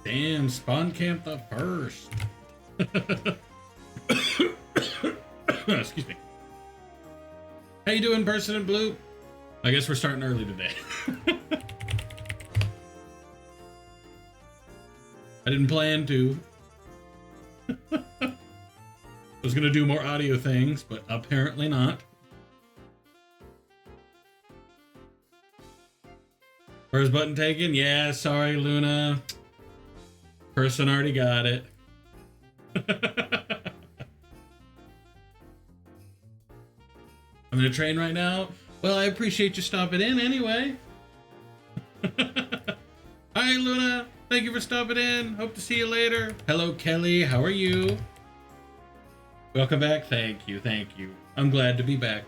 Damn, spawn camp the first. Excuse me. How you doing, person in blue? I guess we're starting early today. I didn't plan to. I was gonna do more audio things, but apparently not. First button taken? Yeah, sorry, Luna. Person already got it. I'm in a train right now. Well, I appreciate you stopping in anyway. Hi, Luna. Thank you for stopping in. Hope to see you later. Hello, Kelly. How are you? Welcome back. Thank you. Thank you. I'm glad to be back.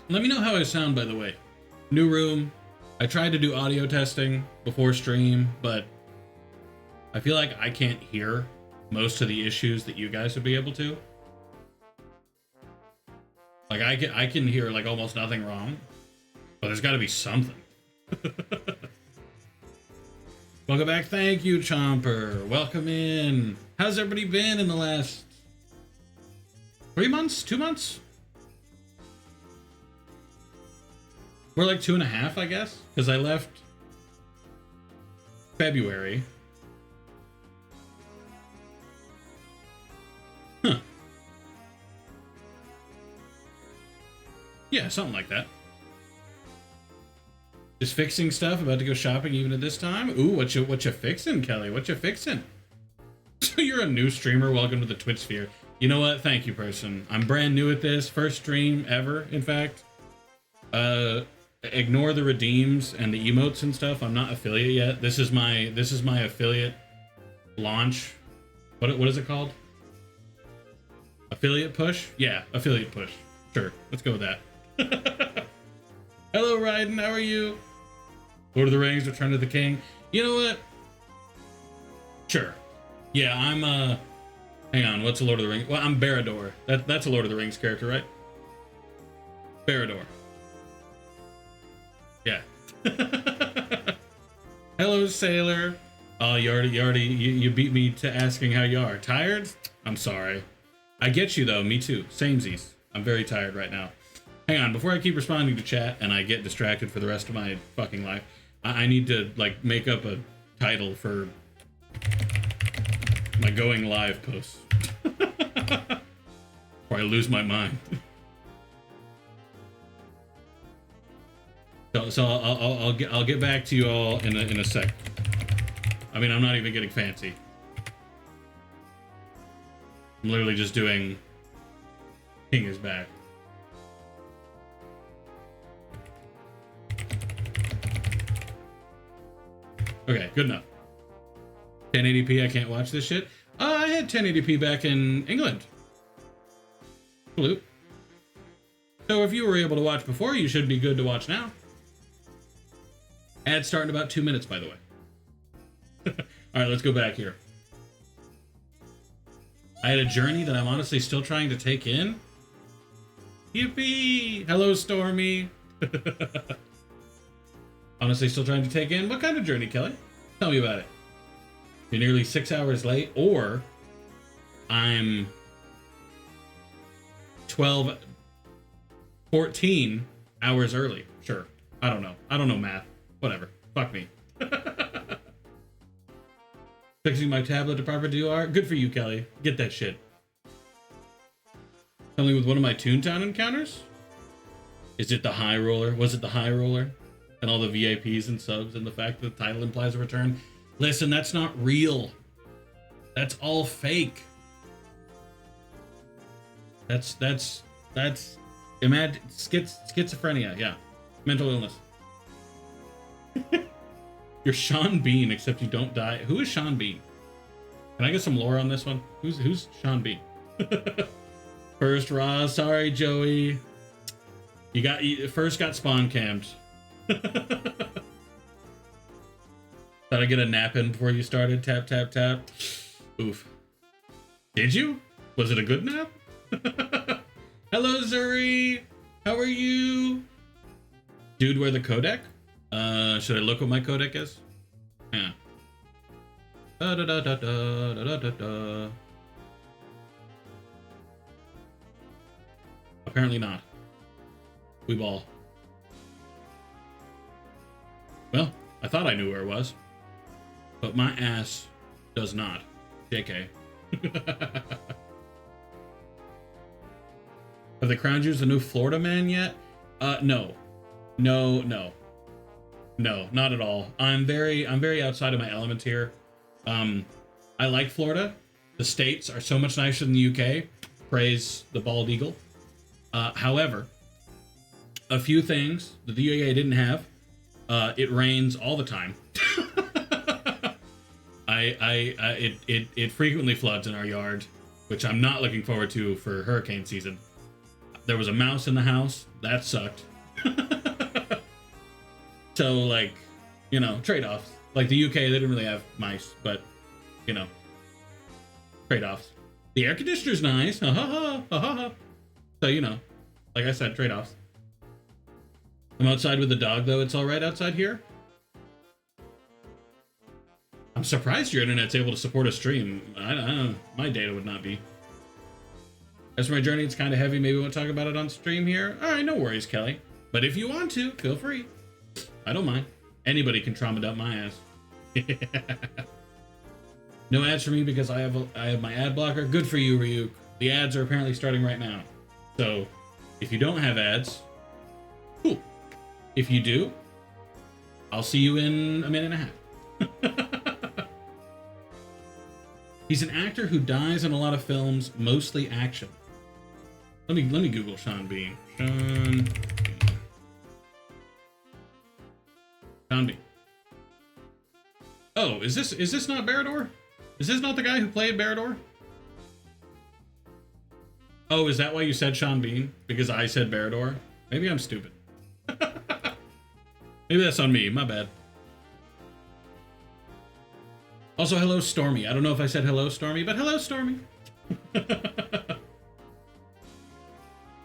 Let me know how I sound, by the way. New room. I tried to do audio testing before stream, but I feel like I can't hear most of the issues that you guys would be able to. Like I can hear like almost nothing wrong, but there's got to be something. Welcome back. Thank you, Chomper. Welcome in. How's everybody been in the last 3 months? 2 months? We're like 2.5, I guess, because I left February. Huh. Yeah, something like that. Just fixing stuff, about to go shopping even at this time. Ooh, what you fixing, Kelly? What you fixing? So you're a new streamer, welcome to the Twitch sphere. You know what? Thank you, person. I'm brand new at this, first stream ever, in fact. Ignore the redeems and the emotes and stuff. I'm not affiliate yet. This is my affiliate launch. What is it called? Affiliate push? Yeah, affiliate push. Sure, let's go with that. Hello, Raiden. How are you? Lord of the Rings: Return of the King. You know what? Sure. Yeah, I'm hang on. What's a Lord of the Rings? Well, I'm Barad-dûr. That's a Lord of the Rings character, right? Barad-dûr. Yeah. Hello, Sailor. Oh, you beat me to asking how you are. Tired? I'm sorry. I get you though. Me too. Samesies. I'm very tired right now. Hang on, before I keep responding to chat and I get distracted for the rest of my fucking life, I need to like make up a title for my going live posts. Or I lose my mind. So I'll get back to you all in a sec. I mean, I'm not even getting fancy. I'm literally just doing King is back. Okay, good enough. 1080p, I can't watch this shit. I had 1080p back in England. Salute. So if you were able to watch before, you should be good to watch now. Ad start in about 2 minutes, by the way. Alright, let's go back here. I had a journey that I'm honestly still trying to take in. Yippee! Hello, Stormy. Honestly still trying to take in. What kind of journey, Kelly? Tell me about it. You're nearly 6 hours late, or I'm 14 hours early. Sure. I don't know. I don't know math. Whatever. Fuck me. Fixing my tablet to proper DOR. Good for you, Kelly. Get that shit. Coming with one of my Toontown encounters? Is it the high roller? Was it the high roller? And all the VIPs and subs and the fact that the title implies a return? Listen, that's not real. That's all fake. That's schizophrenia, yeah. Mental illness. You're Sean Bean, except you don't die. Who is Sean Bean? Can I get some lore on this one? Who's Sean Bean? First Raw, sorry Joey. You first got spawn cammed. Thought I'd get a nap in before you started. Tap, tap, tap. Oof. Did you? Was it a good nap? Hello, Zuri. How are you? Dude, where the codec? Should I look what my codec is? Yeah. Da da da da da da da da. Apparently not. We ball. Well, I thought I knew where it was, but my ass does not. JK. Have they crowned you as the new Florida man yet? No. No, not at all. I'm very outside of my element here. I like Florida. The states are so much nicer than the UK. Praise the bald eagle. However, a few things that the UK didn't have. It rains all the time. It frequently floods in our yard, which I'm not looking forward to for hurricane season. There was a mouse in the house. That sucked. So, like, you know, trade-offs. Like the UK, they didn't really have mice, but, you know, trade-offs. The air conditioner's nice. Ha ha ha ha ha. So, you know, like I said, trade-offs. I'm outside with the dog, though. It's all right outside here. I'm surprised your internet's able to support a stream. I don't know. My data would not be. As for my journey, it's kind of heavy. Maybe we'll talk about it on stream here. All right, no worries, Kelly. But if you want to, feel free. I don't mind. Anybody can trauma dump my ass. No ads for me because I have my ad blocker. Good for you, Ryuk. The ads are apparently starting right now. So, if you don't have ads, cool. If you do, I'll see you in a minute and a half. He's an actor who dies in a lot of films, mostly action. Let me Google Sean Bean. Sean Bean. Oh, is this not Barad-dûr? Is this not the guy who played Barad-dûr? Oh, is that why you said Sean Bean? Because I said Barad-dûr? Maybe I'm stupid. Maybe that's on me. My bad. Also, hello, Stormy. I don't know if I said hello, Stormy, but hello, Stormy.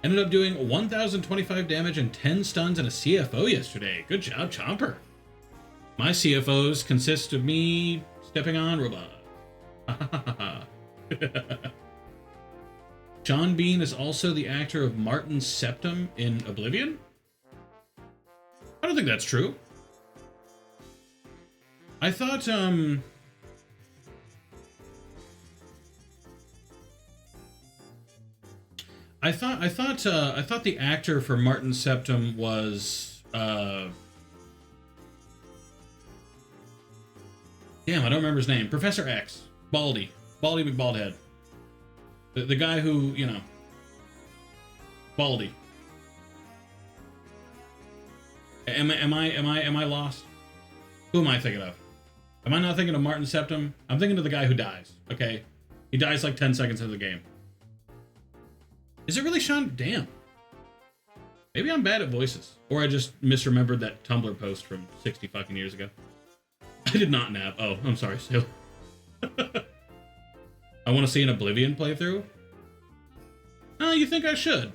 Ended up doing 1,025 damage and 10 stuns and a CFO yesterday. Good job, Chomper. My CFOs consist of me stepping on robot. Sean Bean is also the actor of Martin Septum in Oblivion? I don't think that's true. I thought, I thought the actor for Martin Septum was, damn, I don't remember his name. Professor X. Baldy McBaldhead. The guy who, you know, Baldy. Am I lost? Who am I thinking of? Am I not thinking of Martin Septum? I'm thinking of the guy who dies, okay? He dies like 10 seconds into the game. Is it really Sean? Damn. Maybe I'm bad at voices. Or I just misremembered that Tumblr post from 60 fucking years ago. I did not nap. Oh, I'm sorry, Sil. I want to see an Oblivion playthrough? Oh, you think I should?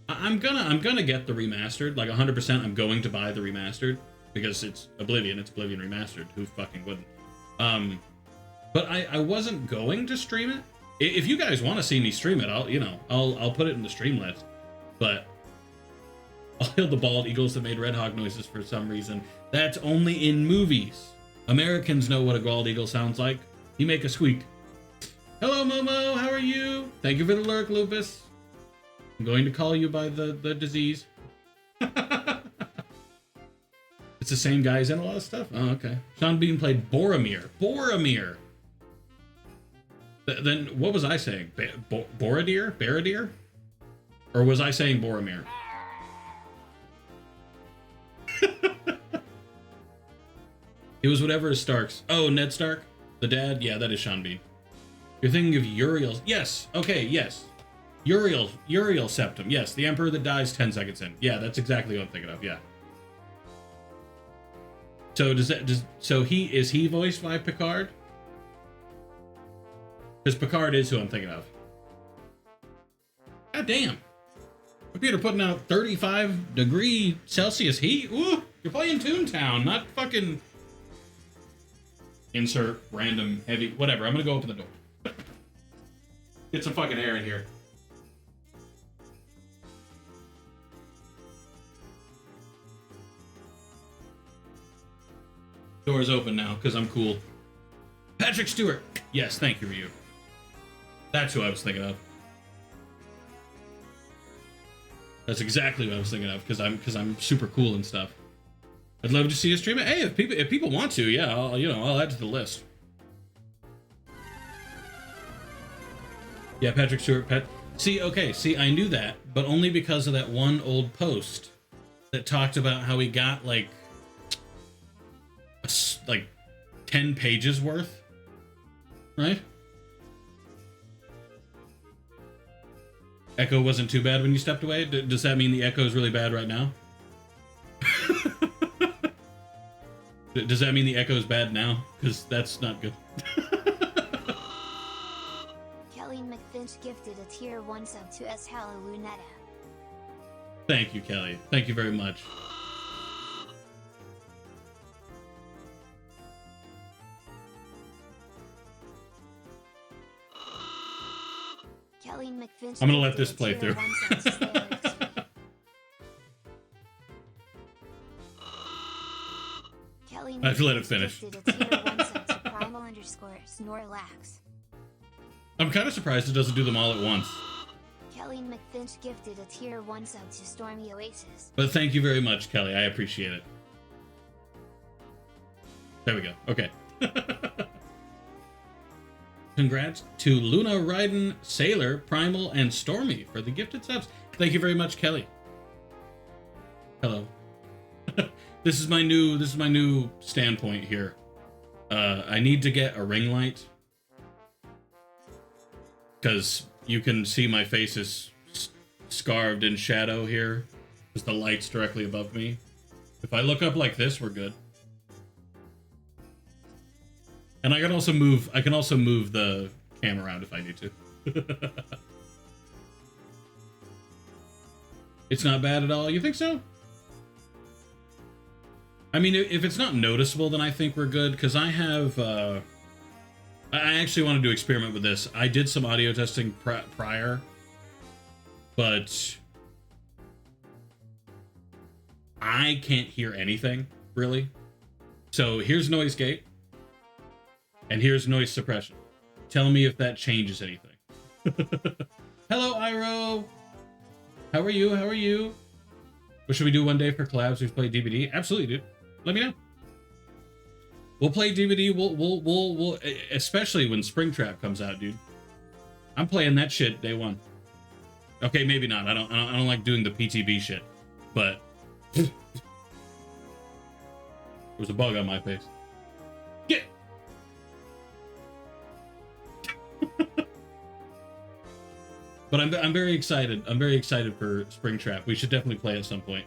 I'm gonna get the remastered. Like 100% I'm going to buy the remastered. Because it's Oblivion Remastered. Who fucking wouldn't? But I wasn't going to stream it. If you guys want to see me stream it, I'll put it in the stream list. But I'll hail the bald eagles that made Red Hawk noises for some reason. That's only in movies. Americans know what a bald eagle sounds like. You make a squeak. Hello, Momo. How are you? Thank you for the lurk, Lupus. I'm going to call you by the disease. It's the same guys in a lot of stuff? Oh, okay. Sean Bean played Boromir. Boromir! Then what was I saying? Borodir? Barad-dûr? Or was I saying Boromir? It was whatever is Stark's. Oh, Ned Stark? The dad? Yeah, that is Sean Bean. You're thinking of Uriel's. Yes. Okay, yes. Uriel Septum. Yes, the Emperor that dies 10 seconds in. Yeah, that's exactly what I'm thinking of. Yeah. So is he voiced by Picard? Because Picard is who I'm thinking of. God damn. Computer putting out 35-degree Celsius heat. Ooh, you're playing Toontown, not fucking Insert random heavy, whatever. I'm gonna go open the door. Get some fucking air in here. Door's open now, because I'm cool. Patrick Stewart. Yes, thank you, Ryu. That's who I was thinking of. That's exactly what I was thinking of, because I'm super cool and stuff. I'd love to see you stream it. Hey, if people want to, yeah, I'll add to the list. Yeah, Patrick Stewart. See, I knew that, but only because of that one old post that talked about how he got like 10 pages worth, right? Echo wasn't too bad when you stepped away. Does that mean the echo is really bad right now? Does that mean the echo is bad now? Because that's not good. Kelly McFinch gifted a tier 1 sub to S. Lunetta. Thank you, Kelly. Thank you very much. Kelly McFinch. I'm gonna let this play through. I have to let it finish. I'm kind of surprised it doesn't do them all at once. Kelly McFinch gifted a tier 1 sub to Stormy Oasis. But thank you very much, Kelly. I appreciate it. There we go. Okay. Congrats to Luna, Raiden, Sailor, Primal, and Stormy for the gifted subs. Thank you very much, Kelly. Hello. This is my new standpoint here. I need to get a ring light because you can see my face is scarved in shadow here because the light's directly above me. If I look up like this, we're good. And I can also move the cam around if I need to. It's not bad at all. You think so? I mean, if it's not noticeable, then I think we're good, because I have, I actually wanted to experiment with this. I did some audio testing prior, but I can't hear anything, really. So here's noise gate, and here's noise suppression. Tell me if that changes anything. Hello, Iro! How are you? How are you? What should we do one day for collabs? We've played DVD? Absolutely, dude. Let me know. We'll play DVD. We'll especially when Springtrap comes out, dude. I'm playing that shit day one. Okay, maybe not. I don't like doing the PTB shit, but there was a bug on my face. Get. But I'm very excited. I'm very excited for Springtrap. We should definitely play at some point.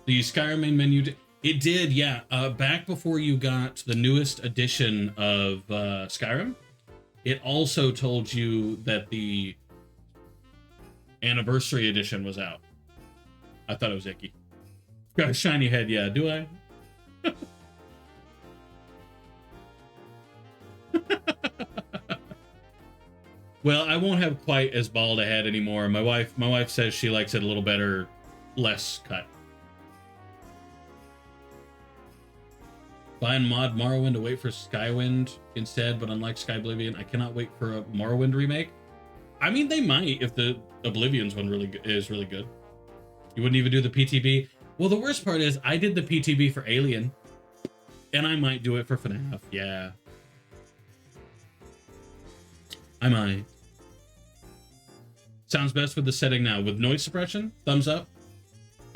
The Skyrim main menu, it did, yeah. Back before you got the newest edition of Skyrim, it also told you that the anniversary edition was out. I thought it was icky. Got a shiny head, yeah. Do I? Well, I won't have quite as bald a head anymore. My wife says she likes it a little better, less cut. Buy and mod Morrowind to wait for Skywind instead, but unlike Skyblivion, I cannot wait for a Morrowind remake. I mean, they might if the Oblivion's one is really good. You wouldn't even do the PTB. Well, the worst part is I did the PTB for Alien, and I might do it for FNAF. Yeah, I might. Sounds best with the setting now. With noise suppression, thumbs up.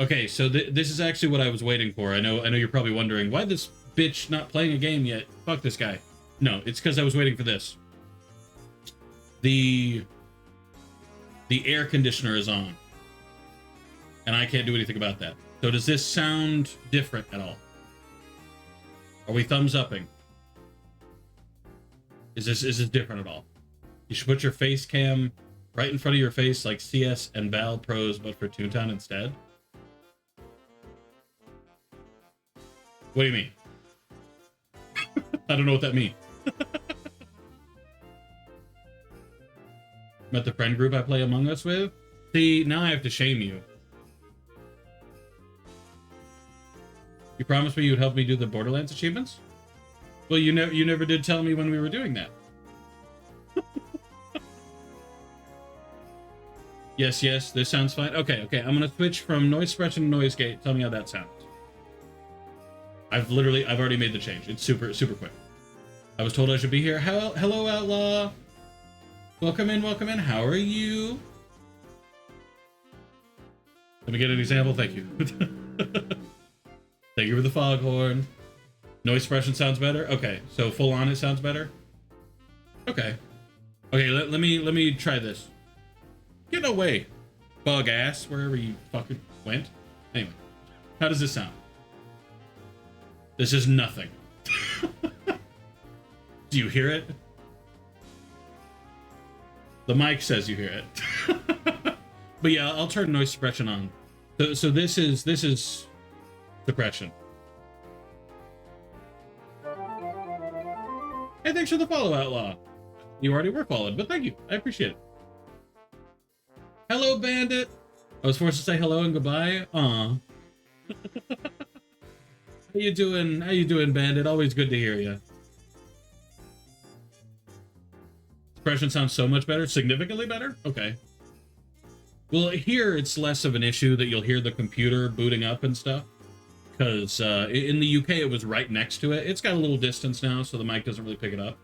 Okay, so this is actually what I was waiting for. I know you're probably wondering, why this bitch not playing a game yet? Fuck this guy. No, it's because I was waiting for this. The air conditioner is on, and I can't do anything about that. So does this sound different at all? Are we thumbs upping? Is this different at all? You should put your face cam right in front of your face like CS and Val Pros, but for Toontown instead. What do you mean? I don't know what that means. Met the friend group I play Among Us with? See, now I have to shame you. You promised me you'd help me do the Borderlands achievements? Well, you never did tell me when we were doing that. Yes, this sounds fine. Okay, I'm gonna switch from noise suppression to noise gate. Tell me how that sounds. I've already made the change. It's super quick. I was told I should be here. Hello, Outlaw. Welcome in. How are you? Let me get an example. Thank you. Thank you for the foghorn. Noise suppression sounds better. Okay, so full on it sounds better. Okay. Let me try this. Get away, bug ass, wherever you fucking went. Anyway, how does this sound? This is nothing. Do you hear it? The mic says you hear it. But yeah, I'll turn noise suppression on. So this is suppression. Hey, thanks for the follow, Outlaw. You already were followed, but thank you. I appreciate it. Hello, Bandit. I was forced to say hello and goodbye. Aw. How you doing, Bandit? Always good to hear you. Suppression sounds so much better. Significantly better? Okay. Well, here it's less of an issue that you'll hear the computer booting up and stuff. Because in the UK, it was right next to it. It's got a little distance now, so the mic doesn't really pick it up.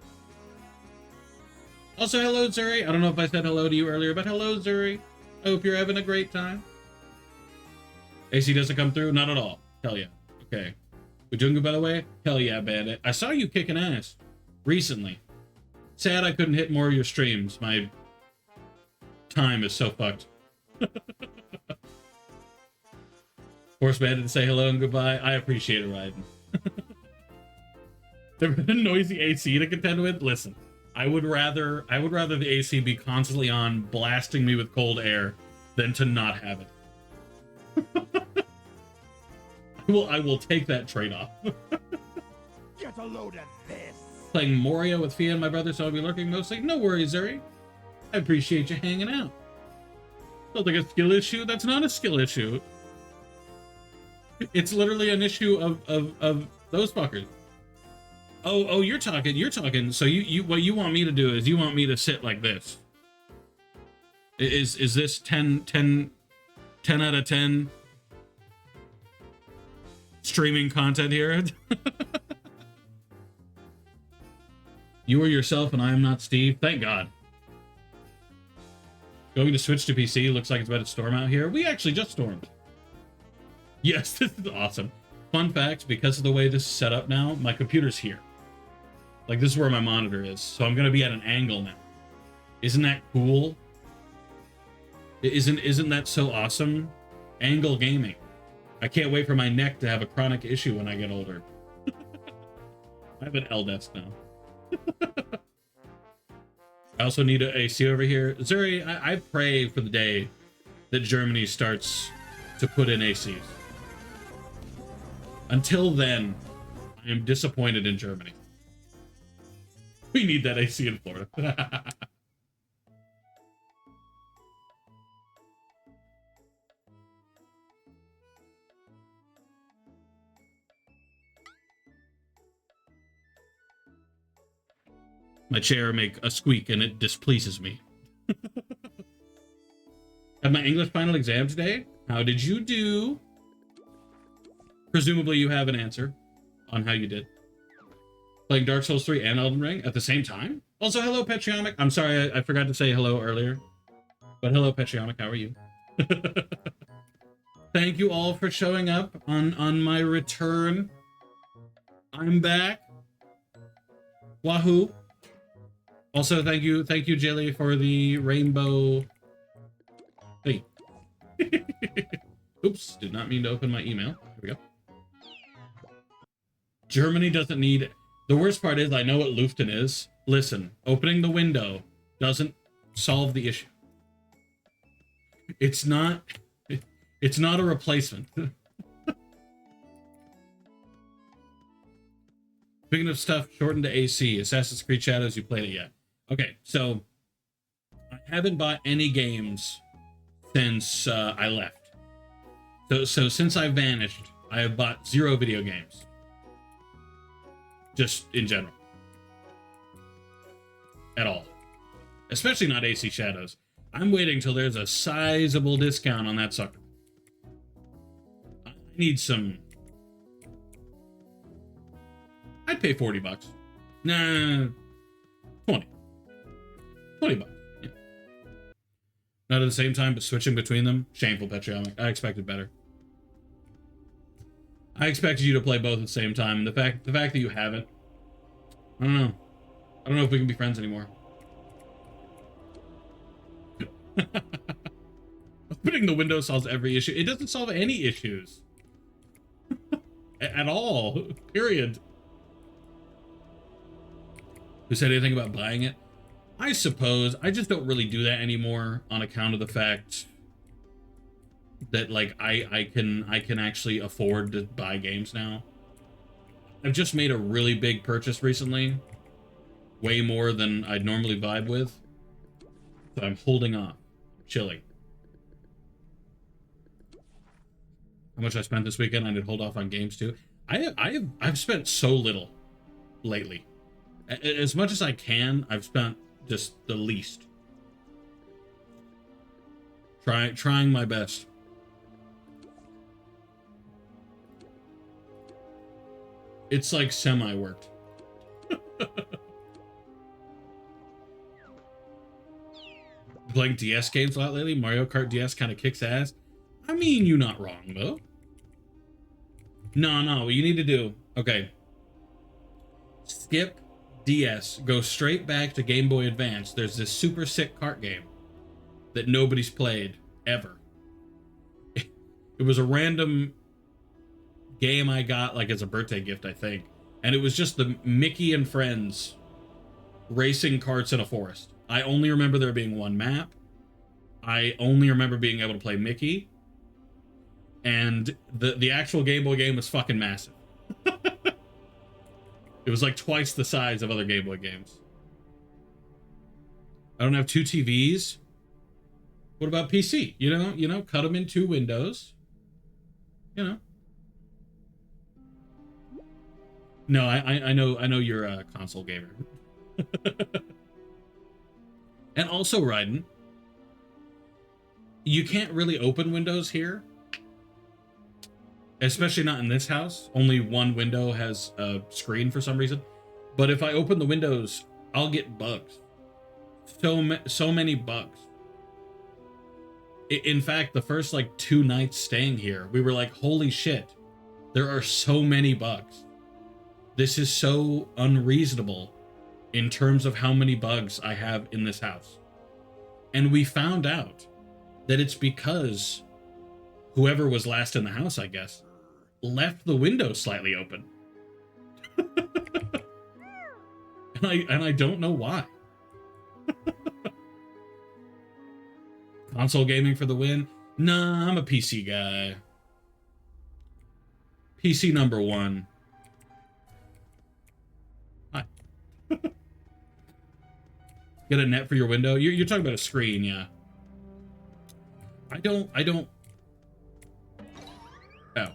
Also, hello, Zuri. I don't know if I said hello to you earlier, but hello, Zuri. I hope you're having a great time. AC doesn't come through? Not at all. Hell yeah. Okay. We doing good, by the way? Hell yeah, Bandit. I saw you kicking ass recently. Sad I couldn't hit more of your streams. My time is so fucked. Force Bandit to say hello and goodbye. I appreciate it, Ryden. The noisy AC to contend with? Listen. I would rather the AC be constantly on, blasting me with cold air, than to not have it. I will take that trade-off. Get a load of this. Playing Moria with Fia and my brother, so I'll be lurking mostly. No worries, Zuri. I appreciate you hanging out. Sounds like a skill issue. That's not a skill issue. It's literally an issue of those fuckers. Oh, you're talking. So you what you want me to do is you want me to sit like this. Is this 10 out of 10 streaming content here? You are yourself and I am not Steve. Thank God. Going to switch to PC. Looks like it's about to storm out here. We actually just stormed. Yes, this is awesome. Fun fact, because of the way this is set up now, my computer's here. Like, this is where my monitor is, so I'm gonna be at an angle now. Isn't that cool? Isn't that so awesome? Angle gaming. I can't wait for my neck to have a chronic issue when I get older. I have an L desk now. I also need a AC over here. Zuri, I pray for the day that Germany starts to put in ACs. Until then, I am disappointed in Germany. We need that AC in Florida. My chair make a squeak and it displeases me. Had my English final exam today. How did you do? Presumably you have an answer on how you did. Playing Dark Souls 3 and Elden Ring at the same time? Also, hello, Petriomic. I'm sorry, I forgot to say hello earlier. But hello, Petriomic, how are you? Thank you all for showing up on my return. I'm back. Wahoo. Also, thank you, Jilly, for the rainbow. Hey. Oops, did not mean to open my email. Here we go. Germany doesn't need... The worst part is I know what Luften is. Listen, opening the window doesn't solve the issue. It's not a replacement. Speaking of stuff shortened to AC, Assassin's Creed Shadows, you played it yet? Okay, so I haven't bought any games since I left. So since I vanished, I have bought 0 video games. Just in general. At all. Especially not AC Shadows. I'm waiting till there's a sizable discount on that sucker. I need some... I'd pay $40. Nah, 20. $20. Yeah. Not at the same time, but switching between them, shameful, Petronic. I expected better. I expected you to play both at the same time, and the fact that you haven't, I don't know. I don't know if we can be friends anymore. Opening the window solves every issue. It doesn't solve any issues. At all. Period. Who said anything about buying it? I suppose. I just don't really do that anymore on account of the fact that, like, I can actually afford to buy games now. I've just made a really big purchase recently. Way more than I'd normally vibe with. So I'm holding off. Chilling. How much I spent this weekend? I did hold off on games too. I've spent so little lately. As much as I can, I've spent just the least. Trying my best. It's like semi-worked. Playing DS games a lot lately. Mario Kart DS kind of kicks ass. I mean, you're not wrong, though. No, what you need to do... Okay. Skip DS. Go straight back to Game Boy Advance. There's this super sick kart game that nobody's played, ever. It was a random game I got, like, as a birthday gift, I think. And it was just the Mickey and Friends racing karts in a forest. I only remember there being one map. I only remember being able to play Mickey. And the actual Game Boy game was fucking massive. It was like twice the size of other Game Boy games. I don't have 2 TVs. What about PC? You know, cut them in 2 windows. You know. No, I know you're a console gamer. And also, Raiden, you can't really open windows here. Especially not in this house. Only one window has a screen for some reason. But if I open the windows, I'll get bugs. So many bugs. In fact, the first, like, 2 nights staying here, we were like, holy shit. There are so many bugs. This is so unreasonable in terms of how many bugs I have in this house. And we found out that it's because whoever was last in the house, I guess, left the window slightly open. and I don't know why. Console gaming for the win? Nah, I'm a PC guy. PC number 1. Hi. Get a net for your window? You're talking about a screen, yeah. I don't... Oh.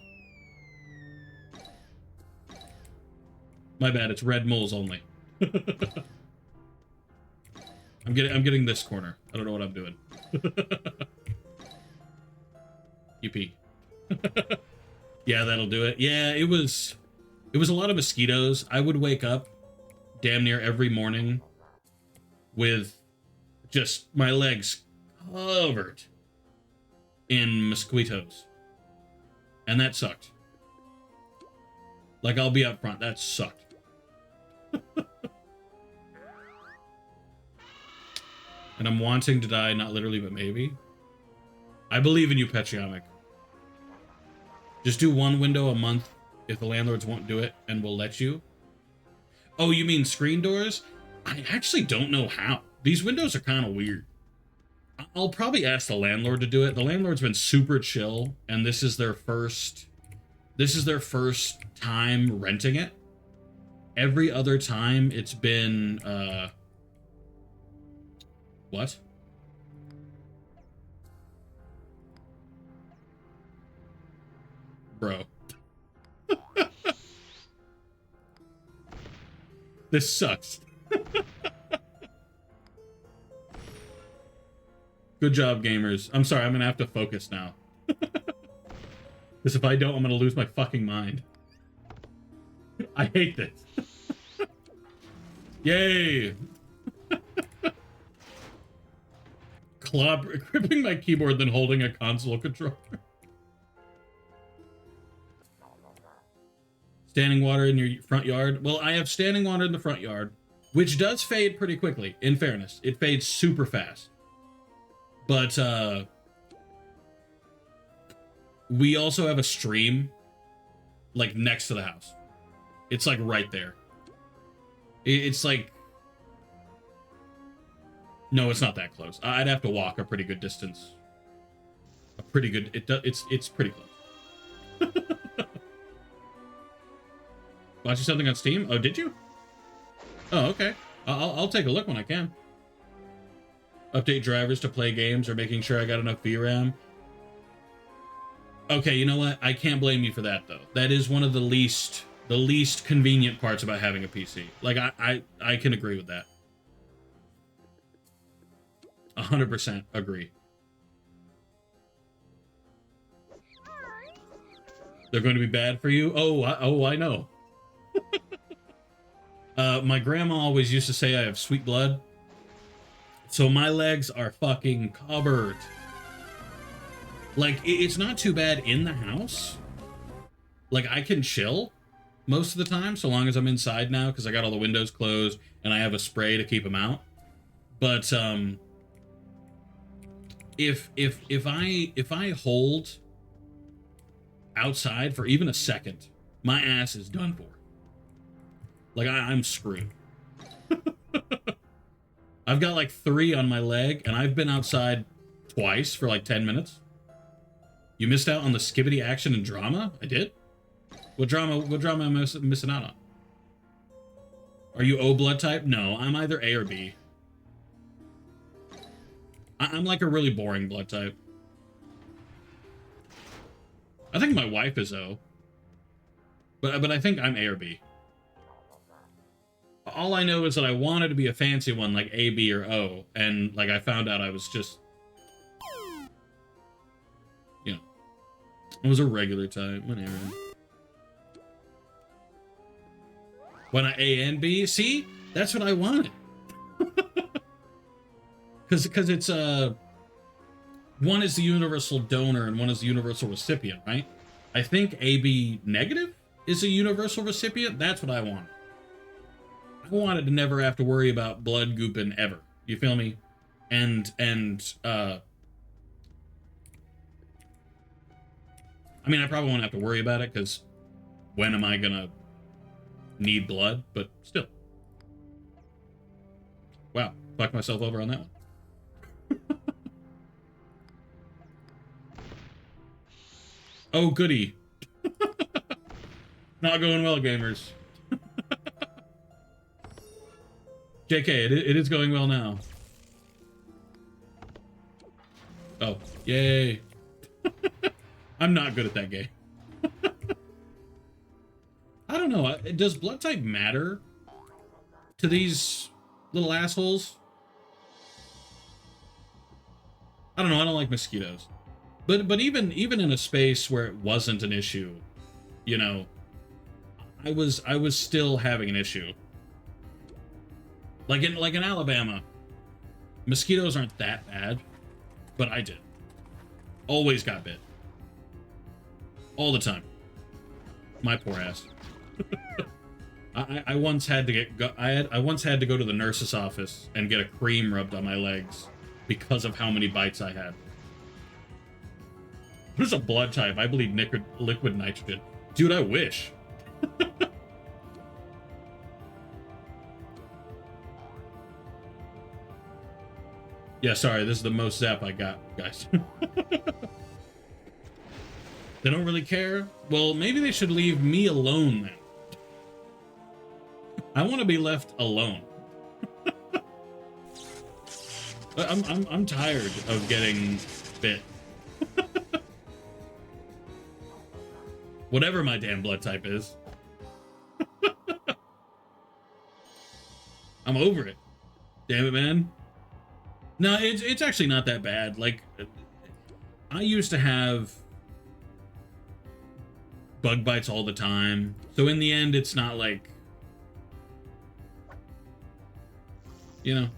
My bad, it's red moles only. I'm getting this corner. I don't know what I'm doing. You pee. Yeah, that'll do it. Yeah, it was a lot of mosquitoes. I would wake up damn near every morning with just my legs covered in mosquitoes. And that sucked. Like, I'll be up front. That sucked. And I'm wanting to die, not literally, but maybe. I believe in you, Petrionic. Just do 1 window a month if the landlords won't do it, and we'll let you. Oh, you mean screen doors? I actually don't know how. These windows are kind of weird. I'll probably ask the landlord to do it. The landlord's been super chill, and this is their first time renting it. every other time it's been what? Bro. This sucks. Good job, gamers. I'm sorry, I'm gonna have to focus now. Because if I don't, I'm gonna lose my fucking mind. I hate this. Yay! Gripping my keyboard than holding a console controller. Standing water in your front yard? Well, I have standing water in the front yard, which does fade pretty quickly, in fairness. It fades super fast. But, we also have a stream, like, next to the house. It's, like, right there. It's, like... No, it's not that close. I'd have to walk a pretty good distance. A pretty good... It's pretty close. Watching something on Steam? Oh, did you? Oh, okay. I'll take a look when I can. Update drivers to play games or making sure I got enough VRAM. Okay, you know what? I can't blame you for that, though. That is one of the least convenient parts about having a PC. Like, I can agree with that. 100% agree. They're going to be bad for you? Oh, I know. My grandma always used to say I have sweet blood. So my legs are fucking covered. Like, it's not too bad in the house. Like, I can chill most of the time, so long as I'm inside now, because I got all the windows closed, and I have a spray to keep them out. But, if I hold outside for even a second, my ass is done for. Like, I'm screwed. I've got like 3 on my leg, and I've been outside twice for like 10 minutes. You missed out on the skibbity action and drama? I did? What drama am I missing out on? Are you O blood type? No, I'm either A or B. I'm like a really boring blood type. I think my wife is O. But I think I'm A or B. All I know is that I wanted to be a fancy one like A, B, or O, and like I found out I was just, you know, I was a regular type, whatever. Why not A and B? See? That's what I wanted. Because it's, one is the universal donor and one is the universal recipient, right? I think AB negative is a universal recipient. That's what I want. I wanted to never have to worry about blood gooping ever. You feel me? And I mean, I probably won't have to worry about it because when am I gonna need blood? But still. Wow, fucked myself over on that one. Oh, goody. Not going well, gamers. JK, it is going well now. Oh, yay. I'm not good at that game. I don't know. Does blood type matter to these little assholes? I don't know. I don't like mosquitoes. But even in a space where it wasn't an issue, you know, I was still having an issue. Like in Alabama, mosquitoes aren't that bad, but I did. Always got bit. All the time. My poor ass. I once had to I once had to go to the nurse's office and get a cream rubbed on my legs because of how many bites I had. What is a blood type? I believe liquid nitrogen. Dude, I wish. Yeah, sorry, this is the most zap I got, guys. They don't really care? Well, maybe they should leave me alone then. I want to be left alone. I'm tired of getting bit. Whatever my damn blood type is. I'm over it. Damn it, man. No, it's actually not that bad. Like, I used to have bug bites all the time. So in the end, it's not like, you know.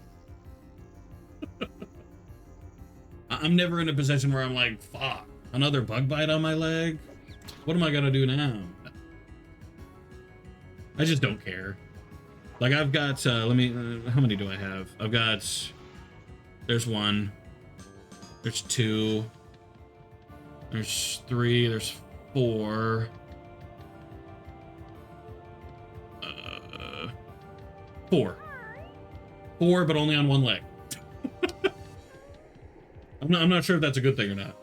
I'm never in a position where I'm like, fuck, another bug bite on my leg? What am I gonna do now? I just don't care. Like, I've got, how many do I have? I've got, there's 1, there's 2, there's 3, there's 4, 4. 4, but only on one leg. I'm not sure if that's a good thing or not.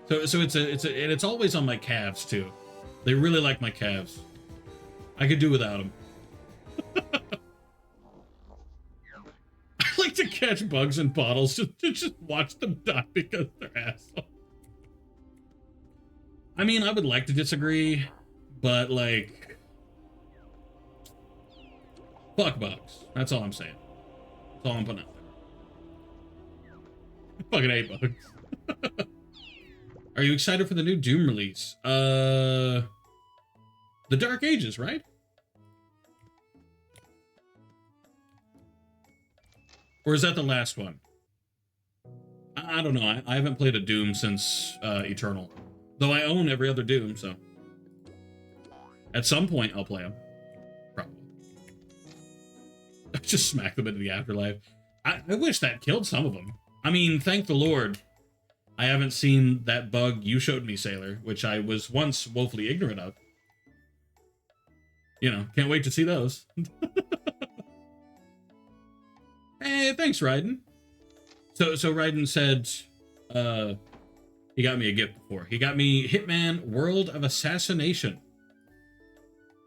So it's always on my calves too. They really like my calves. I could do without them. I like to catch bugs in bottles just watch them die because they're assholes. I mean, I would like to disagree, but like, fuck bugs. That's all I'm saying. That's all I'm putting out there. Fucking hate bugs. Are you excited for the new Doom release? The Dark Ages, right? Or is that the last one? I don't know. I haven't played a Doom since Eternal. Though I own every other Doom, so. At some point, I'll play them. Probably. Just smack them into the afterlife. I wish that killed some of them. I mean, thank the Lord, I haven't seen that bug you showed me, Sailor, which I was once woefully ignorant of. You know, can't wait to see those. Hey, thanks, Raiden. So Raiden said, he got me a gift before. He got me Hitman World of Assassination.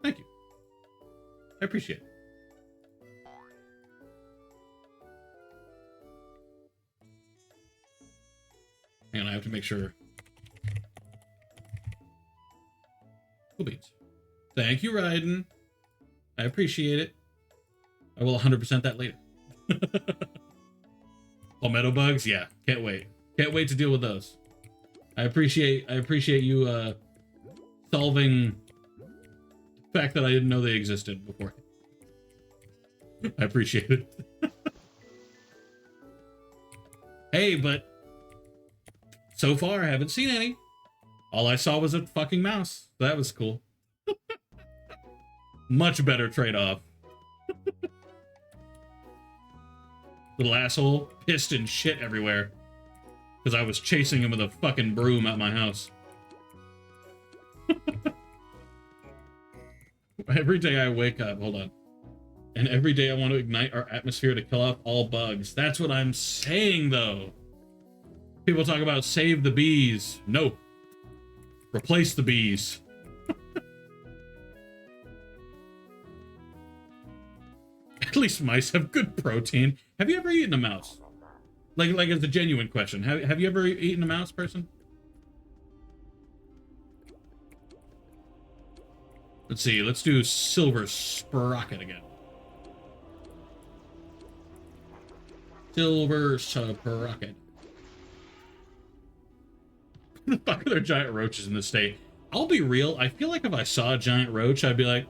Thank you. I appreciate it. And I have to make sure. Cool beans. Thank you, Raiden. I appreciate it. I will 100% that later. Palmetto bugs? Yeah, can't wait. Can't wait to deal with those. I appreciate you solving the fact that I didn't know they existed before. I appreciate it. Hey, but so far, I haven't seen any. All I saw was a fucking mouse. That was cool. Much better trade-off. Little asshole pissed and shit everywhere. Because I was chasing him with a fucking broom at my house. Every day I wake up, hold on. And every day I want to ignite our atmosphere to kill off all bugs. That's what I'm saying, though. People talk about save the bees. No. Replace the bees. At least mice have good protein. Have you ever eaten a mouse? Like as a genuine question. Have you ever eaten a mouse, person? Let's see. Let's do Silver Sprocket again. Silver Sprocket. The fuck are there giant roaches in this state? I'll be real. I feel like if I saw a giant roach, I'd be like,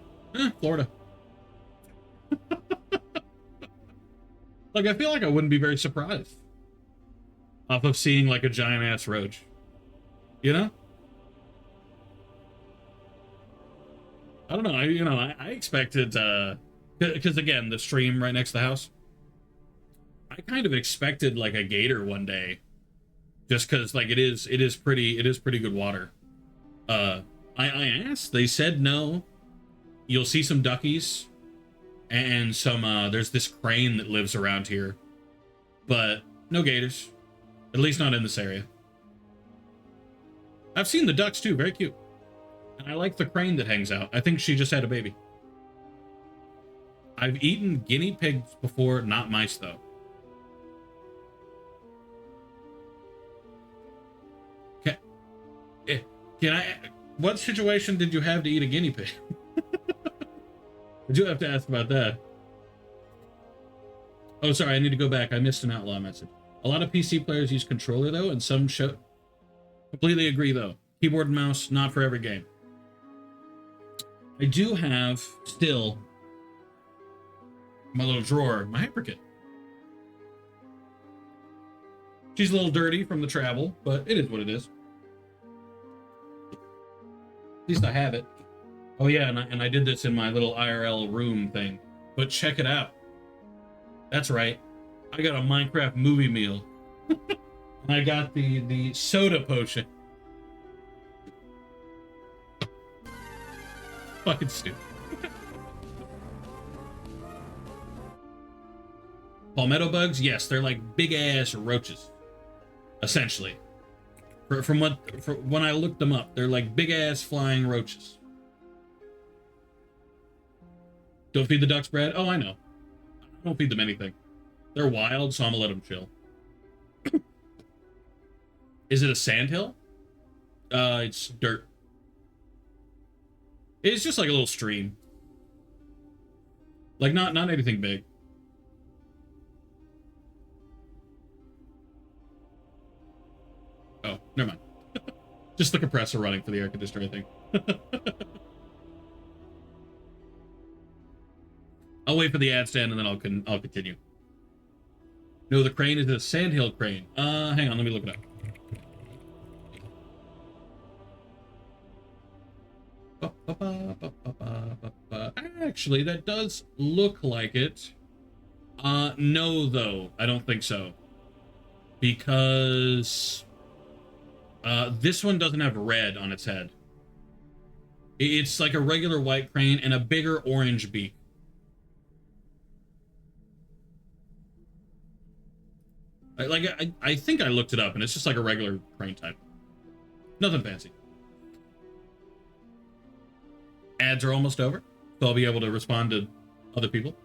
Florida. Like, I feel like I wouldn't be very surprised off of seeing like a giant ass roach. You know? I don't know. I expected, because again, the stream right next to the house, I kind of expected like a gator one day. Just because, like, it is pretty good water. I asked. They said no. You'll see some duckies, and some. There's this crane that lives around here, but no gators. At least not in this area. I've seen the ducks too, very cute. And I like the crane that hangs out. I think she just had a baby. I've eaten guinea pigs before, not mice though. Can I? What situation did you have to eat a guinea pig? I do have to ask about that. Oh, sorry, I need to go back. I missed an outlaw message. A lot of PC players use controller though, and some show. Completely agree though. Keyboard and mouse, not for every game. I do have still my little drawer, my hyperkit. She's a little dirty from the travel, but it is what it is. At least I have it. Oh yeah, and I did this in my little IRL room thing. But check it out. That's right. I got a Minecraft movie meal. And I got the soda potion. Fucking stupid. Palmetto bugs? Yes, they're like big ass roaches. Essentially. From when I looked them up, they're like big ass flying roaches. Don't feed the ducks bread? Oh, I know. Don't feed them anything. They're wild, so I'm gonna let them chill. Is it a sandhill? It's dirt. It's just like a little stream. Like not anything big. Oh, never mind. Just the compressor running for the air conditioner, I think. I'll wait for the ad stand and then I'll continue. No, the crane is a sandhill crane. Hang on, let me look it up. Actually, that does look like it. No, though. I don't think so. Because this one doesn't have red on its head. It's like a regular white crane and a bigger orange beak. I think I looked it up, and it's just like a regular crane type. Nothing fancy. Ads are almost over, so I'll be able to respond to other people.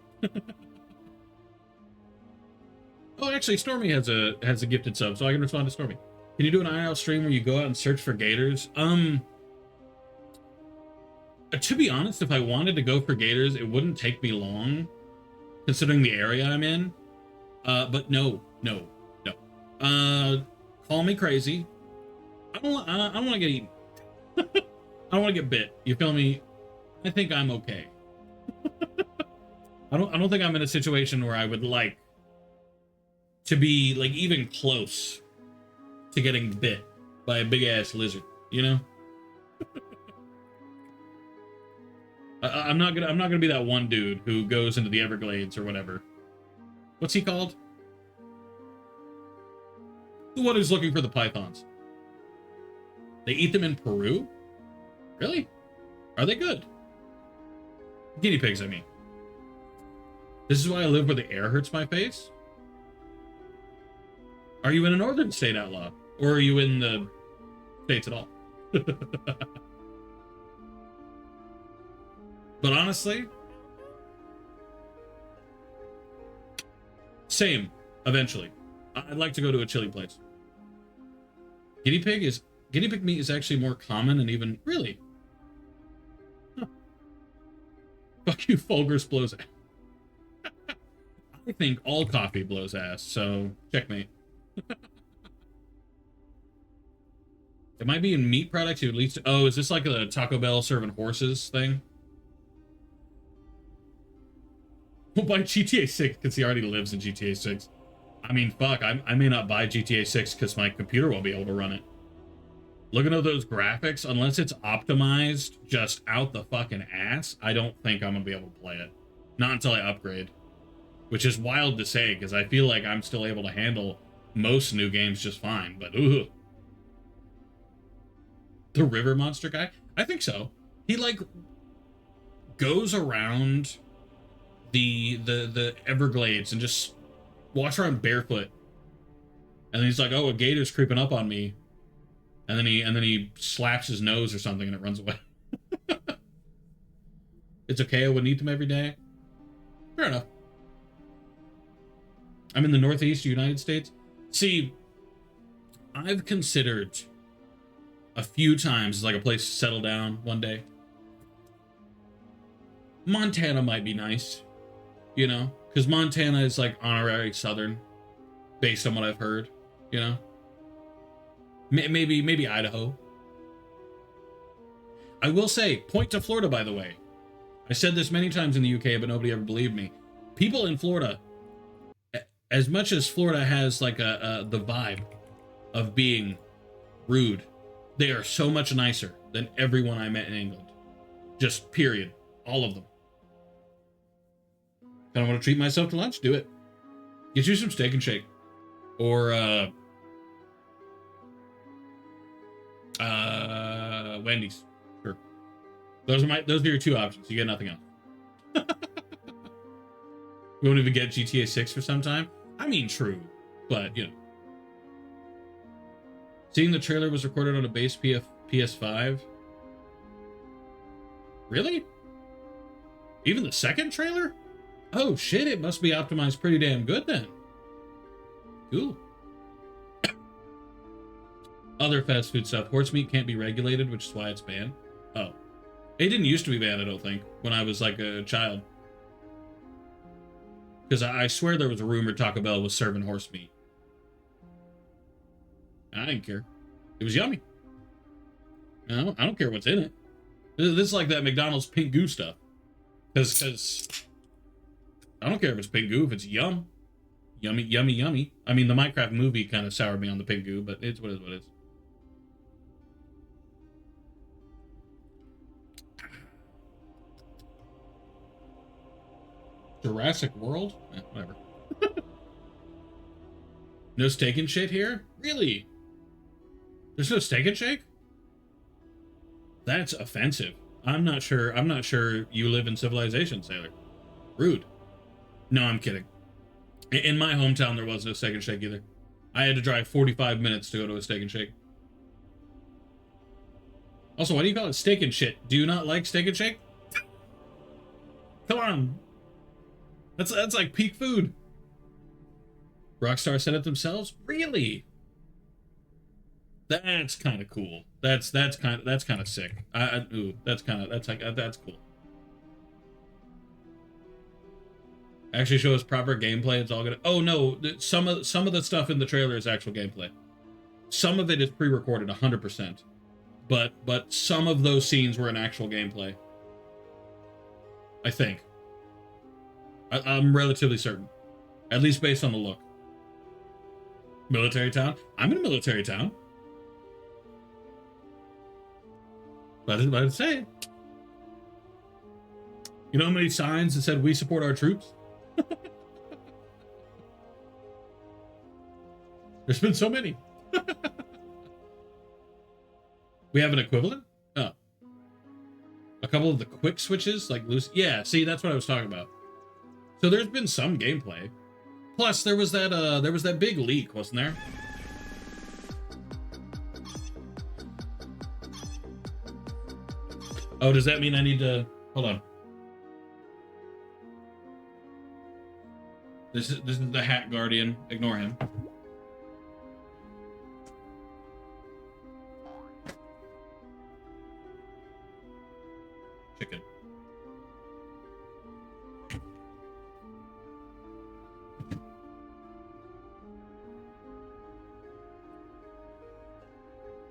Oh, actually, Stormy has a gifted sub, so I can respond to Stormy. Can you do an IRL stream where you go out and search for gators? To be honest, if I wanted to go for gators, it wouldn't take me long, considering the area I'm in. But no. Call me crazy. I don't want to get eaten. I don't want to get bit. You feel me? I think I'm okay. I don't think I'm in a situation where I would like to be like even close to getting bit by a big ass lizard, you know? I'm not gonna be that one dude who goes into the Everglades or whatever. What's he called? The one who's looking for the pythons. They eat them in Peru? Really? Are they good? Guinea pigs, I mean. This is why I live where the air hurts my face? Are you in a northern state, Outlaw? Or are you in the States at all? But honestly, same, eventually. I'd like to go to a chili place. Guinea pig meat is actually more common and even really. Huh. Fuck you, Fulgur's blows ass. I think all coffee blows ass, so checkmate. It might be in meat products. At least. Oh, is this like a Taco Bell serving horses thing? We'll buy GTA 6 because he already lives in GTA 6. I mean, fuck, I may not buy GTA 6 because my computer won't be able to run it. Looking at those graphics, unless it's optimized just out the fucking ass, I don't think I'm going to be able to play it. Not until I upgrade. Which is wild to say, because I feel like I'm still able to handle most new games just fine, but ooh. The river monster guy? I think so. He, like, goes around the Everglades and just walks around barefoot. And then he's like, oh, a gator's creeping up on me. and then he slaps his nose or something and it runs away. It's okay, I wouldn't eat them every day. Fair enough. I'm in the Northeast United States. See, I've considered a few times like a place to settle down one day. Montana might be nice, you know, because Montana is like honorary Southern, based on what I've heard, you know. Maybe Idaho. I will say, point to Florida, by the way. I said this many times in the UK, but nobody ever believed me. People in Florida, as much as Florida has like the vibe of being rude, they are so much nicer than everyone I met in England. Just period. All of them. If I don't want to treat myself to lunch, do it. Get you some Steak and Shake. Or, Wendy's. Sure. Those are your two options. You get nothing else. We won't even get GTA 6 for some time. I mean, true. But, you know. Seeing the trailer was recorded on a base PS5. Really? Even the second trailer? Oh shit, it must be optimized pretty damn good then. Cool. Other fast food stuff. Horse meat can't be regulated, which is why it's banned. Oh. It didn't used to be banned, I don't think, when I was like a child. Because I swear there was a rumor Taco Bell was serving horse meat. I didn't care. It was yummy. I don't care what's in it. This is like that McDonald's pink goo stuff. Because I don't care if it's pink goo, if it's yum. Yummy, yummy, yummy. I mean, the Minecraft movie kind of soured me on the pink goo, but it's what it is. Jurassic World? Whatever. No Steak and Shit here? Really? There's no Steak and Shake? That's offensive. I'm not sure you live in civilization, Sailor. Rude. No, I'm kidding. In my hometown, there was no Steak and Shake either. I had to drive 45 minutes to go to a Steak and Shake. Also, why do you call it Steak and Shit? Do you not like Steak and Shake? Come on. That's like peak food. Rockstar said it themselves? Really? That's kind of cool. That's kind of sick. That's cool. Actually show us proper gameplay. It's all good. Oh no, some of the stuff in the trailer is actual gameplay. Some of it is pre-recorded 100%. But some of those scenes were in actual gameplay. I think. I'm relatively certain. At least based on the look. Military town? I'm in a military town. But I'd say. You know how many signs that said we support our troops? There's been so many. We have an equivalent? Oh. A couple of the quick switches, like loose. Yeah, see, that's what I was talking about. So there's been some gameplay. Plus, there was that big leak, wasn't there? Oh, does that mean I need to... Hold on. This is the Hat Guardian. Ignore him. Chicken.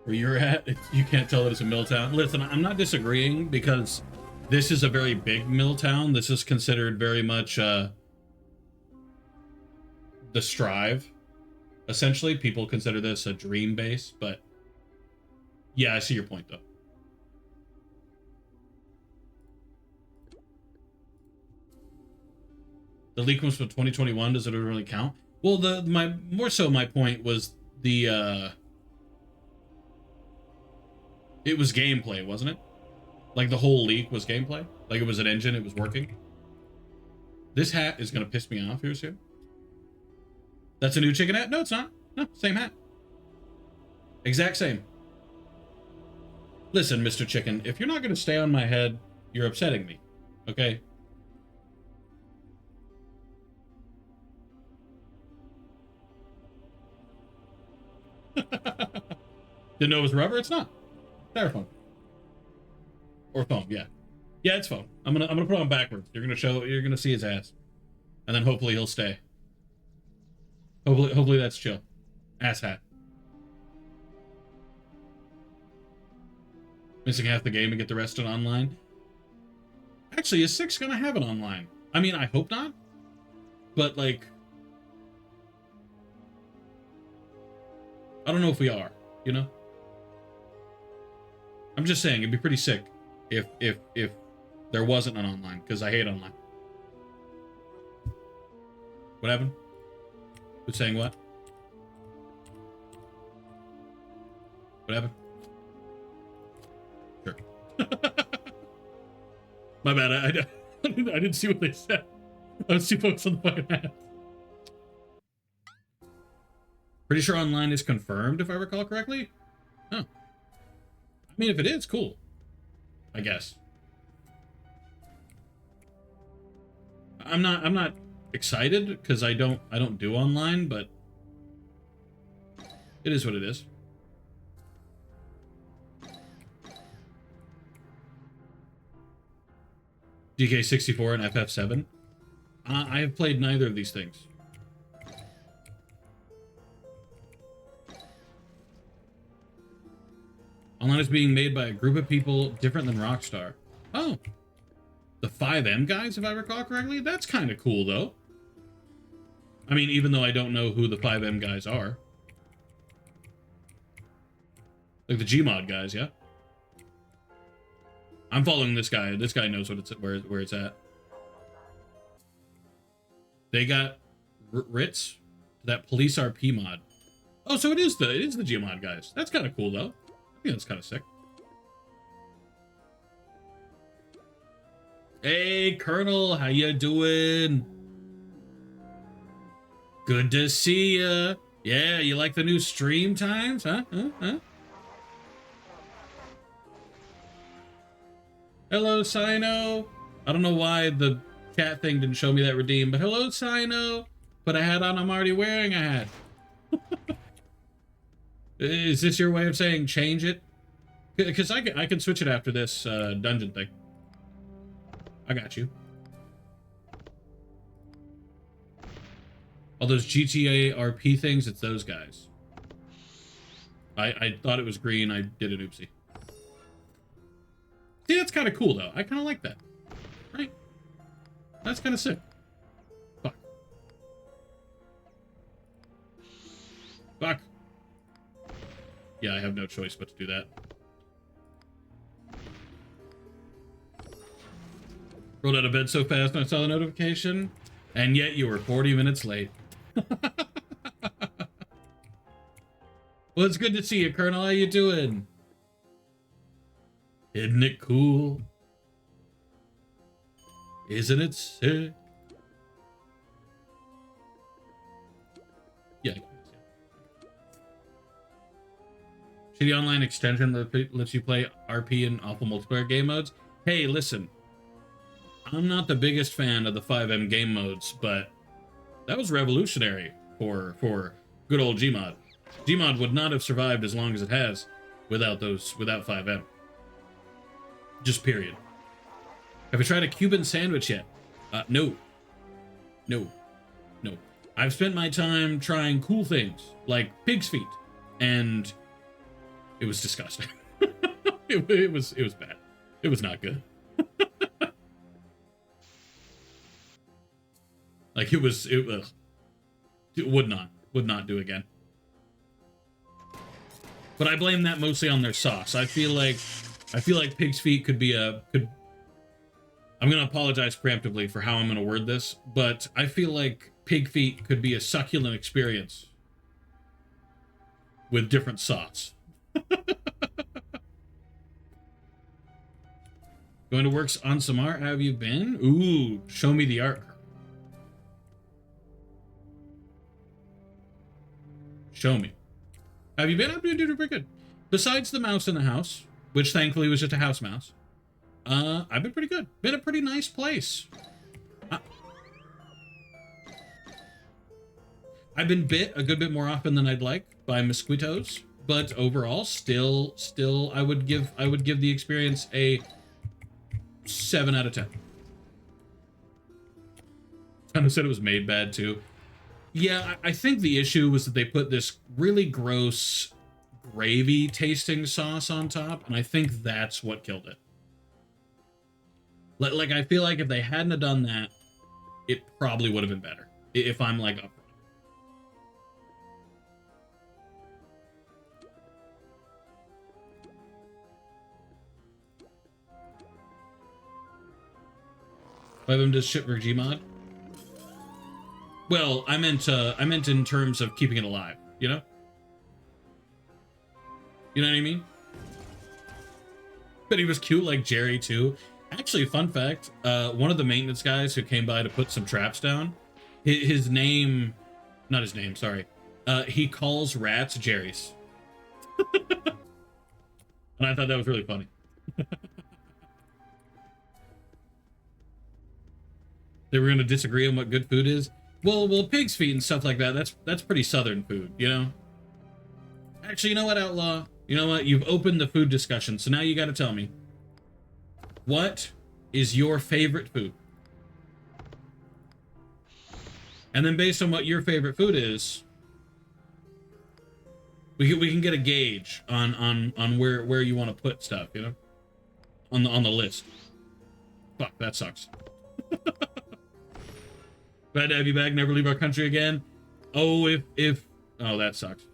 Where you're at, you can't tell that it's a mill town. Listen, I'm not disagreeing because this is a very big mill town. This is considered very much the Strive. Essentially, people consider this a dream base, but yeah, I see your point though. The leak was from 2021. Does it really count? Well, my point was the it was gameplay, wasn't it? Like the whole leak was gameplay? Like it was an engine, it was working? This hat is gonna piss me off here soon. That's a new chicken hat? No, it's not. No, same hat. Exact same. Listen, Mr. Chicken, if you're not going to stay on my head, you're upsetting me. Okay? Didn't know it was rubber? It's not. Styrofoam. Or foam, yeah. Yeah, it's foam. I'm gonna put it on backwards. You're gonna see his ass. And then hopefully he'll stay. Hopefully that's chill. Ass hat. Missing half the game and get the rest of it online. Actually, is 6 gonna have it online? I mean, I hope not. But like, I don't know if we are, you know? I'm just saying it'd be pretty sick if there wasn't an online, because I hate online. What happened? Who's saying what? What happened? Sure. My bad. I didn't see what they said. I was too focused on the fucking hat. Pretty sure online is confirmed, if I recall correctly. Oh. I mean, if it is, cool. I guess. I'm not excited because I don't do online, but it is what it is. DK64 and FF7. I have played neither of these things. Online is being made by a group of people different than Rockstar. Oh. The 5M guys, if I recall correctly? That's kind of cool, though. I mean, even though I don't know who the 5M guys are. Like the Gmod guys, yeah? I'm following this guy. This guy knows what it's where it's at. They got Ritz, that Police RP mod. Oh, so it is the Gmod guys. That's kind of cool, though. I think that's kind of sick. Hey, Colonel, how you doing? Good to see ya. Yeah, you like the new stream times, huh? Hello, Sino. I don't know why the chat thing didn't show me that redeem, but hello, Sino. Put a hat on, I'm already wearing a hat. Is this your way of saying change it? Because I can switch it after this dungeon thing. I got you. All those GTA RP things, it's those guys. I thought it was green. I did an oopsie. See, that's kind of cool, though. I kind of like that. Right? That's kind of sick. Fuck. Fuck. Yeah, I have no choice but to do that. Rolled out of bed so fast when I saw the notification, and yet you were 40 minutes late. Well, it's good to see you, Colonel. How you doing? Isn't it cool? Isn't it sick? Yeah. Shitty online extension that lets you play RP in awful multiplayer game modes. Hey, listen. I'm not the biggest fan of the 5M game modes, but that was revolutionary for good old Gmod. Gmod would not have survived as long as it has without 5M. Just period. Have you tried a Cuban sandwich yet? No. I've spent my time trying cool things like pig's feet, and it was disgusting. it was bad. It was not good. Like it would not do again. But I blame that mostly on their sauce. I feel like pig's feet could be I'm gonna apologize preemptively for how I'm gonna word this, but I feel like pig feet could be a succulent experience with different sauce. Going to work on some art. How have you been? Ooh, show me the art. Show me. Have you been? I'm doing pretty good. Besides the mouse in the house, which thankfully was just a house mouse. I've been pretty good. Been a pretty nice place. I've been bit a good bit more often than I'd like by mosquitoes, but overall, still, I would give the experience a 7 out of 10. Kind of said it was made bad too. Yeah, I think the issue was that they put this really gross gravy tasting sauce on top, and I think that's what killed it. Like, I feel like if they hadn't have done that, it probably would have been better. If I'm like up. Why them does ship for Gmod? Well, I meant in terms of keeping it alive, you know? You know what I mean? But he was cute like Jerry too. Actually, fun fact, one of the maintenance guys who came by to put some traps down, his name, not his name, sorry. He calls rats Jerry's. And I thought that was really funny. They were going to disagree on what good food is. Well, pig's feet and stuff like that, that's pretty southern food, you know? Actually, you know what, Outlaw? You know what? You've opened the food discussion, so now you got to tell me. What is your favorite food? And then based on what your favorite food is, we can get a gauge on where you want to put stuff, you know? On the list. Fuck, that sucks. Glad to have you back. Never leave our country again. Oh, oh, that sucks.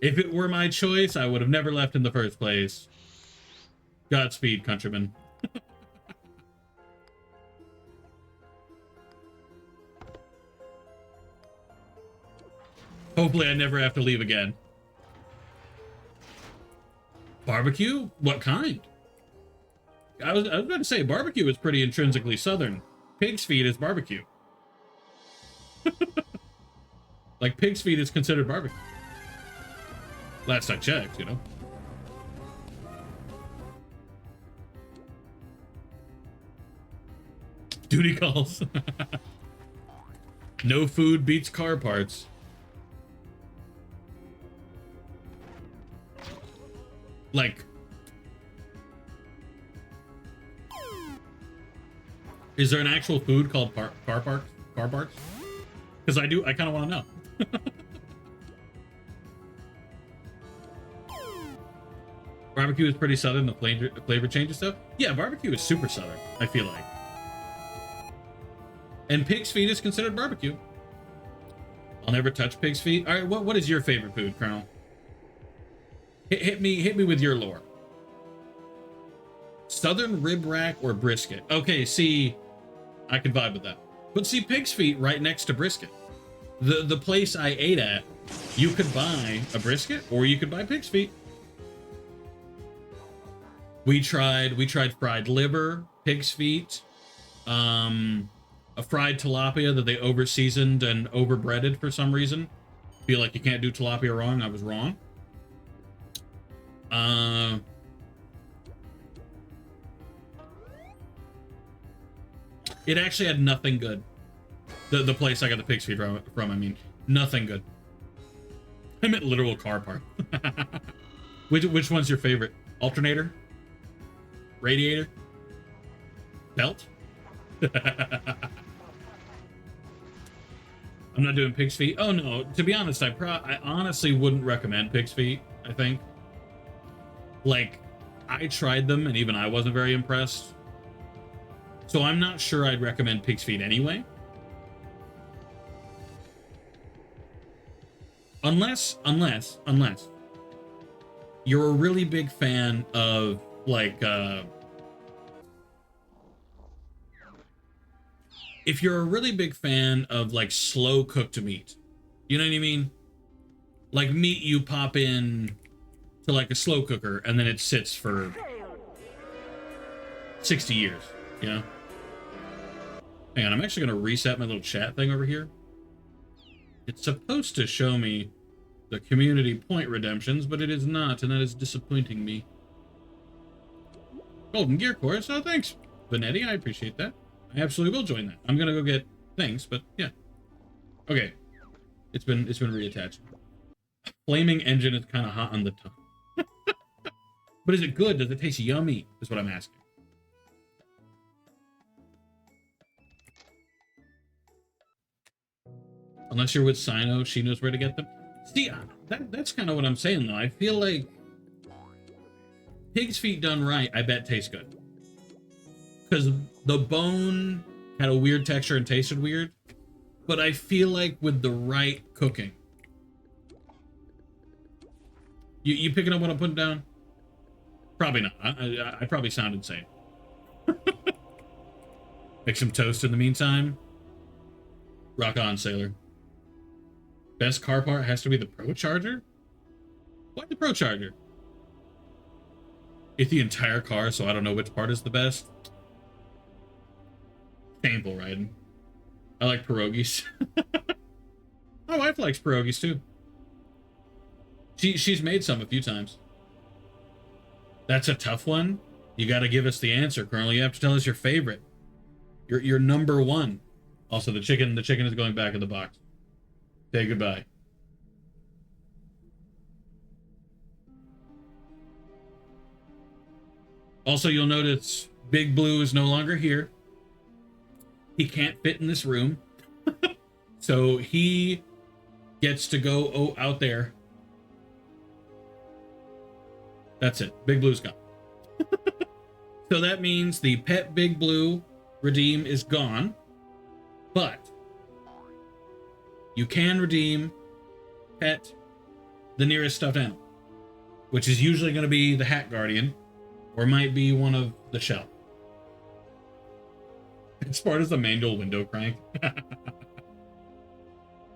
If it were my choice, I would have never left in the first place. Godspeed, countrymen. Hopefully I never have to leave again. Barbecue? What kind? I was about to say, barbecue is pretty intrinsically southern. Pig's feet is barbecue. Like, pig's feet is considered barbecue. Last I checked, you know. Duty calls. No food beats car parts. Like, is there an actual food called car parts? Because I kind of want to know. Barbecue is pretty southern. The flavor changes stuff. Yeah, barbecue is super southern, I feel like. And pig's feet is considered barbecue. I'll never touch pig's feet. All right, what is your favorite food, Colonel? Hit me with your lore. Southern rib rack or brisket? Okay, see, I can vibe with that. But see, pig's feet right next to brisket. The place I ate at, you could buy a brisket or you could buy pig's feet. We tried fried liver, pig's feet, a fried tilapia that they over-seasoned and over-breaded for some reason. Feel like you can't do tilapia wrong. I was wrong. It actually had nothing good. The place I got the pig's feet from, I mean, nothing good. I meant literal car part. Which one's your favorite? Alternator? Radiator? Belt? I'm not doing pig's feet. Oh no, to be honest, I honestly wouldn't recommend pig's feet, I think. Like, I tried them and even I wasn't very impressed. So I'm not sure I'd recommend pig's feet anyway. Unless you're a really big fan of, like, if you're a really big fan of, like, slow cooked meat, you know what I mean? Like meat you pop in to, like, a slow cooker and then it sits for 60 years, you know? Hang on, I'm actually going to reset my little chat thing over here. It's supposed to show me the community point redemptions, but it is not, and that is disappointing me. Golden Gear Course. Oh, thanks, Vanetti. I appreciate that. I absolutely will join that. I'm gonna go get things, but yeah. Okay. It's been reattached. Flaming engine is kind of hot on the tongue. But is it good? Does it taste yummy? Is what I'm asking. Unless you're with Sino, she knows where to get them. See, that's kind of what I'm saying, though. I feel like pig's feet done right, I bet tastes good. Because the bone had a weird texture and tasted weird. But I feel like with the right cooking. You picking up what I'm putting down? Probably not. I probably sound insane. Make some toast in the meantime. Rock on, sailor. Best car part has to be the Pro Charger? Why the Pro Charger? It's the entire car, so I don't know which part is the best. Painful riding. I like pierogies. My wife likes pierogies too. She's made some a few times. That's a tough one. You got to give us the answer, Colonel. You have to tell us your favorite. Your number one. Also, the chicken is going back in the box. Say goodbye. Also, you'll notice Big Blue is no longer here. He can't fit in this room. So he gets to go out there. That's it. Big Blue's gone. So that means the pet Big Blue redeem is gone. But you can redeem pet the nearest stuffed animal, which is usually going to be the Hat Guardian, or might be one of the shell. As far as the manual window crank. But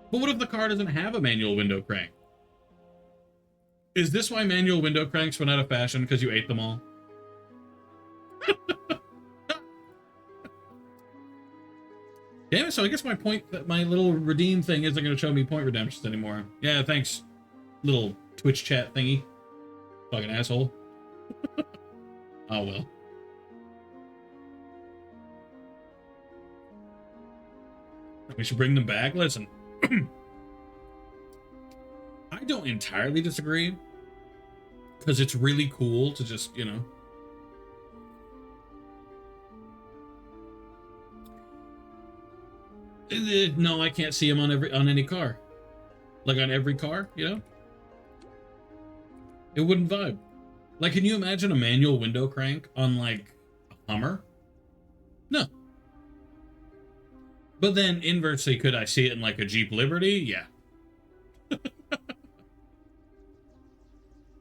what if the car doesn't have a manual window crank? Is this why manual window cranks went out of fashion? Because you ate them all? Damn it, so I guess my little redeem thing isn't going to show me point redemptions anymore. Yeah, thanks, little Twitch chat thingy. Fucking asshole. Oh, well. We should bring them back. Listen. I don't entirely disagree. Because it's really cool to just, you know. No, I can't see them on any car. Like on every car, you know? It wouldn't vibe. Like, can you imagine a manual window crank on, like, a Hummer? No. But then, inversely, could I see it in, like, a Jeep Liberty? Yeah.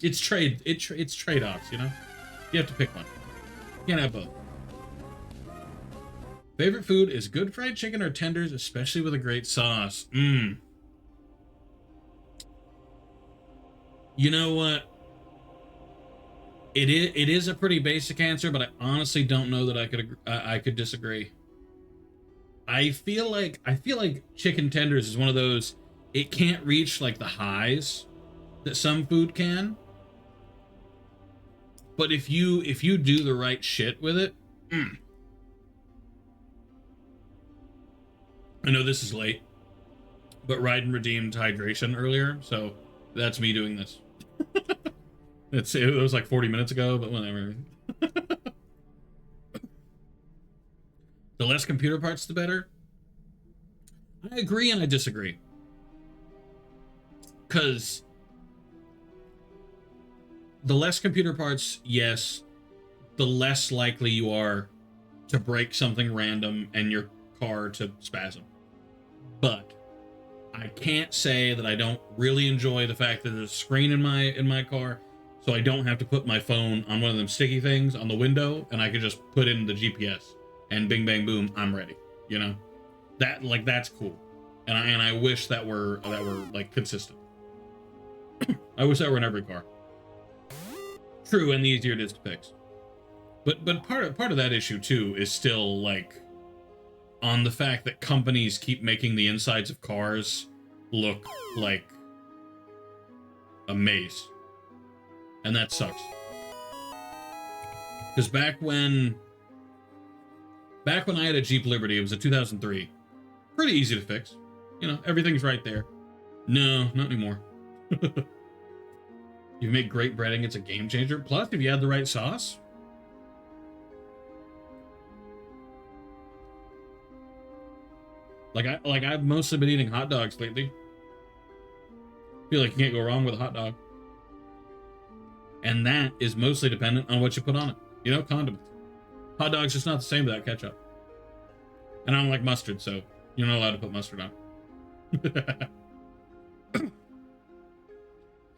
It's trade-offs, you know? You have to pick one. You can't have both. Favorite food is good fried chicken or tenders, especially with a great sauce. You know what? It is a pretty basic answer, but I honestly don't know that I could disagree. I feel like chicken tenders is one of those, it can't reach like the highs that some food can. But if you do the right shit with it, I know this is late, but Ryden redeemed hydration earlier, so that's me doing this. It was like 40 minutes ago, but whatever. The less computer parts, the better. I agree and I disagree. Because the less computer parts, yes, the less likely you are to break something random and your car to spasm. But I can't say that I don't really enjoy the fact that there's a screen in my car, so I don't have to put my phone on one of them sticky things on the window, and I can just put in the GPS, and bing bang boom, I'm ready. You know, that's cool, and I wish that were like consistent. I wish that were in every car. True, and the easier it is to fix. But part of that issue too is still like on the fact that companies keep making the insides of cars look like a mace. And that sucks. Because back when I had a Jeep Liberty, it was a 2003. Pretty easy to fix. You know, everything's right there. No, not anymore. You make great breading, it's a game changer. Plus, if you add the right sauce. I've mostly been eating hot dogs lately. Feel like you can't go wrong with a hot dog. And that is mostly dependent on what you put on it. You know, condiments. Hot dog's just not the same without ketchup. And I don't like mustard, so you're not allowed to put mustard on.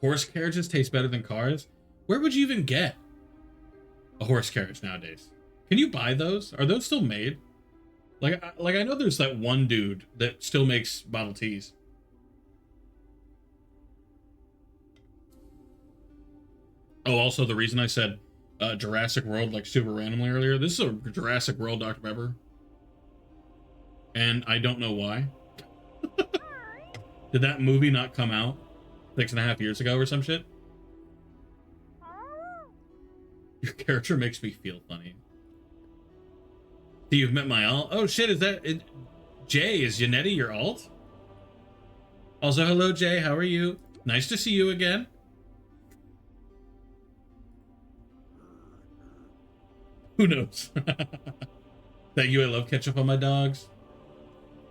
Horse carriages taste better than cars? Where would you even get a horse carriage nowadays? Can you buy those? Are those still made? Like I know there's that one dude that still makes Model Ts. Oh, also the reason I said Jurassic World like super randomly earlier, this is a Jurassic World Dr. Pepper. And I don't know why. Did that movie not come out 6.5 years ago or some shit? Your character makes me feel funny. So you've met my alt? Oh shit, is that it? Jay, is Yanetti your alt? Also, hello Jay, how are you? Nice to see you again. Who knows? Thank you, I love ketchup on my dogs.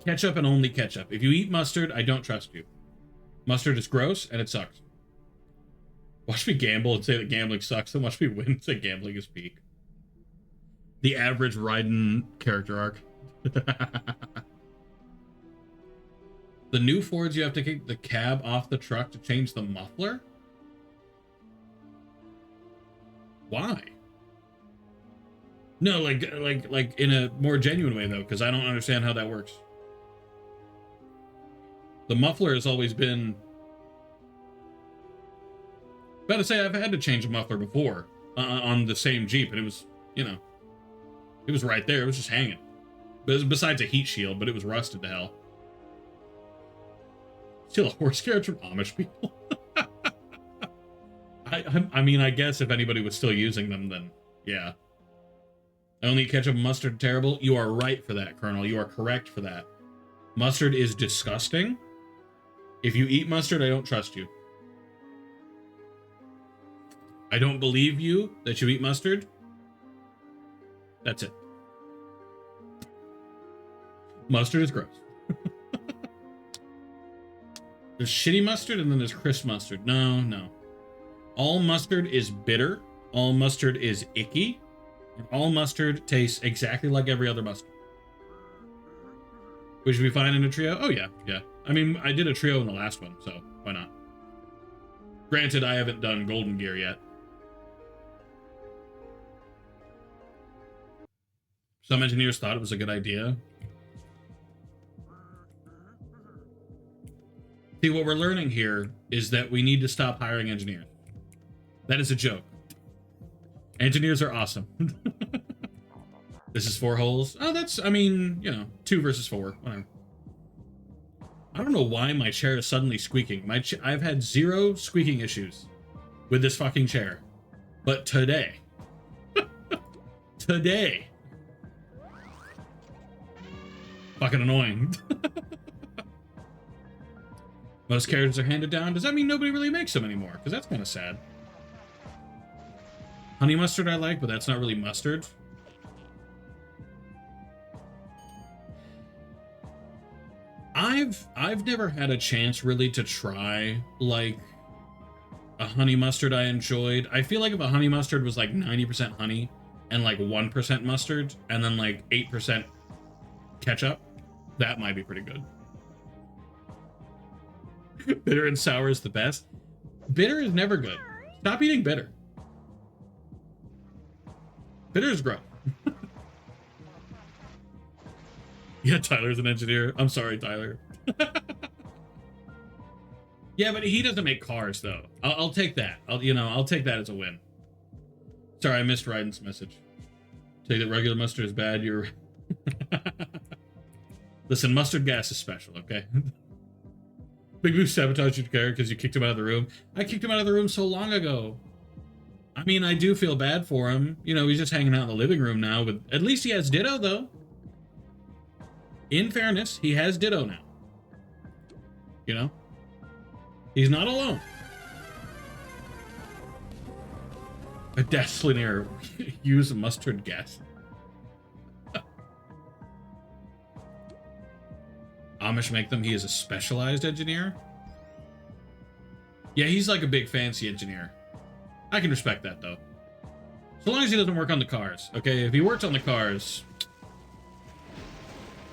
Ketchup and only ketchup. If you eat mustard, I don't trust you. Mustard is gross and it sucks. Watch me gamble and say that gambling sucks, then watch me win and say gambling is peak. The average Raiden character arc. The new Fords, you have to take the cab off the truck to change the muffler? Why? No, like in a more genuine way though, because I don't understand how that works. The muffler has always been... About to say, I've had to change a muffler before on the same Jeep, and it was, you know, it was right there. It was just hanging. Besides a heat shield, but it was rusted to hell. Still a horse carriage from Amish people. I mean, I guess if anybody was still using them, then yeah. Only ketchup and mustard terrible. You are right for that, Colonel. You are correct for that. Mustard is disgusting. If you eat mustard, I don't trust you. I don't believe you that you eat mustard. That's it. Mustard is gross. There's shitty mustard and then there's crisp mustard. No. All mustard is bitter. All mustard is icky. And all mustard tastes exactly like every other mustard. Which we find in a trio? Oh, yeah. I mean, I did a trio in the last one, so why not? Granted, I haven't done Golden Gear yet. Some engineers thought it was a good idea. See, what we're learning here is that we need to stop hiring engineers. That is a joke. Engineers are awesome. This is 4 holes. Oh, that's, I mean, you know, 2 versus 4, whatever. I don't know why my chair is suddenly squeaking. I've had 0 squeaking issues with this fucking chair. But today, fucking annoying. Most carriages are handed down. Does that mean nobody really makes them anymore? Because that's kind of sad. Honey mustard I like, but that's not really mustard. I've never had a chance really to try like a honey mustard I enjoyed. I feel like if a honey mustard was like 90% honey and like 1% mustard and then like 8% ketchup, that might be pretty good. Bitter and sour is the best. Bitter is never good. Stop eating bitter. Bitter is gross. Yeah, Tyler's an engineer. I'm sorry, Tyler. Yeah, but he doesn't make cars, though. I'll take that. I'll take that as a win. Sorry, I missed Ryden's message. Take that regular mustard is bad. You're... Listen, mustard gas is special, okay? Big Blue sabotaged your character because you kicked him out of the room. I kicked him out of the room so long ago. I mean, I do feel bad for him. You know, he's just hanging out in the living room now, but at least he has Ditto, though. In fairness, he has Ditto now. You know? He's not alone. A death linear. Use mustard gas. Amish make them. He is a specialized engineer. Yeah, he's like a big fancy engineer. I can respect that, though. So long as he doesn't work on the cars, okay? If he works on the cars,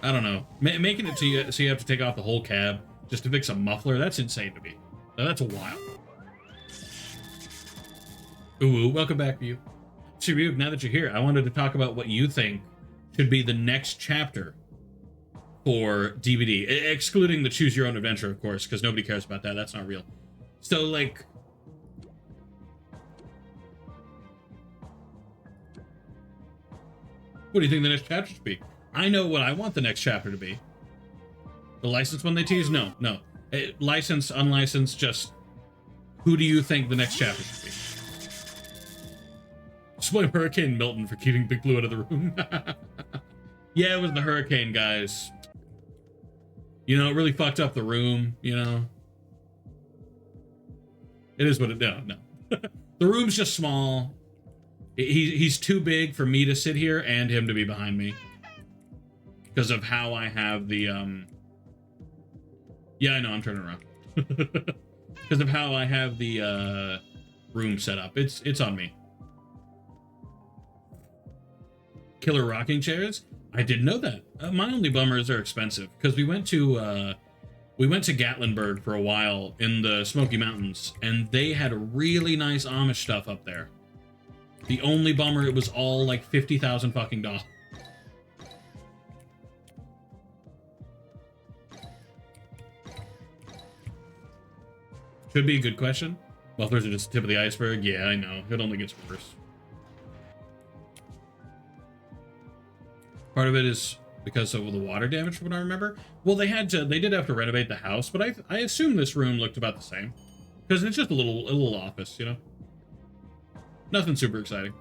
I don't know. Making it to you so you have to take off the whole cab just to fix a muffler, that's insane to me. That's wild. Ooh, welcome back, Mew. Ryuk, now that you're here, I wanted to talk about what you think should be the next chapter for DVD, excluding the Choose Your Own Adventure, of course, because nobody cares about that. That's not real. So, like, what do you think the next chapter should be? I know what I want the next chapter to be. The licensed one they tease? No. Licensed, unlicensed, just who do you think the next chapter should be? Just blame Hurricane Milton for keeping Big Blue out of the room. Yeah, it was the hurricane, guys. You know, it really fucked up the room, you know? It is what it... No. The room's just small. He's too big for me to sit here and him to be behind me. Because of how I have the, Yeah, I know, I'm turning around. Because of how I have the, room set up. It's on me. Killer rocking chairs? I didn't know that. My only bummer is they're expensive. Because we went to Gatlinburg for a while in the Smoky Mountains, and they had really nice Amish stuff up there. The only bummer, it was all like 50,000 fucking dollars. Should be a good question. Mufflers are just the tip of the iceberg. Yeah, I know. It only gets worse. Part of it is because of the water damage, from what I remember. Well, they did have to renovate the house, but I assume this room looked about the same. Because it's just a little office, you know? Nothing super exciting.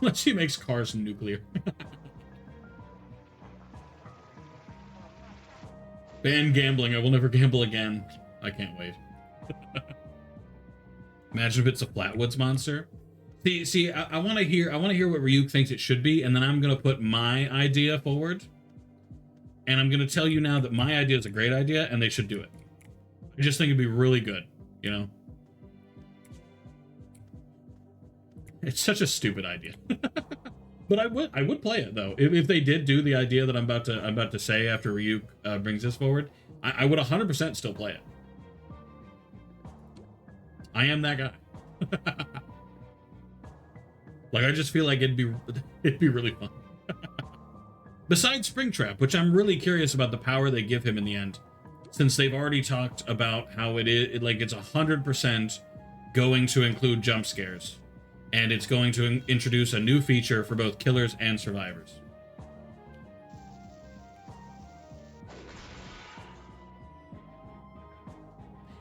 Unless he makes cars nuclear. Ban gambling. I will never gamble again. I can't wait. Imagine if it's a Flatwoods monster. See, I want to hear what Ryuk thinks it should be, and then I'm gonna put my idea forward. And I'm gonna tell you now that my idea is a great idea, and they should do it. I just think it'd be really good, you know. It's such a stupid idea. But I would play it though. If they did do the idea that I'm about to say after Ryuk brings this forward, I would 100% still play it. I am that guy. Like, I just feel like it'd be really fun. Besides Springtrap, which I'm really curious about the power they give him in the end, since they've already talked about how it's 100% going to include jump scares. And it's going to introduce a new feature for both killers and survivors.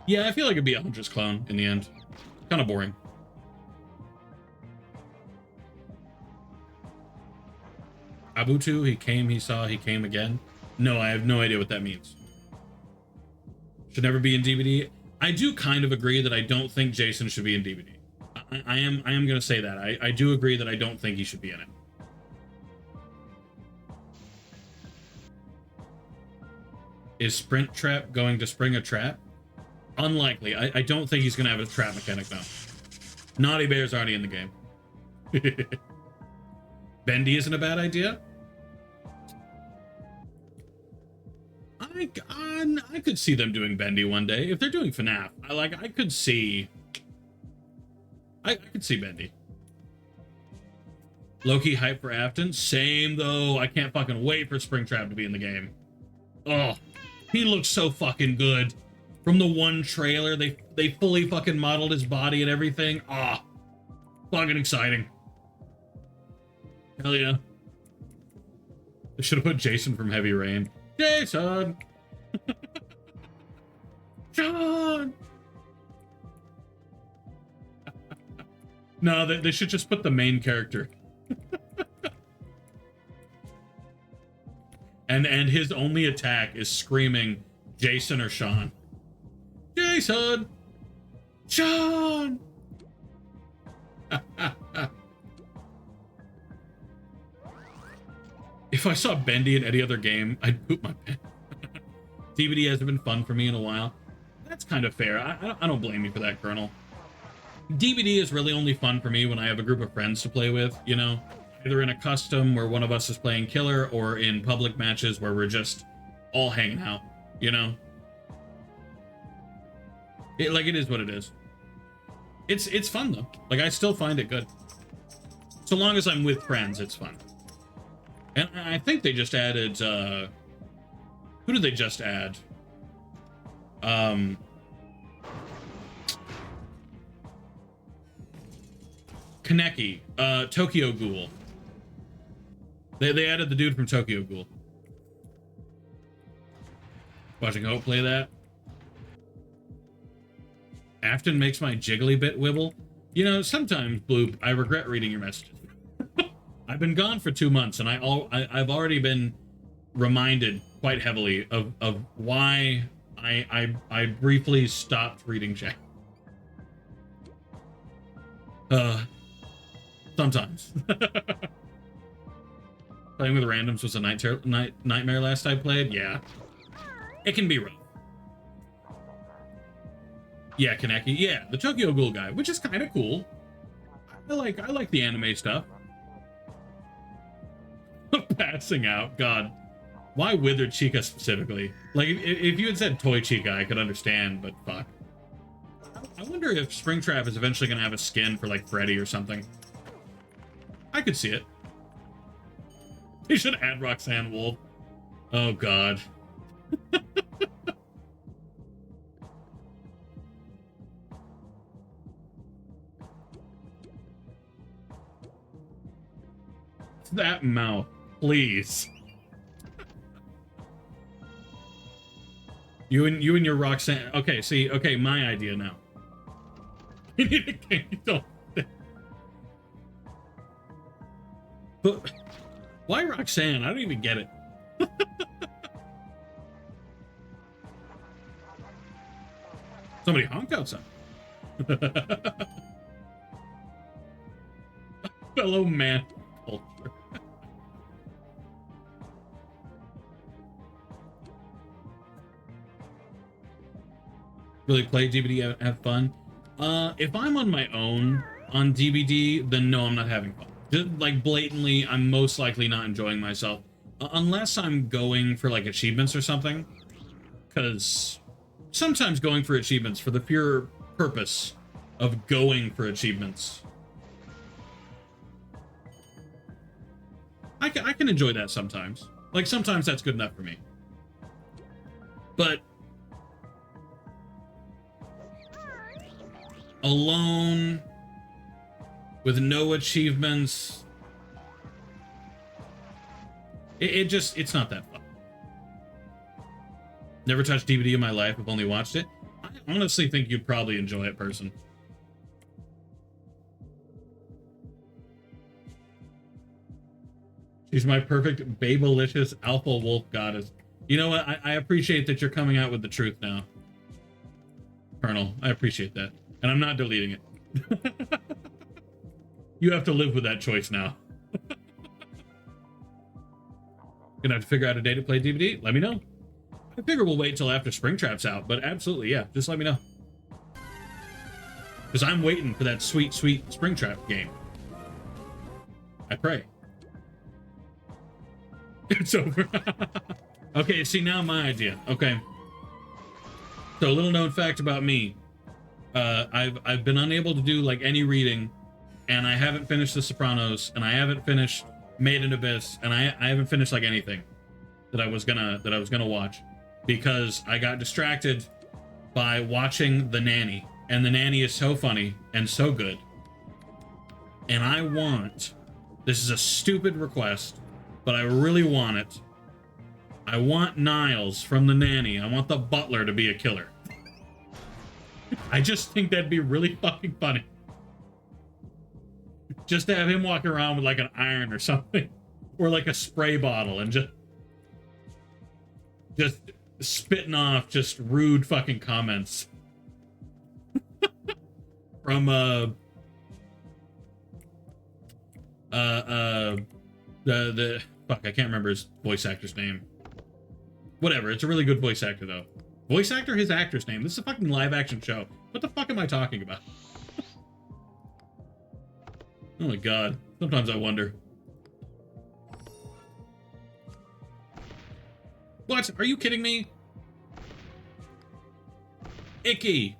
Yeah, I feel like it'd be a Huntress clone in the end. Kind of boring. Abutu, he came, he saw, he came again. No, I have no idea what that means. Should never be in DVD. I do kind of agree that I don't think Jason should be in DVD. I am going to say that. I do agree that I don't think he should be in it. Is Springtrap going to spring a trap? Unlikely. I don't think he's going to have a trap mechanic now. Naughty Bear's already in the game. Bendy isn't a bad idea. I could see them doing Bendy one day. If they're doing FNAF, I could see Bendy. Low-key hype for Afton. Same, though. I can't fucking wait for Springtrap to be in the game. Oh, he looks so fucking good. From the one trailer, they fully fucking modeled his body and everything. Ah, fucking exciting. Hell yeah. I should have put Jason from Heavy Rain. Jason! Sean! No, they should just put the main character. and his only attack is screaming Jason or Sean. Jason! Sean! If I saw Bendy in any other game, I'd poop my pants. DBD hasn't been fun for me in a while. That's kind of fair. I don't blame you for that, Colonel. DBD is really only fun for me when I have a group of friends to play with, you know? Either in a custom where one of us is playing killer, or in public matches where we're just all hanging out, you know? It is what it is. It's fun, though. Like, I still find it good. So long as I'm with friends, it's fun. And I think they just added, who did they just add? Kaneki, Tokyo Ghoul. They added the dude from Tokyo Ghoul. Watching Hope play that. Afton makes my jiggly bit wibble. You know, sometimes, Bloop, I regret reading your messages. I've been gone for 2 months, and I've already been reminded quite heavily of why I briefly stopped reading chat. Sometimes. Playing with randoms was a nightmare last I played. Yeah, it can be rough. Yeah, Kaneki. Yeah, the Tokyo Ghoul guy, which is kind of cool. I like the anime stuff. Passing out. God, why Withered Chica specifically? Like, if you had said Toy Chica, I could understand, but fuck. I wonder if Springtrap is eventually going to have a skin for, like, Freddy or something. I could see it. They should add Roxanne Wolf. Oh, God. That mouth, please. You and your Roxanne. Okay, see. Okay, my idea now. You need a king. Don't. But why Roxanne? I don't even get it. Somebody honked outside. Fellow man culture. Really play DBD, have fun. If I'm on my own on DBD, then no, I'm not having fun. Just, like, blatantly, I'm most likely not enjoying myself. Unless I'm going for, like, achievements or something. Because sometimes going for achievements for the pure purpose of going for achievements. I can enjoy that sometimes. Like, sometimes that's good enough for me. But alone, with no achievements, it's not that fun. Never touched DVD in my life. I've only watched it. I honestly think you'd probably enjoy it, person. She's my perfect babylicious alpha wolf goddess. You know what? I appreciate that you're coming out with the truth now, Colonel. I appreciate that. And I'm not deleting it. You have to live with that choice now. Gonna have to figure out a day to play DVD? Let me know. I figure we'll wait till after Springtrap's out, but absolutely, yeah. Just let me know. Because I'm waiting for that sweet, sweet Springtrap game. I pray. It's over. Okay, see, now my idea. Okay. So, a little known fact about me. I've been unable to do, like, any reading, and I haven't finished The Sopranos, and I haven't finished Made in Abyss, and I haven't finished, like, anything that I was gonna watch, because I got distracted by watching The Nanny, and The Nanny is so funny and so good, and I want This is a stupid request, but I really want it. I want Niles from the nanny. I want the butler to be a killer. I just think that'd be really fucking funny. Just to have him walk around with like an iron or something. Or like a spray bottle and just spitting off just rude fucking comments. From the fuck, I can't remember his voice actor's name. Whatever, it's a really good voice actor though. Voice actor, his actor's name. This is a fucking live action show. What the fuck am I talking about? Oh my god. Sometimes I wonder. What? Are you kidding me? Icky.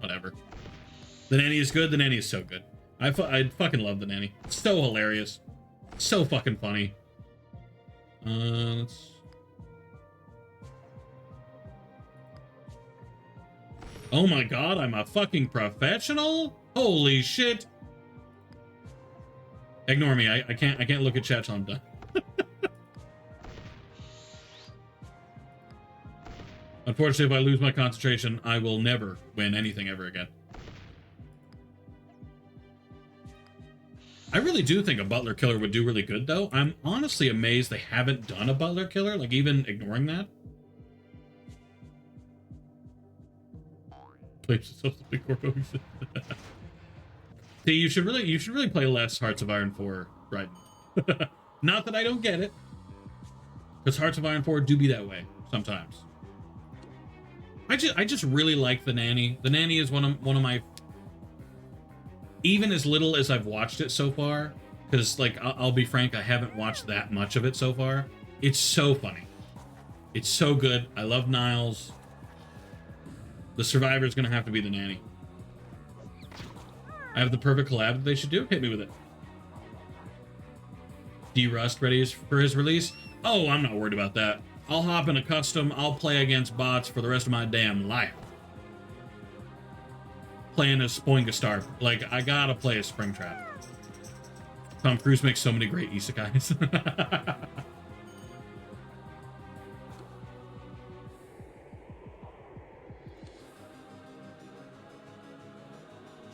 Whatever. The Nanny is good. The Nanny is so good. I fucking love The Nanny. It's so hilarious. So fucking funny. Let's... Oh my god, I'm a fucking professional? Holy shit. Ignore me. I can't look at chat till I'm done. Unfortunately, if I lose my concentration, I will never win anything ever again. I really do think a butler killer would do really good, though. I'm honestly amazed they haven't done a butler killer, like even ignoring that. See, you should really play less Hearts of Iron 4, right? Not that I don't get it, because Hearts of Iron 4 do be that way sometimes. I just really like The Nanny. The Nanny is one of my, even as little as I've watched it so far, because like I'll be frank, I haven't watched that much of it so far. It's so funny. It's so good. I love Niles. The survivor is gonna have to be The Nanny. I have the perfect collab that they should do. Hit me with it. D-Rust ready for his release? Oh, I'm not worried about that. I'll hop in a custom. I'll play against bots for the rest of my damn life. Playing as Spoingastar. Like, I gotta play as Springtrap. Tom Cruise makes so many great isekais.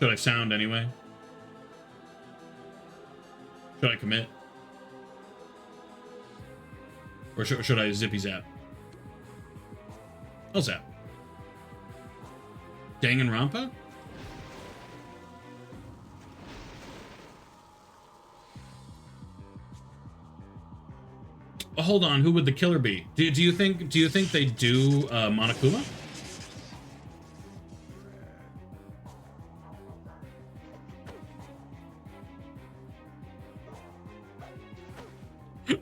Should I sound anyway? Should I commit? Or should I zippy zap? I'll zap. Danganronpa? Oh, hold on, who would the killer be? Do you think they do Monokuma?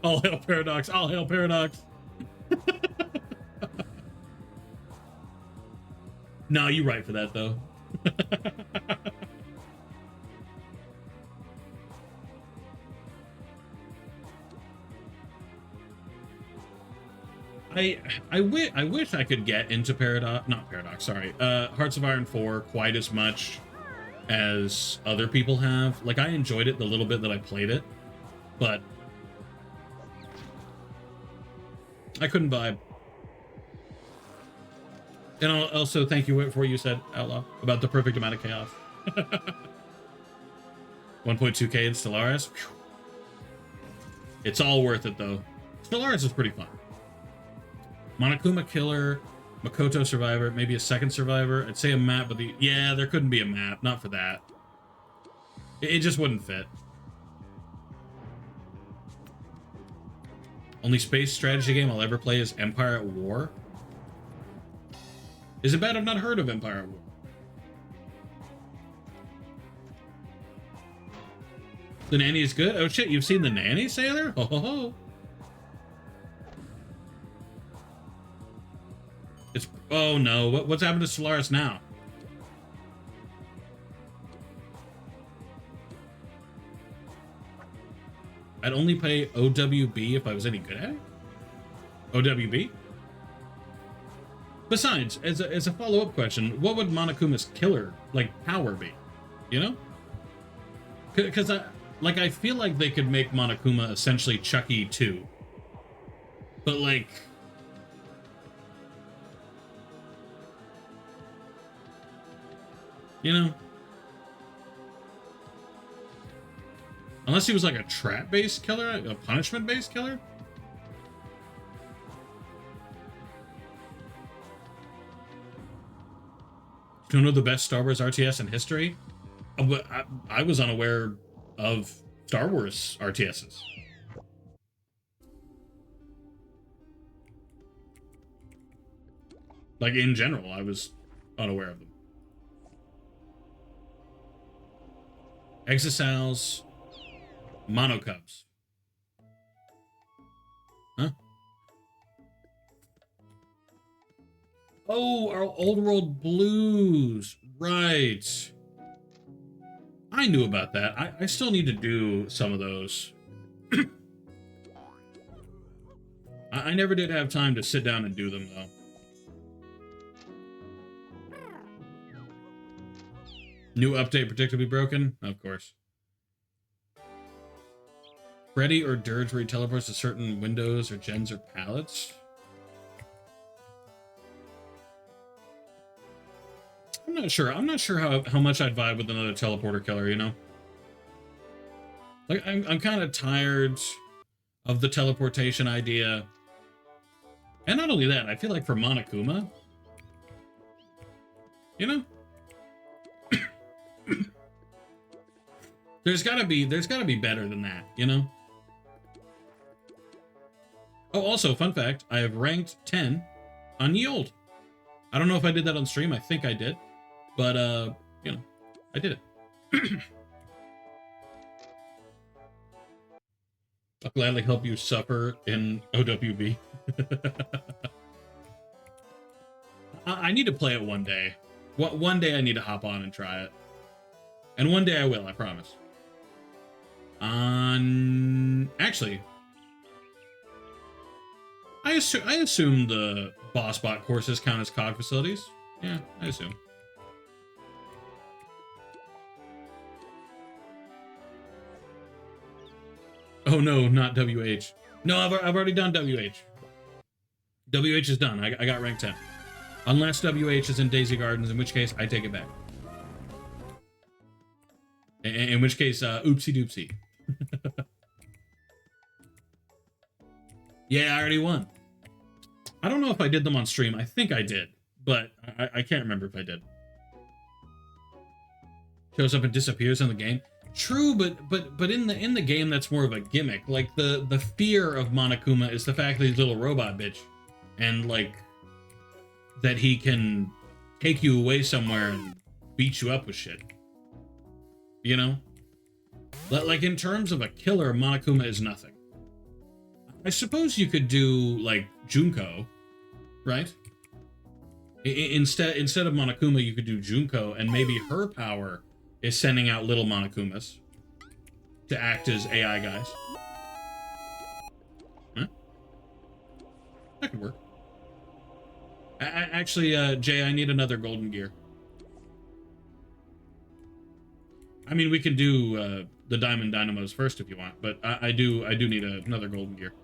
All hail Paradox, all hail Paradox. No, you're right for that though. I wish I could get into Hearts of Iron 4 quite as much as other people have. Like, I enjoyed it the little bit that I played it, but I couldn't vibe. And also, thank you for what you said, Outlaw, about the perfect amount of chaos. 1.2k in Stellaris. Whew. It's all worth it, though. Stellaris is pretty fun. Monokuma Killer, Makoto Survivor, maybe a second Survivor. I'd say a map, but yeah, there couldn't be a map. Not for that. It just wouldn't fit. Only space strategy game I'll ever play is Empire at War. Is it bad I've not heard of Empire at War? The Nanny is good? Oh shit, you've seen The Nanny, Sailor? Ho ho ho. It's... Oh no, what's happened to Solaris now? I'd only play OWB if I was any good at it? OWB? Besides, as a follow-up question, what would Monokuma's killer, like, power be? You know? Because Like, I feel like they could make Monokuma essentially Chucky too. But, like... You know? Unless he was like a trap-based killer? A punishment-based killer? Do you know the best Star Wars RTS in history? I was unaware of Star Wars RTSs. Like, in general, I was unaware of them. Exisals, Monocubs. Huh? Oh, our Old World Blues. Right. I knew about that. I still need to do some of those. I never did have time to sit down and do them, though. New update predictably broken? Of course. Freddy or Dirge where he teleports to certain windows or gens or pallets? I'm not sure. I'm not sure how much I'd vibe with another teleporter killer, you know? Like, I'm kind of tired of the teleportation idea. And not only that, I feel like for Monokuma, you know? There's gotta be better than that, you know? Oh, also, fun fact, I have ranked 10 on Ye Olde. I don't know if I did that on stream. I think I did. But, you know, I did it. I'll gladly help you suffer in OWB. I need to play it one day. One day I need to hop on and try it. And one day I will, I promise. Actually, I assume the boss bot courses count as COG facilities. Yeah, I assume. Oh no, not WH. No, I've already done WH. WH is done. I got rank 10. Unless WH is in Daisy Gardens, in which case I take it back. In which case, oopsie doopsie. Yeah, I already won. I don't know if I did them on stream. I think I did, but I can't remember if I did. Shows up and disappears in the game. True, but in the game that's more of a gimmick. Like the fear of Monokuma is the fact that he's a little robot bitch, and like that he can take you away somewhere and beat you up with shit. You know? Like, in terms of a killer, Monokuma is nothing. I suppose you could do, like, Junko, right? Instead of Monokuma, you could do Junko, and maybe her power is sending out little Monokumas to act as AI guys. Huh? That could work. Actually, Jay, I need another golden gear. I mean, we can do the Diamond Dynamos first if you want, but I do need another golden gear.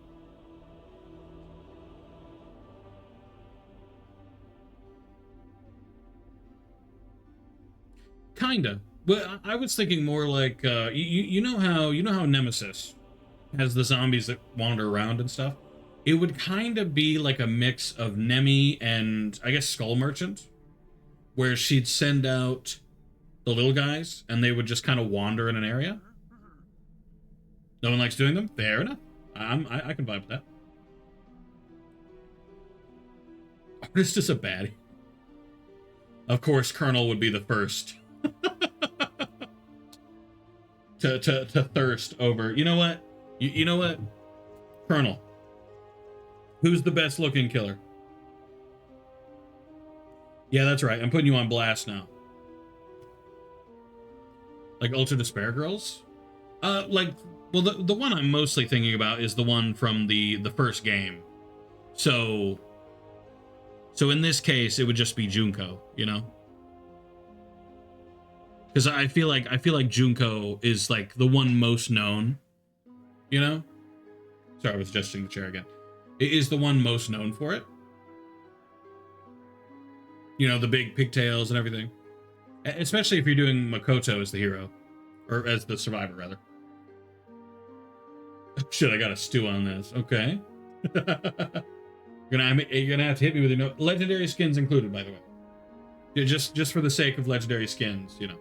Kinda. Well, I was thinking more like you know how Nemesis has the zombies that wander around and stuff. It would kind of be like a mix of Nemi and I guess Skull Merchant, where she'd send out the little guys and they would just kind of wander in an area. No one likes doing them? Fair enough. I can vibe with that. Artist is a baddie. Of course, Colonel would be the first to thirst over. You know what? You know what? Colonel. Who's the best looking killer? Yeah, that's right. I'm putting you on blast now. Like Ultra Despair Girls? Like, well, the one I'm mostly thinking about is the one from the first game. So in this case, it would just be Junko, you know? Because I feel like Junko is like the one most known, you know? Sorry, I was adjusting the chair again. It is the one most known for it. You know, the big pigtails and everything. Especially if you're doing Makoto as the hero. Or as the survivor, rather. Shit, I got a stew on this. Okay. You're gonna have to hit me with your legendary skins included, by the way. Yeah, just for the sake of legendary skins, you know.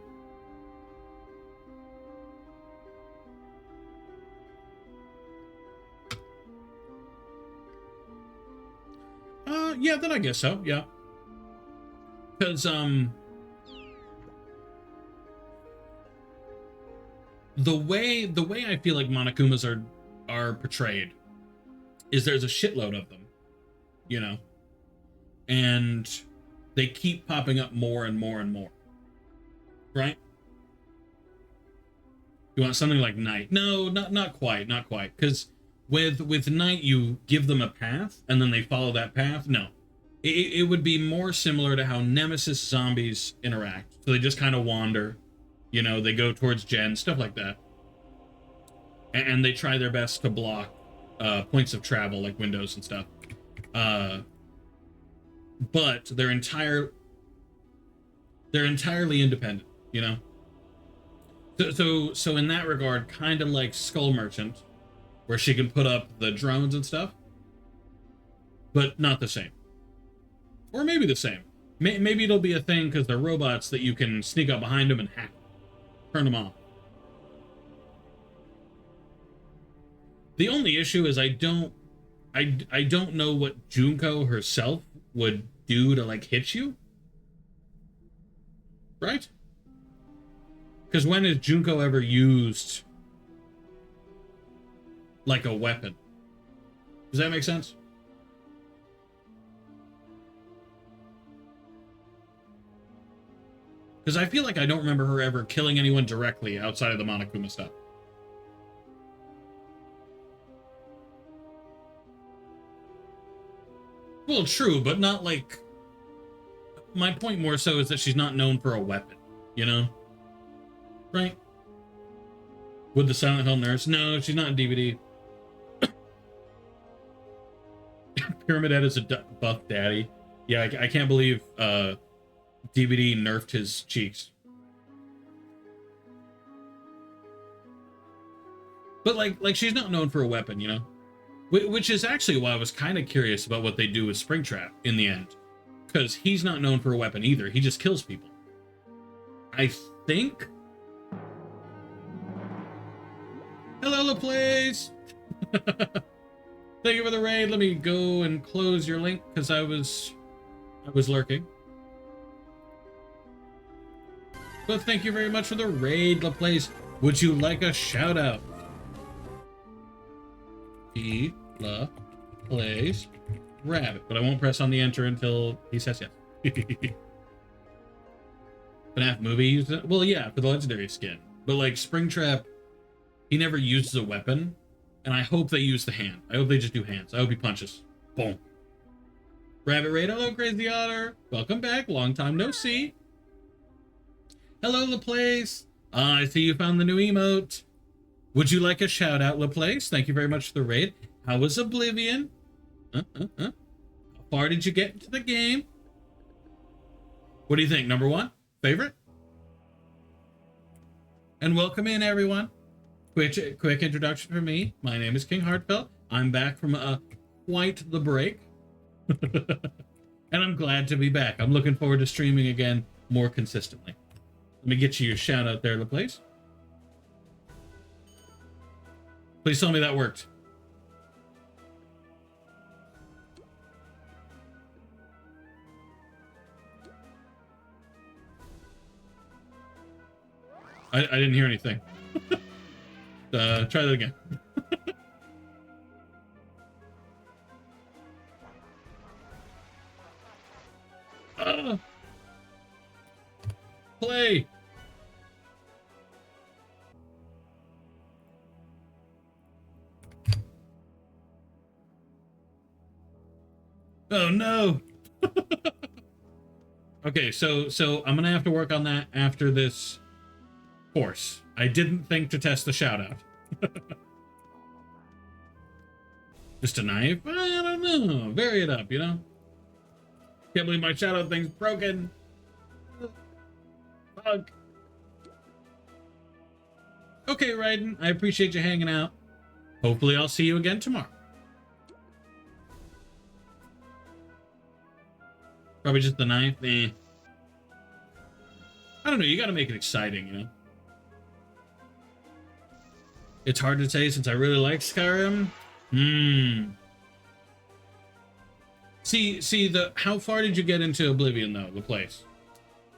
Yeah, then I guess so. Yeah. Because the way I feel like Monokumas are portrayed is there's a shitload of them, you know, and they keep popping up more and more and more, right? You want something like Night? No, not quite, because with Night you give them a path and then they follow that path. No, it would be more similar to how Nemesis zombies interact. So they just kind of wander, you know, they go towards Jen, stuff like that, and they try their best to block points of travel like windows and stuff. But they're entirely independent, you know. So in that regard, kind of like Skull Merchant, where she can put up the drones and stuff, but not the same. Or maybe the same. Maybe it'll be a thing because they're robots that you can sneak up behind them and hack, turn them off. The only issue is I don't know what Junko herself would do to like hit you, right? Because when has Junko ever used like a weapon? Does that make sense? Because I feel like I don't remember her ever killing anyone directly outside of the Monokuma stuff. Well, true, but not like... My point more so is that she's not known for a weapon, you know? Right? Would the Silent Hill Nurse? No, she's not in DVD. Pyramid Head is a buff daddy. Yeah, I can't believe DVD nerfed his cheeks. But like she's not known for a weapon, you know? Which is actually why I was kind of curious about what they do with Springtrap in the end. Because he's not known for a weapon either. He just kills people. I think... Hello, LaPlace! Thank you for the raid. Let me go and close your link because I was lurking. But thank you very much for the raid, LaPlace. Would you like a shout out? LaPlace Rabbit. But I won't press on the enter until he says yes. FNAF movie? Well, yeah, for the legendary skin. But like Springtrap, he never uses a weapon. And I hope they use the hand. I hope they just do hands. I hope he punches. Boom. Rabbit Raid. Hello, Crazy Otter. Welcome back. Long time no see. Hello, LaPlace. I see you found the new emote. Would you like a shout out, LaPlace? Thank you very much for the raid. How was Oblivion? How far did you get into the game? What do you think? Number one? Favorite? And welcome in, everyone. Quick introduction for me. My name is KingHeartFelt. I'm back from quite the break. And I'm glad to be back. I'm looking forward to streaming again more consistently. Let me get you your shout out there, LaPlace. Please tell me that worked. I didn't hear anything. Try that again. Play. Oh no. Okay, so I'm gonna have to work on that after this course. I didn't think to test the shout out. Just a knife? I don't know. Vary it up, you know? Can't believe my shout out thing's broken. Fuck. Okay, Raiden. I appreciate you hanging out. Hopefully I'll see you again tomorrow. Probably just the knife. Eh. I don't know. You gotta make it exciting, you know? It's hard to say since I really like Skyrim. See how far did you get into Oblivion though, the place?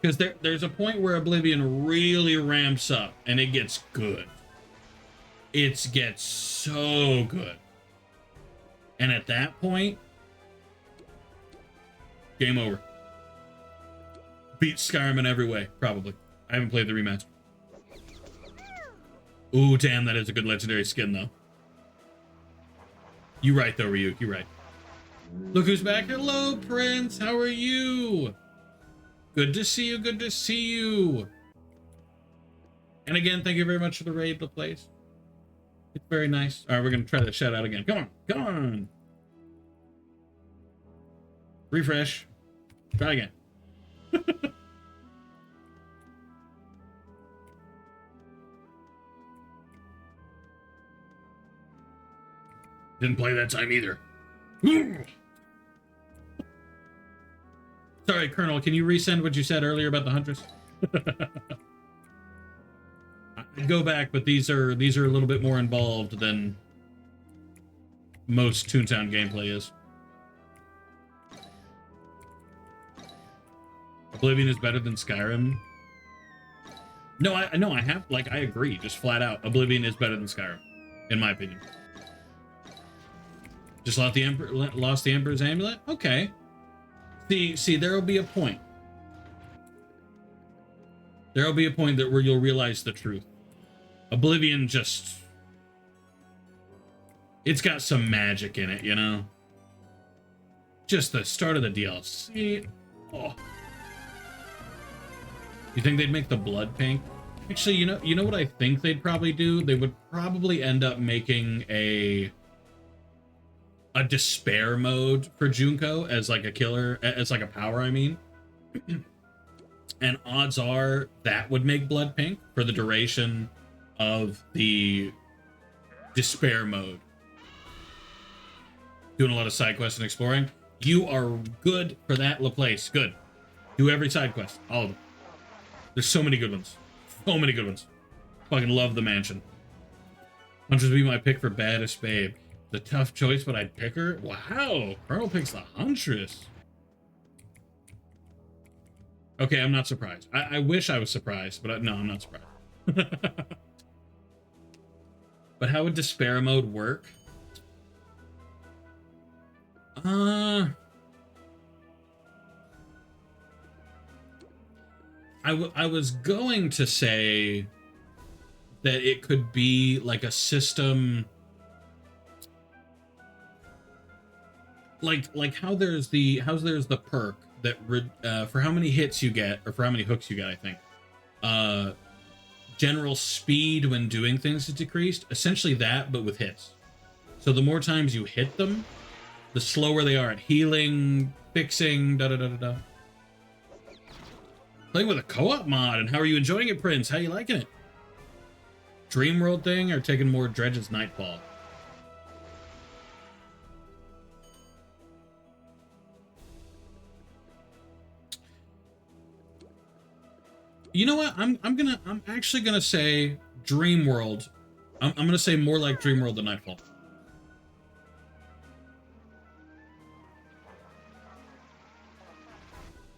Because there's a point where Oblivion really ramps up and it gets good. It gets so good. And at that point, game over. Beat Skyrim in every way, probably. I haven't played the remaster. Ooh, damn, that is a good legendary skin, though. You right, though, Ryuk. You right. Look who's back. Hello, Prince. How are you? Good to see you. Good to see you. And again, thank you very much for the raid, the place. It's very nice. All right, we're going to try that shout out again. Come on. Come on. Refresh. Try again. Didn't play that time either. Sorry, Colonel, can you resend what you said earlier about the Huntress? I'd go back, but these are a little bit more involved than most Toontown gameplay is. Oblivion is better than Skyrim. No, I have, like, I agree, just flat out. Oblivion is better than Skyrim, in my opinion. Just lost the Emperor's Amulet? Okay. See, there'll be a point. There'll be a point where you'll realize the truth. Oblivion just... It's got some magic in it, you know? Just the start of the DLC. Oh. You think they'd make the blood pink? Actually, you know what I think they'd probably do? They would probably end up making a despair mode for Junko as like a killer, as like a power, I mean. And odds are that would make blood pink for the duration of the despair mode. Doing a lot of side quests and exploring. You are good for that, LaPlace. Good. Do every side quest. All of them. There's so many good ones. So many good ones. Fucking love the mansion. Huntress would be my pick for baddest babe. The tough choice, but I'd pick her? Wow. Colonel picks the Huntress. Okay, I'm not surprised. I wish I was surprised, but no, I'm not surprised. But how would despair mode work? I was going to say that it could be like a system, like how there's the perk that for how many hits you get, or for how many hooks you get, I think. General speed when doing things is decreased. Essentially that, but with hits. So the more times you hit them, the slower they are at healing, fixing, da-da-da-da-da. Playing with a co-op mod, and how are you enjoying it, Prince? How you liking it? Dream World thing, or taking more Dredge's Nightfall? You know what? I'm actually gonna say Dream World. I'm gonna say more like Dream World than Nightfall.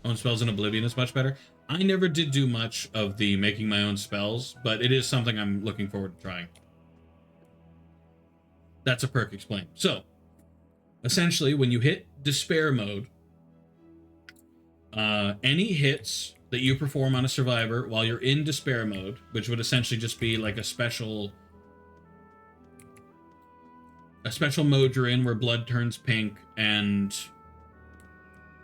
Own spells in Oblivion is much better. I never did do much of the making my own spells, but it is something I'm looking forward to trying. That's a perk explained. So, essentially, when you hit despair mode, any hits that you perform on a survivor while you're in despair mode, which would essentially just be like a special mode you're in where blood turns pink and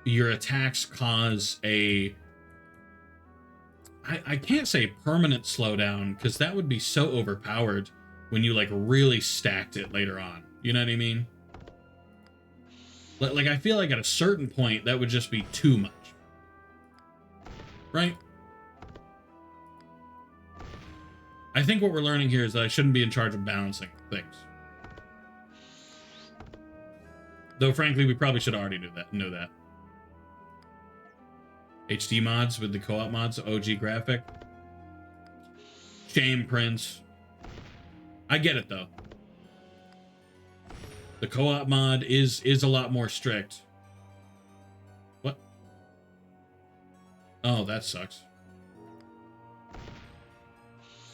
your attacks cause a I can't say permanent slowdown, because that would be so overpowered when you like really stacked it later on. You know what I mean? Like I feel like at a certain point that would just be too much. Right? I think what we're learning here is that I shouldn't be in charge of balancing things. Though frankly, we probably should already know that. HD mods with the co-op mods, OG graphic. Shame, Prince. I get it though. The co-op mod is a lot more strict. What? Oh, that sucks.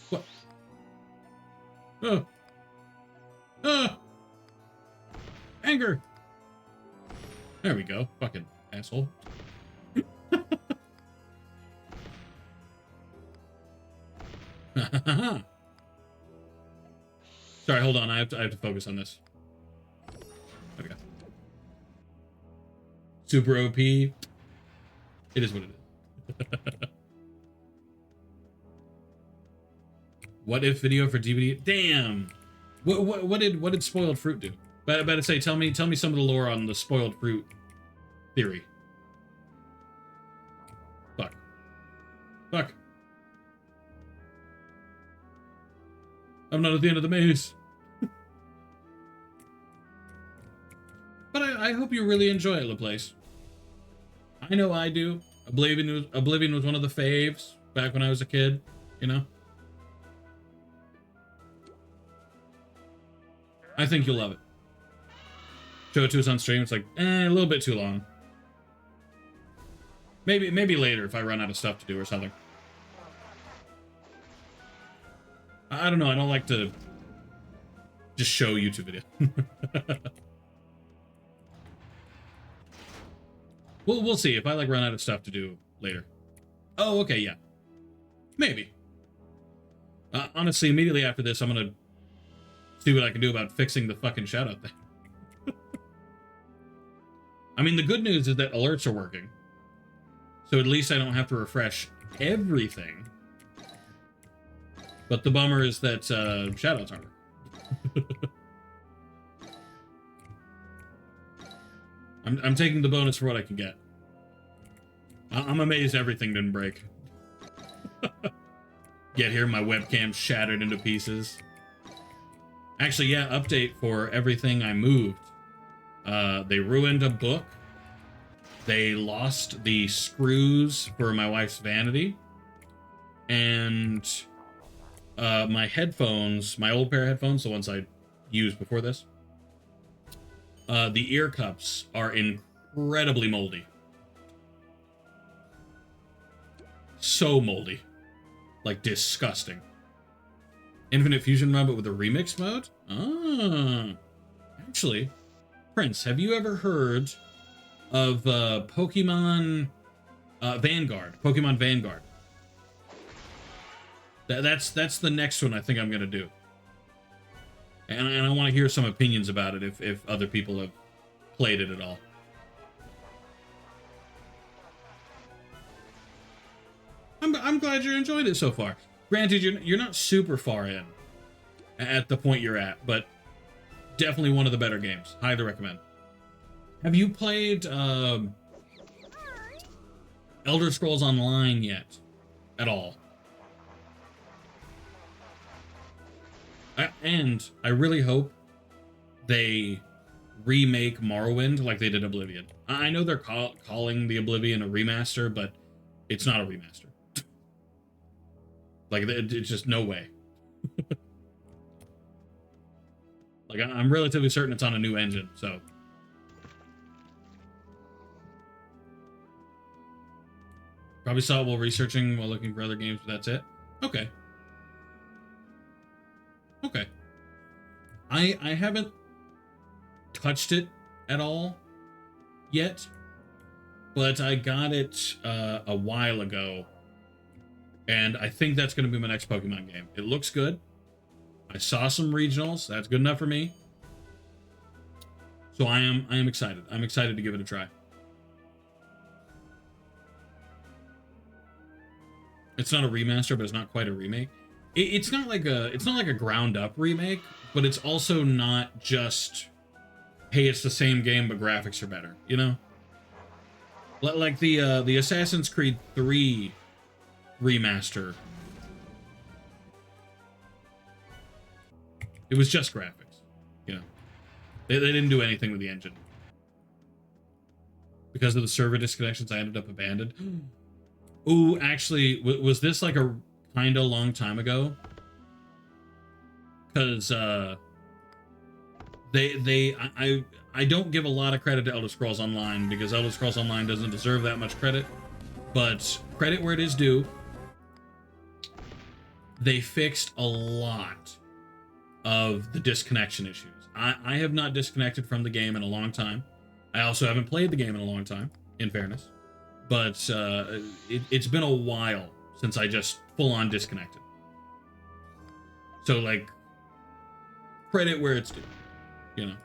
What? Oh. Ah. Anger. There we go. Fucking asshole. Sorry, hold on. I have to focus on this. Okay. Super OP. It is what it is. What if video for DVD? Damn. What did spoiled fruit do? But I better say, tell me some of the lore on the spoiled fruit theory. Fuck. Fuck. I'm not at the end of the maze. But I hope you really enjoy it, LaPlace. I know I do. Oblivion was one of the faves back when I was a kid, you know? I think you'll love it. Show it to us on stream. It's like, a little bit too long. Maybe later if I run out of stuff to do or something. I don't know. I don't like to just show YouTube video. We'll see if I like run out of stuff to do later. Oh, okay, yeah. Maybe. Honestly, immediately after this, I'm gonna see what I can do about fixing the fucking shoutout thing. I mean, the good news is that alerts are working. So at least I don't have to refresh everything. But the bummer is that shoutouts aren't working. I'm taking the bonus for what I can get. I'm amazed everything didn't break. Get here, my webcam shattered into pieces. Actually, yeah, update for everything I moved. They ruined a book. They lost the screws for my wife's vanity. And my headphones, my old pair of headphones, the ones I used before this, the ear cups are incredibly moldy. So moldy. Like, disgusting. Infinite Fusion run, but with a remix mode? Ah. Actually, Prince, have you ever heard of Pokemon Vanguard? Pokemon Vanguard. That's the next one I think I'm going to do. And I want to hear some opinions about it if other people have played it at all. I'm glad you're enjoying it so far. Granted, you're not super far in at the point you're at, but definitely one of the better games. Highly recommend. Have you played Elder Scrolls Online yet? At all? And I really hope they remake Morrowind like they did Oblivion. I know they're calling the Oblivion a remaster, but it's not a remaster. Like, it's just no way. Like, I'm relatively certain it's on a new engine, so. Probably saw it while researching, while looking for other games, but that's it. Okay. Okay. I haven't touched it at all yet, but I got it a while ago, and I think that's going to be my next Pokemon game. It looks good. I saw some regionals. That's good enough for me. So I am excited. I'm excited to give it a try. It's not a remaster, but it's not quite a remake. It's not like a ground up remake, but it's also not just, hey, it's the same game but graphics are better, you know? Like the Assassin's Creed 3 remaster. It was just graphics, you know. They didn't do anything with the engine. Because of the server disconnections, I ended up abandoned. Ooh, actually, was this like a kinda long time ago? Because I don't give a lot of credit to Elder Scrolls Online because Elder Scrolls Online doesn't deserve that much credit, but credit where it is due. They fixed a lot of the disconnection issues. I have not disconnected from the game in a long time. I also haven't played the game in a long time, in fairness. But it's been a while since I just full-on disconnected. So, like, credit where it's due, you know.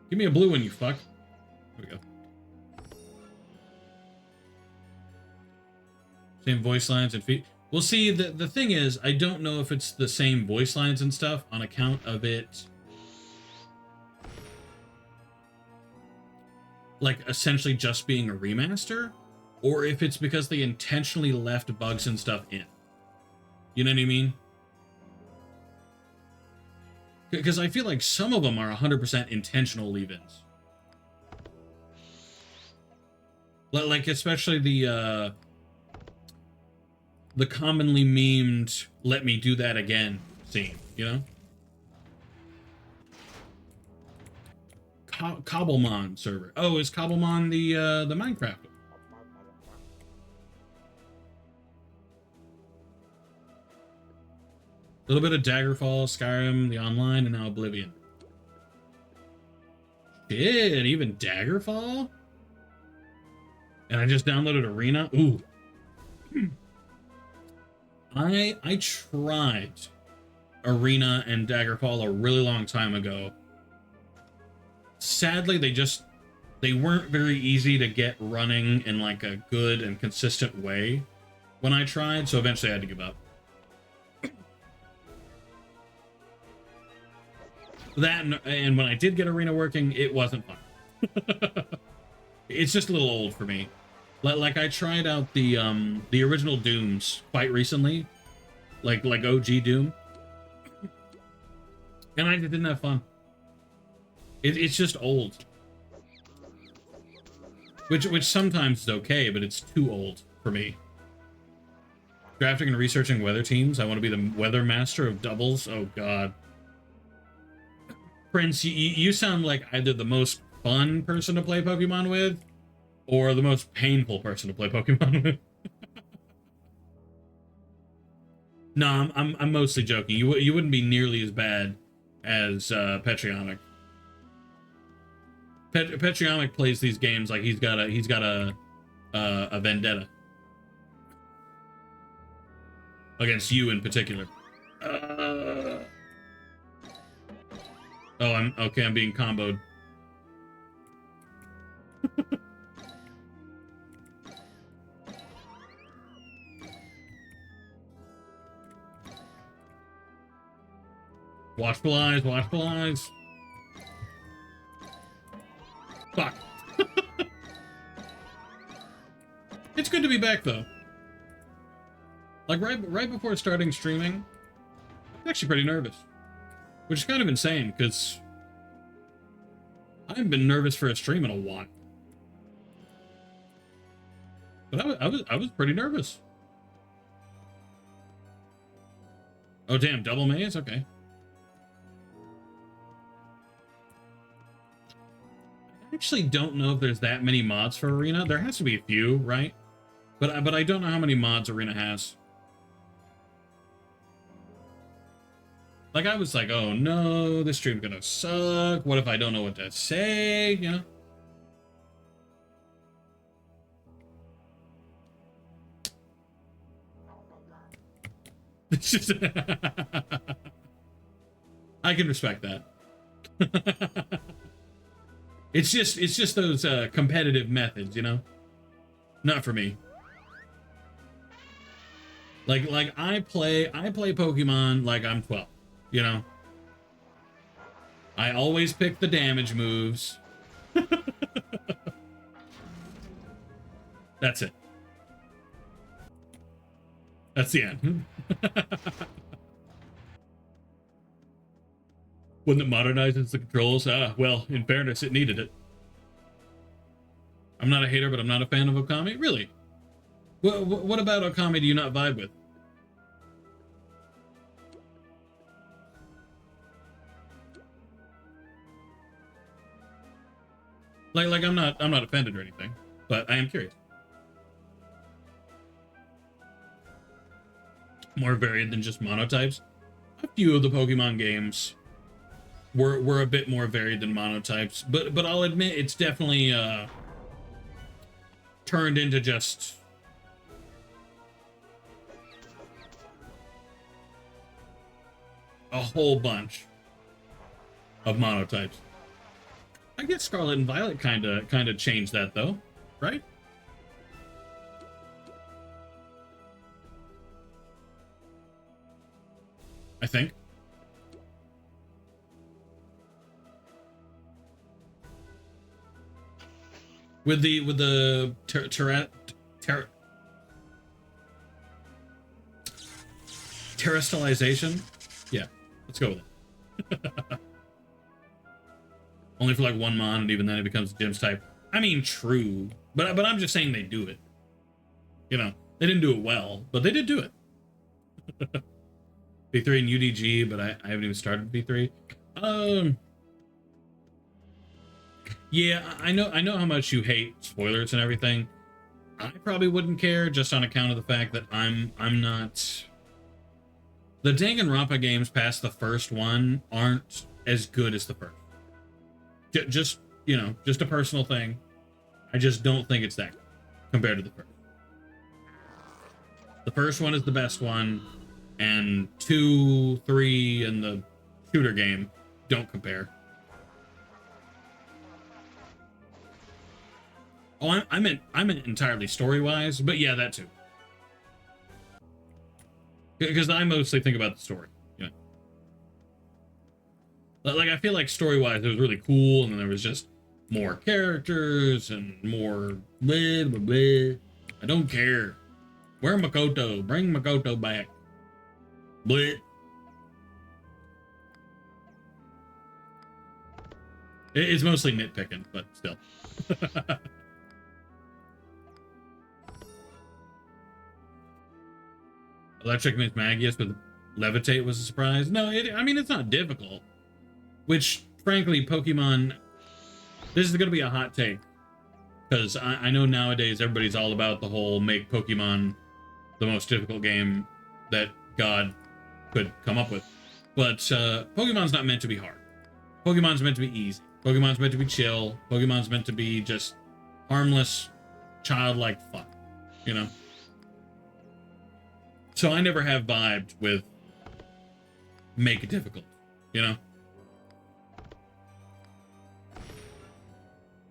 Give me a blue one, you fuck. There we go. Same voice lines and feet. Well, see, the thing is, I don't know if it's the same voice lines and stuff on account of it, like, essentially just being a remaster, or if it's because they intentionally left bugs and stuff in. You know what I mean? Because I feel like some of them are 100% intentional leave-ins. Like, especially the commonly memed "let me do that again" scene, you know? Cobblemon server. Oh, is Cobblemon the Minecraft? A little bit of Daggerfall, Skyrim, the online, and now Oblivion. Shit, even Daggerfall? And I just downloaded Arena? Ooh. I tried Arena and Daggerfall a really long time ago. Sadly, they weren't very easy to get running in like a good and consistent way when I tried, so eventually I had to give up. That and when I did get Arena working, it wasn't fun. It's just a little old for me. Like I tried out the original Dooms quite recently, like OG Doom, and I just didn't have fun. It's just old, which sometimes is okay, but it's too old for me. Drafting and researching weather teams. I want to be the weather master of doubles. Oh God. Prince, you sound like either the most fun person to play Pokemon with, or the most painful person to play Pokemon with. No, I'm mostly joking. You wouldn't be nearly as bad as Petriomic. Petriomic plays these games like he's got a vendetta against you in particular. Oh, I'm okay. I'm being comboed. Watchful eyes, watchful eyes. Fuck. It's good to be back though. Like right before starting streaming, I'm actually pretty nervous. Which is kind of insane, because I haven't been nervous for a stream in a while. But I was pretty nervous. Oh damn, double maze? Okay. I actually don't know if there's that many mods for Arena. There has to be a few, right? But I don't know how many mods Arena has. Like, I was like, oh no, this stream's gonna suck. What if I don't know what to say, you know? It's just... I can respect that. It's just those competitive methods, you know? Not for me. Like I play Pokemon like I'm 12, you know? I always pick the damage moves. That's it. That's the end. When it modernizes the controls, well, in fairness, it needed it. I'm not a hater, but I'm not a fan of Okami. Really? What about Okami do you not vibe with? Like I'm not offended or anything, but I am curious. More varied than just monotypes. A few of the Pokemon games were a bit more varied than monotypes, but I'll admit it's definitely turned into just a whole bunch of monotypes. I guess Scarlet and Violet kind of changed that though, right? I think. With the terrestrialization, yeah, let's go with it. Only for like one mon, and even then it becomes Gym's type. I mean, true, but I'm just saying they do it. You know, they didn't do it well, but they did do it. V3 and UDG, but I haven't even started V3. Yeah, I know how much you hate spoilers and everything. I probably wouldn't care just on account of the fact that I'm not. The Danganronpa games past the first one aren't as good as the first. Just, you know, just a personal thing. I just don't think it's that good compared to the first. The first one is the best one, and 2, 3, and the shooter game don't compare. Oh, I meant entirely story-wise, but yeah, that too. Because I mostly think about the story, you know. Like, I feel like story-wise, it was really cool, and then there was just more characters and more blah, blah, blah. I don't care. Where Makoto? Bring Makoto back. Blah. It's mostly nitpicking, but still. Electric Magius with Levitate was a surprise. No, I mean, it's not difficult. Which, frankly, Pokemon... This is going to be a hot take. Because I know nowadays everybody's all about the whole make Pokemon the most difficult game that God could come up with. But Pokemon's not meant to be hard. Pokemon's meant to be easy. Pokemon's meant to be chill. Pokemon's meant to be just harmless, childlike fun. You know? So I never have vibed with make it difficult, you know?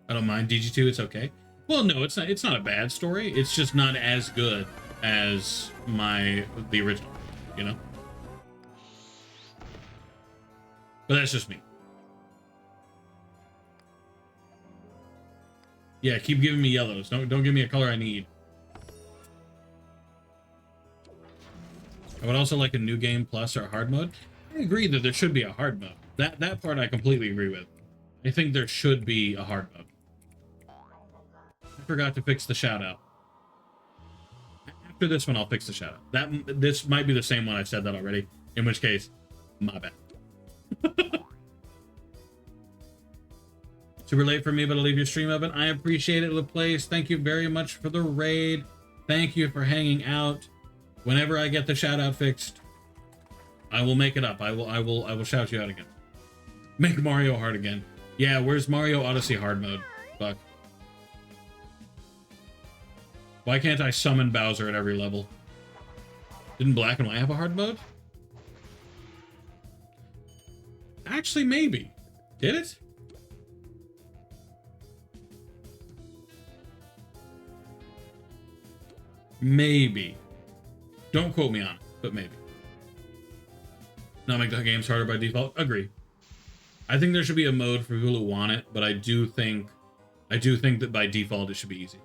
I don't mind DG2, it's okay. Well, no, it's not a bad story. It's just not as good as the original, you know? But that's just me. Yeah, keep giving me yellows. Don't give me a color I need. I would also like a new game plus or hard mode. I agree that there should be a hard mode. That part I completely agree with. I think there should be a hard mode. I forgot to fix the shout out. After this one, I'll fix the shout out. This might be the same one I said that already. In which case, my bad. Super late for me, but I'll leave your stream open. I appreciate it, Laplace. Thank you very much for the raid. Thank you for hanging out. Whenever I get the shout out fixed, I will make it up. I will shout you out again. Make Mario hard again. Yeah, where's Mario Odyssey hard mode? Fuck. Why can't I summon Bowser at every level? Didn't Black and White have a hard mode? Actually, maybe. Did it? Maybe. Don't quote me on it, but maybe. Not make the games harder by default. Agree. I think there should be a mode for people who want it, but I do think that by default it should be easy.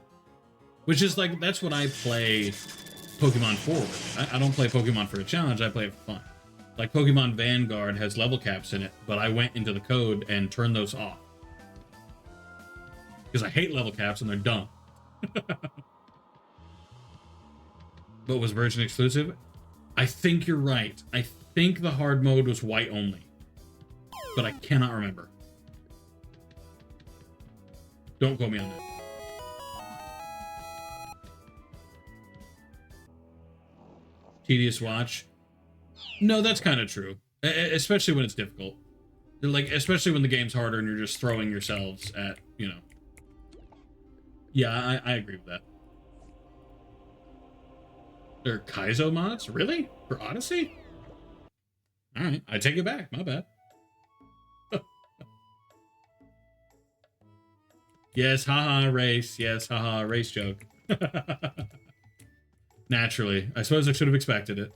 Which is like, that's what I play Pokemon for. I don't play Pokemon for a challenge, I play it for fun. Like Pokemon Vanguard has level caps in it, but I went into the code and turned those off. Because I hate level caps and they're dumb. But was version exclusive? I think you're right. I think the hard mode was white only. But I cannot remember. Don't quote me on that. Tedious watch. No, that's kind of true. Especially when it's difficult. Like, especially when the game's harder and you're just throwing yourselves at, you know. Yeah, I agree with that. There are Kaizo mods? Really? For Odyssey? Alright, I take it back. My bad. Yes, haha, race. Yes, haha, race joke. Naturally. I suppose I should have expected it.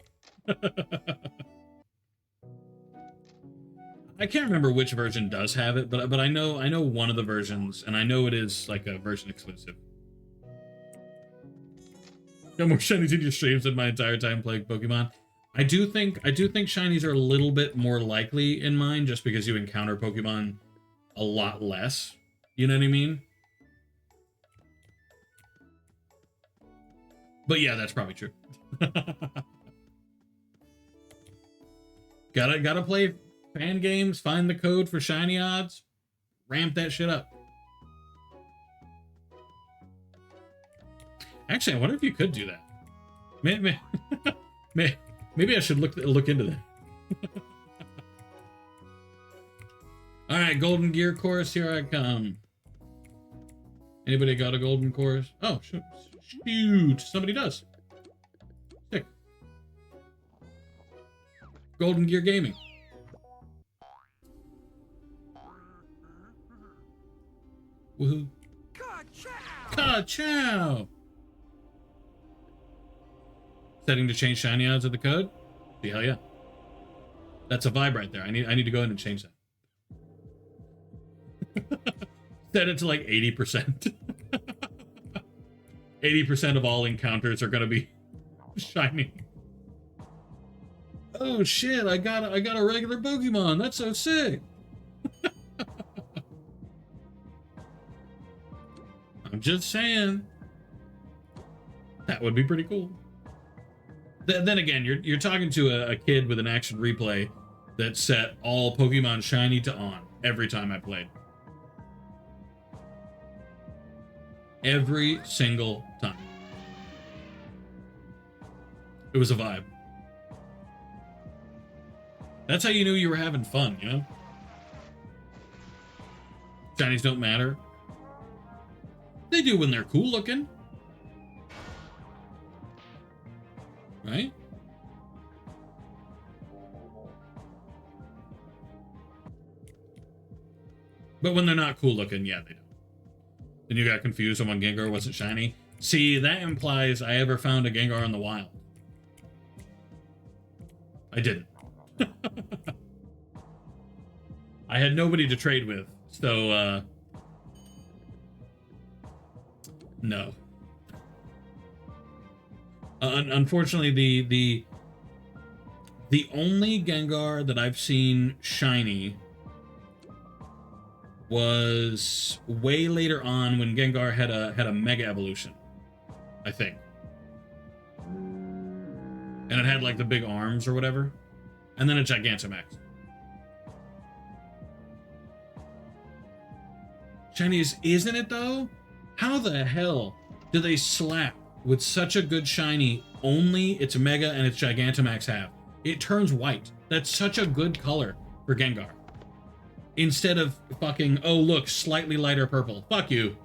I can't remember which version does have it, but I know one of the versions, and I know it is like a version exclusive. Got more shinies in your streams than my entire time playing Pokemon. I do think shinies are a little bit more likely in mine, just because you encounter Pokemon a lot less. You know what I mean? But yeah, that's probably true. Gotta play fan games, find the code for shiny odds, ramp that shit up. Actually, I wonder if you could do that. Maybe I should look into that. All right, Golden Gear course, here I come. Anybody got a golden course? Oh, shoot, somebody does. Sick. Golden Gear Gaming. Woohoo. Ka-chow! Setting to change shiny odds of the code? See, hell yeah. That's a vibe right there. I need to go in and change that. Set it to like 80%. 80% of all encounters are gonna be shiny. Oh shit, I got a regular Pokemon. That's so sick. I'm just saying. That would be pretty cool. Then again, you're talking to a kid with an action replay that set all Pokemon shiny to on every time I played. Every single time. It was a vibe. That's how you knew you were having fun, you know? Shinies don't matter. They do when they're cool looking. Right? But when they're not cool looking, yeah, they don't. Then you got confused on when Gengar wasn't shiny. See, that implies I ever found a Gengar in the wild. I didn't. I had nobody to trade with, so, no. Unfortunately, the only Gengar that I've seen shiny was way later on when Gengar had a Mega Evolution, I think. And it had like the big arms or whatever. And then a Gigantamax. Shiny isn't it though? How the hell do they slap with such a good shiny only its Mega and its Gigantamax have? It turns white. That's such a good color for Gengar. Instead of fucking, oh look, slightly lighter purple. Fuck you.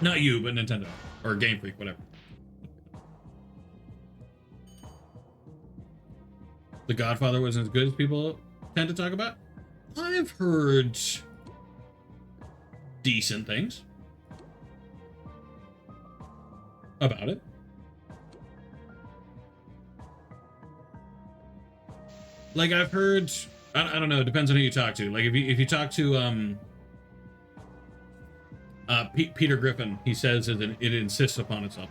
Not you, but Nintendo. Or Game Freak, whatever. The Godfather wasn't as good as people tend to talk about. I've heard decent things about it. Like, I've heard, I don't know, it depends on who you talk to. Like, if you talk to Peter Griffin, he says it insists upon itself.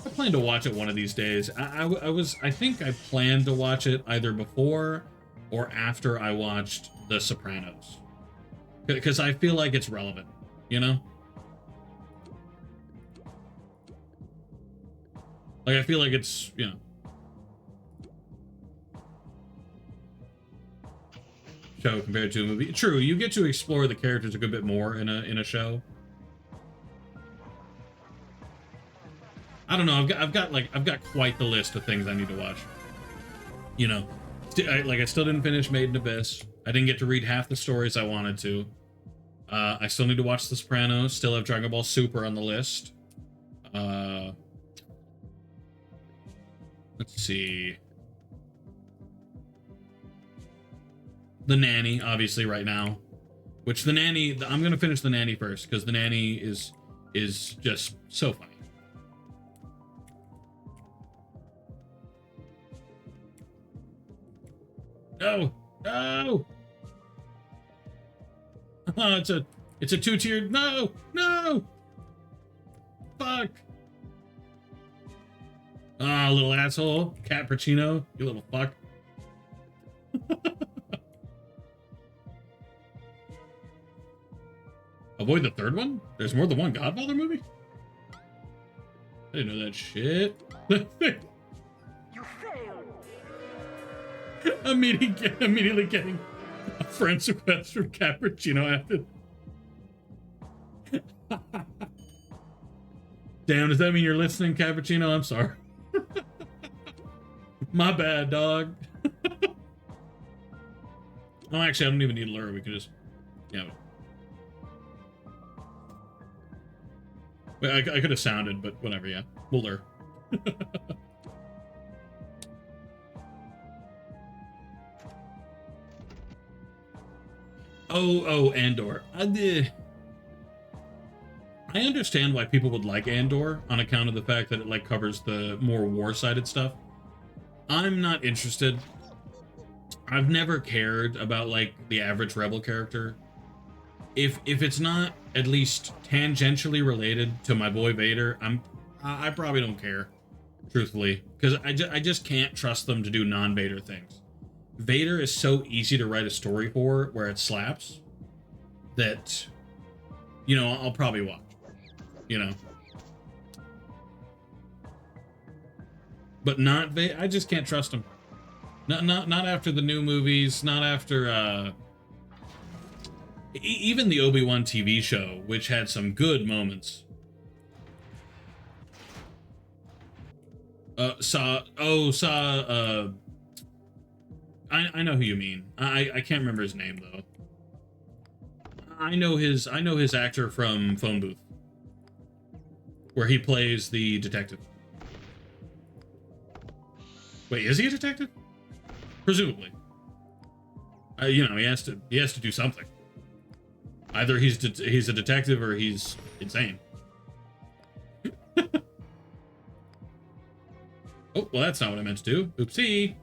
I plan to watch it one of these days. I think I planned to watch it either before or after I watched The Sopranos, because I feel like it's relevant, you know? Like, I feel like it's, you know, show compared to a movie. True, you get to explore the characters a good bit more in a show. I don't know. I've got quite the list of things I need to watch. You know, I still didn't finish Made in Abyss. I didn't get to read half the stories I wanted to. I still need to watch The Sopranos. Still have Dragon Ball Super on the list. Let's see. The Nanny, obviously, right now. Which The Nanny, I'm gonna finish The Nanny first, because The Nanny is just so funny. No! No! Oh, it's a two-tiered. No! No! Fuck! Ah, little asshole. Cappuccino, you little fuck. Avoid the third one? There's more than one Godfather movie? I didn't know that shit. You failed. Immediately getting a friend's request from Cappuccino after. Damn, does that mean you're listening, Cappuccino? I'm sorry. My bad, dog. Oh, actually, I don't even need to lure. We could just, yeah. I could have sounded, but whatever. Yeah, we'll lure. Oh, Andor. I understand why people would like Andor on account of the fact that it like covers the more war-sided stuff. I'm not interested. I've never cared about like the average rebel character. If it's not at least tangentially related to my boy Vader, I probably don't care, truthfully, because I just can't trust them to do non-Vader things. Vader is so easy to write a story for where it slaps that, you know, I'll probably watch, you know. But not I just can't trust him. Not after the new movies, not after even the Obi-Wan TV show, which had some good moments. I know who you mean. I can't remember his name though. I know his actor from Phone Booth, where he plays the detective. Wait, is he a detective? Presumably. You know, he has to do something. Either he's a detective or he's insane. Oh, well, that's not what I meant to do. Oopsie.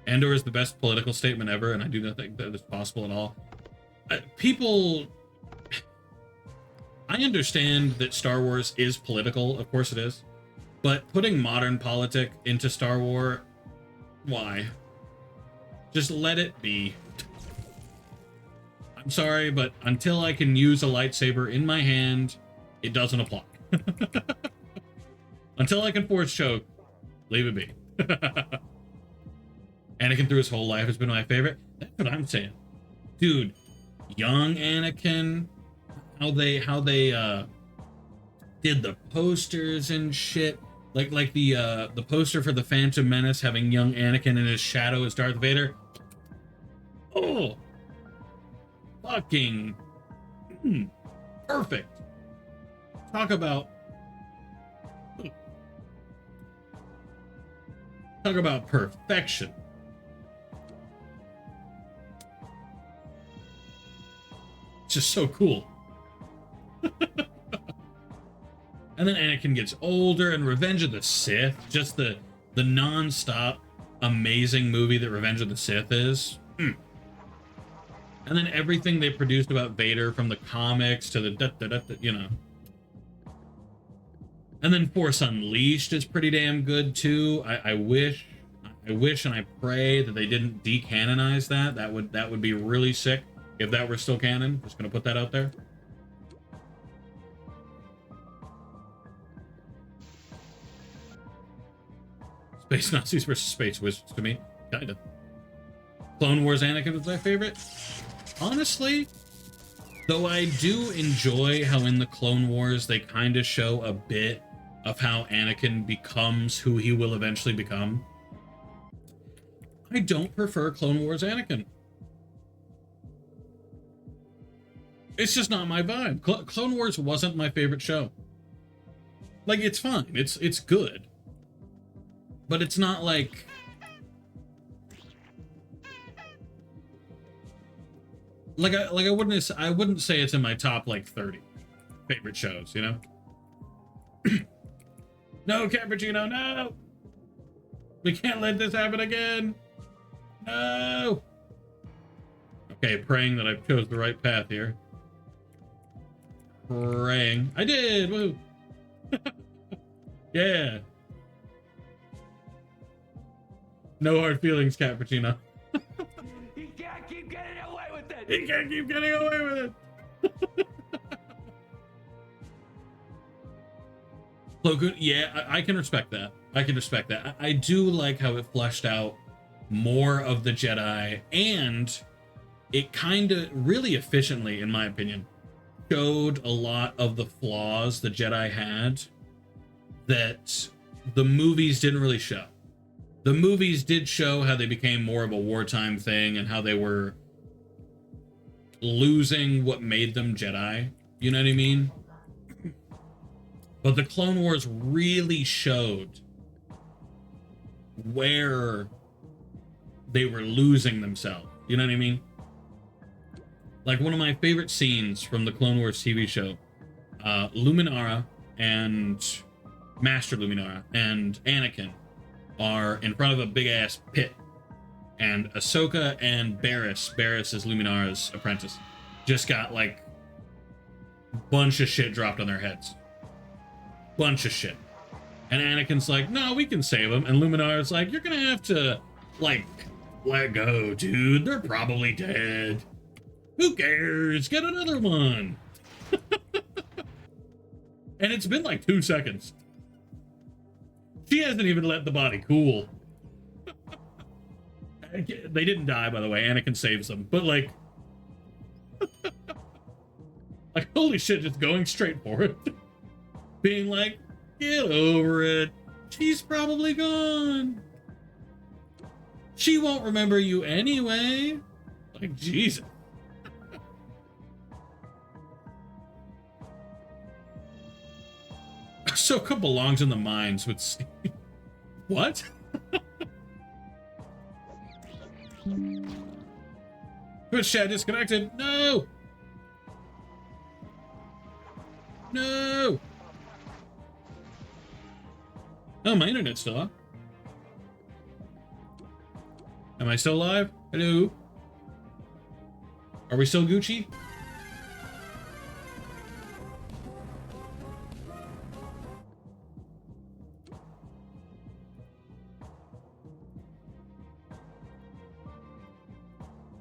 Andor is the best political statement ever, and I do not think that is possible at all. People... I understand that Star Wars is political, of course it is, but putting modern politic into Star Wars, why? Just let it be. I'm sorry, but until I can use a lightsaber in my hand, it doesn't apply. Until I can force choke, leave it be. Anakin through his whole life has been my favorite. That's what I'm saying. Dude, young Anakin, how they did the posters and shit. Like the poster for the Phantom Menace having young Anakin in his shadow as Darth Vader. Oh, fucking Perfect. Talk about perfection. It's just so cool. And then Anakin gets older, and Revenge of the Sith, just the non-stop amazing movie that Revenge of the Sith is. And then everything they produced about Vader, from the comics to the you know. And then Force Unleashed is pretty damn good too. I wish and I pray that they didn't decanonize that. That would be really sick if that were still canon. Just gonna put that out there. Space Nazis versus Space Wizards to me, kinda. Clone Wars Anakin was my favorite. Honestly, though I do enjoy how in the Clone Wars they kind of show a bit of how Anakin becomes who he will eventually become, I don't prefer Clone Wars Anakin. It's just not my vibe. Clone Wars wasn't my favorite show. Like, it's fine. It's good. But it's not like... I wouldn't say it's in my top, like, 30 favorite shows, you know? No, Cappuccino, no! We can't let this happen again! No! Okay, praying that I've chose the right path here. Praying. I did! Woo! Yeah! No hard feelings, Cappuccino. He can't keep getting away with it! He can't keep getting away with it! Plo, yeah, I can respect that. I can respect that. I do like how it fleshed out more of the Jedi, and it kind of really efficiently, in my opinion, showed a lot of the flaws the Jedi had that the movies didn't really show. The movies did show how they became more of a wartime thing and how they were losing what made them Jedi. You know what I mean? But the Clone Wars really showed where they were losing themselves. You know what I mean? Like, one of my favorite scenes from the Clone Wars TV show, Luminara and Master Luminara and Anakin are in front of a big-ass pit. And Ahsoka and Barriss is Luminara's apprentice, just got, like, bunch of shit dropped on their heads. Bunch of shit. And Anakin's like, no, we can save them. And Luminara's like, you're gonna have to, like, let go, dude. They're probably dead. Who cares? Get another one. And it's been like 2 seconds. She hasn't even let the body cool. They didn't die, by the way. Anakin saves them. But, like... like, holy shit, just going straight for it. Being like, get over it. She's probably gone. She won't remember you anyway. Like, Jesus. Ahsoka belongs in the mines with Steve. What? Twitch chat disconnected. No! No! Oh, my internet's still on. Am I still live? Hello? Are we still Gucci?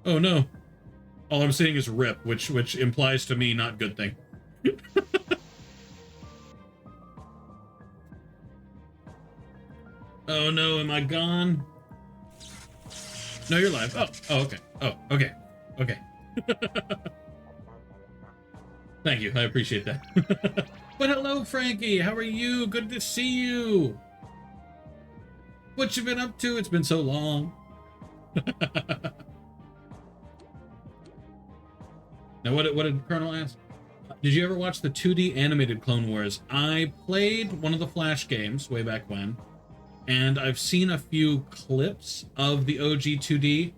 Oh no. All I'm seeing is rip, which implies to me not good thing. Oh no, am I gone? No, you're live. Oh, okay. Oh, okay. Okay. Thank you. I appreciate that. But hello, Frankie. How are you? Good to see you. What you been up to? It's been so long. Now, what did Colonel ask? Did you ever watch the 2D animated Clone Wars? I played one of the Flash games way back when, and I've seen a few clips of the OG 2D,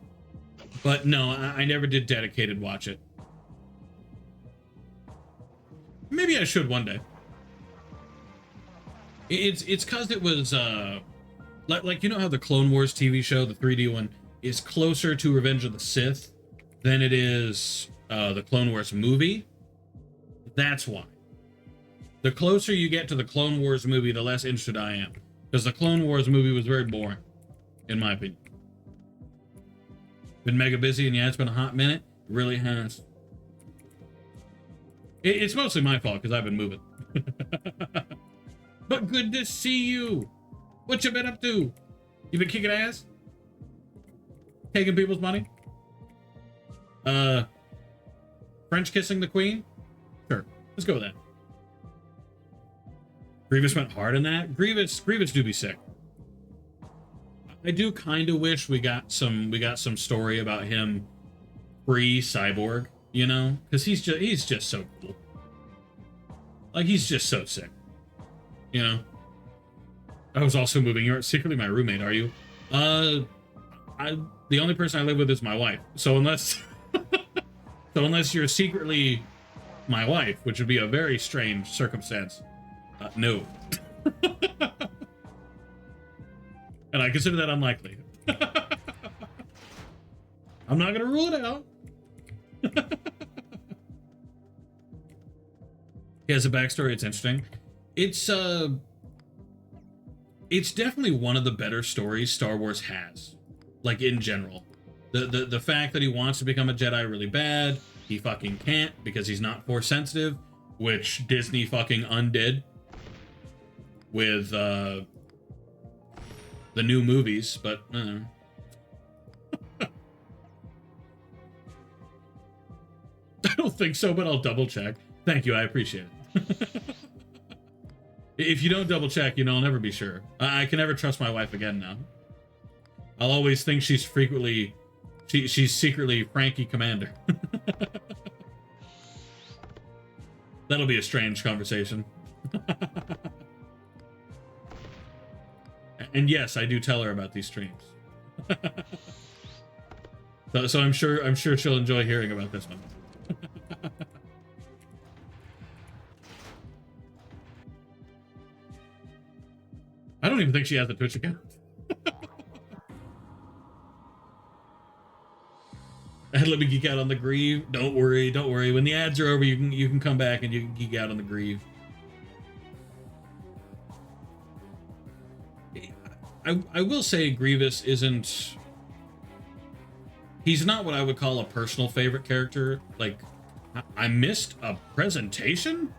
but no, I never did dedicated watch it. Maybe I should one day. It's because it was like you know how the Clone Wars TV show, the 3D one, is closer to Revenge of the Sith than it is the Clone Wars movie. That's why. The closer you get to the Clone Wars movie, the less interested I am, because the Clone Wars movie was very boring, in my opinion. Been mega busy, and yeah, it's been a hot minute. It really has. It's mostly my fault because I've been moving. But good to see you. What you been up to? You been kicking ass? Taking people's money? French kissing the queen? Sure. Let's go with that. Grievous went hard in that. Grievous do be sick. I do kind of wish we got some story about him pre-cyborg, you know? Because he's just so cool. Like, he's just so sick. You know? I was also moving. You're secretly my roommate, are you? The only person I live with is my wife. So unless you're secretly my wife, which would be a very strange circumstance, no. And I consider that unlikely. I'm not gonna rule it out. He has a backstory. It's interesting. It's definitely one of the better stories Star Wars has, like in general. The fact that he wants to become a Jedi really bad, he fucking can't because he's not Force sensitive, which Disney fucking undid with the new movies, but I don't think so, but I'll double check. Thank you, I appreciate it. If you don't double check, you know, I'll never be sure. I can never trust my wife again now. I'll always think she's secretly Frankie Commander. That'll be a strange conversation. And yes, I do tell her about these streams. So I'm sure she'll enjoy hearing about this one. I don't even think she has a Twitch account. And let me geek out on the Grieve. Don't worry. When the ads are over, you can come back and you can geek out on the Grieve. I will say Grievous isn't... He's not what I would call a personal favorite character. Like, I missed a presentation?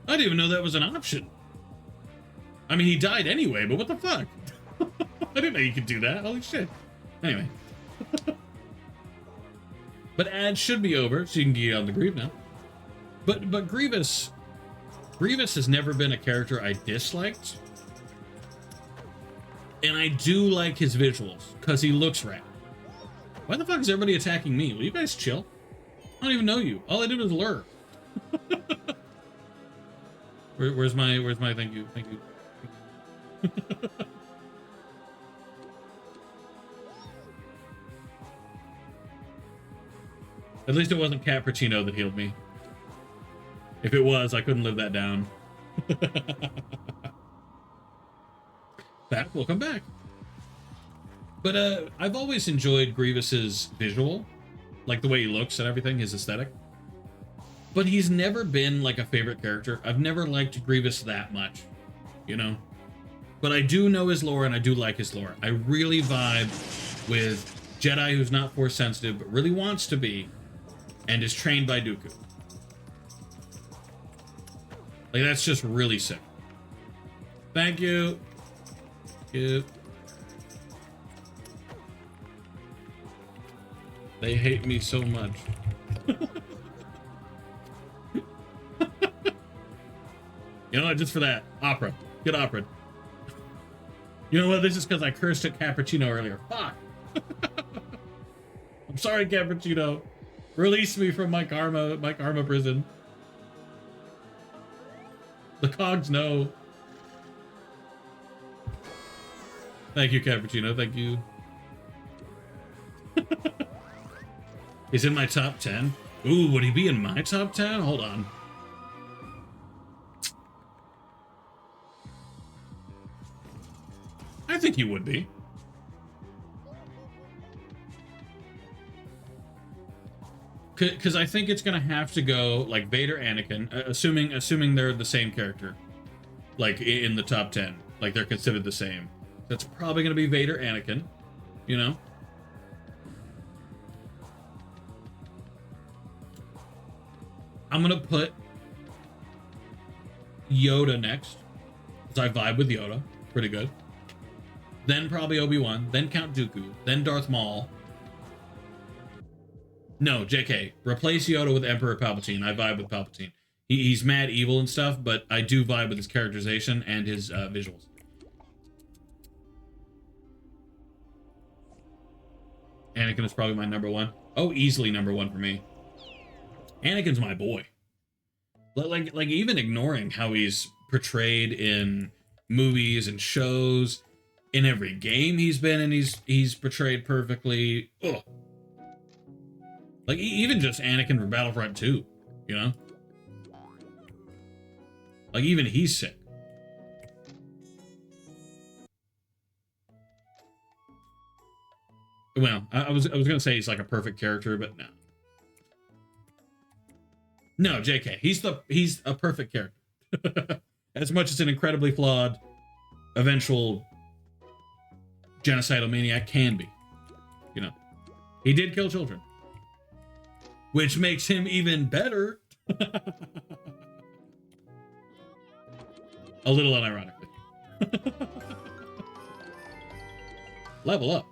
I didn't even know that was an option. I mean, he died anyway, but what the fuck? I didn't know you could do that. Holy shit. Anyway. But ads should be over, so you can get on the Grieve now. But Grievous has never been a character I disliked. And I do like his visuals, because he looks rad. Why the fuck is everybody attacking me? Will you guys chill? I don't even know you. All I did was lure. Where's my thank you? At least it wasn't Cappuccino that healed me. If it was, I couldn't live that down. Back, welcome back. But I've always enjoyed Grievous's visual, like the way he looks and everything, his aesthetic. But he's never been like a favorite character. I've never liked Grievous that much, you know? But I do know his lore and I do like his lore. I really vibe with Jedi who's not Force sensitive, but really wants to be, and is trained by Dooku. Like, that's just really sick. Thank you. Thank you. They hate me so much. You know what? Just for that. Opera. Get opera. You know what? This is because I cursed at Cappuccino earlier. Fuck. I'm sorry, Cappuccino. Release me from my karma prison. The cogs know. Thank you, Cappuccino. Thank you. He's in my top 10. Ooh, would he be in my top 10? Hold on. I think he would be. Because I think it's gonna have to go like Vader, Anakin, assuming they're the same character, like in the top 10, like they're considered the same. That's probably gonna be Vader, Anakin, you know. I'm gonna put Yoda next, because I vibe with Yoda pretty good. Then probably Obi-Wan, then Count Dooku, then Darth Maul. No, JK. Replace Yoda with Emperor Palpatine. I vibe with Palpatine. He's mad evil and stuff, but I do vibe with his characterization and his visuals. Anakin is probably my number one. Oh, easily number one for me. Anakin's my boy. Like even ignoring how he's portrayed in movies and shows, in every game he's been in, he's portrayed perfectly. Ugh. Like, even just Anakin from Battlefront 2, you know? Like, even he's sick. Well, I was gonna say he's like a perfect character, but no. No, JK. He's a perfect character. As much as an incredibly flawed, eventual genocidal maniac can be. You know. He did kill children. Which makes him even better. A little unironically. Level up.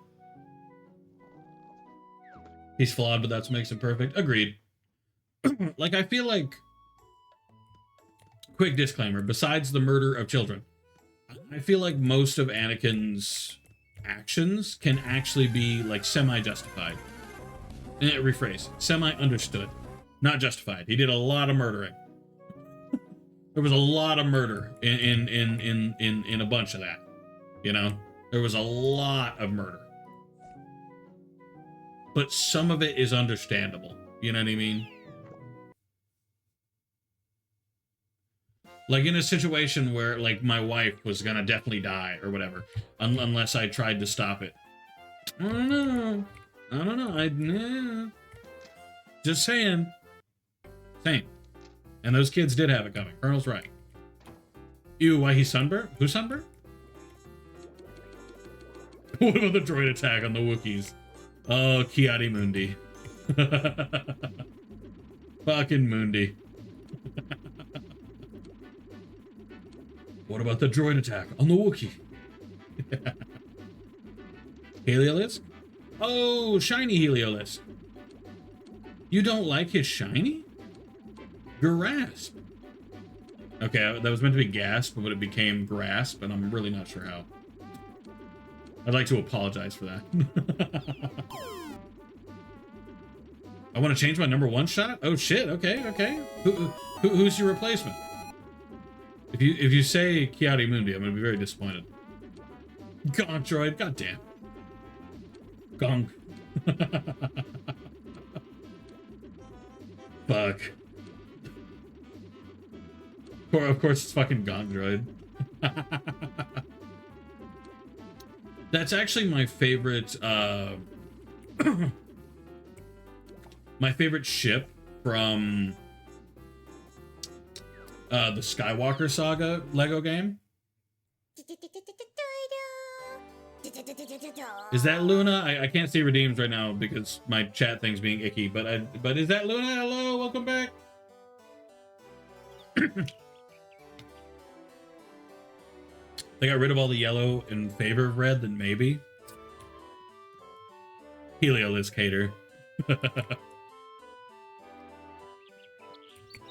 He's flawed, but that's what makes him perfect. Agreed. Like, I feel like... Quick disclaimer. Besides the murder of children, I feel like most of Anakin's actions can actually be, like, semi-justified. Rephrase. Semi-understood. Not justified. He did a lot of murdering. There was a lot of murder in a bunch of that. You know? There was a lot of murder. But some of it is understandable. You know what I mean? Like in a situation where, like, my wife was gonna definitely die or whatever, unless I tried to stop it. I don't know. Just saying. Same. And those kids did have it coming. Colonel's right. Ew, why he's sunburned? Who's sunburned? What about the droid attack on the Wookiees? Oh, Kiadi Mundi. Fucking Mundi. What about the droid attack on the Wookiee? Heliolisk? Oh, shiny Heliolisk. You don't like his shiny? Grasp. Okay, that was meant to be gasp, but it became grasp, and I'm really not sure how. I'd like to apologize for that. I want to change my number one shot? Oh shit, okay. Who's your replacement? If you say Kiadi Mundi, I'm gonna be very disappointed. Gonk droid, goddamn. Gonk. Fuck. Of course it's fucking Gonk droid. That's actually my favorite, my favorite ship from the Skywalker Saga Lego game. Is that Luna? I can't see redeems right now because my chat thing's being icky, but is that Luna? Hello, welcome back. They got rid of all the yellow in favor of red, then maybe. Heliolisk hater.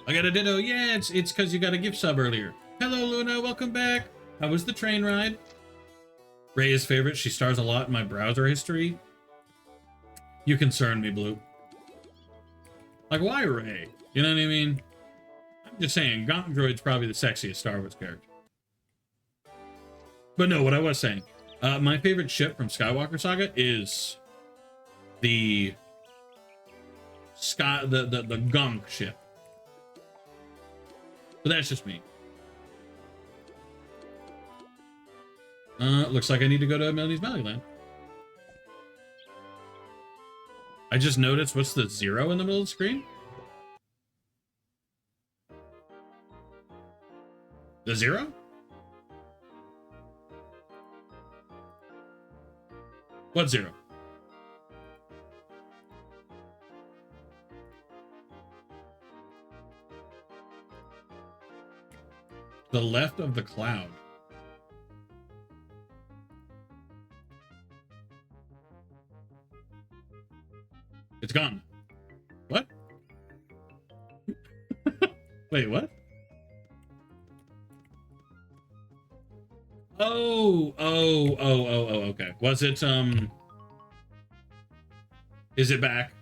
I got a ditto. Yeah, it's because you got a gift sub earlier. Hello, Luna. Welcome back. How was the train ride? Ray is favorite. She stars a lot in my browser history. You concern me, Blue. Like, why Rey? You know what I mean? I'm just saying, Gonk Droid's probably the sexiest Star Wars character. But no, what I was saying, my favorite ship from Skywalker Saga is the Gonk ship. But that's just me. Looks like I need to go to Melody's Valley Land. I just noticed, what's the 0 in the middle of the screen? The 0? What 0? The left of the cloud. It's gone. What? Wait, what? Oh, okay. Was it, is it back?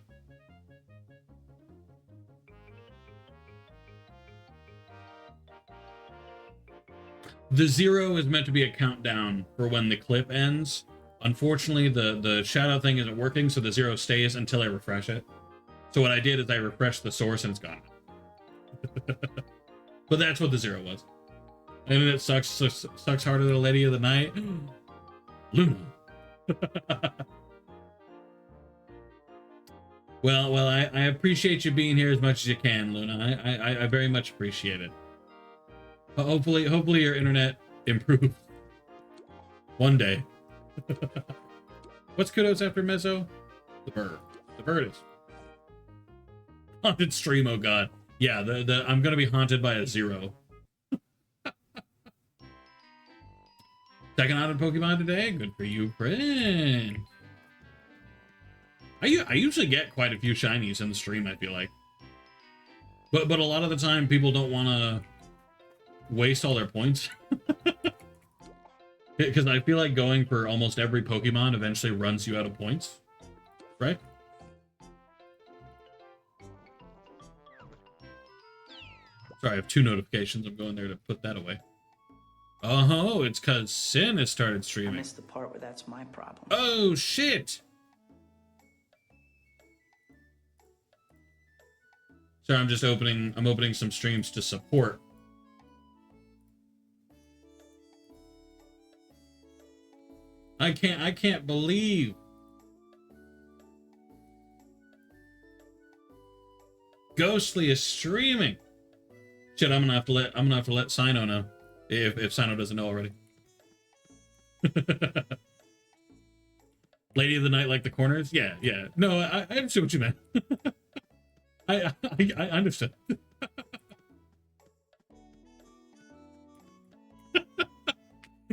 The 0 is meant to be a countdown for when the clip ends. Unfortunately, the shadow thing isn't working, so the 0 stays until I refresh it. So what I did is I refreshed the source and it's gone. But that's what the 0 was. And it sucks harder than the Lady of the Night. Luna. Well, I appreciate you being here as much as you can, Luna. I very much appreciate it. Hopefully your internet improves one day. What's Kudos after Mezzo? The bird. The bird is haunted stream. Oh god, yeah. The I'm gonna be haunted by a 0. Second out of Pokemon today. Good for you, Prince. I usually get quite a few shinies in the stream. I feel like, but a lot of the time people don't want to waste all their points. Because I feel like going for almost every Pokemon eventually runs you out of points, right? Sorry, I have 2 notifications. I'm going there to put that away. Oh, it's because Sin has started streaming. I missed the part where that's my problem. Oh, shit! Sorry, I'm opening some streams to support. I can't believe Ghostly is streaming. Shit, I'm gonna have to let Sino know if Sino doesn't know already. Lady of the Night, like the corners? Yeah. No, I understood what you meant. I understood.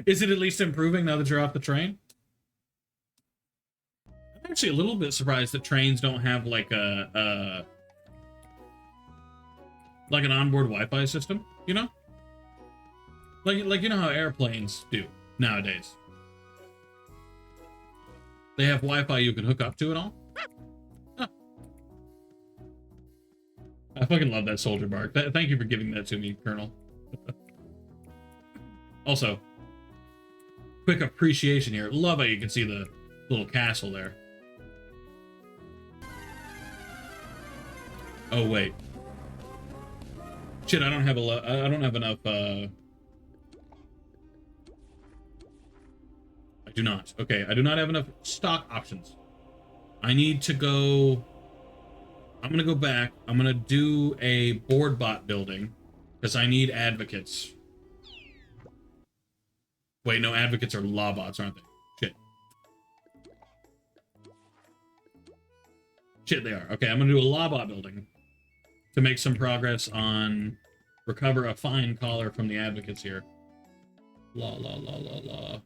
Is it at least improving now that you're off the train? I'm actually a little bit surprised that trains don't have like an onboard Wi-Fi system, you know? Like you know how airplanes do nowadays. They have Wi-Fi you can hook up to it all. Huh. I fucking love that soldier bark. Thank you for giving that to me, Colonel. Also, quick appreciation here. Love how you can see the little castle there. Oh wait. Shit, I don't have enough. I do not. Okay, I do not have enough stock options. I need to go. I'm gonna go back. I'm gonna do a board bot building because I need advocates. Wait, no, advocates are law bots, aren't they? Shit, they are. Okay, I'm gonna do a law bot building to make some progress on recover a fine collar from the advocates here. Law.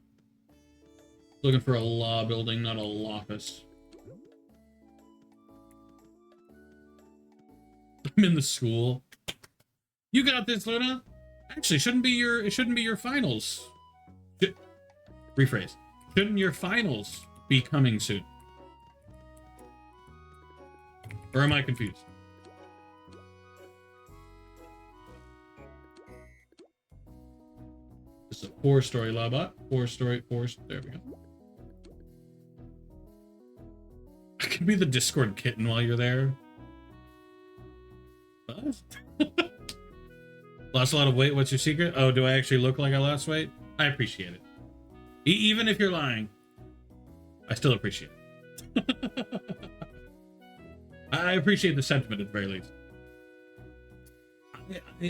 Looking for a law building, not a lawfus. I'm in the school. You got this, Luna. Actually, it shouldn't be your finals. Rephrase. Shouldn't your finals be coming soon? Or am I confused? So 4-story Lobot. 4-story, there we go. I could be the Discord kitten while you're there. What? Lost a lot of weight. What's your secret? Oh, do I actually look like I lost weight? I appreciate it. Even if you're lying, I still appreciate it. I appreciate the sentiment at the very least.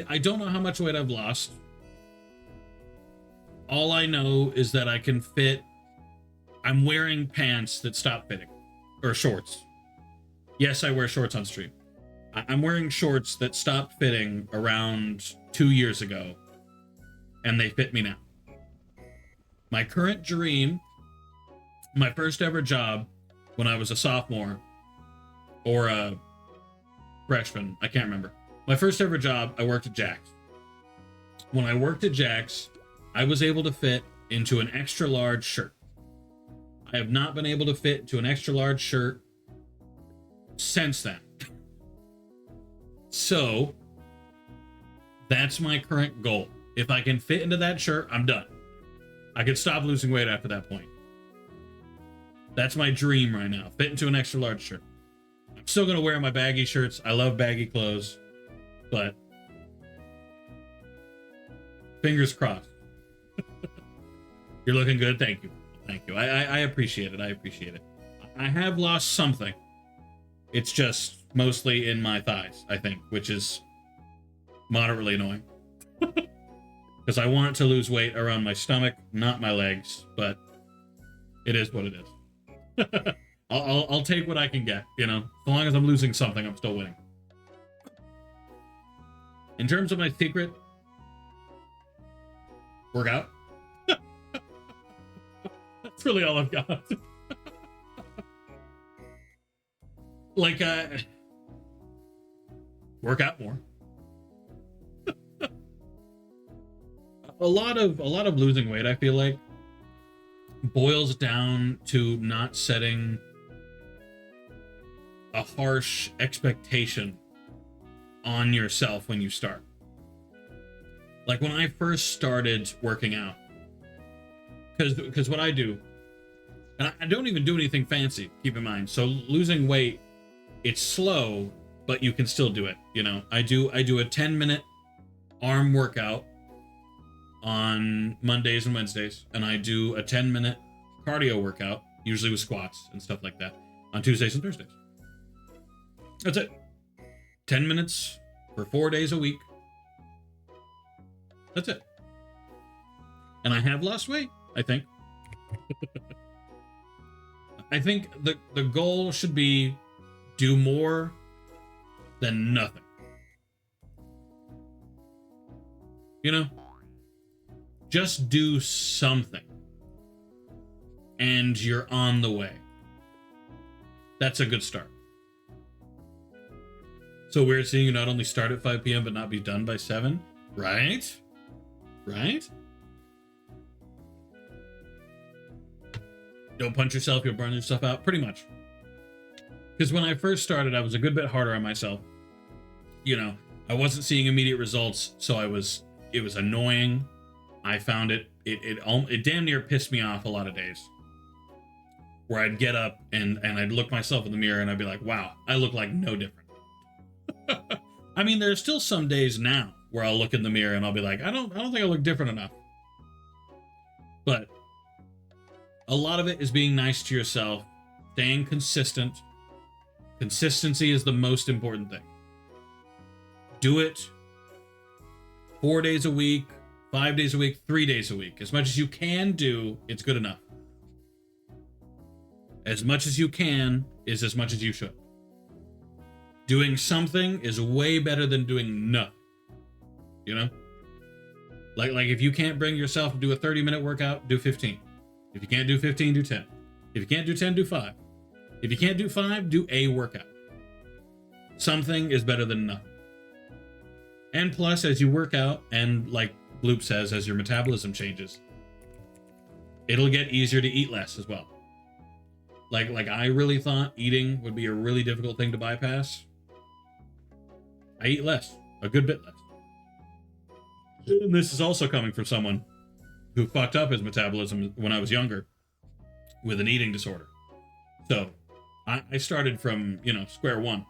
I don't know how much weight I've lost. All I know is that I can fit. I'm wearing pants that stop fitting. Or shorts. Yes, I wear shorts on stream. I'm wearing shorts that stopped fitting around 2 years ago. And they fit me now. My current dream, my first ever job when I was a sophomore or a freshman, I can't remember. My first ever job, I worked at Jack's. When I worked at Jack's, I was able to fit into an extra large shirt. I have not been able to fit into an extra large shirt since then. So, that's my current goal. If I can fit into that shirt, I'm done. I can stop losing weight after that point. That's my dream right now. Fit into an extra large shirt. I'm still going to wear my baggy shirts. I love baggy clothes. But fingers crossed. You're looking good. Thank you. Thank you. I appreciate it. I appreciate it. I have lost something. It's just mostly in my thighs, I think, which is moderately annoying. Because I want to lose weight around my stomach, not my legs, but it is what it is. I'll take what I can get, you know. As long as I'm losing something, I'm still winning. In terms of my secret, workout. That's really all I've got. Like, work out more. a lot of losing weight, I feel like, boils down to not setting a harsh expectation on yourself when you start. Like when I first started working out, because what I do, and I don't even do anything fancy, keep in mind. So losing weight, it's slow, but you can still do it. You know, I do a 10-minute arm workout on Mondays and Wednesdays, and I do a 10-minute cardio workout, usually with squats and stuff like that, on Tuesdays and Thursdays. That's it. 10 minutes for 4 days a week. That's it. And I have lost weight, I think. I think the goal should be do more than nothing. You know? Just do something. And you're on the way. That's a good start. So weird seeing you not only start at 5 p.m. but not be done by 7. Right? Right? Don't punch yourself, you'll burn yourself out. Pretty much. Because when I first started, I was a good bit harder on myself. You know, I wasn't seeing immediate results, so it was annoying. I found it damn near pissed me off a lot of days. Where I'd get up and I'd look myself in the mirror and I'd be like, wow, I look like no different. I mean, there's still some days now where I'll look in the mirror and I'll be like, I don't think I look different enough. But a lot of it is being nice to yourself, staying consistent. Consistency is the most important thing. Do it 4 days a week, 5 days a week, 3 days a week. As much as you can do, it's good enough. As much as you can is as much as you should. Doing something is way better than doing nothing. You know? Like if you can't bring yourself to do a 30-minute workout, do 15. If you can't do 15, do 10. If you can't do 10, do 5. If you can't do 5, do a workout. Something is better than nothing. And plus, as you work out, and like Bloop says, as your metabolism changes, it'll get easier to eat less as well. Like I really thought eating would be a really difficult thing to bypass. I eat less, a good bit less. And this is also coming from someone who fucked up his metabolism when I was younger with an eating disorder. So I started from, square one.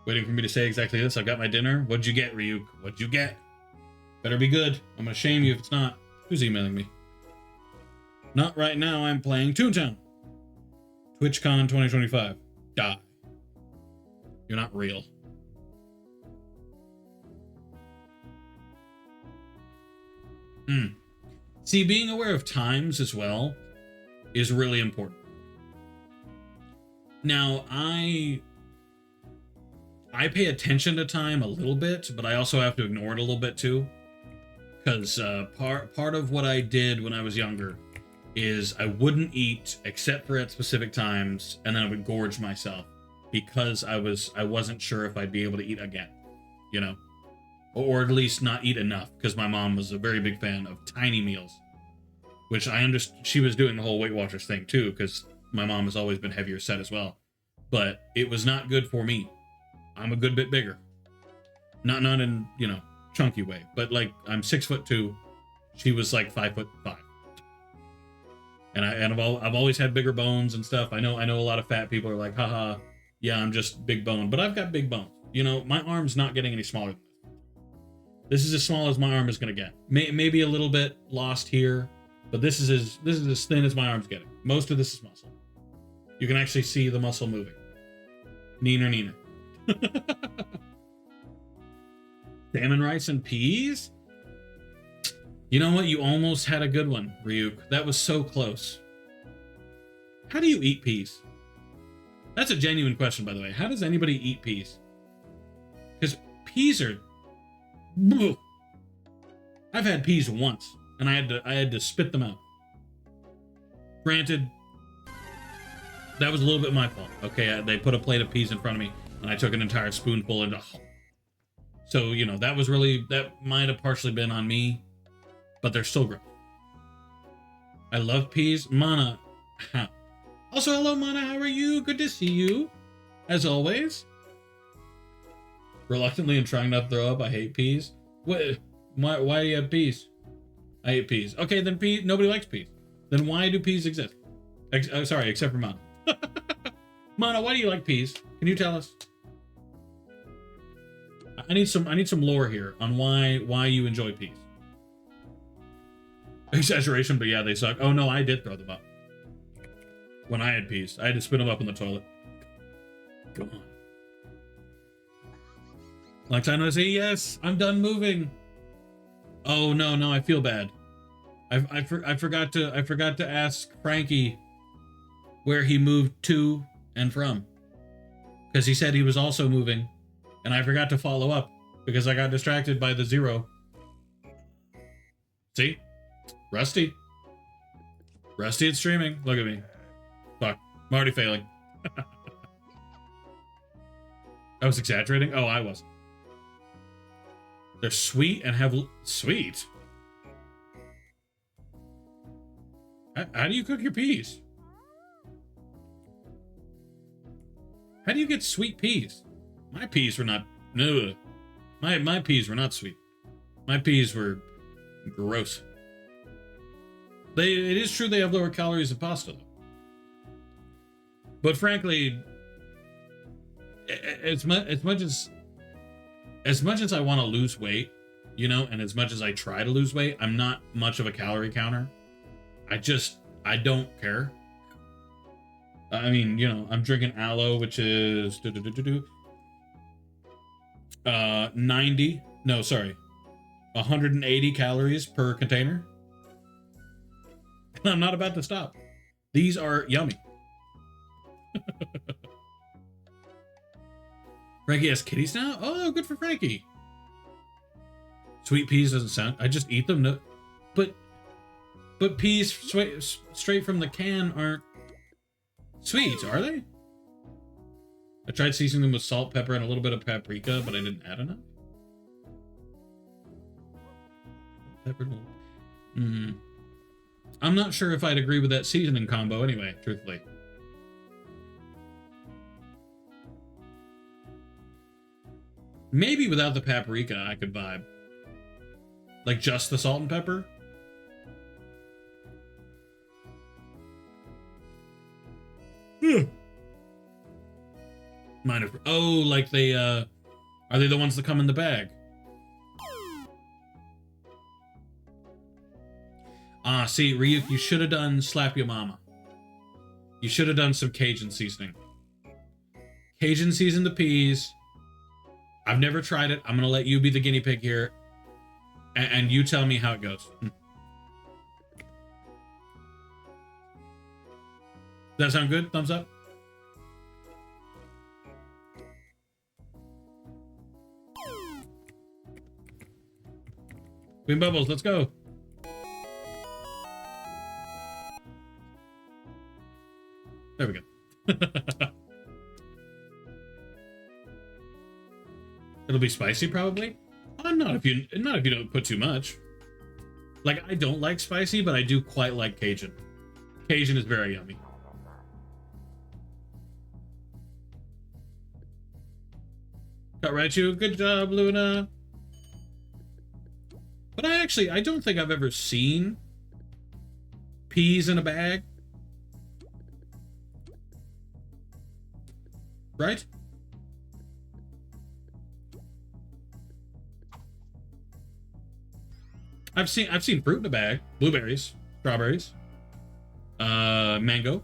Waiting for me to say exactly this. I got my dinner. What'd you get, Ryuk? What'd you get? Better be good. I'm gonna shame you if it's not. Who's emailing me? Not right now. I'm playing Toontown. TwitchCon 2025. Die. You're not real. See, being aware of times as well is really important. Now, I pay attention to time a little bit, but I also have to ignore it a little bit too. Because part of what I did when I was younger is I wouldn't eat except for at specific times, and then I would gorge myself because I wasn't sure if I'd be able to eat again, or at least not eat enough, because my mom was a very big fan of tiny meals, which I understand. She was doing the whole Weight Watchers thing too, because my mom has always been heavier set as well, but it was not good for me. I'm a good bit bigger, not in chunky way, but like I'm 6'2". She was like 5'5", and I've always had bigger bones and stuff. I know a lot of fat people are like, haha, yeah, I'm just big bone, but I've got big bones. My arm's not getting any smaller than this. This is as small as my arm is gonna get. Maybe a little bit lost here, but this is as thin as my arm's getting. Most of this is muscle. You can actually see the muscle moving. Neener. Salmon rice and peas? You know what? You almost had a good one, Ryuk. That was so close. How do you eat peas? That's a genuine question, by the way. How does anybody eat peas? Because peas are... I've had peas once, and I had to spit them out. Granted, that was a little bit my fault. Okay, they put a plate of peas in front of me, and I took an entire spoonful and... So, that might have partially been on me, but they're still gross. I love peas. Mana. Also, hello, Mana. How are you? Good to see you, as always. Reluctantly and trying not to throw up. I hate peas. What? Why do you have peas? I hate peas. Okay, then nobody likes peas. Then why do peas exist? Sorry, except for Mana. Mana, why do you like peas? Can you tell us? I need some lore here on why you enjoy peas. Exaggeration, but yeah, they suck. Oh no, I did throw them up. When I had peas, I had to spit them up in the toilet. Go on. Like time to say yes, I'm done moving. Oh no, I feel bad. I forgot to ask Frankie where he moved to and from, because he said he was also moving, and I forgot to follow up because I got distracted by the 0. See, Rusty at streaming. Look at me. Fuck, I'm already failing. I was exaggerating. Oh, I wasn't. They're sweet and have sweet. How do you cook your peas? How do you get sweet peas? My peas were not. No, my peas were not sweet. My peas were gross. It is true they have lower calories than pasta, though. But frankly, as much as I want to lose weight, and as much as I try to lose weight, I'm not much of a calorie counter. I don't care. I mean, I'm drinking aloe, which is 180 calories per container. And I'm not about to stop. These are yummy. Frankie has kitties now? Oh, good for Frankie. Sweet peas doesn't sound... I just eat them. No, but peas straight from the can aren't sweet, are they? I tried seasoning them with salt, pepper, and a little bit of paprika, but I didn't add enough. Pepper. I'm not sure if I'd agree with that seasoning combo anyway, truthfully. Maybe without the paprika, I could vibe. Like just the salt and pepper. Minor. Oh, like they are they the ones that come in the bag? Ah, see, Ryuk, you should have done Slap Your Mama. You should have done some Cajun seasoning. Cajun season the peas. I've never tried it. I'm gonna let you be the guinea pig here, and you tell me how it goes. Does that sound good? Thumbs up. Queen Bubbles, let's go. There we go. It'll be spicy, probably. Not if you don't put too much. Like, I don't like spicy, but I do quite like Cajun. Cajun is very yummy. Got right you. Good job, Luna. But I don't think I've ever seen peas in a bag. Right? I've seen fruit in a bag. Blueberries, strawberries, mango,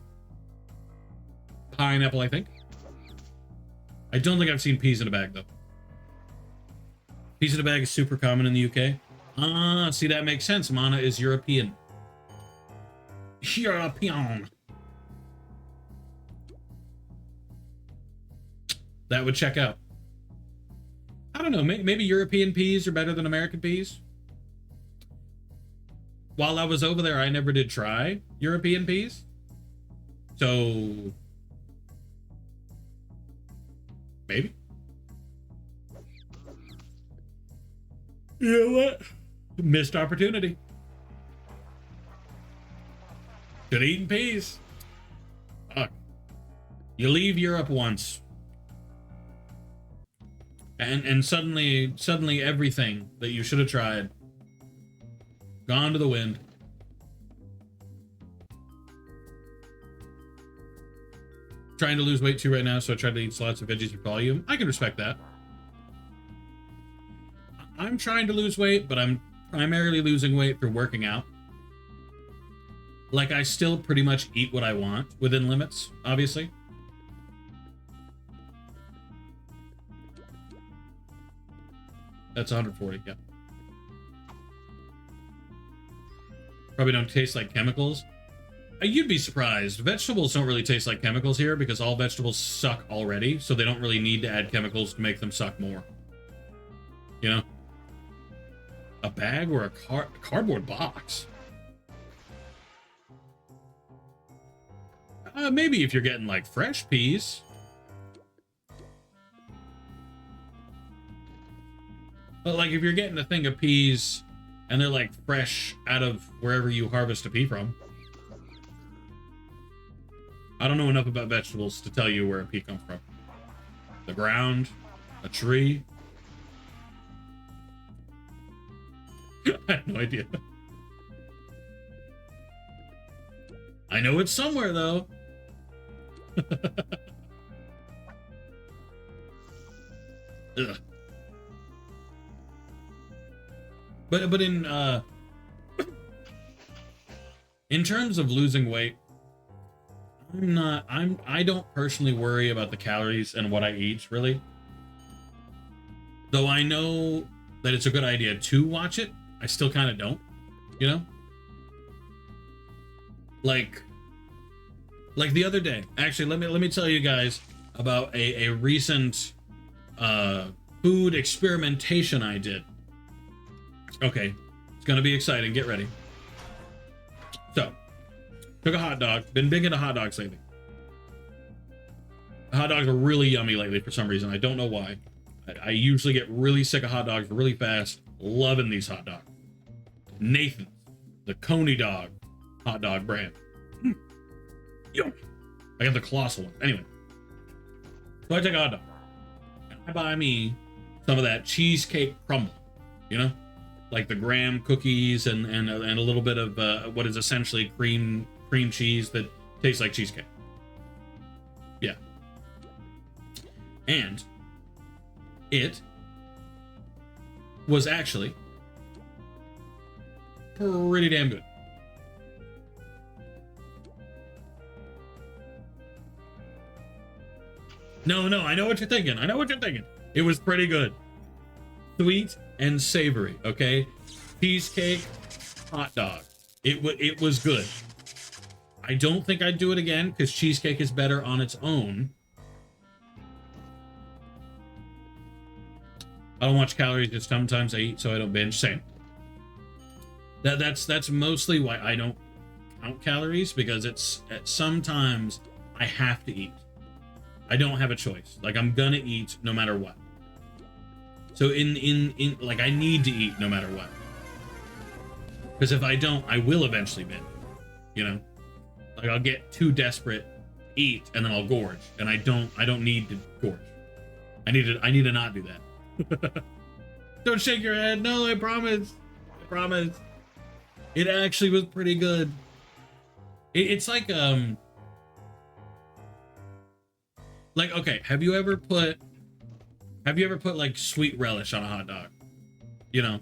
pineapple, I think. I don't think I've seen peas in a bag, though. Peas in a bag is super common in the UK. Ah, see, that makes sense. Mana is European. European. That would check out. I don't know. Maybe European peas are better than American peas. While I was over there, I never did try European peas. So, maybe. You know what? Missed opportunity. Should have eaten peas. Fuck. You leave Europe once. And suddenly everything that you should have tried gone to the wind. Trying to lose weight too right now, so I tried to eat lots of veggies for volume. I can respect that. I'm trying to lose weight, but I'm primarily losing weight through working out. Like, I still pretty much eat what I want within limits, obviously. That's 140, yeah. Probably don't taste like chemicals. You'd be surprised. Vegetables don't really taste like chemicals here because all vegetables suck already, so they don't really need to add chemicals to make them suck more. You know? A bag or a cardboard box? Maybe if you're getting, like, fresh peas. But, like, if you're getting a thing of peas and they're, like, fresh out of wherever you harvest a pea from. I don't know enough about vegetables to tell you where a pea comes from. The ground? A tree? I have no idea. I know it's somewhere, though. Ugh. But in terms of losing weight, I don't personally worry about the calories and what I eat, really. Though I know that it's a good idea to watch it, I still kind of don't, you know? Like the other day, actually, let me tell you guys about a recent food experimentation I did. Okay, it's gonna be exciting. Get ready. So, took a hot dog. Been big into hot dogs lately. Hot dogs are really yummy lately for some reason. I don't know why. I usually get really sick of hot dogs really fast. Loving these hot dogs. Nathan's, the Coney Dog hot dog brand. Yo, I got the colossal one. Anyway, so I take a hot dog. And I buy me some of that cheesecake crumble. You know, like the graham cookies and a little bit of what is essentially cream cheese that tastes like cheesecake. And it was actually pretty damn good. No, I know what you're thinking. I know what you're thinking. It was pretty good. Sweet and savory, okay? Cheesecake, hot dog. It was good. I don't think I'd do it again because cheesecake is better on its own. I don't watch calories, just sometimes I eat so I don't binge. Same. That's mostly why I don't count calories, because it's sometimes I have to eat. I don't have a choice. Like, I'm gonna eat no matter what. So in like, I need to eat no matter what. Because if I don't, I will eventually binge. You know? Like, I'll get too desperate, eat, and then I'll gorge. And I don't need to gorge. I need to not do that. Don't shake your head. No, I promise. I promise. It actually was pretty good. It's like okay, have you ever put like sweet relish on a hot dog? You know,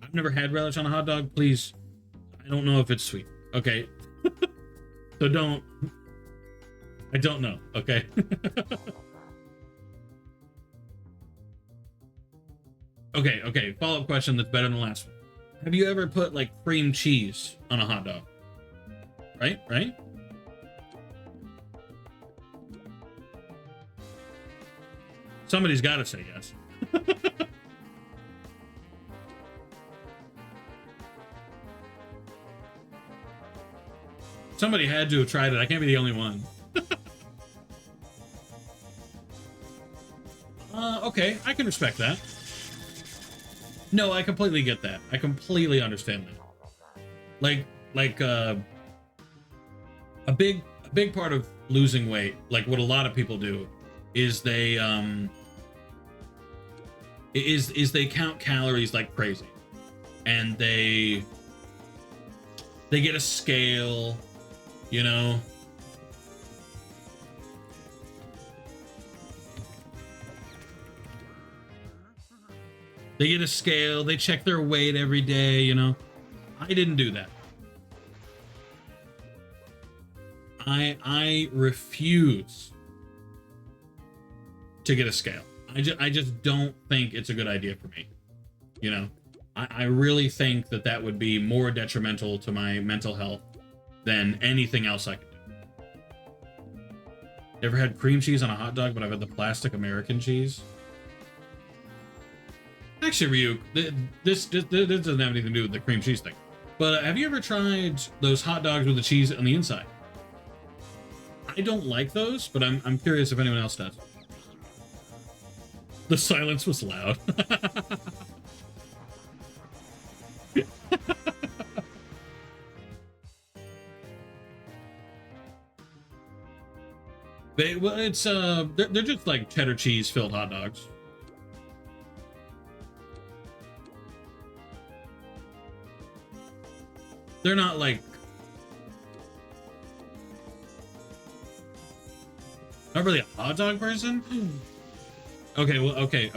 I've never had relish on a hot dog. Please, I don't know if it's sweet. Okay. So I don't know. Okay. Okay. Follow-up question that's better than the last one. Have you ever put like cream cheese on a hot dog? Right? Somebody's got to say yes. Somebody had to have tried it. I can't be the only one. Okay, I can respect that. No, I completely get that. I completely understand that. Like a big part of losing weight, like what a lot of people do, is they they count calories like crazy, and they get a scale, you know. They get a scale, they check their weight every day, you know. I didn't do that. I refuse to get a scale. I just don't think it's a good idea for me. You know, I really think that would be more detrimental to my mental health than anything else I could do. Ever had cream cheese on a hot dog, but I've had the plastic American cheese? Actually, Ryuk, this doesn't have anything to do with the cream cheese thing. But have you ever tried those hot dogs with the cheese on the inside? I don't like those, but I'm curious if anyone else does. The silence was loud. They're just like cheddar cheese filled hot dogs. They're not like... Not really a hot dog person? Okay, well, okay.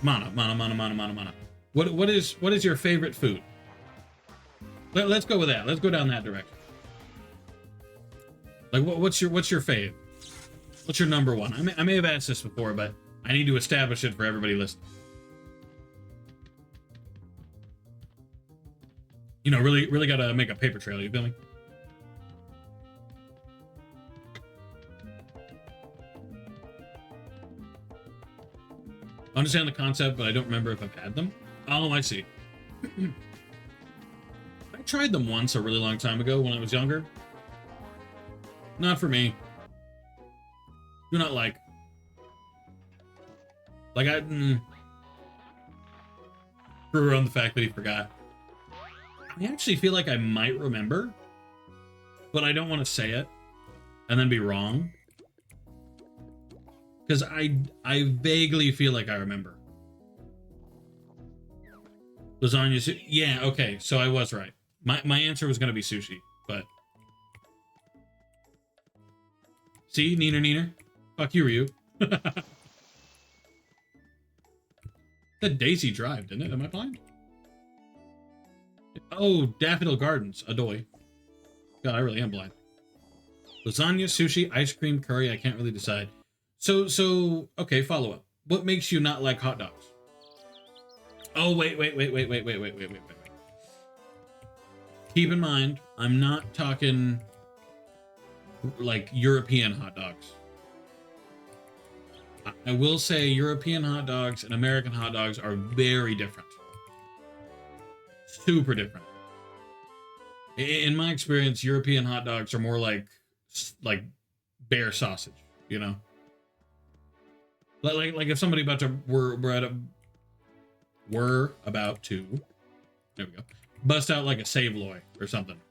Mana. What is your favorite food? Let's go with that. Let's go down that direction. Like, what's your fave? What's your number one? I may have asked this before, but I need to establish it for everybody listening. You know, really got to make a paper trail. You feel me? I understand the concept, but I don't remember if I've had them. Oh, I see. I tried them once a really long time ago when I was younger. Not for me. Do not like. Like, screw around the fact that he forgot. I actually feel like I might remember, but I don't want to say it and then be wrong. Because I vaguely feel like I remember. Lasagna, yeah, okay, so I was right. My answer was going to be sushi, but... See, neener. Fuck you, Ryu. The Daisy Drive, didn't it? Am I blind? Oh, Daffodil Gardens, Adoy. God, I really am blind. Lasagna, sushi, ice cream, curry. I can't really decide. So, okay, follow up. What makes you not like hot dogs? Oh, wait. Keep in mind, I'm not talking like European hot dogs. I will say European hot dogs and American hot dogs are very different. Super different. In my experience, European hot dogs are more like bear sausage, you know? Like if somebody were about to there we go, bust out like a Savoy or something.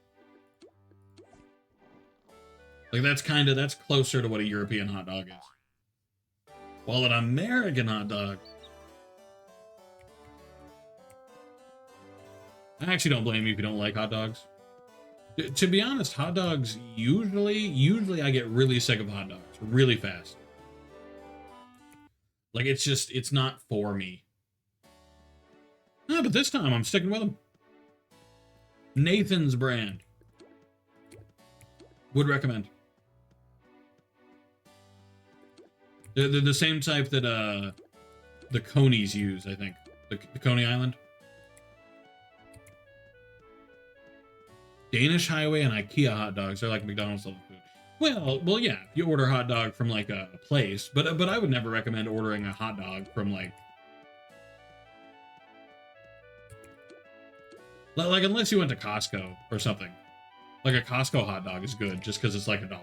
Like that's closer to what a European hot dog is. While an American hot dog, I actually don't blame you if you don't like hot dogs. To be honest, hot dogs usually I get really sick of hot dogs really fast. Like it's not for me. No, but this time I'm sticking with them. Nathan's brand. Would recommend. They're the same type that the Conies use, I think. The Coney Island. Danish Highway and IKEA hot dogs. They're like McDonald's level food. Well, yeah. If you order a hot dog from like a place, but I would never recommend ordering a hot dog from like unless you went to Costco or something. Like a Costco hot dog is good just because it's like $1.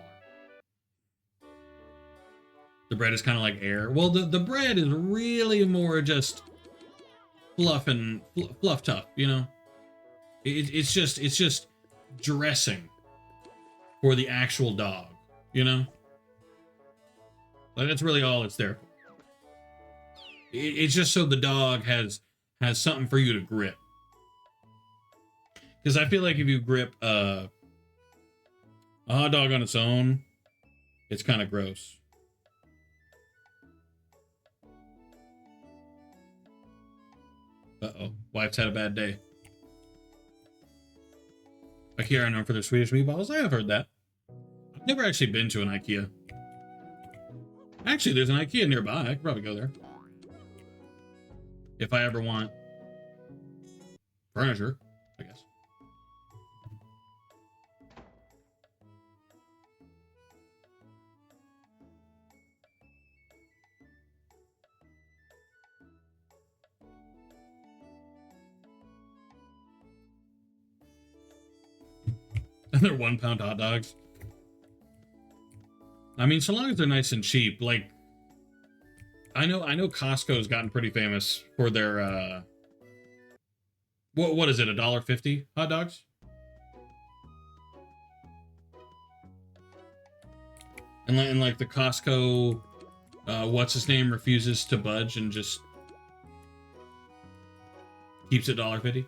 The bread is kind of like air. Well, the bread is really more just fluff tough, you know. It's just dressing for the actual dog, you know. Like that's really all it's there for. It's just so the dog has something for you to grip. Because I feel like if you grip a hot dog on its own, it's kind of gross. Uh-oh. Wife's had a bad day. IKEA are known for their Swedish meatballs. I have heard that. I've never actually been to an IKEA. Actually, there's an IKEA nearby. I could probably go there. If I ever want furniture, I guess. And they're 1 pound hot dogs. I mean, so long as they're nice and cheap. Like, I know Costco's gotten pretty famous for their what is it, $1.50 hot dogs? And like the Costco what's his name refuses to budge and just keeps it $1.50.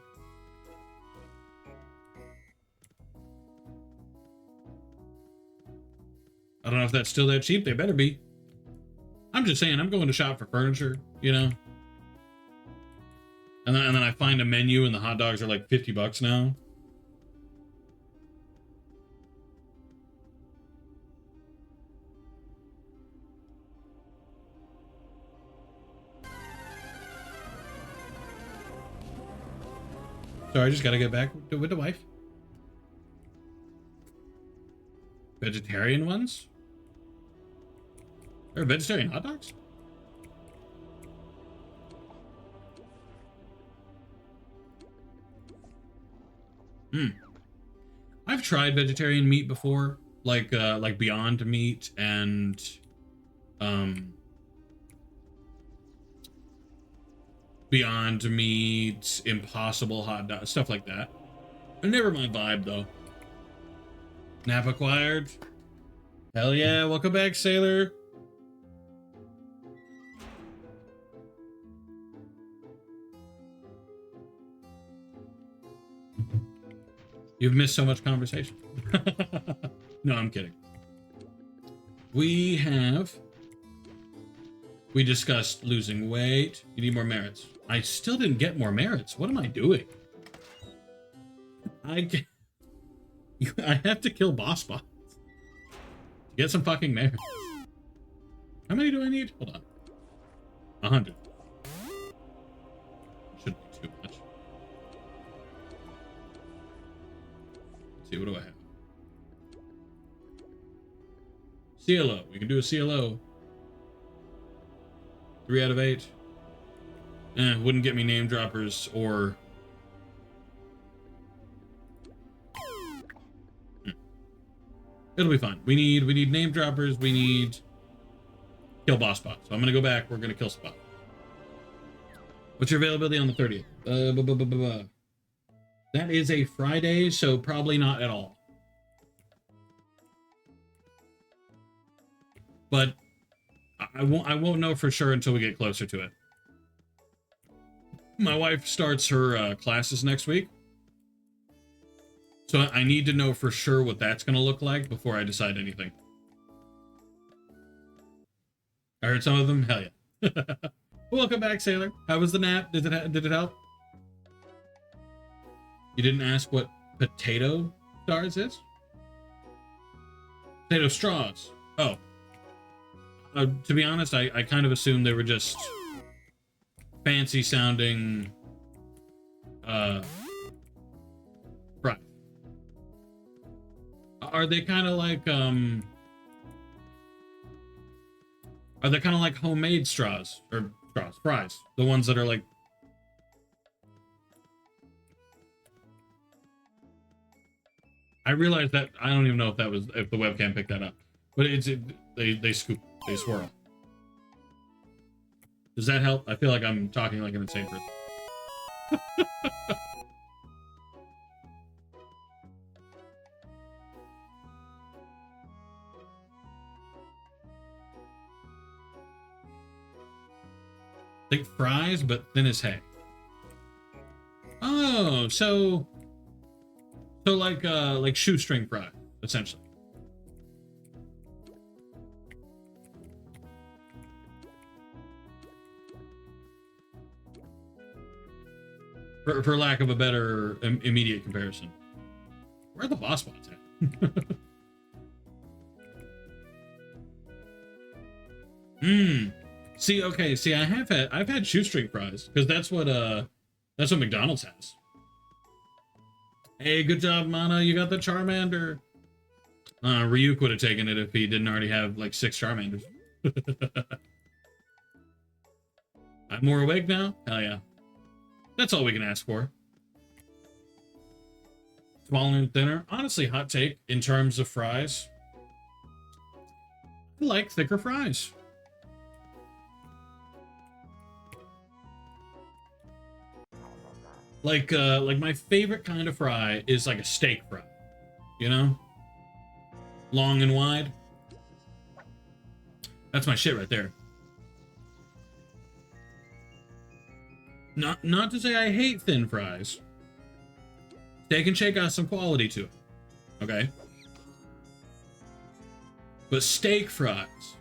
I don't know if that's still that cheap. They better be. I'm just saying, I'm going to shop for furniture, you know? And then I find a menu and the hot dogs are like $50 now. So I just gotta get back with the wife. Vegetarian ones? There are vegetarian hot dogs? I've tried vegetarian meat before, like Beyond Meat and Beyond Meat, Impossible hot dog, stuff like that. Never my vibe though. Nap acquired. Hell yeah, welcome back, Sailor. You've missed so much conversation. No, I'm kidding. We discussed losing weight. You need more merits. I still didn't get more merits. What am I doing? I have to kill boss bots to get some fucking merits. How many do I need? Hold on. 100. Shouldn't be too much. Let's see, what do I have? CLO. We can do a CLO. 3 out of 8. Wouldn't get me name droppers or... It'll be fine. We need name droppers. We need kill boss bot. So I'm gonna go back. We're gonna kill spot. What's your availability on the 30th? That is a Friday, so probably not at all. But I won't know for sure until we get closer to it. My wife starts her classes next week. So I need to know for sure what that's going to look like before I decide anything. I heard some of them. Hell yeah. Welcome back, Sailor. How was the nap? Did it help? You didn't ask what potato stars is? Potato straws. Oh. To be honest, I kind of assumed they were just fancy sounding fries. Are they kind of like homemade straws or fries? The ones that are like I realized that I don't even know if the webcam picked that up. But they scoop, they swirl. Does that help? I feel like I'm talking like an insane person. Think fries, but thin as hay. Oh, so like shoestring fry, essentially. For lack of a better immediate comparison. Where are the boss bots at? See, okay, see, I've had shoestring fries because that's what McDonald's has. Hey, good job, Mana. You got the Charmander. Ryuk would have taken it if he didn't already have like 6 Charmanders. I'm more awake now? Hell yeah. That's all we can ask for. Smaller and thinner. Honestly, hot take in terms of fries. I like thicker fries. Like my favorite kind of fry is like a steak fry. You know? Long and wide. That's my shit right there. Not to say I hate thin fries. Steak and Shake got some quality to it. Okay? But steak fries.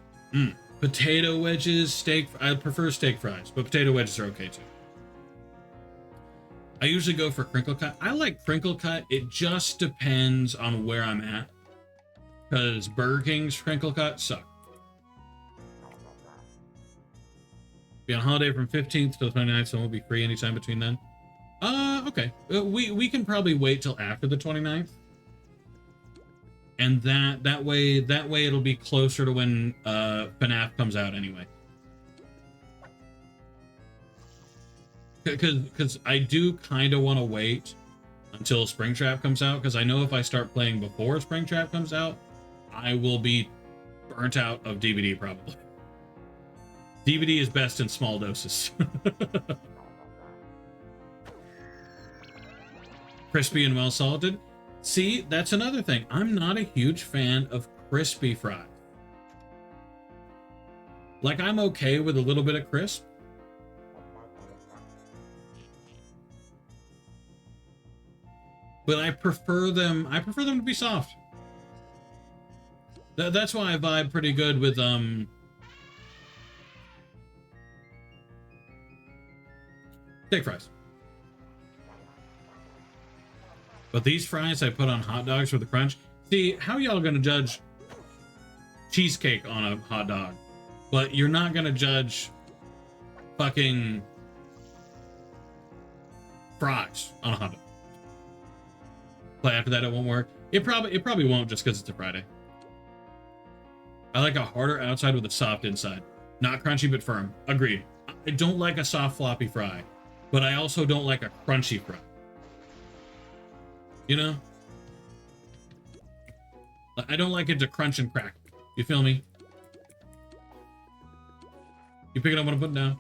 Potato wedges, steak... I prefer steak fries, but potato wedges are okay too. I usually go for crinkle cut. I like crinkle cut. It just depends on where I'm at. Because Burger King's crinkle cut suck. Be on holiday from 15th to the 29th, so it won't be free anytime between then. Okay. We can probably wait till after the 29th. And that way it'll be closer to when FNAF comes out anyway. Because I do kind of want to wait until Springtrap comes out, because I know if I start playing before Springtrap comes out, I will be burnt out of DVD probably. DVD is best in small doses. Crispy and well salted. See, that's another thing. I'm not a huge fan of crispy fries. Like, I'm okay with a little bit of crisp. But I prefer them to be soft. That's why I vibe pretty good with Steak fries. But these fries I put on hot dogs for the crunch. See, how y'all gonna judge cheesecake on a hot dog, but you're not gonna judge fucking fries on a hot dog? But after that, it won't work. It probably won't, just because it's a Friday. I like a harder outside with a soft inside. Not crunchy, but firm. Agreed. I don't like a soft, floppy fry, but I also don't like a crunchy fry. You know? I don't like it to crunch and crack. You feel me? You picking up what I'm putting down?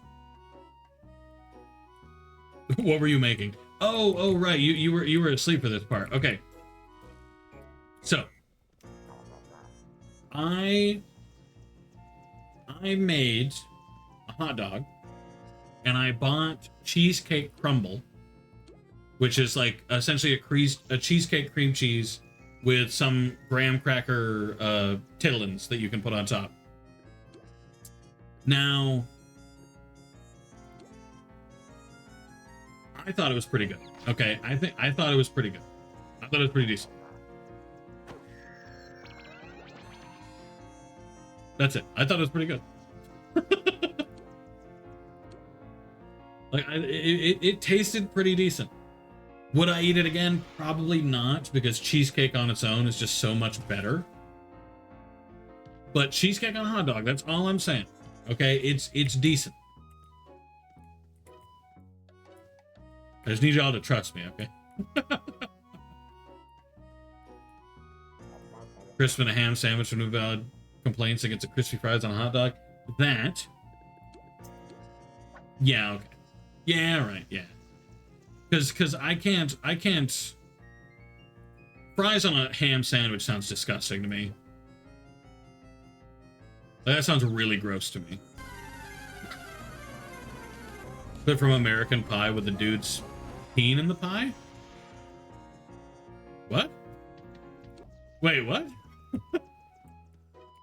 What were you making? Oh, right. You were asleep for this part. Okay. So I made a hot dog, and I bought cheesecake crumble, which is like essentially a cheesecake cream cheese with some graham cracker tiddlings that you can put on top. Now, I thought it was pretty good. Okay, I thought it was pretty good. I thought it was pretty decent. That's it. I thought it was pretty good. Like, it tasted pretty decent. Would I eat it again? Probably not, because cheesecake on its own is just so much better. But cheesecake on a hot dog, that's all I'm saying. Okay, it's decent. I just need y'all to trust me, okay? Crisp and a ham sandwich with no valid complaints against the crispy fries on a hot dog. That. Yeah, okay. Yeah, right, yeah. Because I can't fries on a ham sandwich sounds disgusting to me. That sounds really gross to me. But from American Pie with the dude's peen in the pie? What? Wait, what?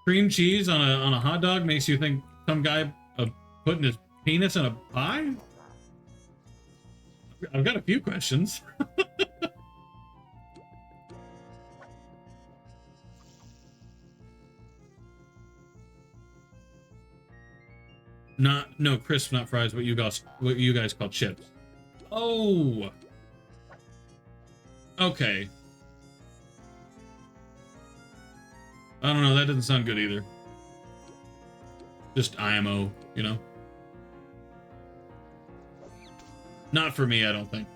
Cream cheese on a hot dog makes you think some guy putting his penis in a pie? I've got a few questions. No crisp, not fries. What you guys call chips? Oh, okay. I don't know. That doesn't sound good either. Just IMO, you know. Not for me, I don't think.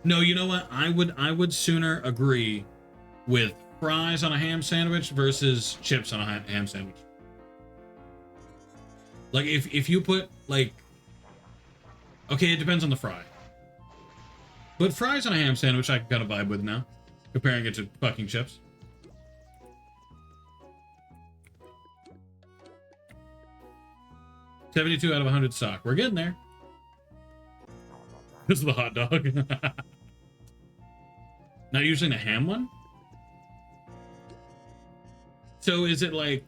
No, you know what? I would sooner agree with fries on a ham sandwich versus chips on a ham sandwich. Like if you put like, okay, it depends on the fry. But fries on a ham sandwich I can kind of vibe with now, comparing it to fucking chips. $72 out of 100 stock. We're getting there. This is the hot dog. Not using a ham one? So is it like...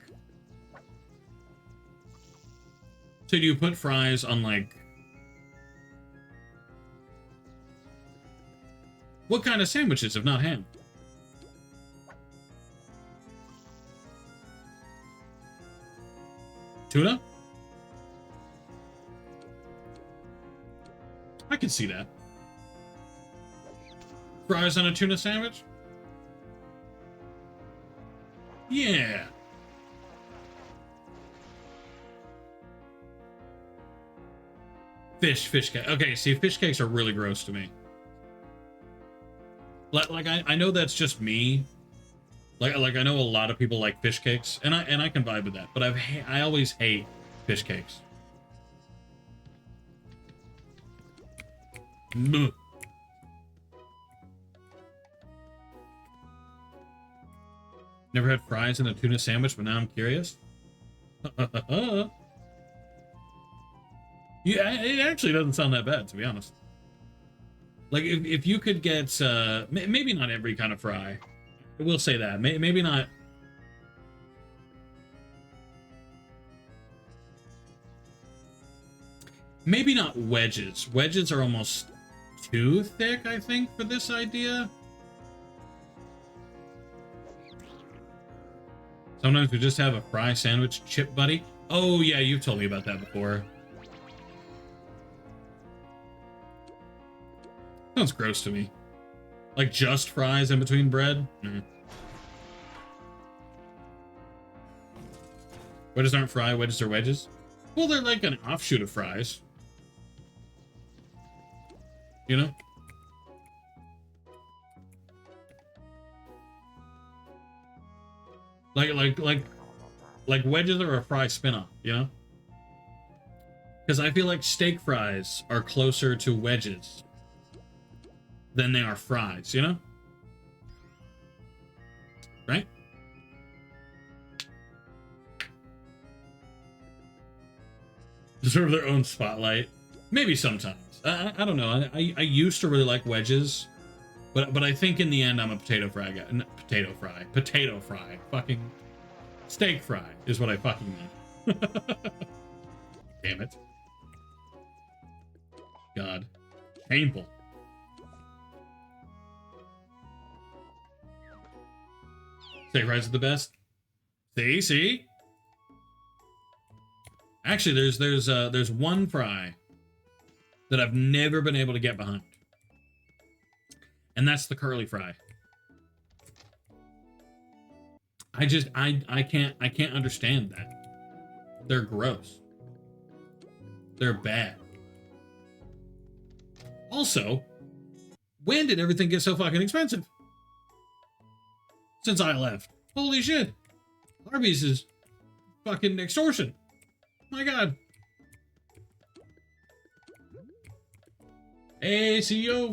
So do you put fries on like... What kind of sandwiches if not ham? Tuna? I can see that. Fries on a tuna sandwich? Yeah. Fish cake. Okay, see, fish cakes are really gross to me. Like I know that's just me. Like I know a lot of people like fish cakes, and I can vibe with that. But I always hate fish cakes. Ugh. Never had fries in a tuna sandwich, but now I'm curious. Yeah, it actually doesn't sound that bad, to be honest. Like, if you could get, maybe not every kind of fry. I will say that. Maybe not. Maybe not wedges. Wedges are almost too thick, I think, for this idea. Sometimes we just have a fry sandwich chip buddy. Oh, yeah, you've told me about that before. Sounds gross to me. Like just fries in between bread? Mm. Wedges aren't fry, wedges are wedges. Well, they're like an offshoot of fries. You know? Like wedges are a fry spin-off, you know? Because I feel like steak fries are closer to wedges than they are fries, you know? Right? Deserve their own spotlight. Maybe sometimes. I don't know. I used to really like wedges, but I think in the end I'm a potato fry guy. Potato fry. Fucking steak fry is what I fucking mean. Damn it. God. Painful. Steak fries are the best. See? Actually, there's one fry that I've never been able to get behind. And that's the curly fry. I can't understand that. They're gross. They're bad. Also, when did everything get so fucking expensive? Since I left. Holy shit. Arby's is fucking extortion. My God. ACO.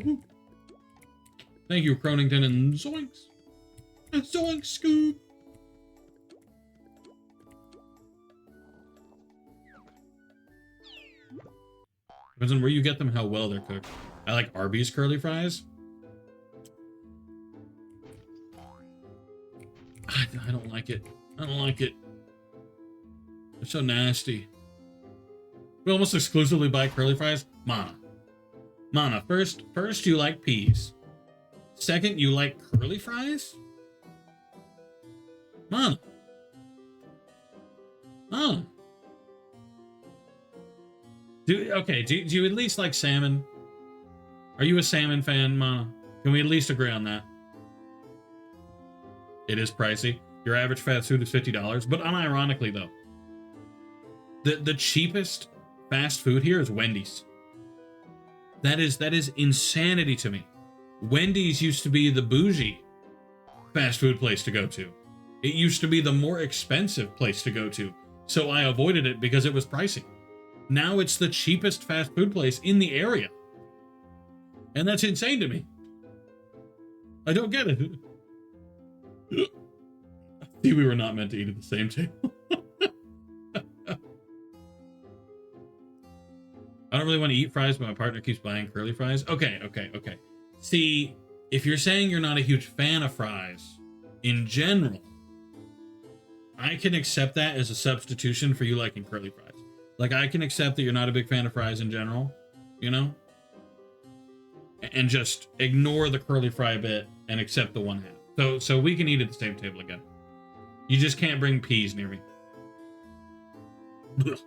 Thank you, Cronington and Zoinks. And Zoinks, Scoop. Depends on where you get them, how well they're cooked. I like Arby's curly fries. I don't like it. I don't like it. They're so nasty. We almost exclusively buy curly fries. Mana, first you like peas. Second, you like curly fries? Mana. Do you at least like salmon? Are you a salmon fan, Mana? Can we at least agree on that? It is pricey. Your average fast food is $50, but unironically though, the cheapest fast food here is Wendy's. That is insanity to me. Wendy's used to be the bougie fast food place to go to. It used to be the more expensive place to go to, so I avoided it because it was pricey. Now it's the cheapest fast food place in the area. And that's insane to me. I don't get it. See, we were not meant to eat at the same table. I don't really want to eat fries, but my partner keeps buying curly fries. Okay. See, if you're saying you're not a huge fan of fries in general, I can accept that as a substitution for you liking curly fries. Like, I can accept that you're not a big fan of fries in general, you know? And just ignore the curly fry bit and accept the one half. So we can eat at the same table again. You just can't bring peas near me. Ugh.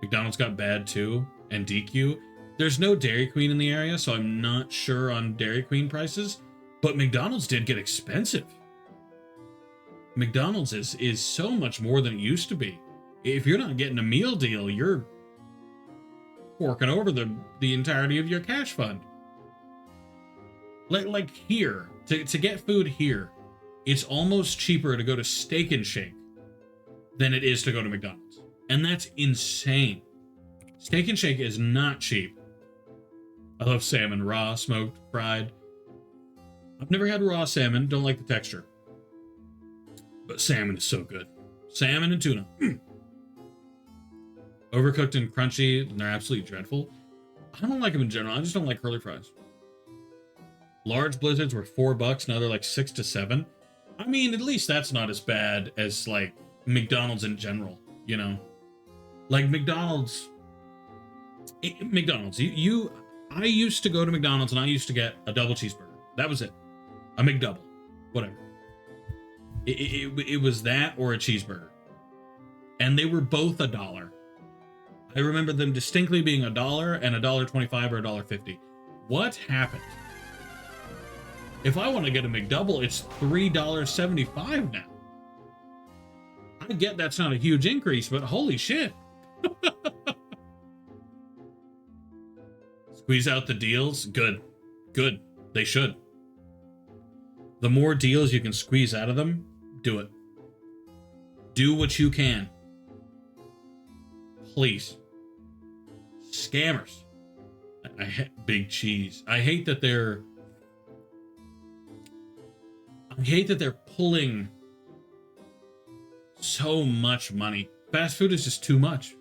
McDonald's got bad too, and DQ. There's no Dairy Queen in the area, so I'm not sure on Dairy Queen prices, but McDonald's did get expensive. McDonald's is so much more than it used to be. If you're not getting a meal deal, you're forking over the entirety of your cash fund. Like here, to get food here, it's almost cheaper to go to Steak and Shake than it is to go to McDonald's. And that's insane. Steak and Shake is not cheap. I love salmon, raw, smoked, fried. I've never had raw salmon, don't like the texture. But salmon is so good. Salmon and tuna. Overcooked and crunchy, and they're absolutely dreadful. I don't like them in general, I just don't like curly fries. Large blizzards were $4, now they're like 6 to 7. I mean, at least that's not as bad as like McDonald's in general, you know? Like McDonald's, McDonald's. I used to go to McDonald's and I used to get a double cheeseburger. That was it. A McDouble. Whatever. It was that or a cheeseburger. And they were both $1. I remember them distinctly being $1 and $1.25 or $1.50. What happened? If I want to get a McDouble, it's $3.75 now. I get that's not a huge increase, but holy shit. Squeeze out the deals? Good. Good. They should. The more deals you can squeeze out of them, do it. Do what you can. Please. Scammers. I hate Big Cheese. I hate that they're pulling so much money. Fast food is just too much.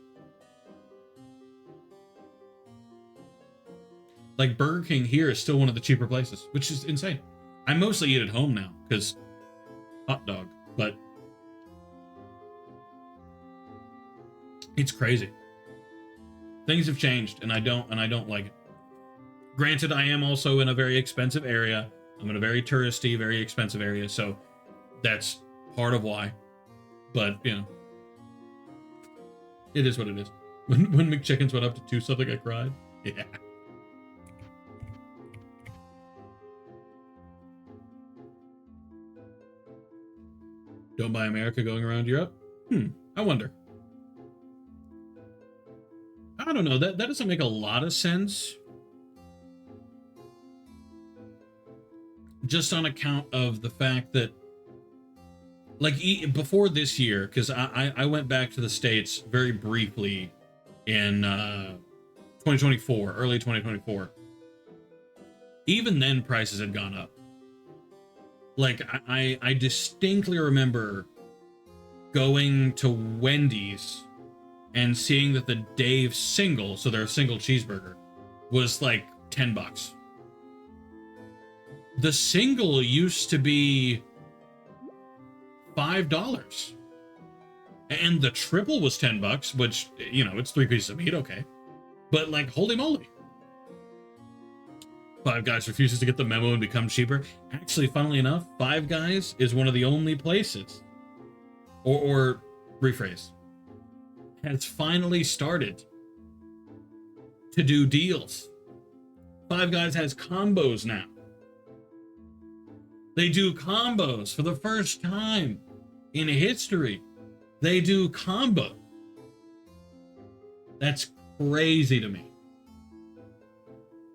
Like Burger King here is still one of the cheaper places, which is insane. I mostly eat at home now because hot dog, but it's crazy. Things have changed and I don't like it. Granted, I am also in a very expensive area. I'm in a very touristy, very expensive area, so that's part of why. But, you know, it is what it is. When McChickens went up to 2 something, I cried. Yeah. Don't buy America going around Europe? I wonder. I don't know. That doesn't make a lot of sense. Just on account of the fact that, like, before this year, because I went back to the States very briefly in 2024, early 2024. Even then, prices had gone up. Like, I distinctly remember going to Wendy's and seeing that the Dave single, so their single cheeseburger, was like $10. The single used to be $5. And the triple was $10, which, you know, it's 3 pieces of meat, okay. But, like, holy moly. Five Guys refuses to get the memo and become cheaper. Actually, funnily enough, Five Guys is one of the only places, or rephrase, has finally started to do deals. Five Guys has combos now. They do combos for the first time in history. They do combo. That's crazy to me.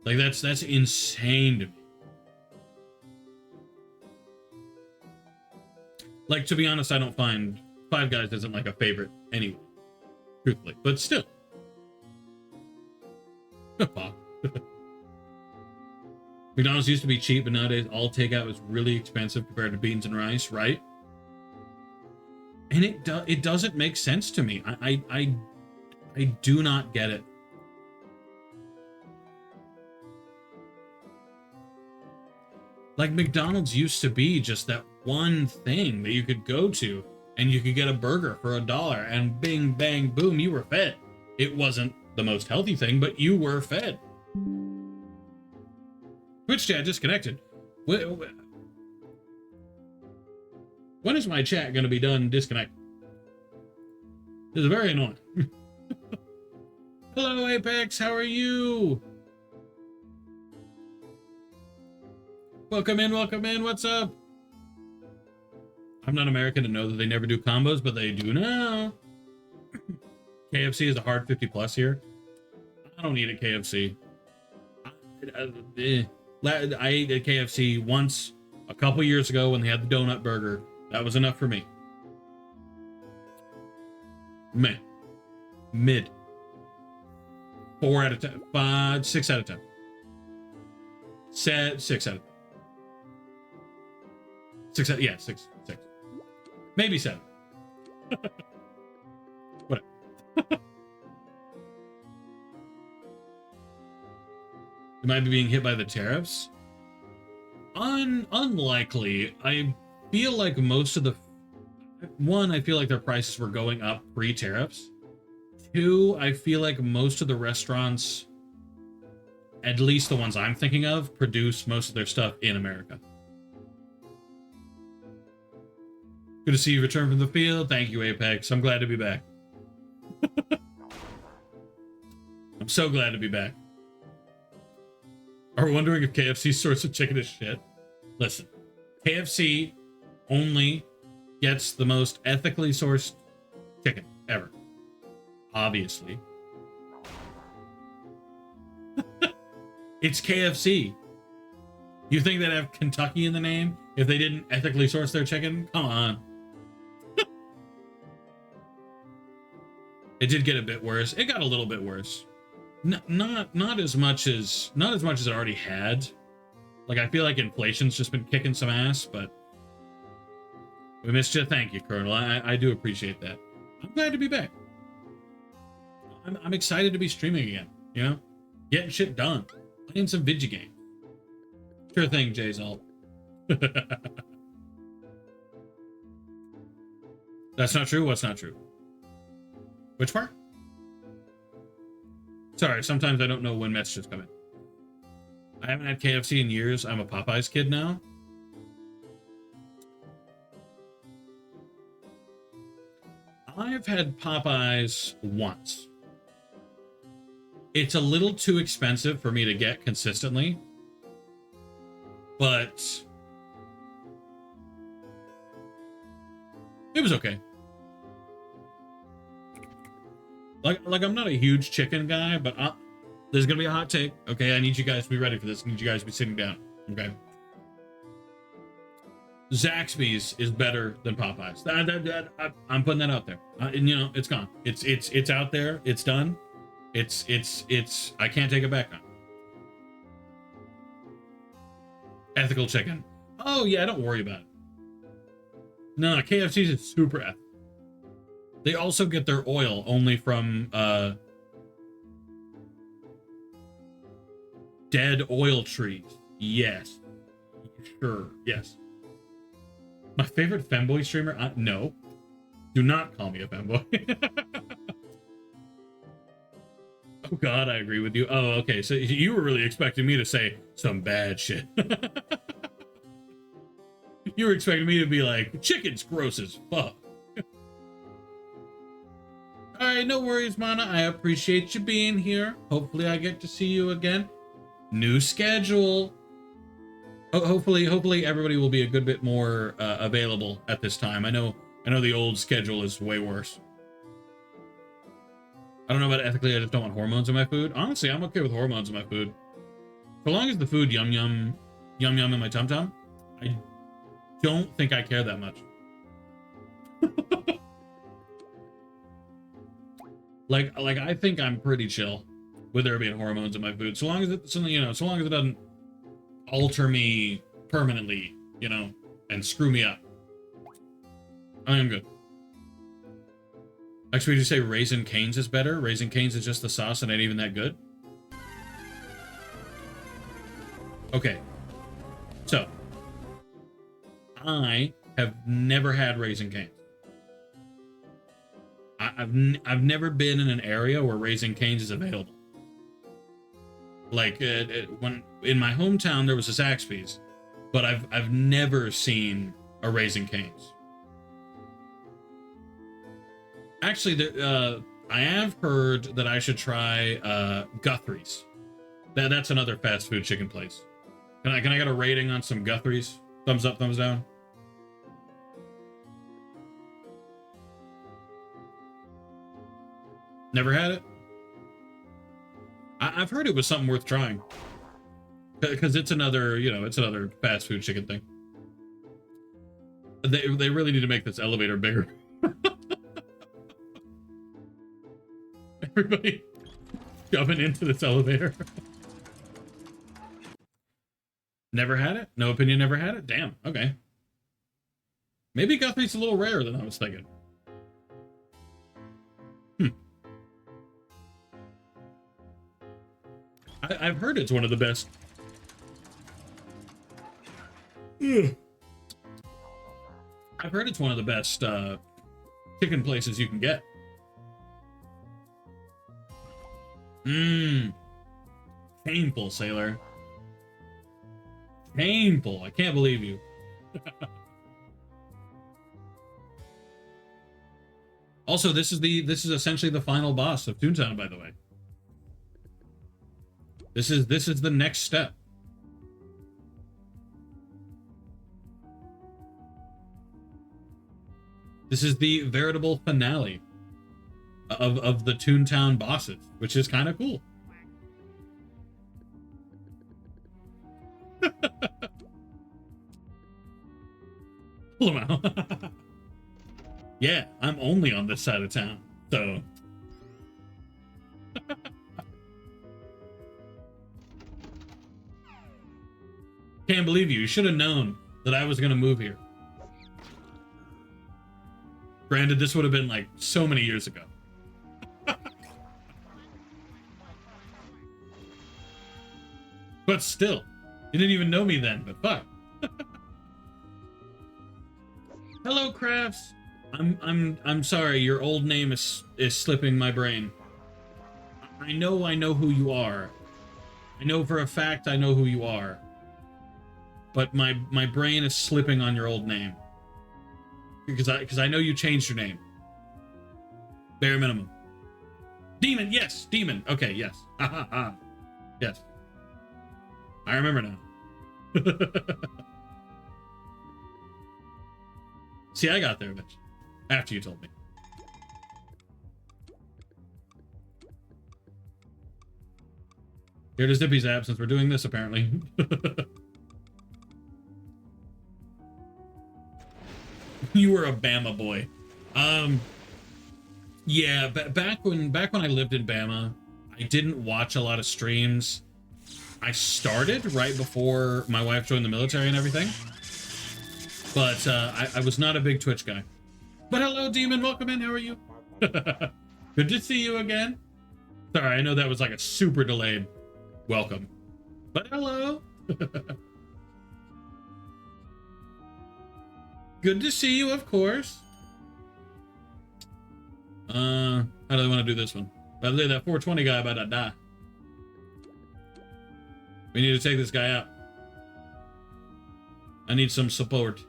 Like, that's insane to me. Like, to be honest, I don't find Five Guys isn't like a favorite anyway, truthfully, but still. Pop. McDonald's used to be cheap, but nowadays all takeout is really expensive compared to beans and rice, right? And it doesn't make sense to me. I do not get it. Like, McDonald's used to be just that one thing that you could go to and you could get a burger for $1 and bing, bang, boom, you were fed. It wasn't the most healthy thing, but you were fed. Twitch chat disconnected. When is my chat going to be done disconnecting? This is very annoying. Hello, Apex. How are you? Welcome in, welcome in. What's up? I'm not American to know that they never do combos, but they do now. KFC is a hard 50 plus here. I don't eat at KFC. I ate at KFC once a couple years ago when they had the donut burger. That was enough for me. Mid. 4 out of 10. 5, 6 out of 10. 6 out of 10. 6. Maybe 7. Whatever. Am I being hit by the tariffs? Unlikely. I feel like most of the... One, I feel like their prices were going up pre-tariffs. Two, I feel like most of the restaurants, at least the ones I'm thinking of, produce most of their stuff in America. Good to see you return from the field. Thank you, Apex. I'm glad to be back. I'm so glad to be back. Are we wondering if KFC's source of chicken is shit? Listen, KFC only gets the most ethically sourced chicken ever. Obviously. It's KFC. You think they'd have Kentucky in the name if they didn't ethically source their chicken? Come on. It did get a bit worse. It got a little bit worse. Not as much as it already had. Like, I feel like inflation's just been kicking some ass, but we missed you. Thank you, Colonel. I do appreciate that. I'm glad to be back. I'm excited to be streaming again, you know? Getting shit done. Playing some video games. Sure thing, Jayzalt. That's not true? What's not true? Which part? Sorry, sometimes I don't know when messages come in. I haven't had KFC in years. I'm a Popeyes kid now. I've had Popeyes once. It's a little too expensive for me to get consistently, but it was okay. Like I'm not a huge chicken guy, but there's gonna be a hot take. Okay, I need you guys to be ready for this. I need you guys to be sitting down. Okay. Zaxby's is better than Popeyes. I'm putting that out there. And you know, it's gone. It's out there. It's done. It's I can't take it back on. Ethical chicken. Oh yeah, don't worry about it. No, KFC's is super ethical. They also get their oil only from dead oil trees. Yes. Sure. Yes. My favorite femboy streamer? No. Do not call me a femboy. Oh god, I agree with you. Oh, okay. So you were really expecting me to say some bad shit. You were expecting me to be like, chicken's gross as fuck. Alright, no worries, Mana. I appreciate you being here. Hopefully I get to see you again. New schedule. Hopefully everybody will be a good bit more available at this time. I know the old schedule is way worse. I don't know about ethically, I just don't want hormones in my food. Honestly, I'm okay with hormones in my food. So long as the food yum yum in my tum tum, I don't think I care that much. like I think I'm pretty chill with there being hormones in my food. So long as it doesn't alter me permanently, you know, and screw me up. I am good. Actually, did you say Raising Cane's is better? Raising Cane's is just the sauce and ain't even that good? Okay. So, I have never had Raising Cane's. I've never been in an area where Raising Cane's is available. Like, when in my hometown there was a Zaxby's, but I've never seen a Raising Cane's. Actually, I have heard that I should try Guthrie's. That's another fast food chicken place. Can I get a rating on some Guthrie's? Thumbs up, thumbs down. Never had it? I've heard it was something worth trying. Because it's another fast food chicken thing. They really need to make this elevator bigger. Everybody shoving into this elevator. Never had it? No opinion, never had it? Damn, okay. Maybe Guthrie's a little rarer than I was thinking. I've heard it's one of the best. I've heard it's one of the best chicken places you can get. Mmm. Painful, sailor. Painful. I can't believe you. Also, this is essentially the final boss of Toontown, by the way. This is the next step. This is the veritable finale of the Toontown bosses, which is kind of cool. Pull him out. Yeah, I'm only on this side of town, so. Can't believe you. You should have known that I was going to move here. Granted, this would have been like so many years ago. But still, you didn't even know me then, but fuck. Hello, Crafts. I'm sorry, your old name is slipping my brain. I know who you are. I know for a fact I know who you are. But my brain is slipping on your old name. Because I know you changed your name. Bare minimum. Demon, yes, Demon. Okay, yes. Yes. I remember now. See, I got there, bitch. After you told me. Here to Zippy's absence. We're doing this, apparently. You were a Bama boy. Yeah, back when I lived in Bama, I didn't watch a lot of streams. I started right before my wife joined the military and everything. But I was not a big Twitch guy. But hello, Demon. Welcome in. How are you? Good to see you again. Sorry, I know that was like a super delayed welcome. But hello. Good to see you, of course. How do they want to do this one? By the way, that 420 guy about to die. We need to take this guy out. I need some support.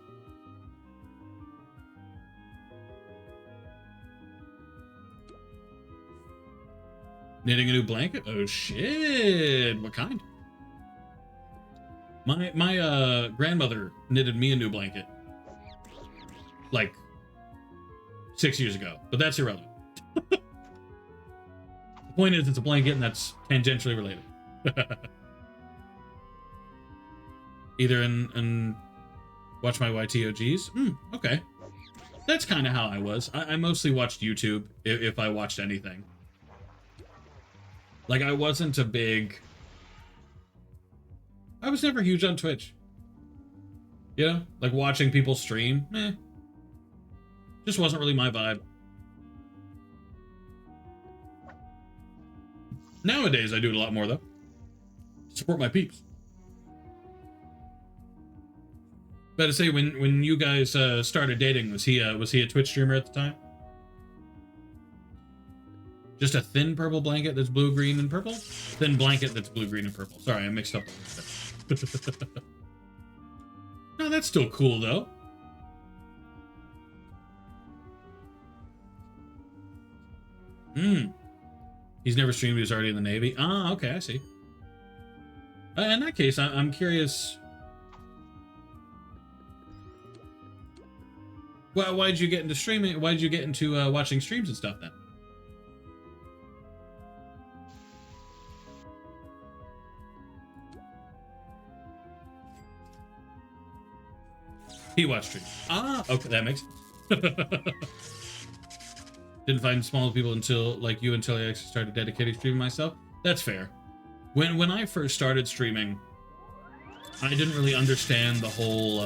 Knitting a new blanket? Oh shit! What kind? My grandmother knitted me a new blanket. Like 6 years ago, but that's irrelevant. The point is, it's a blanket and that's tangentially related. Either in watch my YTOGs. Okay. That's kind of how I was. I mostly watched YouTube if I watched anything. Like, I wasn't a big... I was never huge on Twitch. You know? Like, watching people stream, just wasn't really my vibe. Nowadays, I do it a lot more, though. Support my peeps. Better say, when you guys started dating, was he a Twitch streamer at the time? Just a thin purple blanket that's blue, green, and purple? Thin blanket that's blue, green, and purple. Sorry, I mixed up the stuff. No, that's still cool, though. He's never streamed, he was already in the Navy. Ah, okay, I see. In that case, I'm curious... Well, why did you get into streaming? Why did you get into watching streams and stuff then? He watched streams. Ah, okay, that makes sense. Didn't find small people until I actually started dedicating streaming myself. That's fair. When I first started streaming, I didn't really understand the whole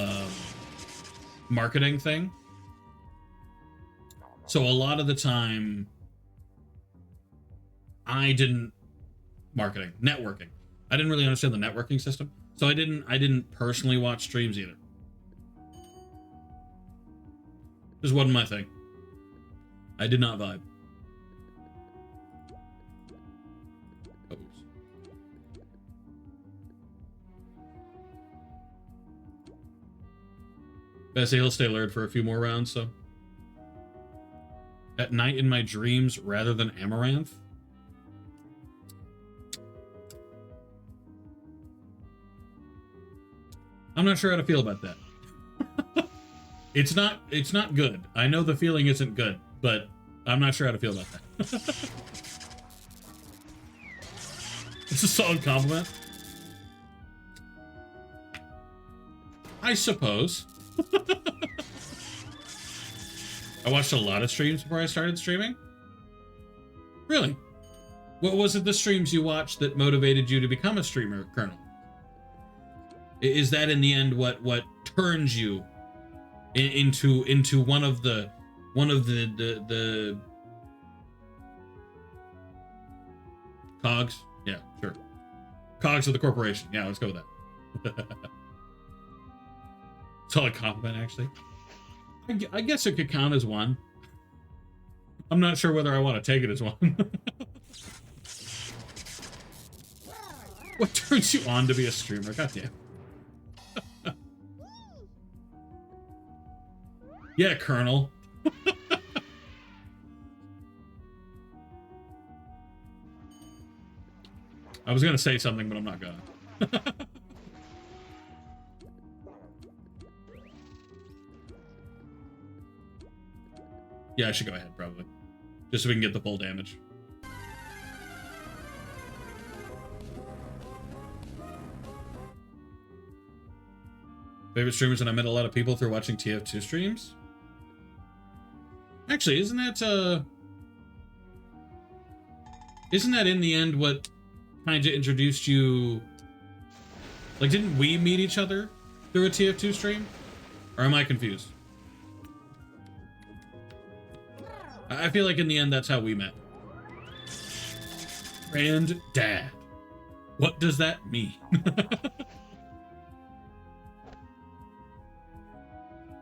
marketing thing. So a lot of the time, I didn't networking. I didn't really understand the networking system, so I didn't personally watch streams either. This wasn't my thing. I did not vibe. But I say he'll stay alert for a few more rounds, so. At night in my dreams rather than Amaranth? I'm not sure how to feel about that. It's not good. I know the feeling isn't good, but I'm not sure how to feel about that. It's a solid compliment. I suppose. I watched a lot of streams before I started streaming. Really? What was it the streams you watched that motivated you to become a streamer, Colonel? Is that in the end what turns you into one of the cogs? Yeah, sure. Cogs of the corporation. Yeah, let's go with that. Solid compliment, actually. I guess it could count as one. I'm not sure whether I want to take it as one. What turns you on to be a streamer? Goddamn. Yeah, Colonel. I was gonna say something, but I'm not gonna. Yeah, I should go ahead, probably. Just so we can get the full damage. Favorite streamers, and I met a lot of people through watching TF2 streams? Actually, isn't that in the end what kind of introduced you? Like, didn't we meet each other through a TF2 stream? Or am I confused? I feel like in the end, that's how we met. Granddad. What does that mean?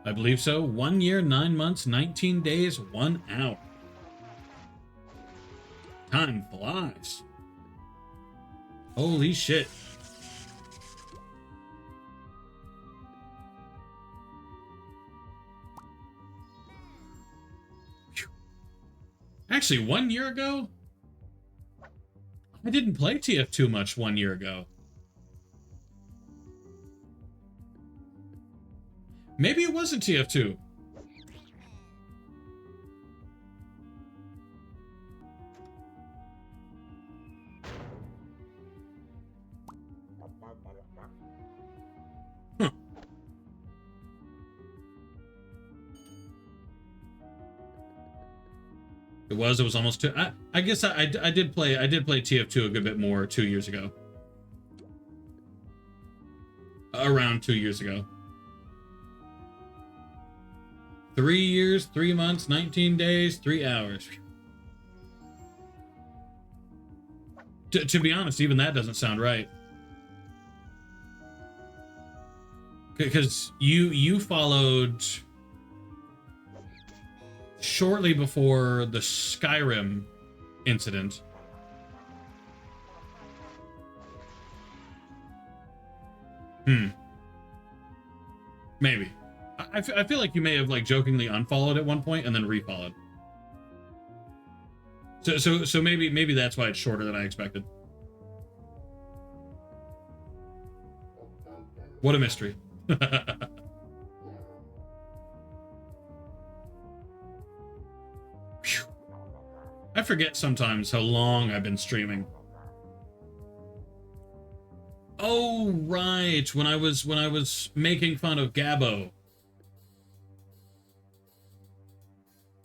I believe so. 1 year, 9 months, 19 days, 1 hour. Time flies. Holy shit. Whew. Actually, 1 year ago? I didn't play TF2 much 1 year ago. Maybe it wasn't TF2. Huh. It was almost two. I guess I did play TF2 a good bit more 2 years ago. Around 2 years ago. 3 years, 3 months, 19 days, 3 hours. To be honest, even that doesn't sound right. Because you followed shortly before the Skyrim incident. Maybe. I feel like you may have like jokingly unfollowed at one point and then refollowed. So maybe that's why it's shorter than I expected. What a mystery. Phew. I forget sometimes how long I've been streaming. Oh right, when I was making fun of Gabbo.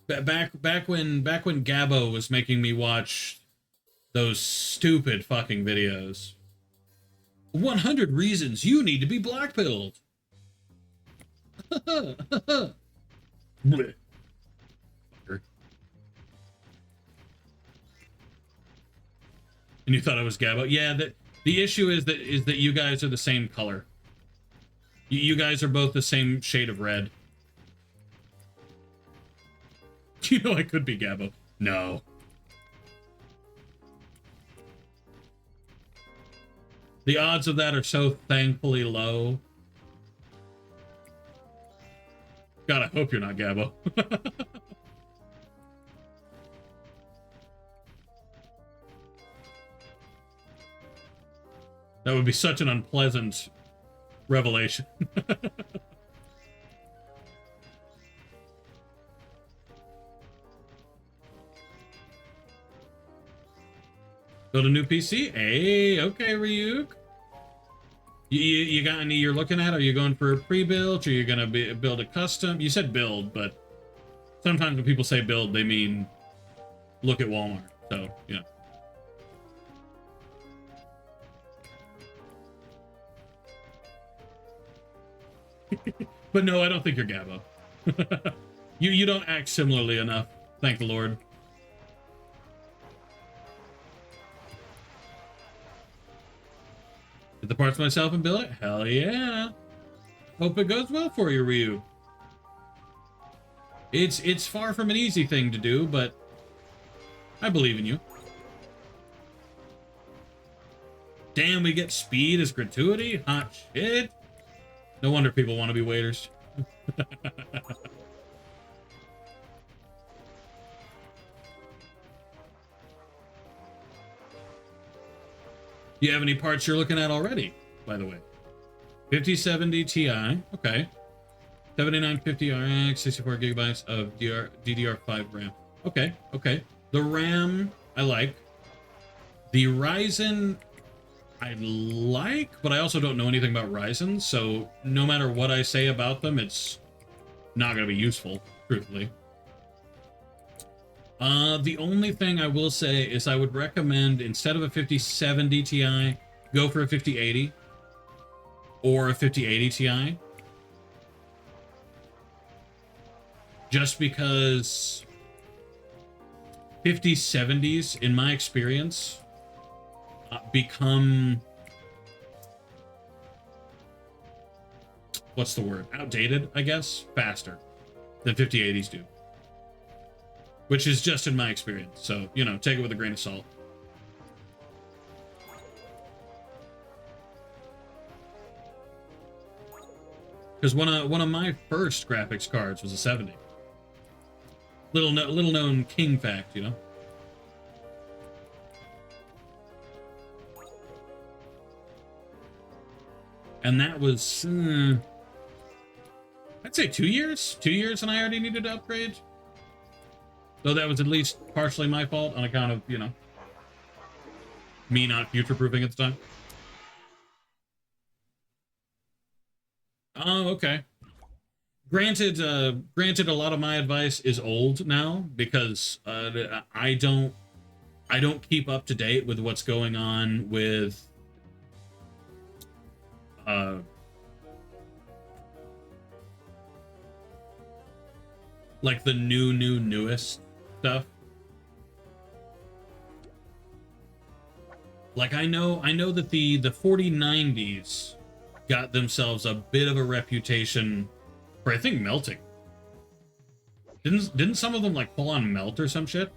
Back when Gabbo was making me watch those stupid fucking videos. 100 reasons you need to be blackpilled. Blech. And you thought I was Gabbo? Yeah, the issue is that you guys are the same color. You guys are both the same shade of red. You know I could be Gabbo. No. The odds of that are so thankfully low. God, I hope you're not Gabbo. That would be such an unpleasant revelation. Build a new PC? Hey, okay, Ryuk. You got any you're looking at? Are you going for a pre-built, or you're gonna build a custom? You said build, but sometimes when people say build, they mean look at Walmart. So, yeah. But no, I don't think you're Gabbo. You don't act similarly enough. Thank the Lord. Did the parts myself and build it? Hell yeah. Hope it goes well for you, Ryu. It's far from an easy thing to do, but I believe in you. Damn, we get speed as gratuity? Hot shit. No wonder people want to be waiters. Do you have any parts you're looking at already, by the way? 5070 Ti, okay. 7950 RX, 64 gigabytes of DDR5 RAM. Okay, okay. The RAM, I like. The Ryzen, I like, but I also don't know anything about Ryzen, so no matter what I say about them, it's not going to be useful, truthfully. The only thing I will say is I would recommend, instead of a 5070 Ti, go for a 5080 or a 5080 Ti. Just because 5070s, in my experience, become... what's the word? Outdated, I guess? Faster than 5080s do. Which is just in my experience. So, you know, take it with a grain of salt. Because one of my first graphics cards was a 70. Little known king fact, you know. And that was, I'd say 2 years. 2 years, and I already needed to upgrade. Though that was at least partially my fault on account of, you know, me not future-proofing at the time. Oh, okay. Granted, a lot of my advice is old now because I don't keep up to date with what's going on with like the newest stuff. Like I know that the 4090s got themselves a bit of a reputation for, I think, melting. Didn't some of them like full on melt or some shit?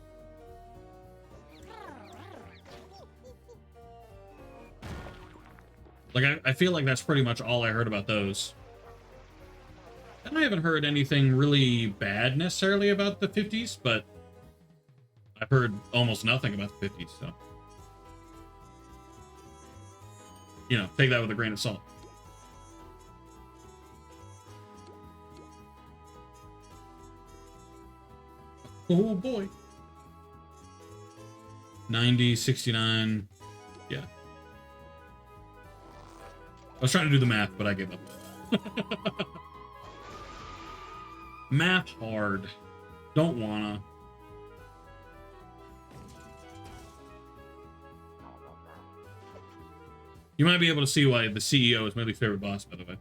Like I feel like that's pretty much all I heard about those. And I haven't heard anything really bad necessarily about the 50s, but I've heard almost nothing about the 50s, so. You know, take that with a grain of salt. Oh boy. 90, 69. Yeah. I was trying to do the math, but I gave up. Math hard. Don't wanna. You might be able to see why the CEO is my least favorite boss, by the way.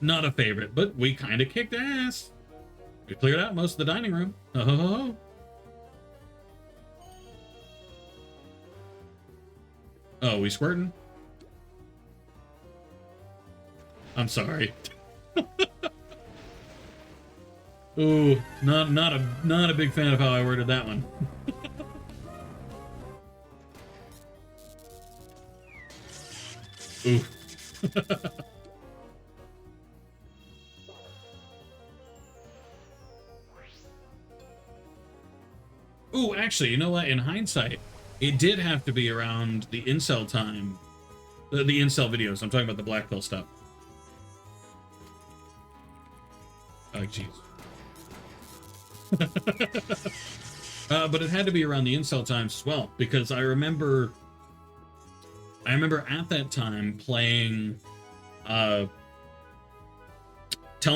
Not a favorite, but we kind of kicked ass. We cleared out most of the dining room. Oh. Oh, we squirting? I'm sorry. Ooh, not a big fan of how I worded that one. Ooh. Ooh, actually, you know what? In hindsight, it did have to be around the incel time. The incel videos. I'm talking about the black pill stuff. Oh, jeez. But it had to be around the incel times as well, because I remember at that time playing Tell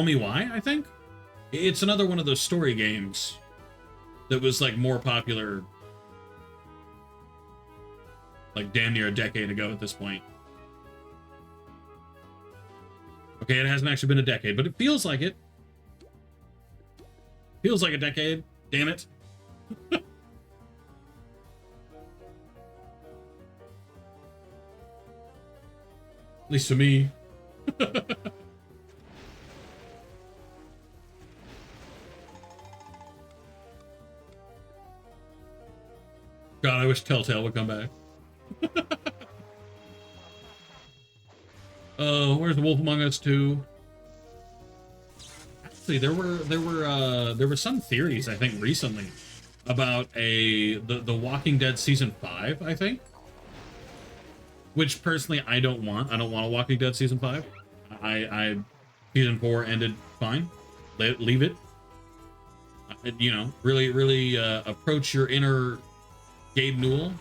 Me Why, I think? It's another one of those story games that was like more popular like damn near a decade ago at this point. Okay, it hasn't actually been a decade, but it feels like it. Feels like a decade. Damn it. At least to me. God, I wish Telltale would come back. Where's the Wolf Among Us 2? Actually, there were some theories, I think, recently about the Walking Dead season 5, I think. Which personally I don't want. I don't want a Walking Dead season 5. I season 4 ended fine. Leave it. You know, really approach your inner Gabe Newell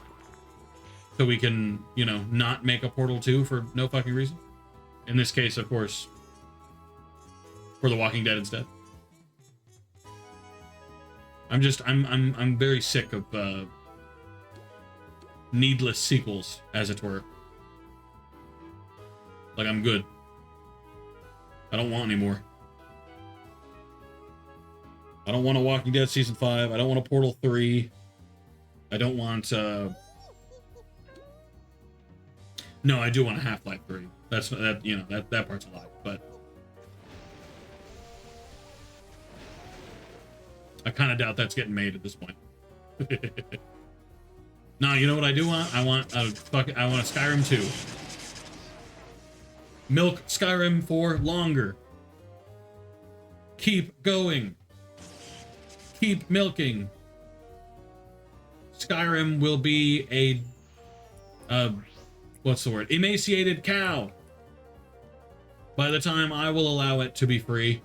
so we can, you know, not make a Portal 2 for no fucking reason. In this case, of course, for The Walking Dead instead. I'm very sick of needless sequels, as it were. Like, I'm good. I don't want any more. I don't want a Walking Dead season 5. I don't want a Portal 3. I don't want no, I do want a Half-Life 3. That's that, you know, that part's a lie, but I kind of doubt that's getting made at this point. No, you know what I do want? I want a Skyrim 2. Milk Skyrim for longer. Keep going. Keep milking. Skyrim will be a what's the word? Emaciated cow. By the time I will allow it to be free.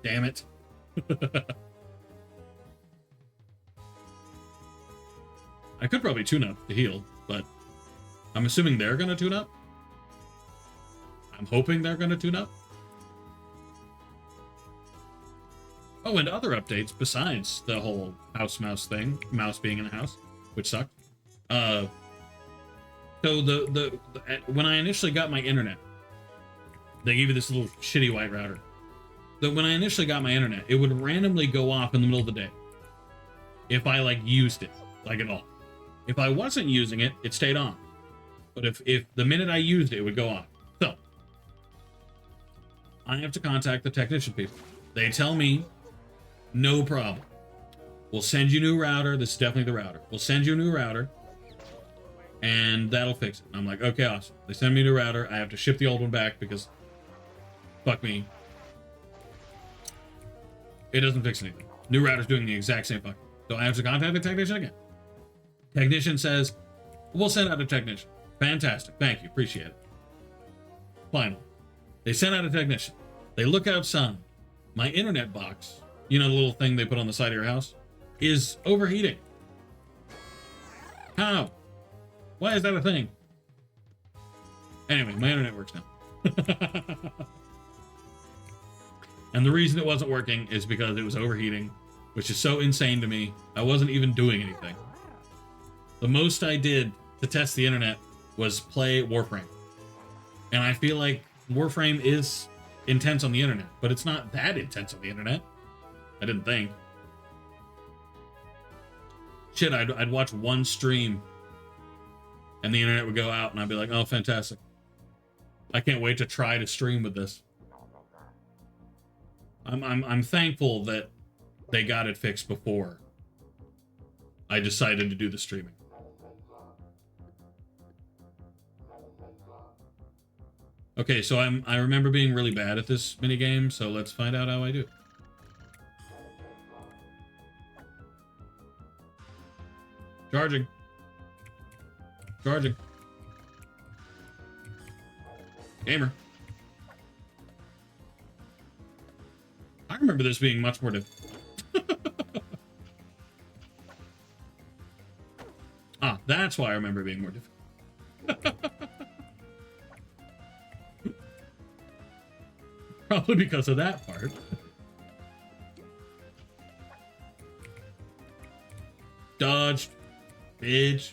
Damn it. I could probably tune up to heal, but I'm assuming they're gonna tune up. I'm hoping they're gonna tune up. Oh, and other updates besides the whole house mouse thing, mouse being in the house, which sucked. So the when I initially got my internet, they gave you this little shitty white router. When I initially got my internet, it would randomly go off in the middle of the day if I like used it, like at all. If I wasn't using it, it stayed on. But if the minute I used it, it would go off. So I have to contact the technician people. They tell me, no problem. We'll send you a new router. This is definitely the router. We'll send you a new router, and that'll fix it. I'm like, okay, awesome. They send me a new router. I have to ship the old one back because, fuck me, it doesn't fix anything. New router's doing the exact same fucking. So I have to contact the technician again. Technician says, we'll send out a technician. Fantastic. Thank you. Appreciate it. Finally, they sent out a technician. They look outside. My internet box, you know, the little thing they put on the side of your house, is overheating. How? Why is that a thing? Anyway, my internet works now. And the reason it wasn't working is because it was overheating, which is so insane to me. I wasn't even doing anything. The most I did to test the internet was play Warframe. And I feel like Warframe is intense on the internet, but it's not that intense on the internet. I didn't think. Shit, I'd watch one stream and the internet would go out and I'd be like, oh, fantastic. I can't wait to try to stream with this. I'm thankful that they got it fixed before I decided to do the streaming. Okay, so I remember being really bad at this minigame, so let's find out how I do. Charging. Charging. Gamer. I remember this being much more Ah, that's why I remember it being more difficult. Probably because of that part. Dodged. Bitch.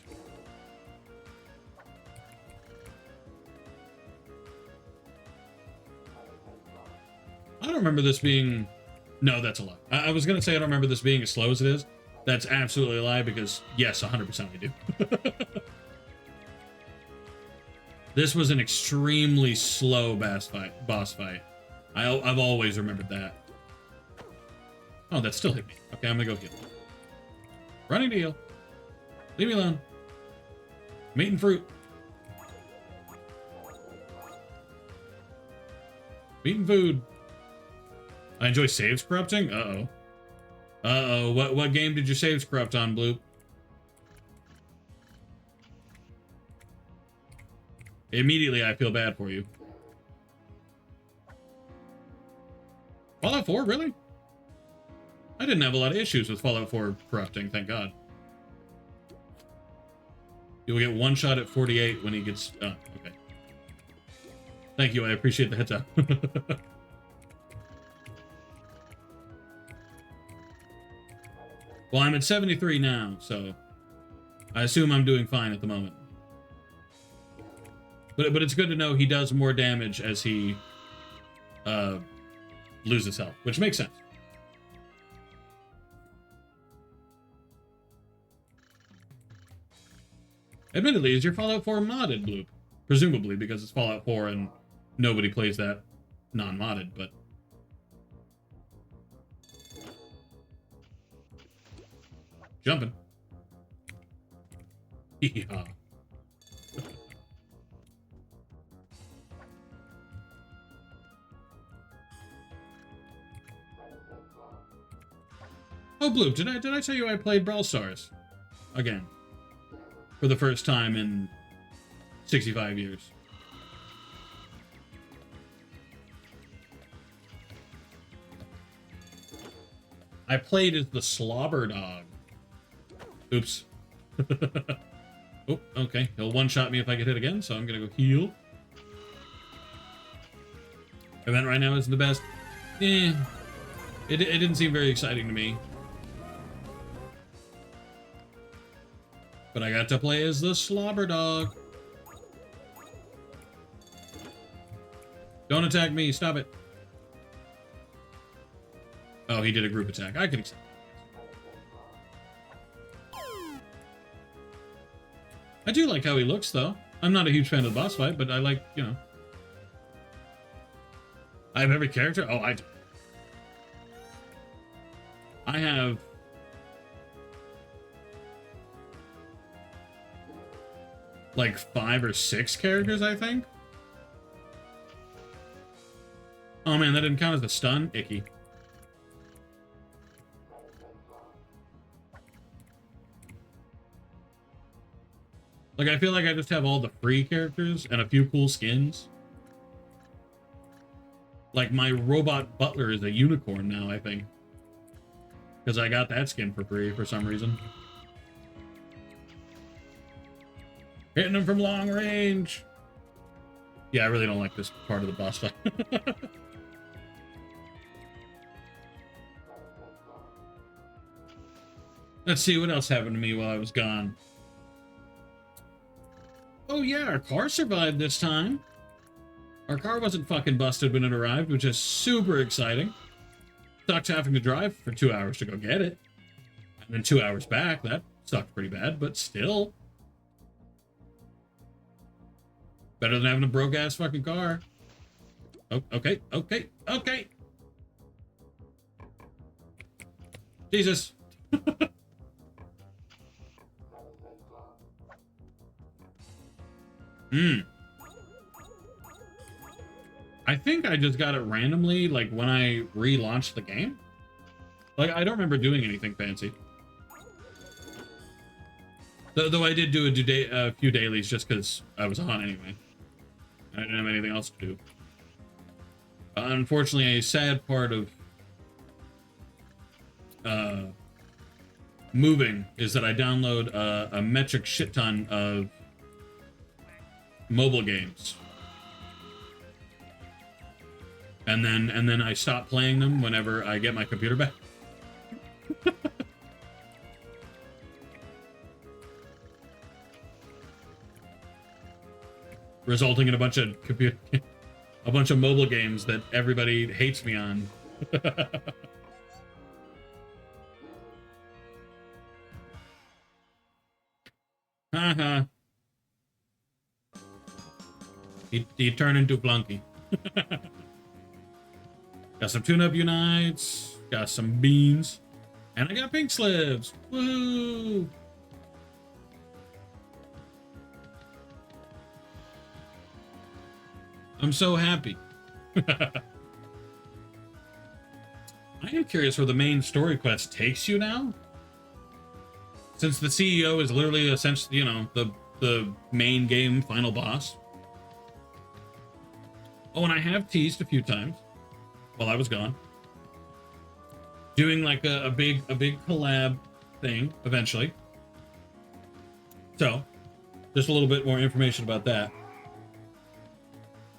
I don't remember this being... No, that's a lie. I was going to say I don't remember this being as slow as it is. That's absolutely a lie because, yes, 100% I do. This was an extremely slow boss fight. I've always remembered that. Oh, that still hit me. Okay, I'm going to go heal. Running to heal. Leave me alone. Meat and fruit. Meat and food. I enjoy saves corrupting? Uh-oh. Uh-oh. What game did your saves corrupt on, Blue? Immediately, I feel bad for you. Fallout 4? Really? I didn't have a lot of issues with Fallout 4 corrupting, thank God. You'll get one shot at 48 when he gets... Oh, okay. Thank you, I appreciate the heads up. Well, I'm at 73 now, so I assume I'm doing fine at the moment. But it's good to know he does more damage as he loses health, which makes sense. Admittedly, is your Fallout 4 modded, Blue? Presumably, because it's Fallout 4 and nobody plays that non-modded, but... Jumping. Yeah. Oh, Blue, did I tell you I played Brawl Stars? Again. For the first time in 65 years. I played as the Slobber Dog. Oops. Oh, okay. He'll one-shot me if I get hit again, so I'm gonna go heal. Event right now isn't the best. It didn't seem very exciting to me. But I got to play as the Slobber Dog. Don't attack me. Stop it. Oh, he did a group attack. I can accept it. I do like how he looks, though. I'm not a huge fan of the boss fight, but I like, you know. I have every character? Oh, I do. I have... like 5 or 6 characters, I think. Oh man, that didn't count as a stun? Icky. Like, I feel like I just have all the free characters and a few cool skins. Like, my robot butler is a unicorn now, I think. Because I got that skin for free for some reason. Hitting him from long range. Yeah, I really don't like this part of the boss fight. Let's see what else happened to me while I was gone. Oh yeah, our car survived this time. Our car wasn't fucking busted when it arrived, which is super exciting. Sucked having to drive for 2 hours to go get it. And then 2 hours back. That sucked pretty bad, but still. Better than having a broke-ass fucking car. Oh, okay. Jesus. I think I just got it randomly, like, when I relaunched the game. Like, I don't remember doing anything fancy. Though I did do a few dailies just because I was on anyway. I didn't have anything else to do. Unfortunately, a sad part of moving is that I download a metric shit ton of mobile games, and then I stop playing them whenever I get my computer back. Resulting in a bunch of mobile games that everybody hates me on. Haha. He turned into Flunky. Got some tune-up unites, got some beans, and I got pink slips. Woo! I'm so happy. I am curious where the main story quest takes you now. Since the CEO is literally essentially, you know, the main game final boss. Oh, and I have teased a few times while I was gone, doing like a big collab thing eventually. So, just a little bit more information about that.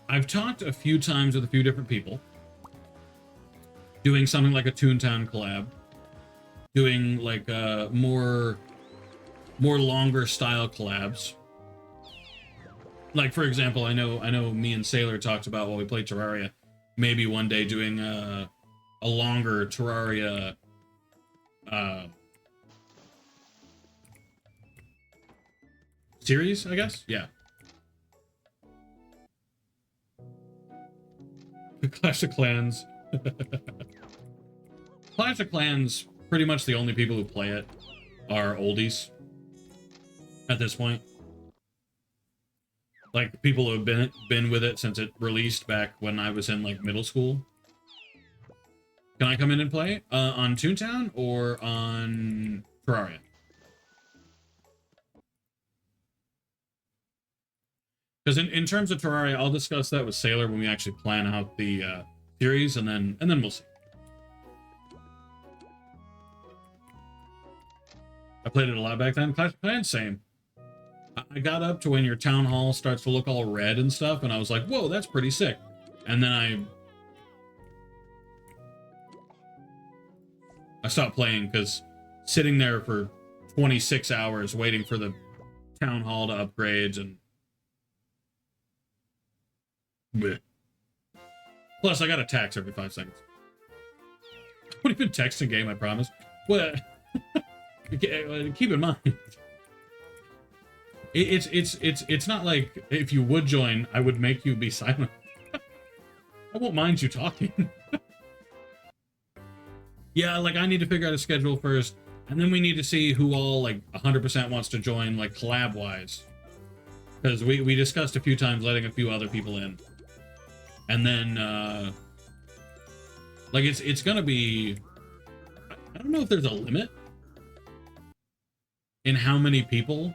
I've talked a few times with a few different people, doing something like a Toontown collab, doing like more longer style collabs. Like, for example, I know me and Sailor talked about while we played Terraria, maybe one day doing a longer Terraria series, I guess. Yeah. Clash of Clans. Clash of Clans, pretty much the only people who play it are oldies at this point. Like, people who have been with it since it released back when I was in, like, middle school. Can I come in and play? On Toontown or on Terraria? Because in terms of Terraria, I'll discuss that with Sailor when we actually plan out the series, and then we'll see. I played it a lot back then. Clash of Clans, same. I got up to when your town hall starts to look all red and stuff, and I was like, whoa, that's pretty sick. And then I stopped playing because sitting there for 26 hours waiting for the town hall to upgrade and bleh. Plus, I got a tax every 5 seconds. What have you been texting game, I promise. What? Keep in mind, it's not like if you would join, I would make you be silent. I won't mind you talking. Yeah, like I need to figure out a schedule first, and then we need to see who all like 100% wants to join, like collab wise, because we discussed a few times letting a few other people in, and then like it's gonna be, I don't know if there's a limit in how many people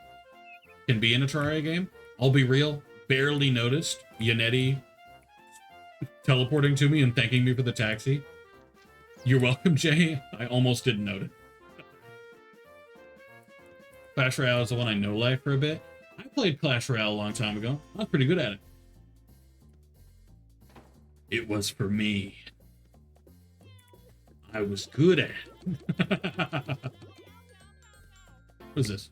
can be in a Terraria game. I'll be real, barely noticed Yanetti teleporting to me and thanking me for the taxi. You're welcome, Jay. I almost didn't notice. Clash Royale is the one I know life for a bit. I played Clash Royale a long time ago. I was pretty good at it. It was for me. I was good at it. What's this?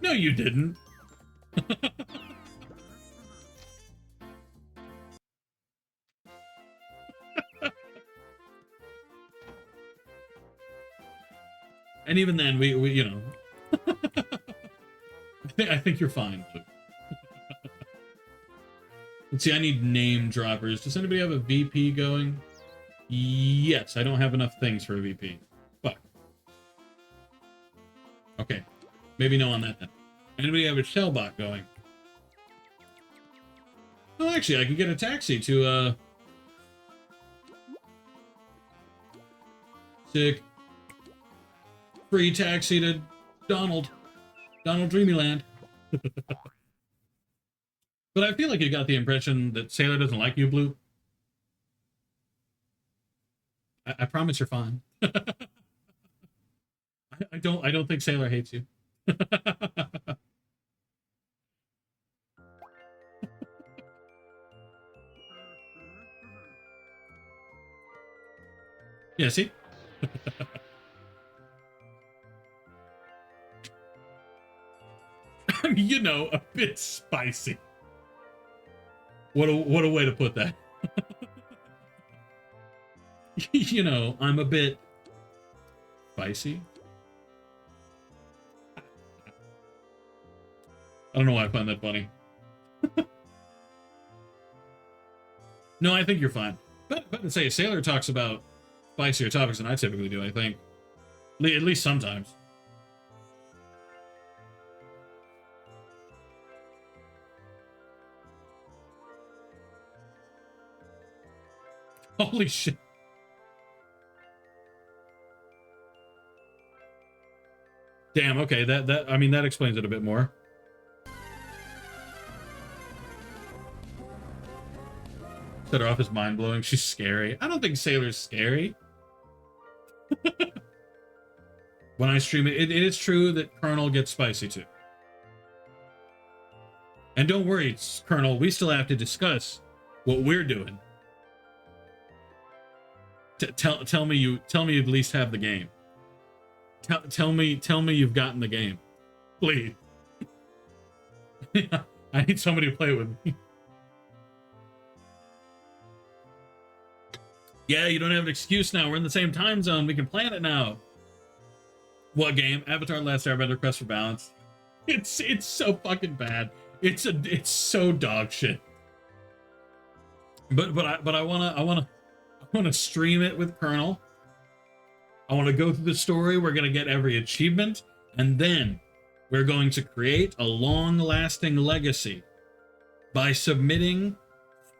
No, you didn't. And even then, we you know, I think you're fine, Luke. Let's see, I need name droppers. Does anybody have a VP going? Yes, I don't have enough things for a VP. Fuck. Okay. Maybe no on that then. Anybody have a shellbot going? Oh, actually, I can get a taxi to Sick. Free taxi to Donald Dreamyland. But I feel like you got the impression that Sailor doesn't like you, Blue. I promise you're fine. I don't think Sailor hates you. Yeah, see? You know, a bit spicy. What a way to put that. You know, I'm a bit spicy. I don't know why I find that funny. No, I think you're fine. But to say, Sailor talks about spicier topics than I typically do, I think. At least sometimes. Holy shit. Damn, okay, I mean, that explains it a bit more. Set her off as mind-blowing. She's scary. I don't think Sailor's scary. When I stream it, it is true that Colonel gets spicy too. And don't worry, Colonel, we still have to discuss what we're doing. Tell me you at least have the game. Tell me you've gotten the game, please. I need somebody to play with me. Yeah, you don't have an excuse now. We're in the same time zone. We can plan it now. What game? Avatar: Last Airbender: Quest for Balance. It's so fucking bad. It's so dog shit. But I wanna stream it with Colonel. I want to go through the story. We're going to get every achievement, and then we're going to create a long-lasting legacy by submitting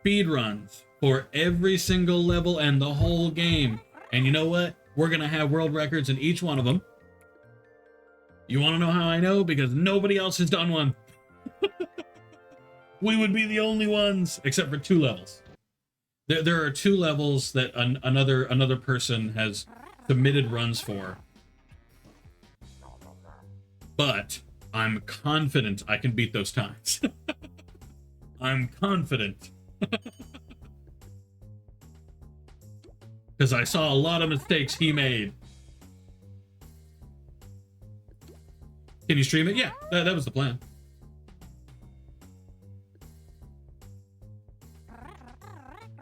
speedruns for every single level and the whole game. And you know what? We're going to have world records in each one of them. You want to know how I know? Because nobody else has done one. We would be the only ones, except for 2 levels. There are 2 levels that another person has submitted runs for, but I'm confident I can beat those times. I'm confident. Because I saw a lot of mistakes he made. Can you stream it? Yeah, that was the plan.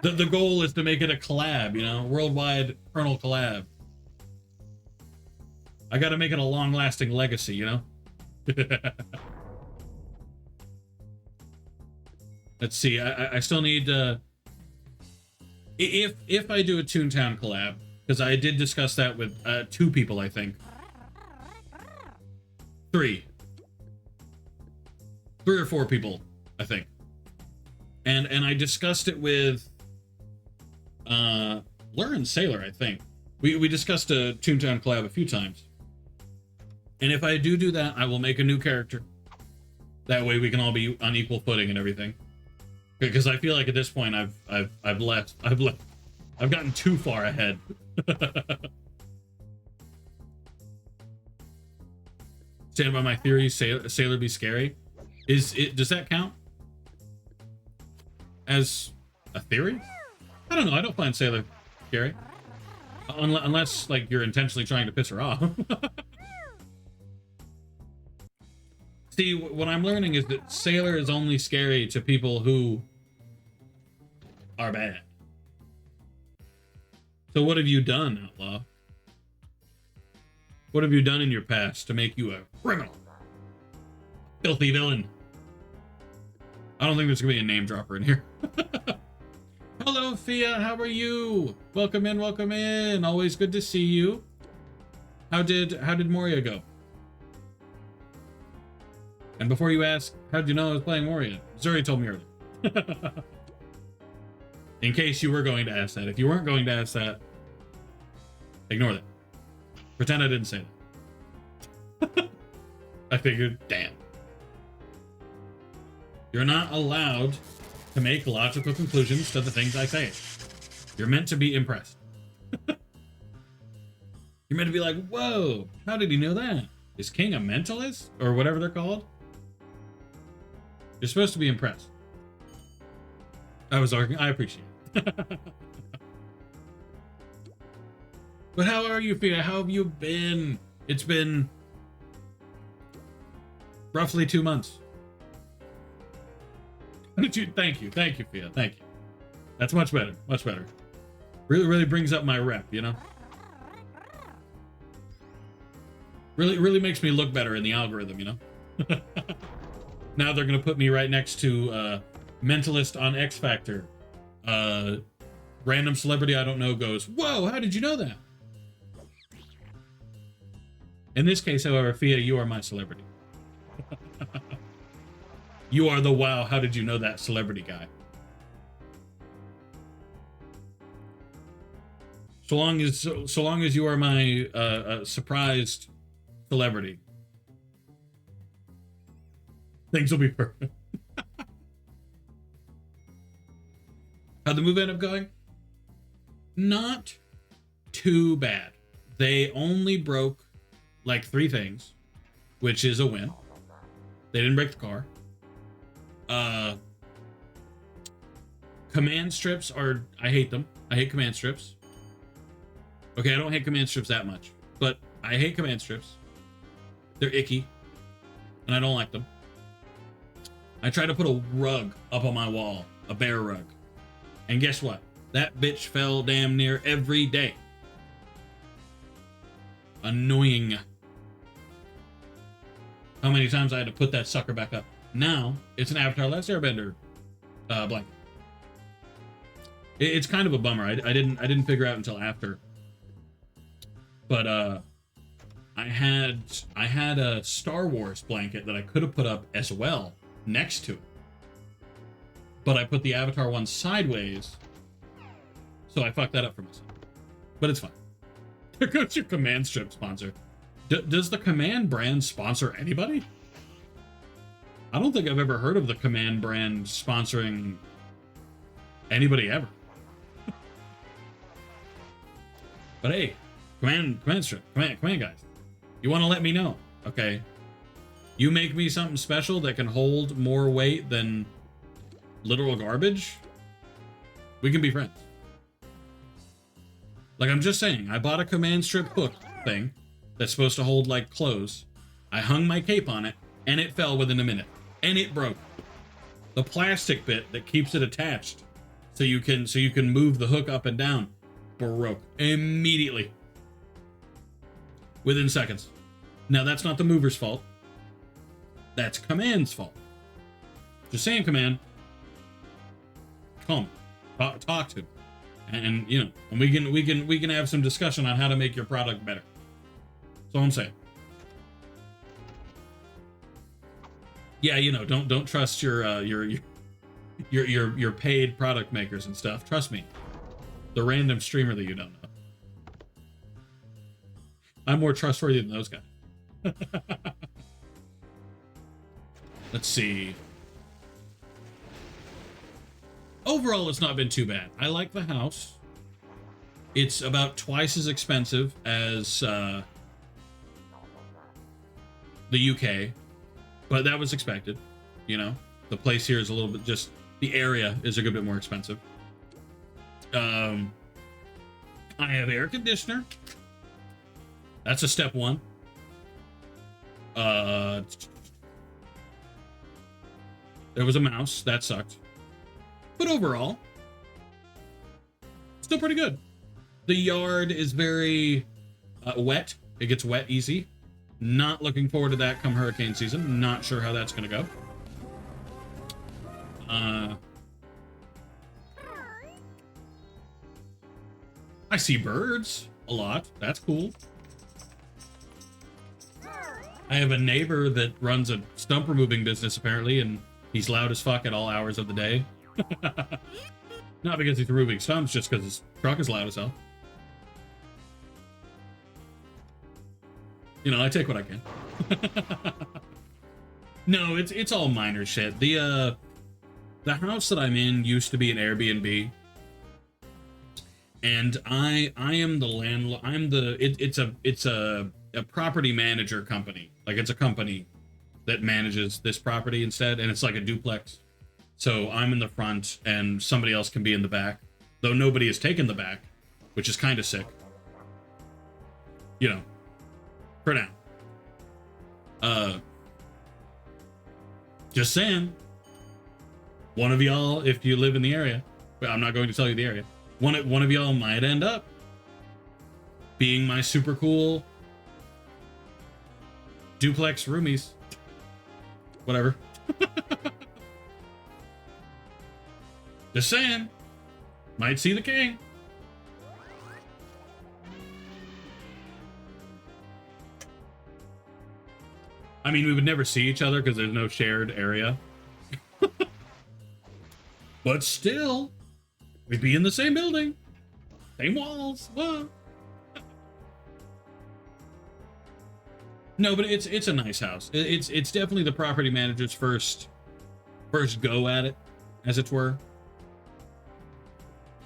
The goal is to make it a collab, you know, worldwide Colonel collab. I gotta make it a long-lasting legacy, you know? Let's see, I still need if I do a Toontown collab, because I did discuss that with 2 people, I think. 3 or 4 people, I think. And I discussed it with Lur and Sailor, I think. We discussed a Toontown collab a few times. And if I do that, I will make a new character. That way we can all be on equal footing and everything. Because I feel like at this point I've gotten too far ahead. Stand by my theory, Sailor be scary. Does that count as a theory? I don't know. I don't find Sailor scary. Unless like you're intentionally trying to piss her off. See, what I'm learning is that Sailor is only scary to people who are bad. So what have you done, Outlaw? What have you done in your past to make you a criminal? Filthy villain. I don't think there's gonna be a name dropper in here. Hello, Fia. How are you? Welcome in, welcome in. Always good to see you. How did Moria go? And before you ask, how did you know I was playing Moria? Zuri told me earlier. In case you were going to ask that. If you weren't going to ask that, ignore that. Pretend I didn't say that. I figured, damn. You're not allowed to make logical conclusions to the things I say. You're meant to be impressed. You're meant to be like, whoa, how did he know that? Is King a mentalist? Or whatever they're called? You're supposed to be impressed. I was arguing. I appreciate it. But how are you, Fia? How have you been? It's been roughly 2 months. Thank you, Fia. Thank you. That's much better. Much better. Really brings up my rep, you know? Really makes me look better in the algorithm, you know? Now they're gonna put me right next to Mentalist on X Factor. Random celebrity I don't know goes, whoa, how did you know that? In this case, however, Fia, you are my celebrity. You are the wow, how did you know that celebrity guy. So long as you are my surprised celebrity, things will be perfect. How'd the move end up going? Not too bad. They only broke like 3 things, which is a win. They didn't break the car. Command strips are, I hate them. I hate command strips. Okay, I don't hate command strips that much, but I hate command strips. They're icky, and I don't like them. I tried to put a rug up on my wall, a bear rug, and guess what? That bitch fell damn near every day. Annoying. How many times I had to put that sucker back up? Now, it's an Avatar Last Airbender blanket. It's kind of a bummer. I didn't figure out until after. But I had a Star Wars blanket that I could have put up as well next to it. But I put the Avatar one sideways, so I fucked that up for myself. But it's fine. There goes your Command Strip sponsor. Does the Command brand sponsor anybody? I don't think I've ever heard of the Command brand sponsoring anybody ever. But hey, Command Strip, Command guys, you want to let me know, okay? You make me something special that can hold more weight than literal garbage, we can be friends. Like, I'm just saying, I bought a Command Strip hook thing that's supposed to hold like clothes. I hung my cape on it, and it fell within a minute, and it broke. The plastic bit that keeps it attached, so you can move the hook up and down, broke immediately, within seconds. Now that's not the mover's fault. That's Command's fault. Just saying, Command. Calm. Talk to him. And you know, and we can have some discussion on how to make your product better. That's all I'm saying. Yeah, you know, don't trust your paid product makers and stuff. Trust me. The random streamer that you don't know. I'm more trustworthy than those guys. Let's see. Overall, it's not been too bad. I like the house. It's about twice as expensive as the UK, but that was expected. You know, the place here is a little bit, just the area is a good bit more expensive. I have air conditioner. That's a step one. There was a mouse. That sucked. But overall, still pretty good. The yard is very wet. It gets wet easy. Not looking forward to that come hurricane season. Not sure how that's going to go. I see birds a lot. That's cool. I have a neighbor that runs a stump removing business, apparently, and he's loud as fuck at all hours of the day. Not because he's removing stumps, just because his truck is loud as hell. You know, I take what I can. No, it's all minor shit. The house that I'm in used to be an Airbnb, and I am the landlord. It's a property manager company. Like, it's a company that manages this property instead, and it's like a duplex. So I'm in the front, and somebody else can be in the back, though nobody has taken the back, which is kind of sick. You know, for now. Just saying. One of y'all, if you live in the area, but I'm not going to tell you the area. One of y'all might end up being my super cool duplex roomies. Whatever. Just saying. Might see the king. I mean, we would never see each other because there's no shared area. But still, we'd be in the same building. Same walls. Whoa. No, but it's a nice house. It's definitely the property manager's first go at it, as it were.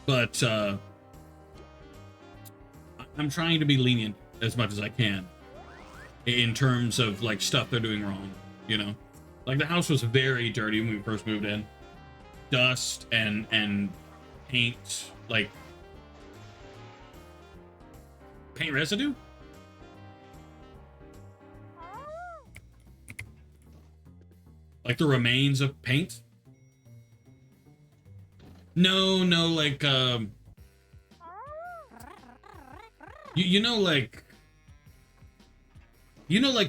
But I'm trying to be lenient as much as I can in terms of like stuff they're doing wrong, you know? Like, the house was very dirty when we first moved in. Dust and paint, like paint residue? Like the remains of paint? No, like you know like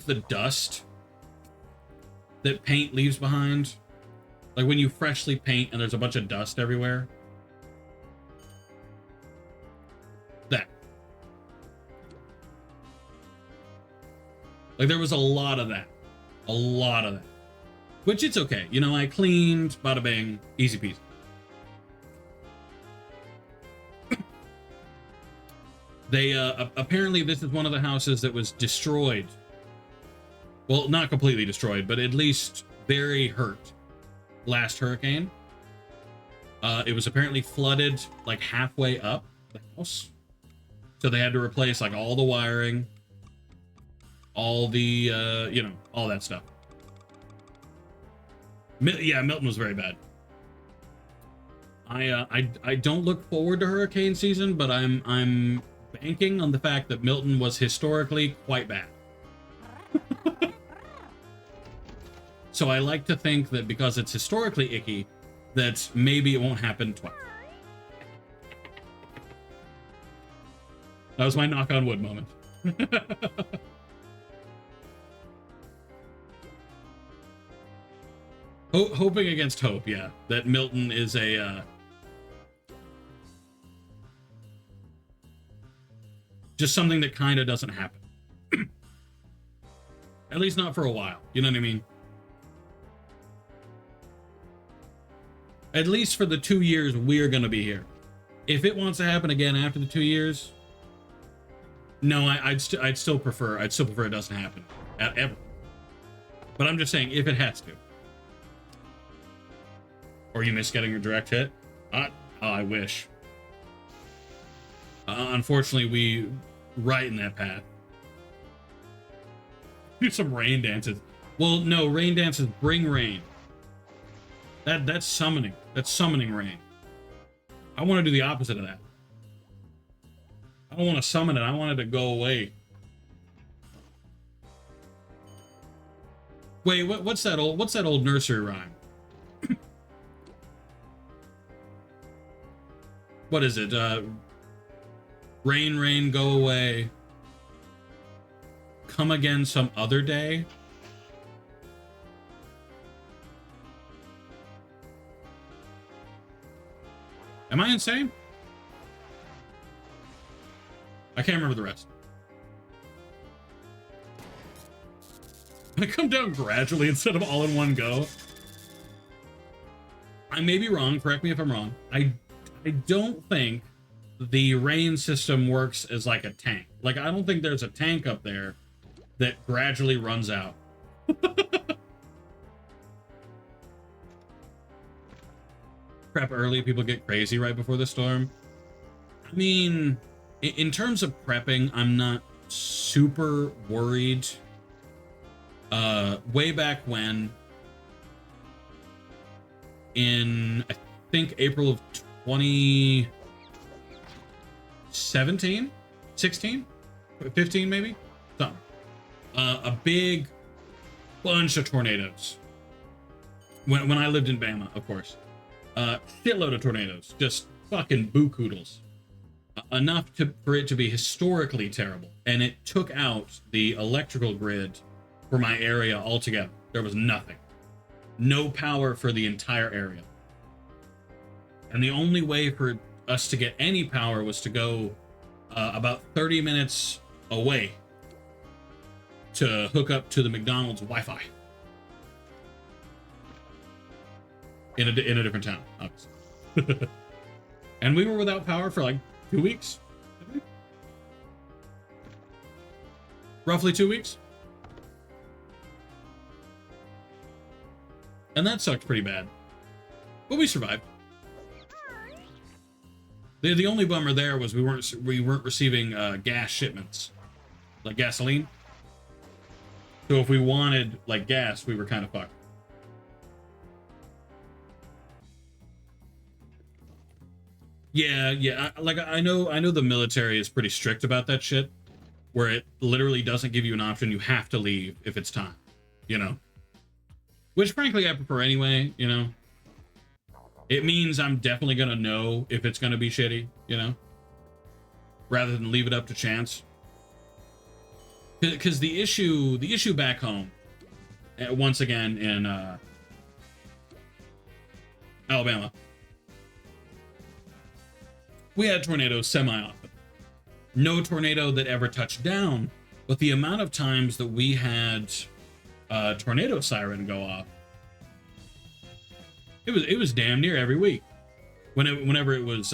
the dust that paint leaves behind? Like when you freshly paint and there's a bunch of dust everywhere? That. Like, there was a lot of that. A lot of that. Which, it's okay. You know, I cleaned, bada bang, easy peasy. They, apparently this is one of the houses that was destroyed. Well, not completely destroyed, but at least very hurt last hurricane. It was apparently flooded like halfway up the house. So they had to replace like all the wiring, all the, you know, all that stuff. Yeah, Milton was very bad. I don't look forward to hurricane season, but I'm banking on the fact that Milton was historically quite bad. So I like to think that because it's historically icky, that maybe it won't happen twice. That was my knock on wood moment. Hoping against hope, yeah. That Milton is a... just something that kind of doesn't happen. At least not for a while. You know what I mean? At least for the 2 years we're going to be here. If it wants to happen again after the 2 years... No, I'd still prefer it doesn't happen. Ever. But I'm just saying, if it has to. Or you miss getting a direct hit? I wish. Unfortunately, we right in that path. Do some rain dances. Well, no, rain dances bring rain. That's summoning. That's summoning rain. I want to do the opposite of that. I don't want to summon it. I want it to go away. Wait, what's that old nursery rhyme? What is it? Rain, rain, go away. Come again some other day. Am I insane? I can't remember the rest. I come down gradually instead of all in one go. I may be wrong. Correct me if I'm wrong. I don't think the rain system works as like a tank. Like, I don't think there's a tank up there that gradually runs out. Prep early, people get crazy right before the storm. I mean, in terms of prepping, I'm not super worried. Way back when, in I think April of 2017, 16, 15 maybe, something. A big bunch of tornadoes. When I lived in Bama, of course. Shitload of tornadoes, just fucking boo-koodles. Enough for it to be historically terrible. And it took out the electrical grid for my area altogether. There was nothing. No power for the entire area. And the only way for us to get any power was to go about 30 minutes away to hook up to the McDonald's Wi-Fi. In a different town, obviously. And we were without power for like 2 weeks. Roughly 2 weeks. And that sucked pretty bad. But we survived. The only bummer there was we weren't receiving gas shipments. Like gasoline. So if we wanted like gas, we were kind of fucked. Yeah. I know the military is pretty strict about that shit, where it literally doesn't give you an option. You have to leave if it's time, you know? Which frankly I prefer anyway, you know? It means I'm definitely gonna know if it's gonna be shitty, you know? Rather than leave it up to chance. Because the issue back home, once again in Alabama, we had tornadoes semi-often. No tornado that ever touched down, but the amount of times that we had a tornado siren go off, it was damn near every week. Whenever it was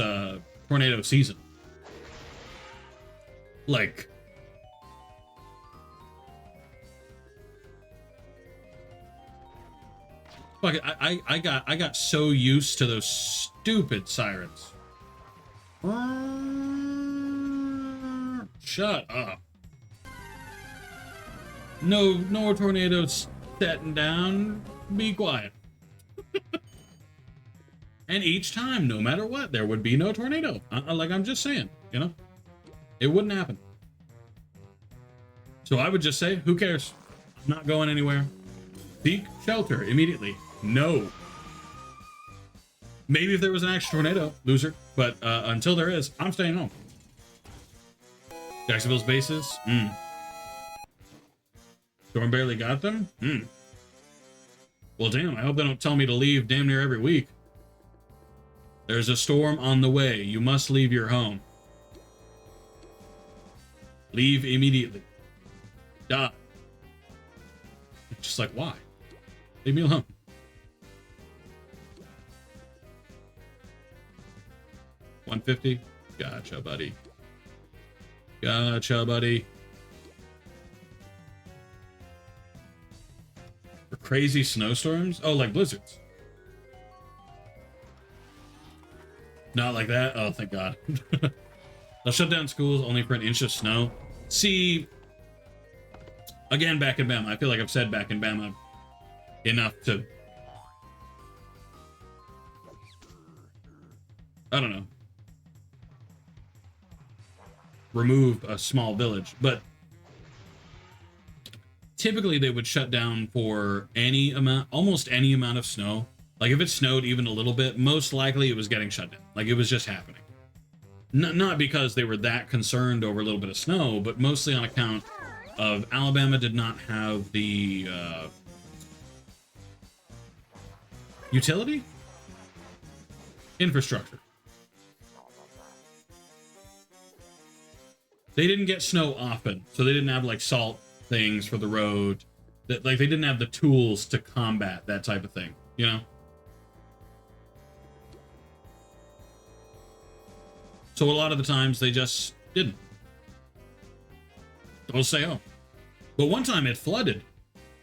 tornado season. Like, fuck it, I got so used to those stupid sirens. Shut up. No tornadoes setting down. Be quiet. And each time, no matter what, there would be no tornado. Like I'm just saying, you know? It wouldn't happen. So I would just say, who cares? I'm not going anywhere. Seek shelter immediately. No. Maybe if there was an actual tornado, loser. But until there is, I'm staying home. Jacksonville's bases? Storm barely got them? Well, damn, I hope they don't tell me to leave damn near every week. There's a storm on the way. You must leave your home. Leave immediately. Die. Just like, why? Leave me alone. $150? Gotcha, buddy. Gotcha, buddy. For crazy snowstorms? Oh, like blizzards. Not like that? Oh, thank God. They'll shut down schools only for an inch of snow. See, again, back in Bama. I feel like I've said back in Bama enough to... I don't know. Remove a small village. But typically they would shut down for any amount, almost any amount of snow. Like if it snowed even a little bit, most likely it was getting shut down. Like it was just happening. Not because they were that concerned over a little bit of snow, but mostly on account of Alabama did not have the utility infrastructure. They didn't get snow often, so they didn't have like salt things for the road. That like they didn't have the tools to combat that type of thing, you know? So a lot of the times they just didn't. They'll stay home. But one time it flooded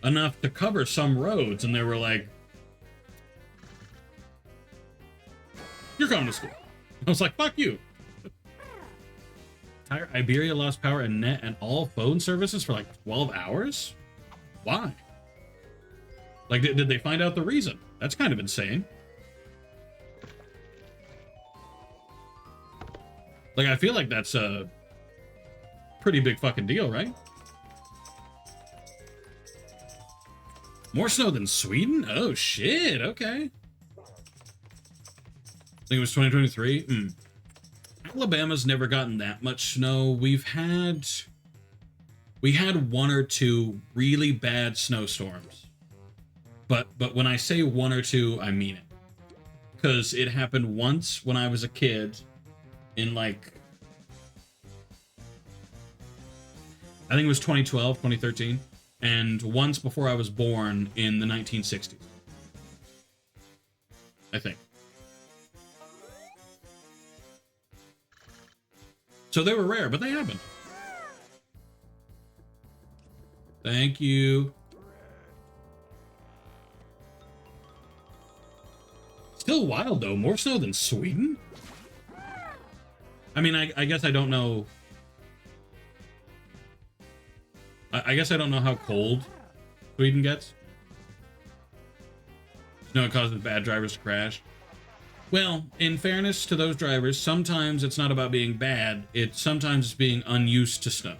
enough to cover some roads, and they were like, "You're coming to school." I was like, "Fuck you." Entire Iberia lost power and net and all phone services for like 12 hours? Why? Like, did they find out the reason? That's kind of insane. Like, I feel like that's a pretty big fucking deal, right? More snow than Sweden? Oh, shit. Okay. I think it was 2023. Alabama's never gotten that much snow. We had one or two really bad snowstorms. But when I say one or two, I mean it. Because it happened once when I was a kid in like, I think it was 2012, 2013, and once before I was born in the 1960s. I think. So they were rare, but they happened. Thank you. Still wild, though. More snow than Sweden? I mean, I guess I don't know. I guess I don't know how cold Sweden gets. Snow causes bad drivers to crash. Well, in fairness to those drivers, sometimes it's not about being bad. Sometimes it's being unused to snow.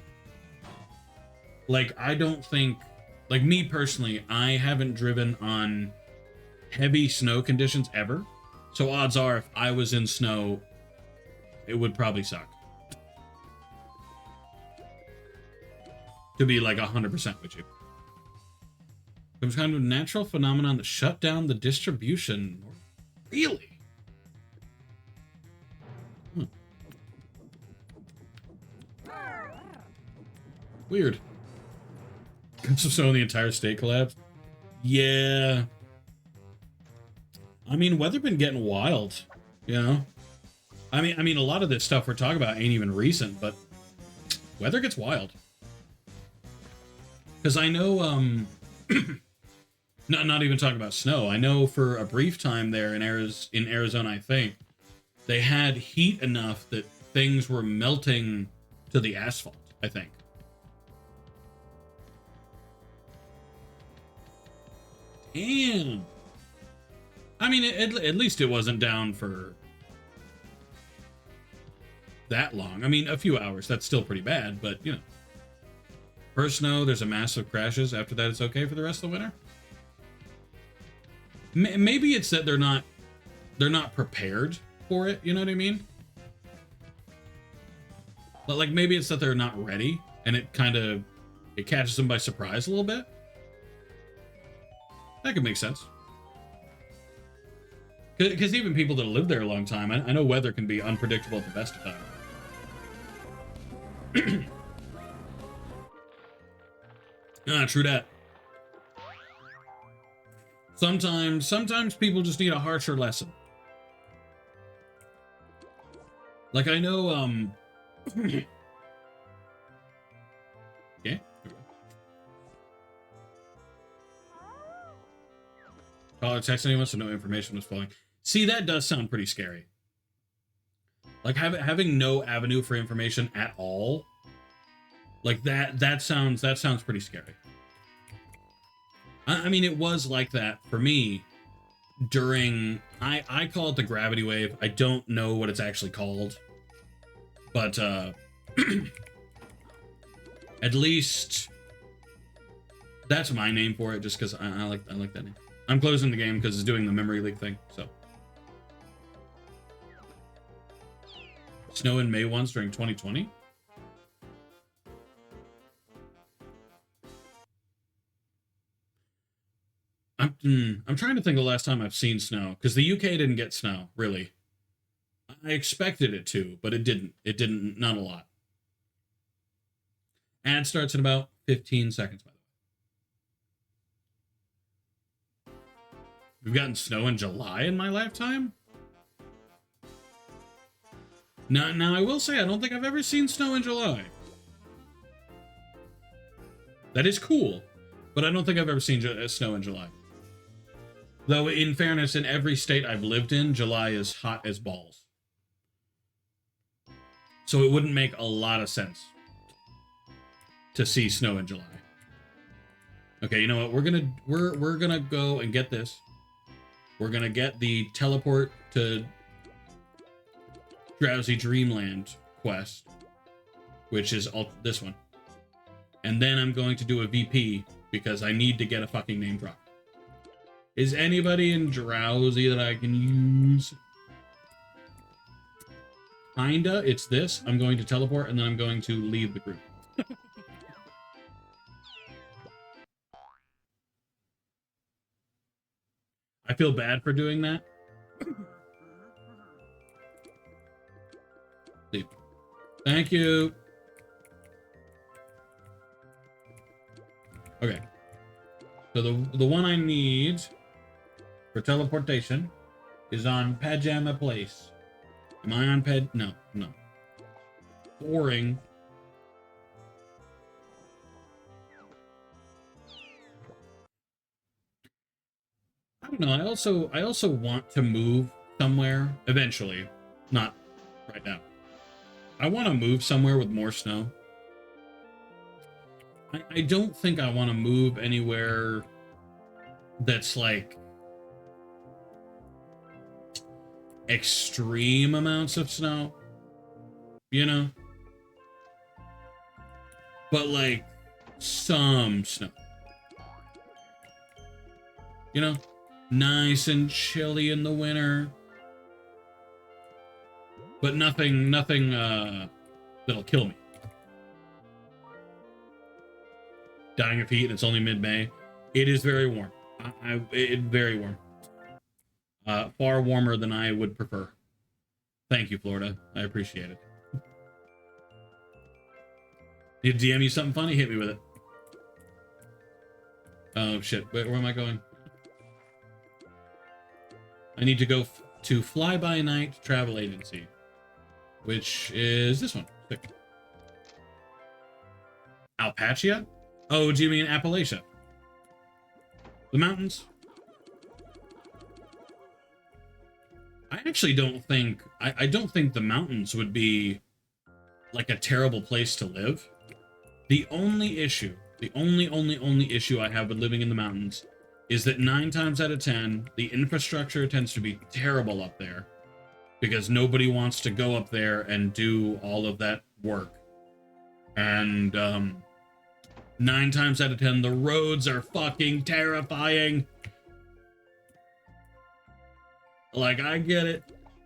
Like, I don't think... Like, me personally, I haven't driven on heavy snow conditions ever. So odds are, if I was in snow, it would probably suck. To be like 100% with you. It was kind of a natural phenomenon that shut down the distribution. Really? Weird. Some snow in the entire state collapsed. Yeah. I mean, weather been getting wild, you know? I mean, a lot of this stuff we're talking about ain't even recent, but weather gets wild. Because I know, not even talking about snow. I know for a brief time there in Arizona, I think, they had heat enough that things were melting to the asphalt, I think. And I mean, at least it wasn't down for that long. I mean, a few hours. That's still pretty bad, but you know. First snow, there's a massive crashes. After that, it's okay for the rest of the winter. Maybe it's that they're not prepared for it. You know what I mean? But like maybe it's that they're not ready, and it catches them by surprise a little bit. That could make sense. Because even people that live there a long time, I know weather can be unpredictable at the best of times. True that. Sometimes people just need a harsher lesson. Like I know, okay. Call or text anyone so no information was flowing. See, that does sound pretty scary. Like having no avenue for information at all. Like that sounds pretty scary. I mean, it was like that for me during, I call it the gravity wave. I don't know what it's actually called, but at least that's my name for it, just because I like that name. I'm closing the game because it's doing the memory leak thing. So snow in May once during 2020. I'm trying to think of the last time I've seen snow, because the UK didn't get snow, really. I expected it to, but it didn't. It didn't, not a lot. Ad starts in about 15 seconds, by the way. We've gotten snow in July in my lifetime? Now I will say, I don't think I've ever seen snow in July. That is cool, but I don't think I've ever seen snow in July. Though, in fairness, in every state I've lived in, July is hot as balls. So it wouldn't make a lot of sense to see snow in July. Okay, you know what? We're gonna go and get this. We're gonna get the teleport to Drowsy Dreamland quest, which is this one. And then I'm going to do a VP because I need to get a fucking name drop. Is anybody in Drowsy that I can use? Kinda, it's this. I'm going to teleport and then I'm going to leave the group. I feel bad for doing that. Leave. Thank you. Okay. So the one I need for teleportation is on Pajama Place. Am I on No, no. Boring. I don't know. I also want to move somewhere eventually. Not right now. I want to move somewhere with more snow. I don't think I want to move anywhere that's like extreme amounts of snow, you know? But like some snow. You know? Nice and chilly in the winter. But nothing that'll kill me. Dying of heat, and it's only mid-May. It is very warm. Very warm. Far warmer than I would prefer. Thank you, Florida. I appreciate it. Need to DM you something funny? Hit me with it. Oh, shit. Where am I going? I need to go to Fly By Night Travel Agency, which is this one. Sick. Alpachia? Oh, do you mean Appalachia? The mountains? I actually don't think... I don't think the mountains would be like a terrible place to live. The only issue, the only issue I have with living in the mountains is that 9 times out of 10, the infrastructure tends to be terrible up there because nobody wants to go up there and do all of that work. And 9 times out of 10, the roads are fucking terrifying. Like, I get it.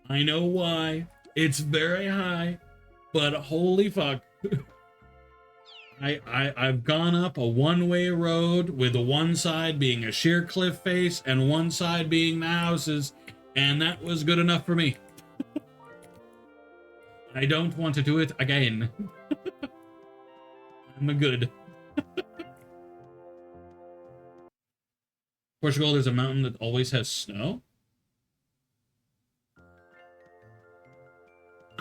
I know why. It's very high. But holy fuck. I've gone up a one-way road with one side being a sheer cliff face and one side being the houses, and that was good enough for me. I don't want to do it again. I'm a good. Portugal, there's a mountain that always has snow?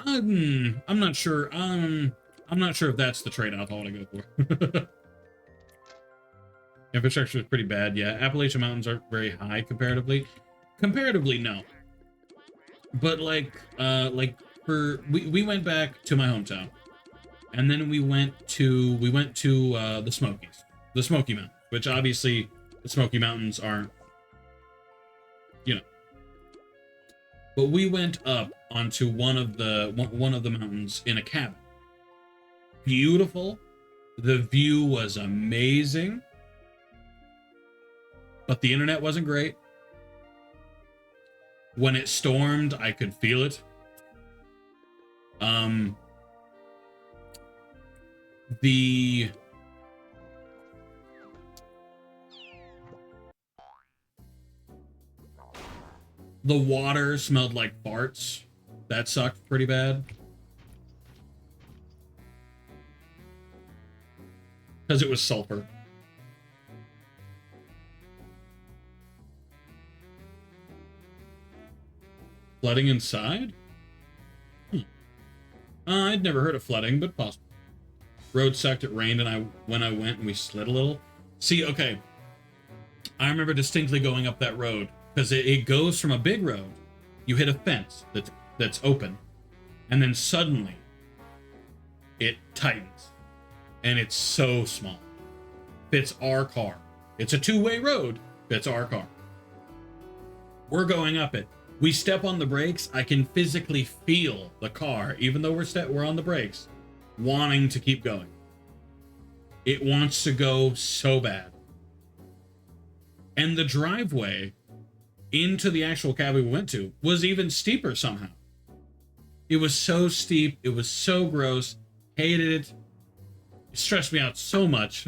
I'm not sure. I'm not sure if that's the trade-off I want to go for. Infrastructure is pretty bad. Yeah, Appalachian Mountains aren't very high comparatively. Comparatively, no. But like we went back to my hometown, and then we went to the Smokies, the Smoky Mountains, which obviously the Smoky Mountains aren't, you know. But we went up onto one of the mountains in a cabin. Beautiful. The view was amazing. But the internet wasn't great. When it stormed, I could feel it. The water smelled like farts. That sucked pretty bad. Because it was sulfur. Flooding inside? I'd never heard of flooding, but possible. Road sucked, it rained, and when I went and we slid a little. See, okay. I remember distinctly going up that road because it goes from a big road. You hit a fence that's open, and then suddenly it tightens, and it's so small. Fits our car. It's a two-way road. Fits our car. We're going up it. We step on the brakes. I can physically feel the car, even though we're on the brakes, wanting to keep going. It wants to go so bad. And the driveway into the actual cab we went to was even steeper somehow. It was so steep. It was so gross. Hated it. It stressed me out so much.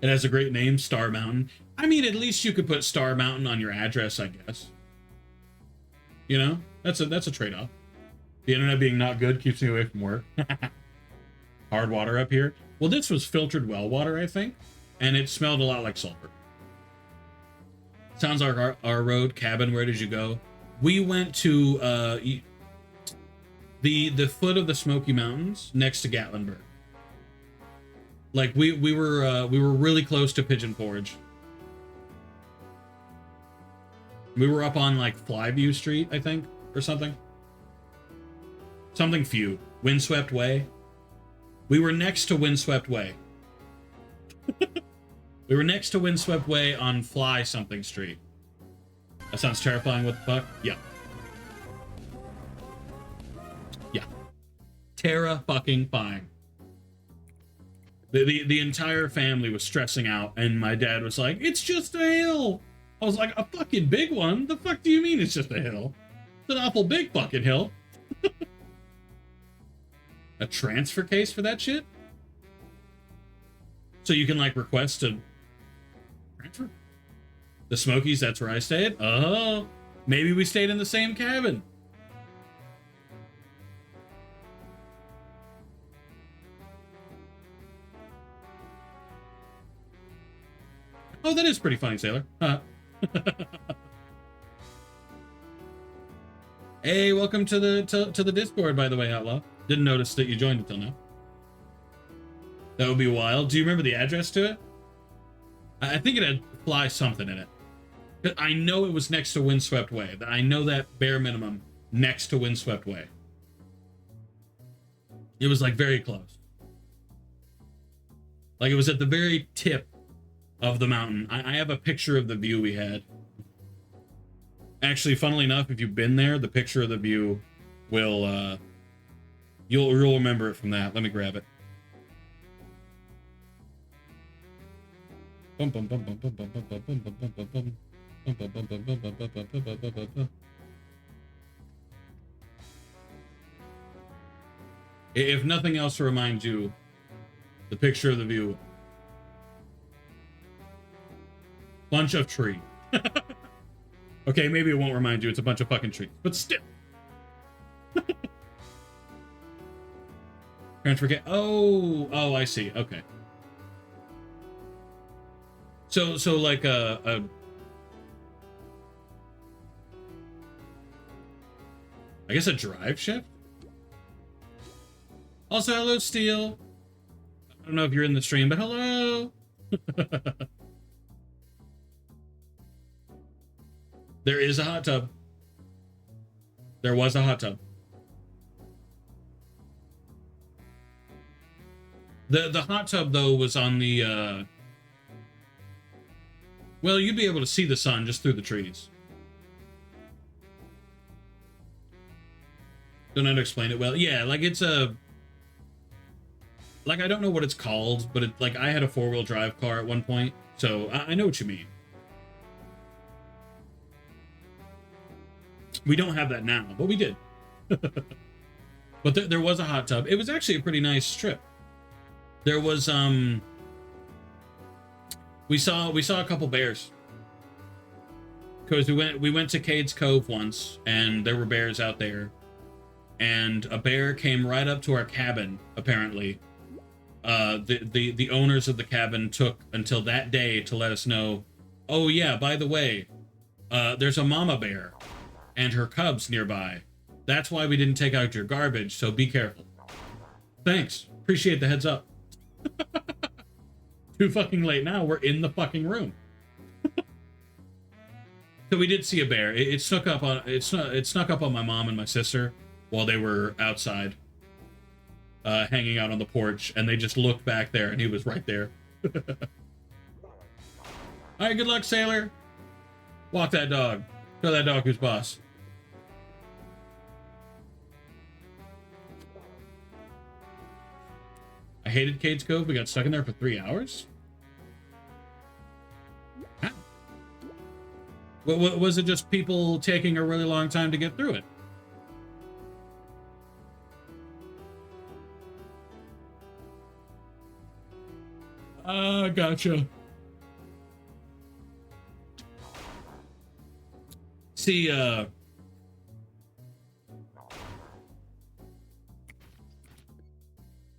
It has a great name, Star Mountain. I mean, at least you could put Star Mountain on your address, I guess. You know, that's a trade-off. The internet being not good keeps me away from work. Hard water up here. Well, this was filtered well water, I think, and it smelled a lot like sulfur. Sounds like our road. Cabin, where did you go? We went to the foot of the Smoky Mountains next to Gatlinburg. Like we were really close to Pigeon Forge. We were up on like Flyview Street, I think, or something. Something few. Windswept Way. We were next to Windswept Way. We were next to Windswept Way on Fly something street. That sounds terrifying. What the fuck? Yeah. Yeah. Fucking-fying. The entire family was stressing out, and my dad was like, "It's just a hill." I was like, "A fucking big one? The fuck do you mean it's just a hill? It's an awful big fucking hill." A transfer case for that shit? So you can, like, request to transfer? The Smokies, that's where I stayed? Oh, maybe we stayed in the same cabin. Oh, that is pretty funny, Sailor. Huh. Hey, welcome to the Discord, by the way, Outlaw. Didn't notice that you joined until now. That would be wild. Do you remember the address to it? I think it had Fly something in it. I know it was next to Windswept Way. I know that bare minimum next to Windswept Way. It was like very close. Like it was at the very tip of the mountain. I have a picture of the view we had. Actually, funnily enough, if you've been there, the picture of the view will you'll remember it from that. Let me grab it. If nothing else to remind you, the picture of the view. Bunch of tree. Okay, maybe it won't remind you. It's a bunch of fucking trees, but still. Transfer case. Oh, I see. Okay. So like I guess a drive shift. Also, hello, Steel. I don't know if you're in the stream, but hello. There is a hot tub. There was a hot tub. The hot tub, though, was on the, well, you'd be able to see the sun just through the trees. Don't know how to explain it well. Yeah, like it's a... Like, I don't know what it's called, but like, I had a four-wheel drive car at one point, so I know what you mean. We don't have that now, but we did. But there was a hot tub. It was actually a pretty nice trip. There was we saw a couple bears. Because we went to Cade's Cove once, and there were bears out there. And a bear came right up to our cabin, apparently. The owners of the cabin took until that day to let us know, oh yeah, by the way, there's a mama bear and her cubs nearby. That's why we didn't take out your garbage, so be careful. Thanks. Appreciate the heads up. Too fucking late now. We're in the fucking room. So we did see a bear. It snuck up on it snuck up on my mom and my sister while they were outside, hanging out on the porch, and they just looked back there, and he was right there. All right, good luck, sailor. Walk that dog. Show that dog who's boss. I hated Cade's Cove. We got stuck in there for 3 hours. How? Was it just people taking a really long time to get through it? Gotcha. See,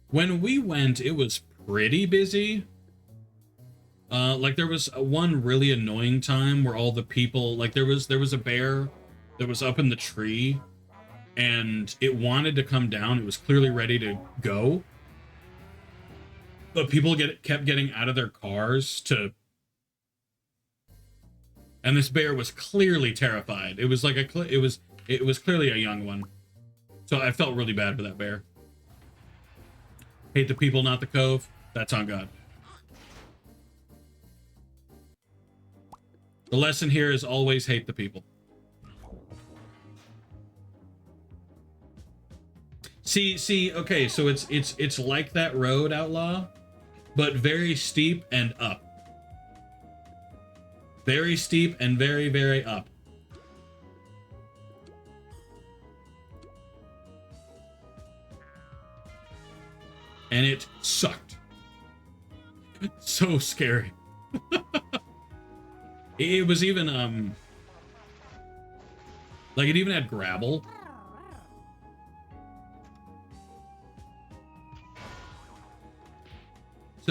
when we went, it was pretty busy. Like there was one really annoying time where all the people, like there was a bear that was up in the tree and it wanted to come down. It was clearly ready to go. But people kept getting out of their cars to, and this bear was clearly terrified. It was like it was clearly a young one. So I felt really bad for that bear. Hate the people, not the cove. That's on God. The lesson here is always hate the people. See, okay, so it's like that road, Outlaw, but very steep and up. Very steep and very, very up. And it sucked. So scary. It was even, like it even had gravel.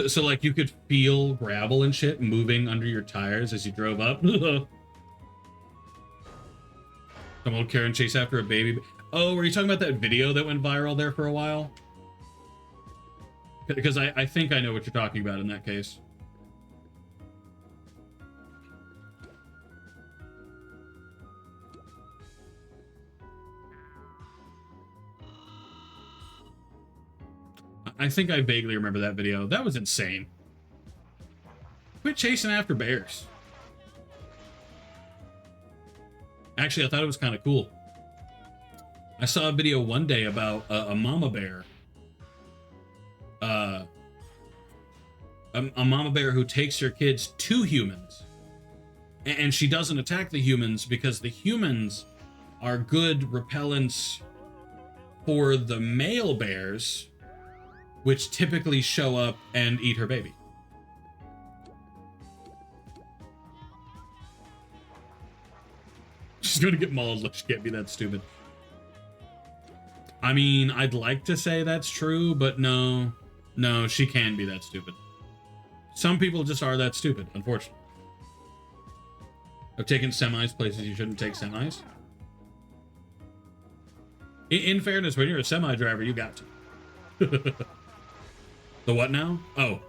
So like you could feel gravel and shit moving under your tires as you drove up. Some old Karen chase after a baby. Oh, were you talking about that video that went viral there for a while? Because I think I know what you're talking about in that case. I think I vaguely remember that video. That was insane. Quit chasing after bears. Actually, I thought it was kind of cool. I saw a video one day about a mama bear. A mama bear who takes her kids to humans. And she doesn't attack the humans because the humans are good repellents for the male bears, which typically show up and eat her baby. She's gonna get mauled. Look, she can't be that stupid. I mean, I'd like to say that's true, but no, she can be that stupid. Some people just are that stupid, unfortunately. I've taken semis places you shouldn't take semis. In fairness, when you're a semi driver, you got to. The what now? Oh.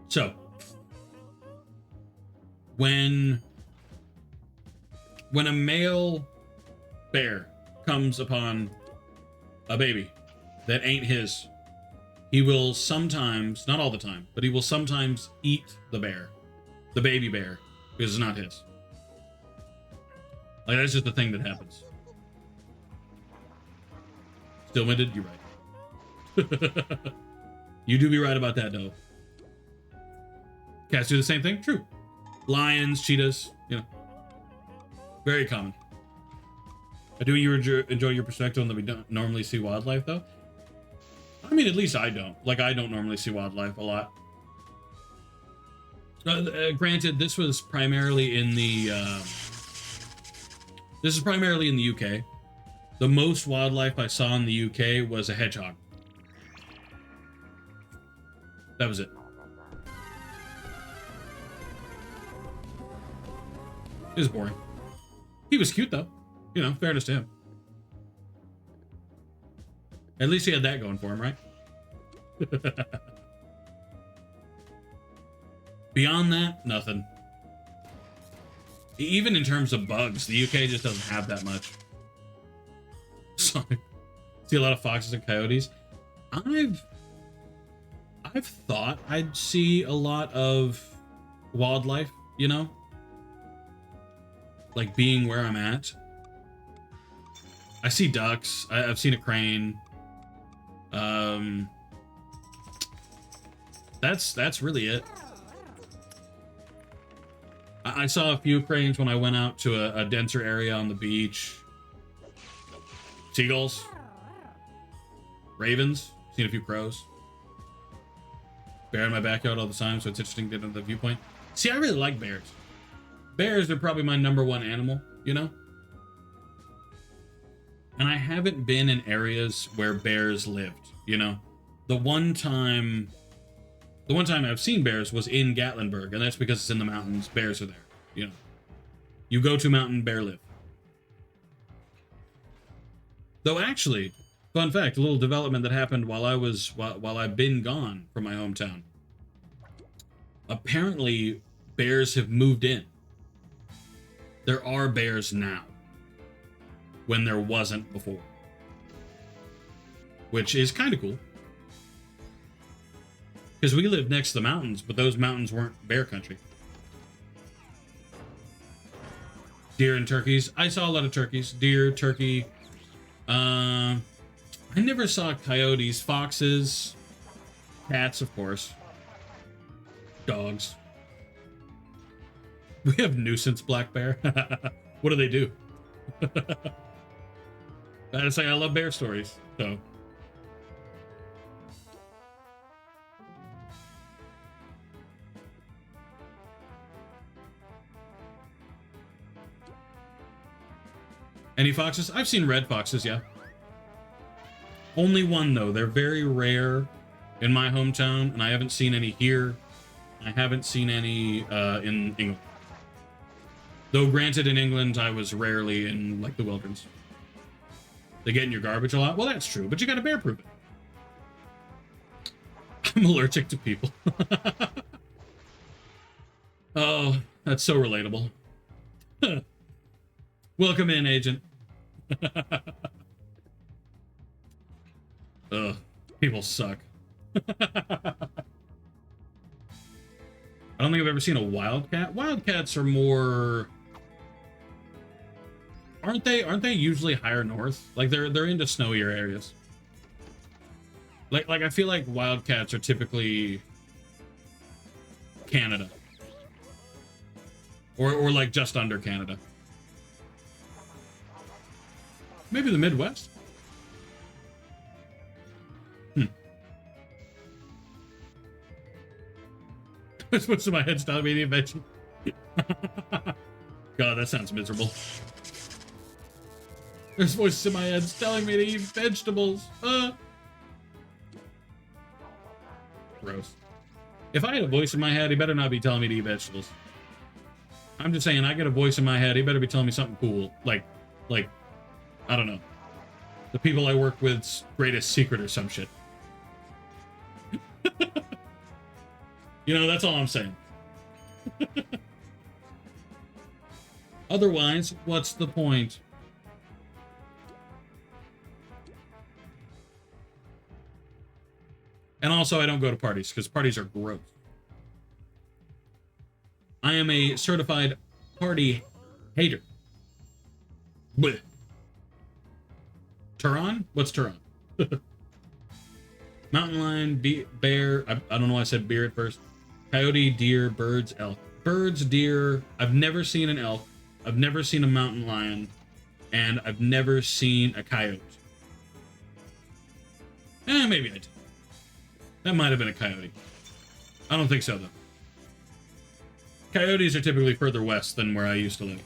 So, when a male bear comes upon a baby that ain't his, he will sometimes, not all the time, but he will sometimes eat the bear, the baby bear, because it's not his. Like, that's just the thing that happens. Still winded? You're right. You do be right about that, though. Cats do the same thing? True. Lions, cheetahs, you know. Very common. I do enjoy your perspective on that we don't normally see wildlife, though. I mean, at least I don't. Like, I don't normally see wildlife a lot. Granted, this was primarily in the... This is primarily in the UK. The most wildlife I saw in the UK was a hedgehog. That was it. It was boring. He was cute, though. You know, fairness to him. At least he had that going for him, right? Beyond that, nothing. Even in terms of bugs, the UK just doesn't have that much. So, see a lot of foxes and coyotes. I've thought I'd see a lot of wildlife, you know? Like being where I'm at. I see ducks. I've seen a crane. That's really it. I saw a few cranes when I went out to a denser area on the beach. Seagulls. Ravens. Seen a few crows. Bear in my backyard all the time, so it's interesting to get into the viewpoint. See, I really like bears. Bears are probably my #1 animal, you know? And I haven't been in areas where bears lived, you know? The one time I've seen bears was in Gatlinburg, and that's because it's in the mountains. Bears are there, you know? You go to a mountain, bear live. Though actually, fun fact, a little development that happened while I've been gone from my hometown. Apparently, bears have moved in. There are bears now, when there wasn't before. Which is kind of cool. Because we lived next to the mountains, but those mountains weren't bear country. Deer and turkeys. I saw a lot of turkeys. Deer, turkey. I never saw coyotes, foxes, cats, of course. Dogs. We have nuisance black bear. What do they do? I say I love bear stories, so. Any foxes? I've seen red foxes, yeah. Only one, though. They're very rare in my hometown, and I haven't seen any here. I haven't seen any in England. Though, granted, in England, I was rarely in, like, the wilderness. They get in your garbage a lot? Well, that's true, but you gotta bear proof it. I'm allergic to people. Oh, that's so relatable. Welcome in, agent. Ugh, people suck. I don't think I've ever seen a wildcat. Wildcats are more... Aren't they usually higher north? Like they're into snowier areas. Like I feel like wildcats are typically Canada. Or like just under Canada. Maybe the Midwest? This what's in my head telling me to eat vegetables. God, that sounds miserable. There's voices in my head telling me to eat vegetables. Gross. If I had a voice in my head, he better not be telling me to eat vegetables. I'm just saying, I get a voice in my head, he better be telling me something cool. Like, I don't know. The people I work with's greatest secret or some shit. You know, that's all I'm saying. Otherwise, what's the point? And also, I don't go to parties, because parties are gross. I am a certified party hater. Blech. Turon? What's Turon? Mountain lion, bear. I don't know why I said beer at first. Coyote, deer, birds, elk. Birds, deer. I've never seen an elk. I've never seen a mountain lion. And I've never seen a coyote. Maybe I did. That might have been a coyote. I don't think so, though. Coyotes are typically further west than where I used to live.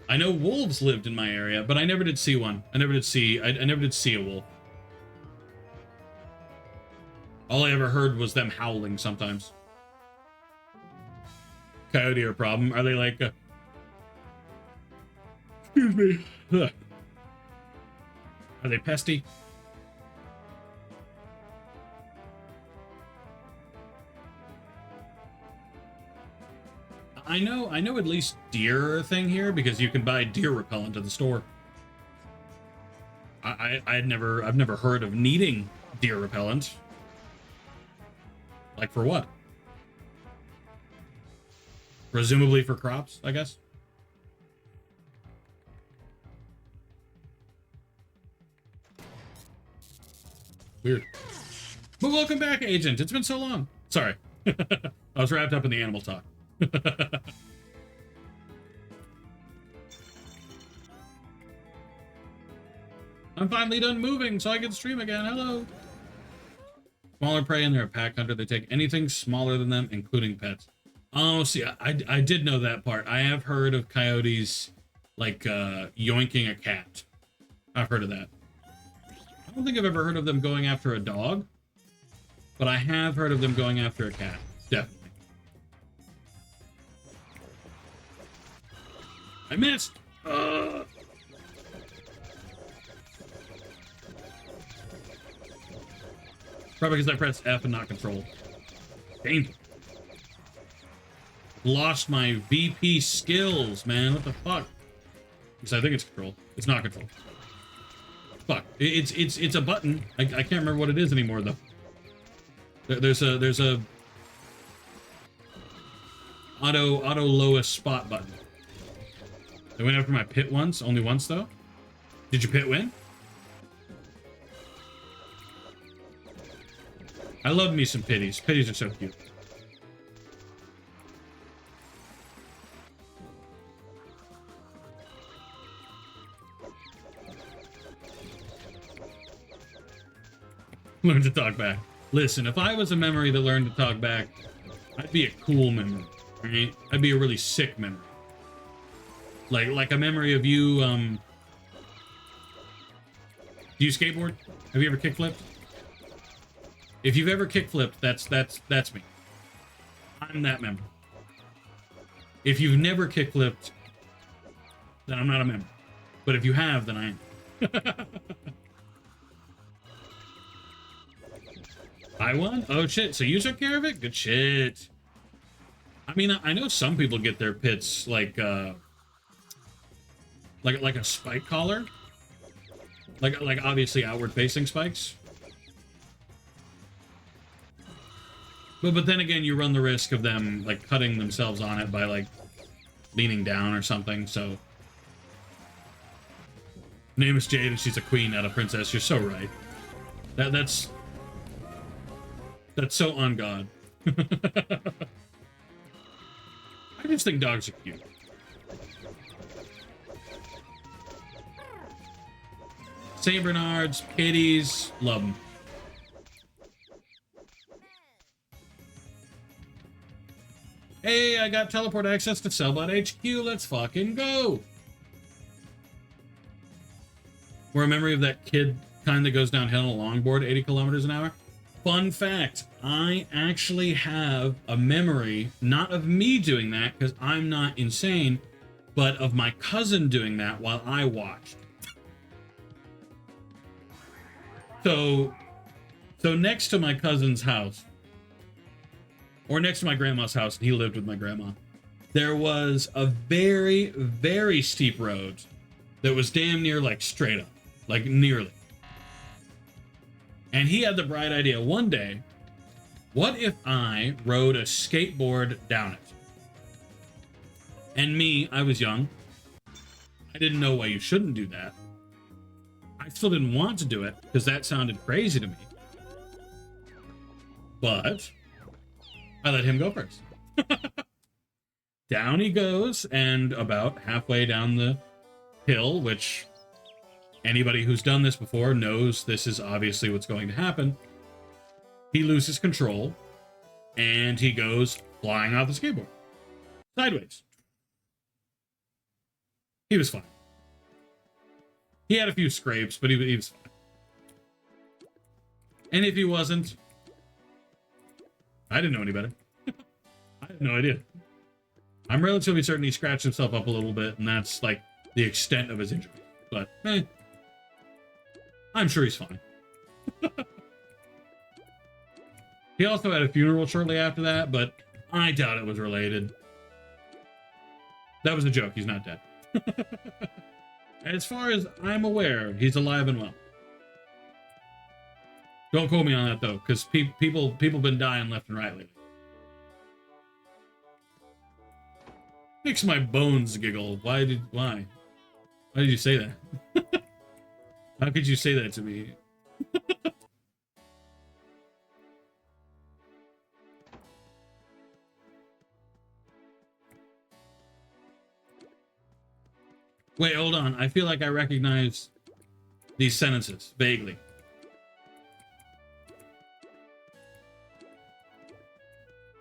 I know wolves lived in my area, but I never did see one. I never did see a wolf. All I ever heard was them howling sometimes. Coyote are a problem. Are they like Excuse me. Ugh. Are they pesty? I know at least deer are a thing here because you can buy deer repellent at the store. I've never heard of needing deer repellent. Like for what? Presumably for crops, I guess. Weird. But welcome back, Agent. It's been so long. Sorry. I was wrapped up in the animal talk. I'm finally done moving, so I can stream again. Hello. Smaller prey and they're a pack hunter. They take anything smaller than them, including pets. Oh, see, I did know that part. I have heard of coyotes, like, yoinking a cat. I've heard of that. I don't think I've ever heard of them going after a dog, but I have heard of them going after a cat. Definitely. I missed! Probably because I pressed F and not control. Painful. Lost my VP skills, man. What the fuck? Because I think it's control. It's not control. Fuck. It's a button. I can't remember what it is anymore though. There's a auto lowest spot button. I went after my pit once, only once though. Did your pit win? I love me some pitties. Pitties are so cute. Learn to talk back. Listen, if I was a memory that learned to talk back, I'd be a cool memory, right? I'd be a really sick memory. Like a memory of you, do you skateboard? Have you ever kickflipped? If you've ever kickflipped, that's me. I'm that member. If you've never kickflipped, then I'm not a member. But if you have, then I am. I won? Oh shit, so you took care of it? Good shit. I mean, I know some people get their pits like a spike collar. Like obviously outward facing spikes. But then again, you run the risk of them like cutting themselves on it by like leaning down or something, so. Name is Jade and she's a queen, not a princess. You're so right. That's so on God. I just think dogs are cute. Saint Bernards, kitties, love them. Hey, I got teleport access to Cellbot HQ. Let's fucking go. We're a memory of that kid kind that goes downhill on a longboard 80 kilometers an hour. Fun fact, I actually have a memory, not of me doing that, because I'm not insane, but of my cousin doing that while I watched. So next to my cousin's house, or next to my grandma's house, and he lived with my grandma, there was a very, very steep road that was damn near like straight up, like nearly. And he had the bright idea one day, what if I rode a skateboard down it? And me, I was young. I didn't know why you shouldn't do that. I still didn't want to do it because that sounded crazy to me. But I let him go first. Down he goes, and about halfway down the hill, which anybody who's done this before knows this is obviously what's going to happen, he loses control, and he goes flying off the skateboard. Sideways. He was fine. He had a few scrapes, but he was fine. And if he wasn't, I didn't know any better. I had no idea. I'm relatively certain he scratched himself up a little bit, and that's like the extent of his injury. But, I'm sure he's fine. He also had a funeral shortly after that, but I doubt it was related. That was a joke. He's not dead. As far as I'm aware, he's alive and well. Don't quote me on that, though, because people been dying left and right lately. Makes my bones giggle. Why did you say that? How could you say that to me? Wait, hold on. I feel like I recognize these sentences vaguely.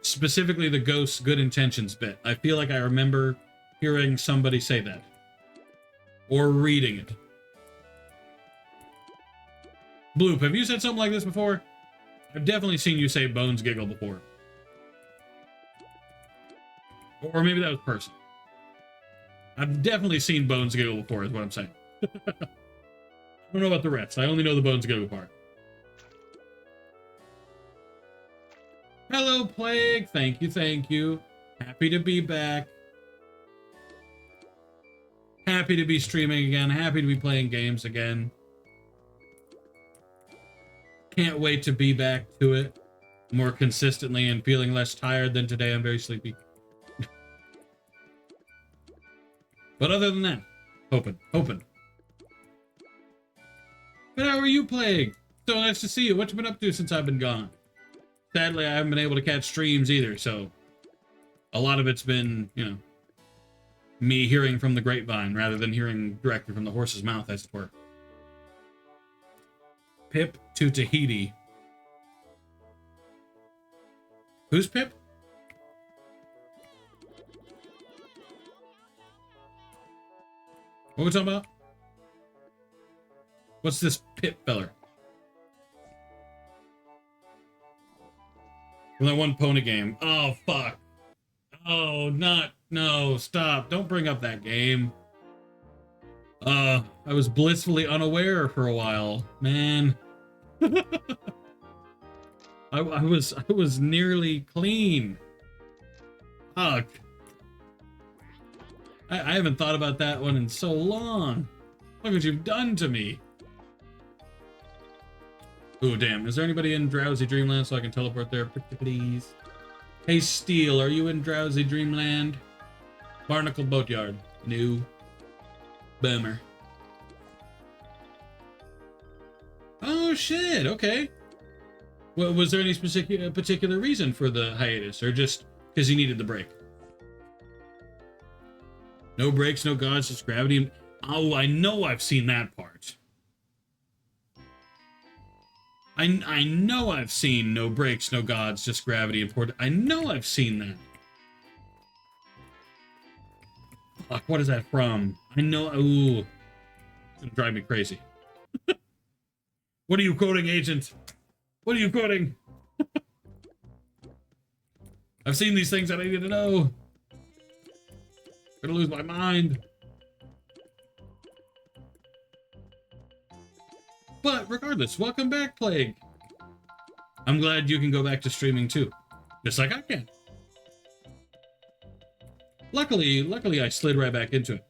Specifically the ghost's good intentions bit. I feel like I remember hearing somebody say that. Or reading it. Bloop, have you said something like this before? I've definitely seen you say bones giggle before. Or maybe that was person. I've definitely seen bones giggle before, is what I'm saying. I don't know about the rest. I only know the bones giggle part. Hello, Plague. Thank you, thank you. Happy to be back. Happy to be streaming again. Happy to be playing games again. Can't wait to be back to it more consistently and feeling less tired than today. I'm very sleepy. But other than that, hoping. But how are you, Plague? So nice to see you. What you been up to since I've been gone? Sadly, I haven't been able to catch streams either, so a lot of it's been, you know, me hearing from the grapevine rather than hearing directly from the horse's mouth, as it were. Pip to Tahiti. Who's Pip? What are we talking about? What's this Pip feller? From that one pony game. Oh, fuck. Oh, no, stop. Don't bring up that game. I was blissfully unaware for a while, man. I was nearly clean. Fuck. I haven't thought about that one in so long. Look what you've done to me. Ooh, damn. Is there anybody in Drowsy Dreamland so I can teleport there, please? Hey, Steel, are you in Drowsy Dreamland? Barnacle Boatyard. No. Boomer. Oh, shit. Okay. Well, was there any particular reason for the hiatus, or just because you needed the break? No breaks, no gods, just gravity. Oh, I know I've seen that part. I know I've seen no breaks, no gods, just gravity and port. I know I've seen that. Fuck, what is that from? I know. Ooh, it's gonna drive me crazy. What are you quoting, Agent? What are you quoting? I've seen these things that I need to know. I'm gonna lose my mind. But regardless, welcome back, Plague. I'm glad you can go back to streaming too, just like I can. Luckily, I slid right back into it.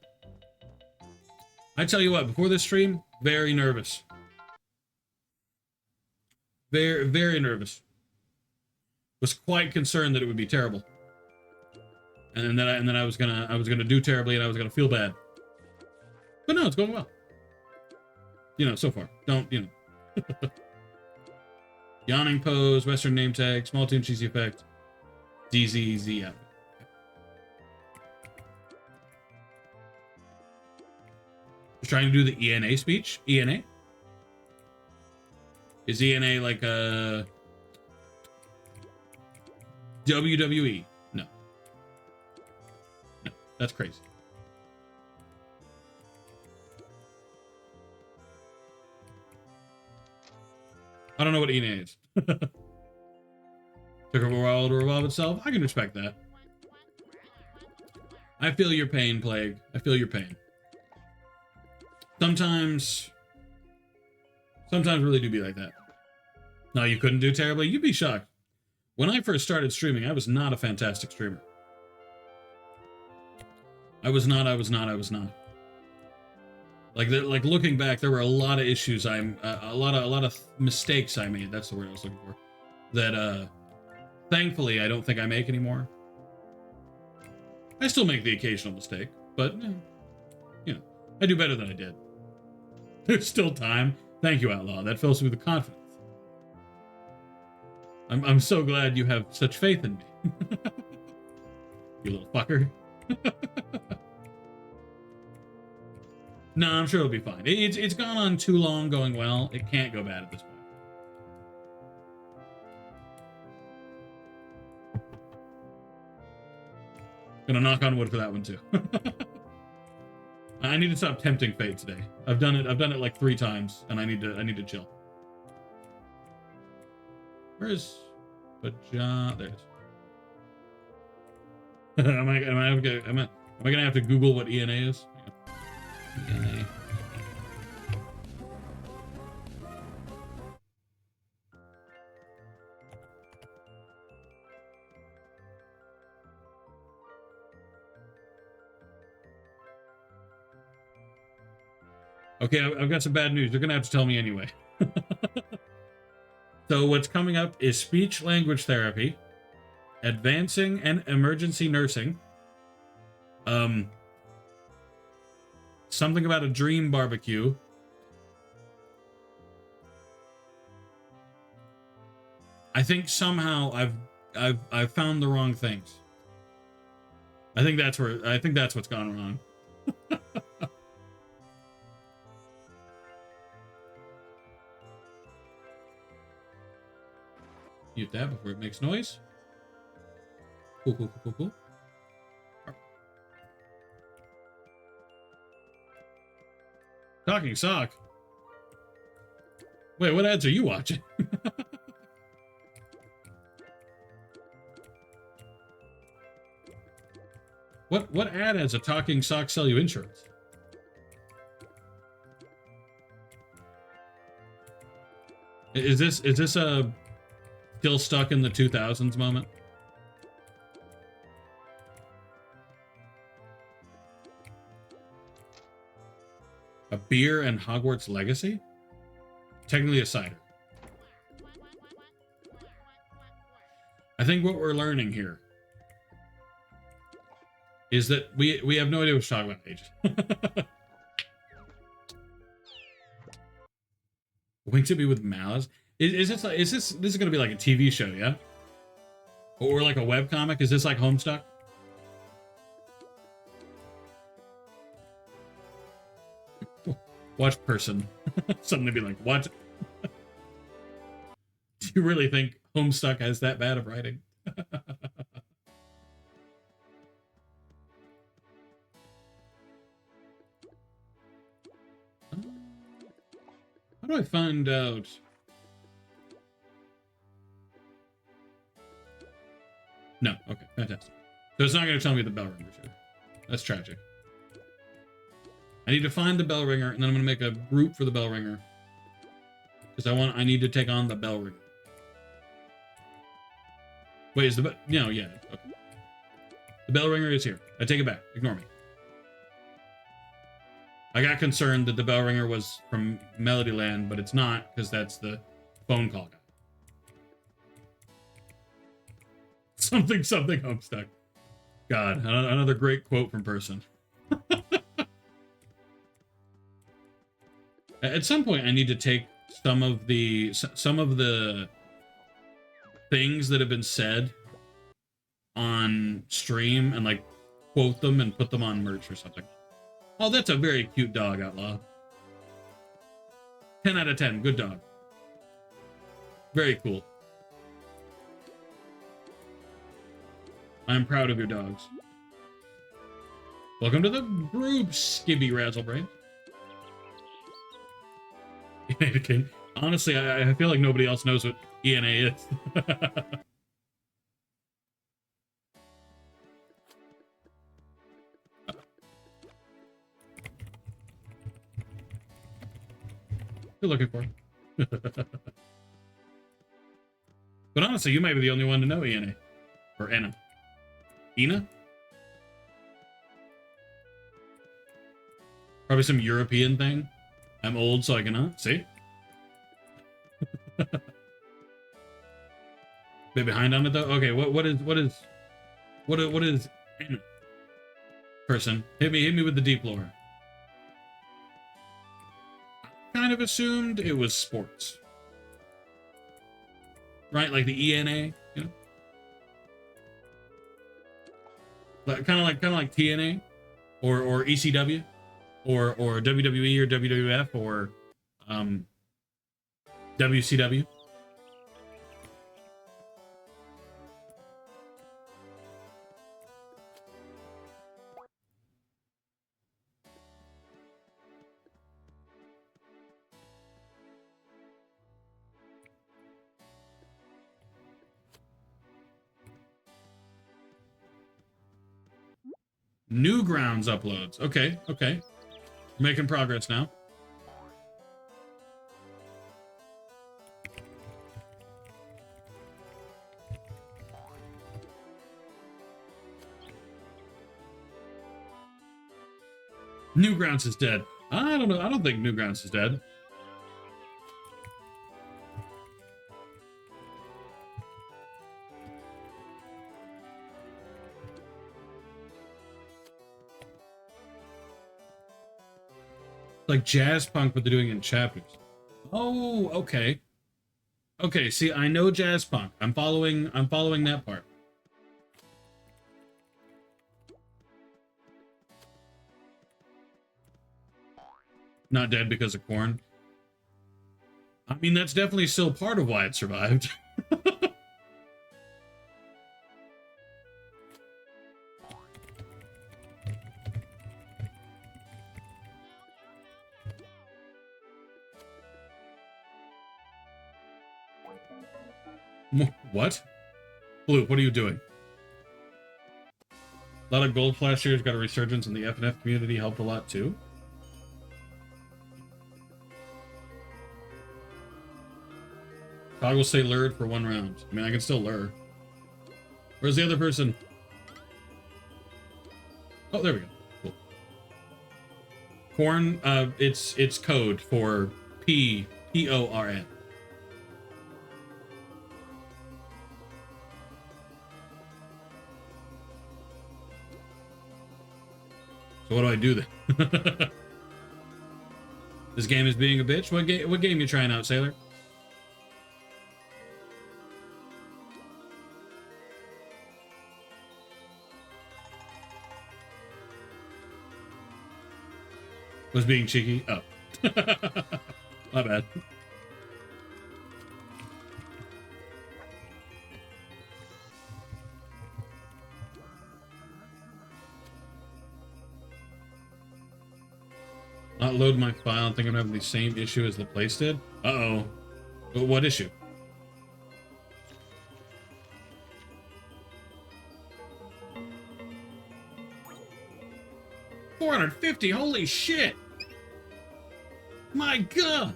I tell you what, before this stream, very nervous. Very, very nervous. Was quite concerned that it would be terrible, and then I was gonna do terribly, and I was gonna feel bad. But no, it's going well. You know, so far. Don't, you know. Yawning pose, Western name tag, small tune cheesy effect, DZZ out. Just trying to do the ENA speech. ENA? Is ENA like a WWE? No. No, that's crazy. I don't know what ENA is. Took a while to revolve itself. I can respect that. I feel your pain, Plague. I feel your pain. Sometimes really do be like that. No, you couldn't do terribly. You'd be shocked. When I first started streaming, I was not a fantastic streamer. I was not. Like looking back, there were a lot of issues. A lot of mistakes I made. That's the word I was looking for. That thankfully I don't think I make anymore. I still make the occasional mistake, but you know, I do better than I did. There's still time. Thank you, Outlaw. That fills me with confidence. I'm so glad you have such faith in me. You little fucker. No, I'm sure it'll be fine. It's gone on too long going well. It can't go bad at this point. Gonna knock on wood for that one too. I need to stop tempting fate today. I've done it like 3 times, and I need to chill. Where is Baja? There it is. Am I gonna have to Google what ENA is? ENA. Okay, I've got some bad news. You're gonna have to tell me anyway. So what's coming up is speech language therapy, advancing and emergency nursing, something about a dream barbecue, I think somehow I've found the wrong things. I think that's what's gone wrong. Mute that before it makes noise. Cool. Talking sock. Wait, what ads are you watching? What ad has a talking sock sell you insurance? Is this a still stuck in the 2000s moment? A beer and Hogwarts Legacy? Technically a cider. I think what we're learning here is that we have no idea what we're talking about, Paige. Winked at me with malice. Is this gonna be like a TV show, yeah? Or like a webcomic? Is this like Homestuck? Watch person. Something to be like, what? Do you really think Homestuck has that bad of writing? How do I find out? No, okay, fantastic. So it's not going to tell me the bell ringer here. That's tragic. I need to find the bell ringer, and then I'm going to make a group for the bell ringer. Because I need to take on the bell ringer. Wait, is the no, yeah, okay. The bell ringer is here. I take it back. Ignore me. I got concerned that the bell ringer was from Melodyland, but it's not, because that's the phone call guy. Something Homestuck. God, another great quote from person. At some point, I need to take some of the things that have been said on stream and like quote them and put them on merch or something. Oh, that's a very cute dog, Outlaw. 10 out of 10. Good dog. Very cool. I'm proud of your dogs. Welcome to the group, Skibby Razzlebrain. ENA King. Honestly, I feel like nobody else knows what ENA is. You're looking for. But honestly, you might be the only one to know ENA. Or Enna. Ena? Probably some European thing. I'm old, so I can, see? Bit behind on it, though? Okay, what is Enna? Person. Hit me with the deep lore. Kind of assumed it was sports. Right? Like the ENA, you know? Kind of like TNA or ECW or WWE or WWF or WCW. Newgrounds uploads. Okay. Making progress now. Newgrounds is dead. I don't know. I don't think Newgrounds is dead. Like jazz punk, what they're doing in chapters. Oh, okay. Okay, see, I know jazz punk. I'm following that part. Not dead because of corn. I mean, that's definitely still part of why it survived. What? Blue, what are you doing? A lot of gold flashers got a resurgence in the FNF community, helped a lot too. Toggle say lured for 1 round. I mean, I can still lure. Where's the other person? Oh, there we go. Cool. Corn, it's code for P-O-R-N. So what do I do then? This game is being a bitch? What game you trying out, Sailor? Was being cheeky? Oh. My bad. Not load my file. I think I'm having the same issue as the place did. Uh-oh. But what issue? $450. Holy shit! My God!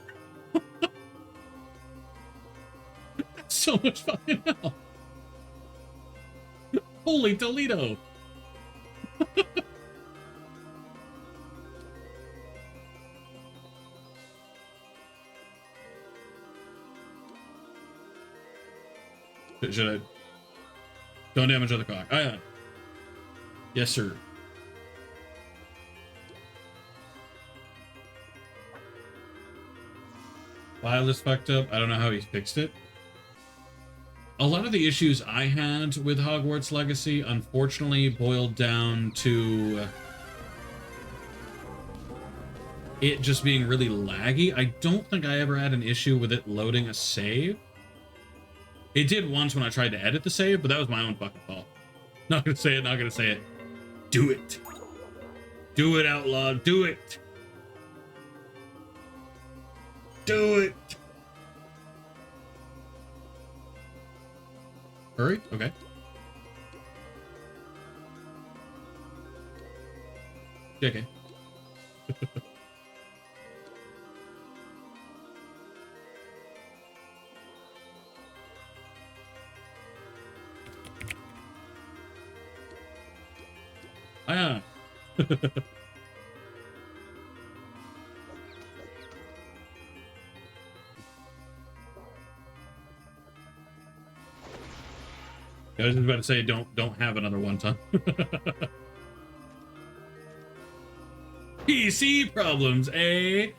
That's so much fucking hell. Holy Toledo! Should I? Don't damage other clock. Aye, aye. Yes, sir. File is fucked up. I don't know how he fixed it. A lot of the issues I had with Hogwarts Legacy, unfortunately, boiled down to it just being really laggy. I don't think I ever had an issue with it loading a save. It did once when I tried to edit the save, but that was my own fucking fault. Not gonna say it, not gonna say it. Do it. Do it, outlaw. Do it. Do it. Hurry? Okay. JK. I was just about to say, don't have another one ton. PC problems, eh?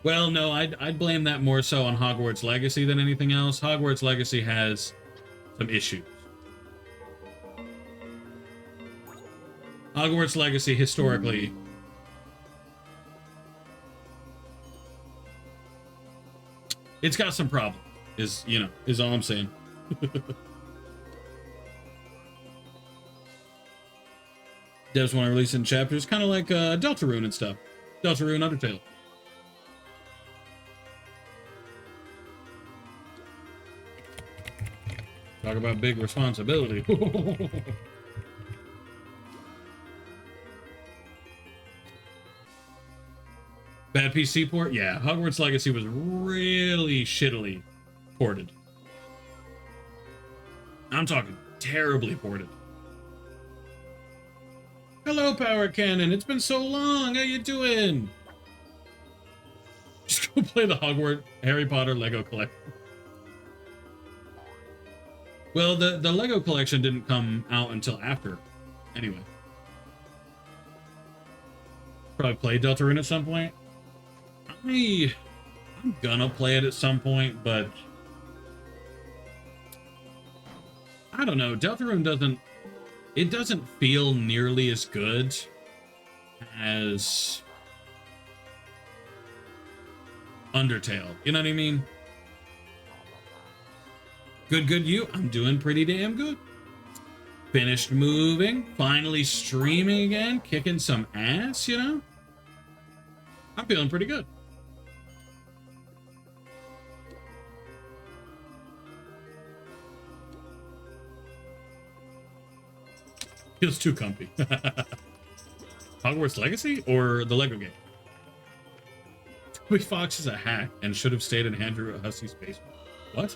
Well, no, I'd blame that more so on Hogwarts Legacy than anything else. Hogwarts Legacy has some issues. Hogwarts Legacy historically it's got some problems. Is all I'm saying. Devs want to release in chapters, kind of like Deltarune and stuff. Deltarune Undertale. Talk about big responsibility. Bad PC port? Yeah, Hogwarts Legacy was really shittily ported. I'm talking terribly ported. Hello, Power Cannon. It's been so long. How you doing? Just go play the Hogwarts Harry Potter Lego collection. Well, the Lego collection didn't come out until after. Anyway. Probably play Deltarune at some point. I'm gonna play it at some point, but I don't know. Deltarune doesn't feel nearly as good as Undertale. You know what I mean? Good, you? I'm doing pretty damn good. Finished moving, finally streaming again, kicking some ass, you know? I'm feeling pretty good. Feels too comfy. Hogwarts Legacy or the Lego game? Toby Fox is a hack and should have stayed in Andrew Hussey's basement. What?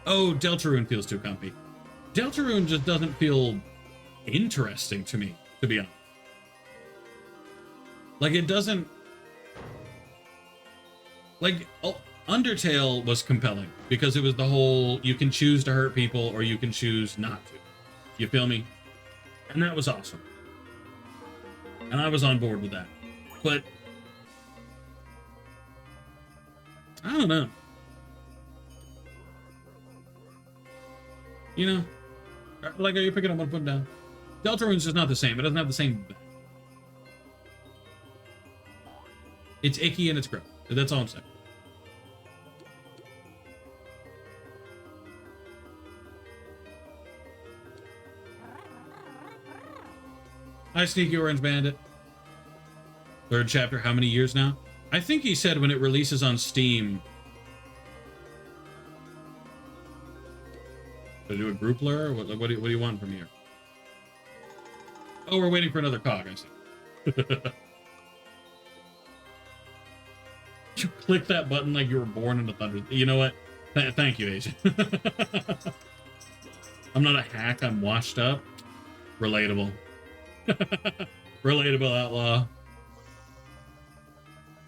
Oh, Deltarune feels too comfy. Deltarune just doesn't feel interesting to me, to be honest. Like, it doesn't... Like, Undertale was compelling because it was the whole, you can choose to hurt people or you can choose not to. You feel me? And that was awesome. And I was on board with that. But I don't know. You know, like, are you picking up one put down? Deltarune's just not the same. It doesn't have the same. It's icky and it's gross. That's all I'm saying. Hi, Sneaky Orange Bandit. Third chapter, how many years now? I think he said when it releases on Steam. To do a group lure? What do you want from here? Oh, we're waiting for another cog, I see. You click that button like you were born in the thunder. You know what? Thank you, Asian. I'm not a hack, I'm washed up. Relatable. Relatable outlaw.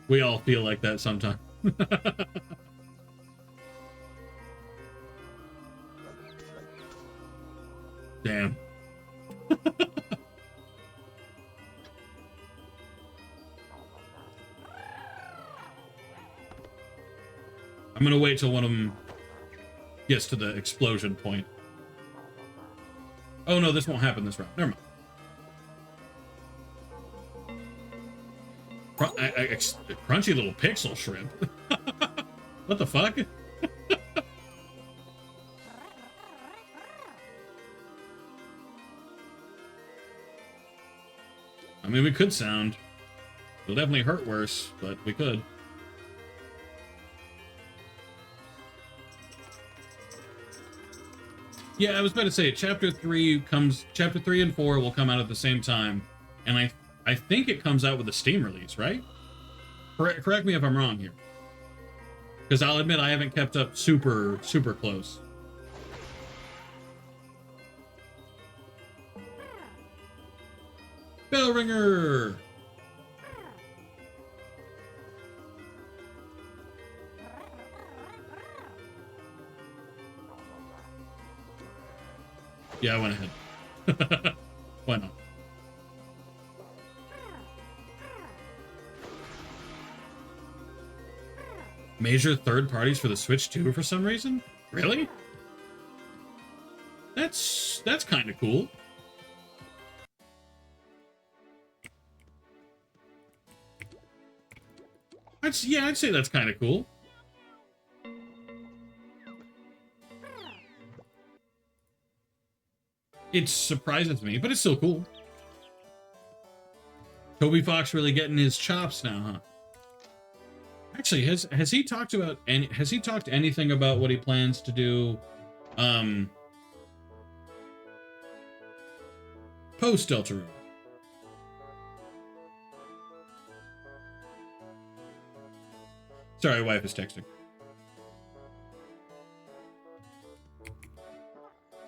We all feel like that sometimes. Damn. I'm gonna wait till one of them gets to the explosion point. Oh no, this won't happen this round. Never mind. Crunchy little pixel shrimp. What the fuck? I mean, we could sound. It'll definitely hurt worse, but we could. Yeah, I was about to say, Chapter 3 and 4 will come out at the same time, and I think it comes out with a Steam release, right? Correct me if I'm wrong here. Because I'll admit I haven't kept up super close. Bell ringer! Yeah, I went ahead. Why not? Major third parties for the Switch 2 for some reason? Really? That's kind of cool. I'd say that's kind of cool. It surprises me, but it's still cool. Toby Fox really getting his chops now, huh? Actually, has he talked anything about what he plans to do post Deltarune? Sorry, wife is texting.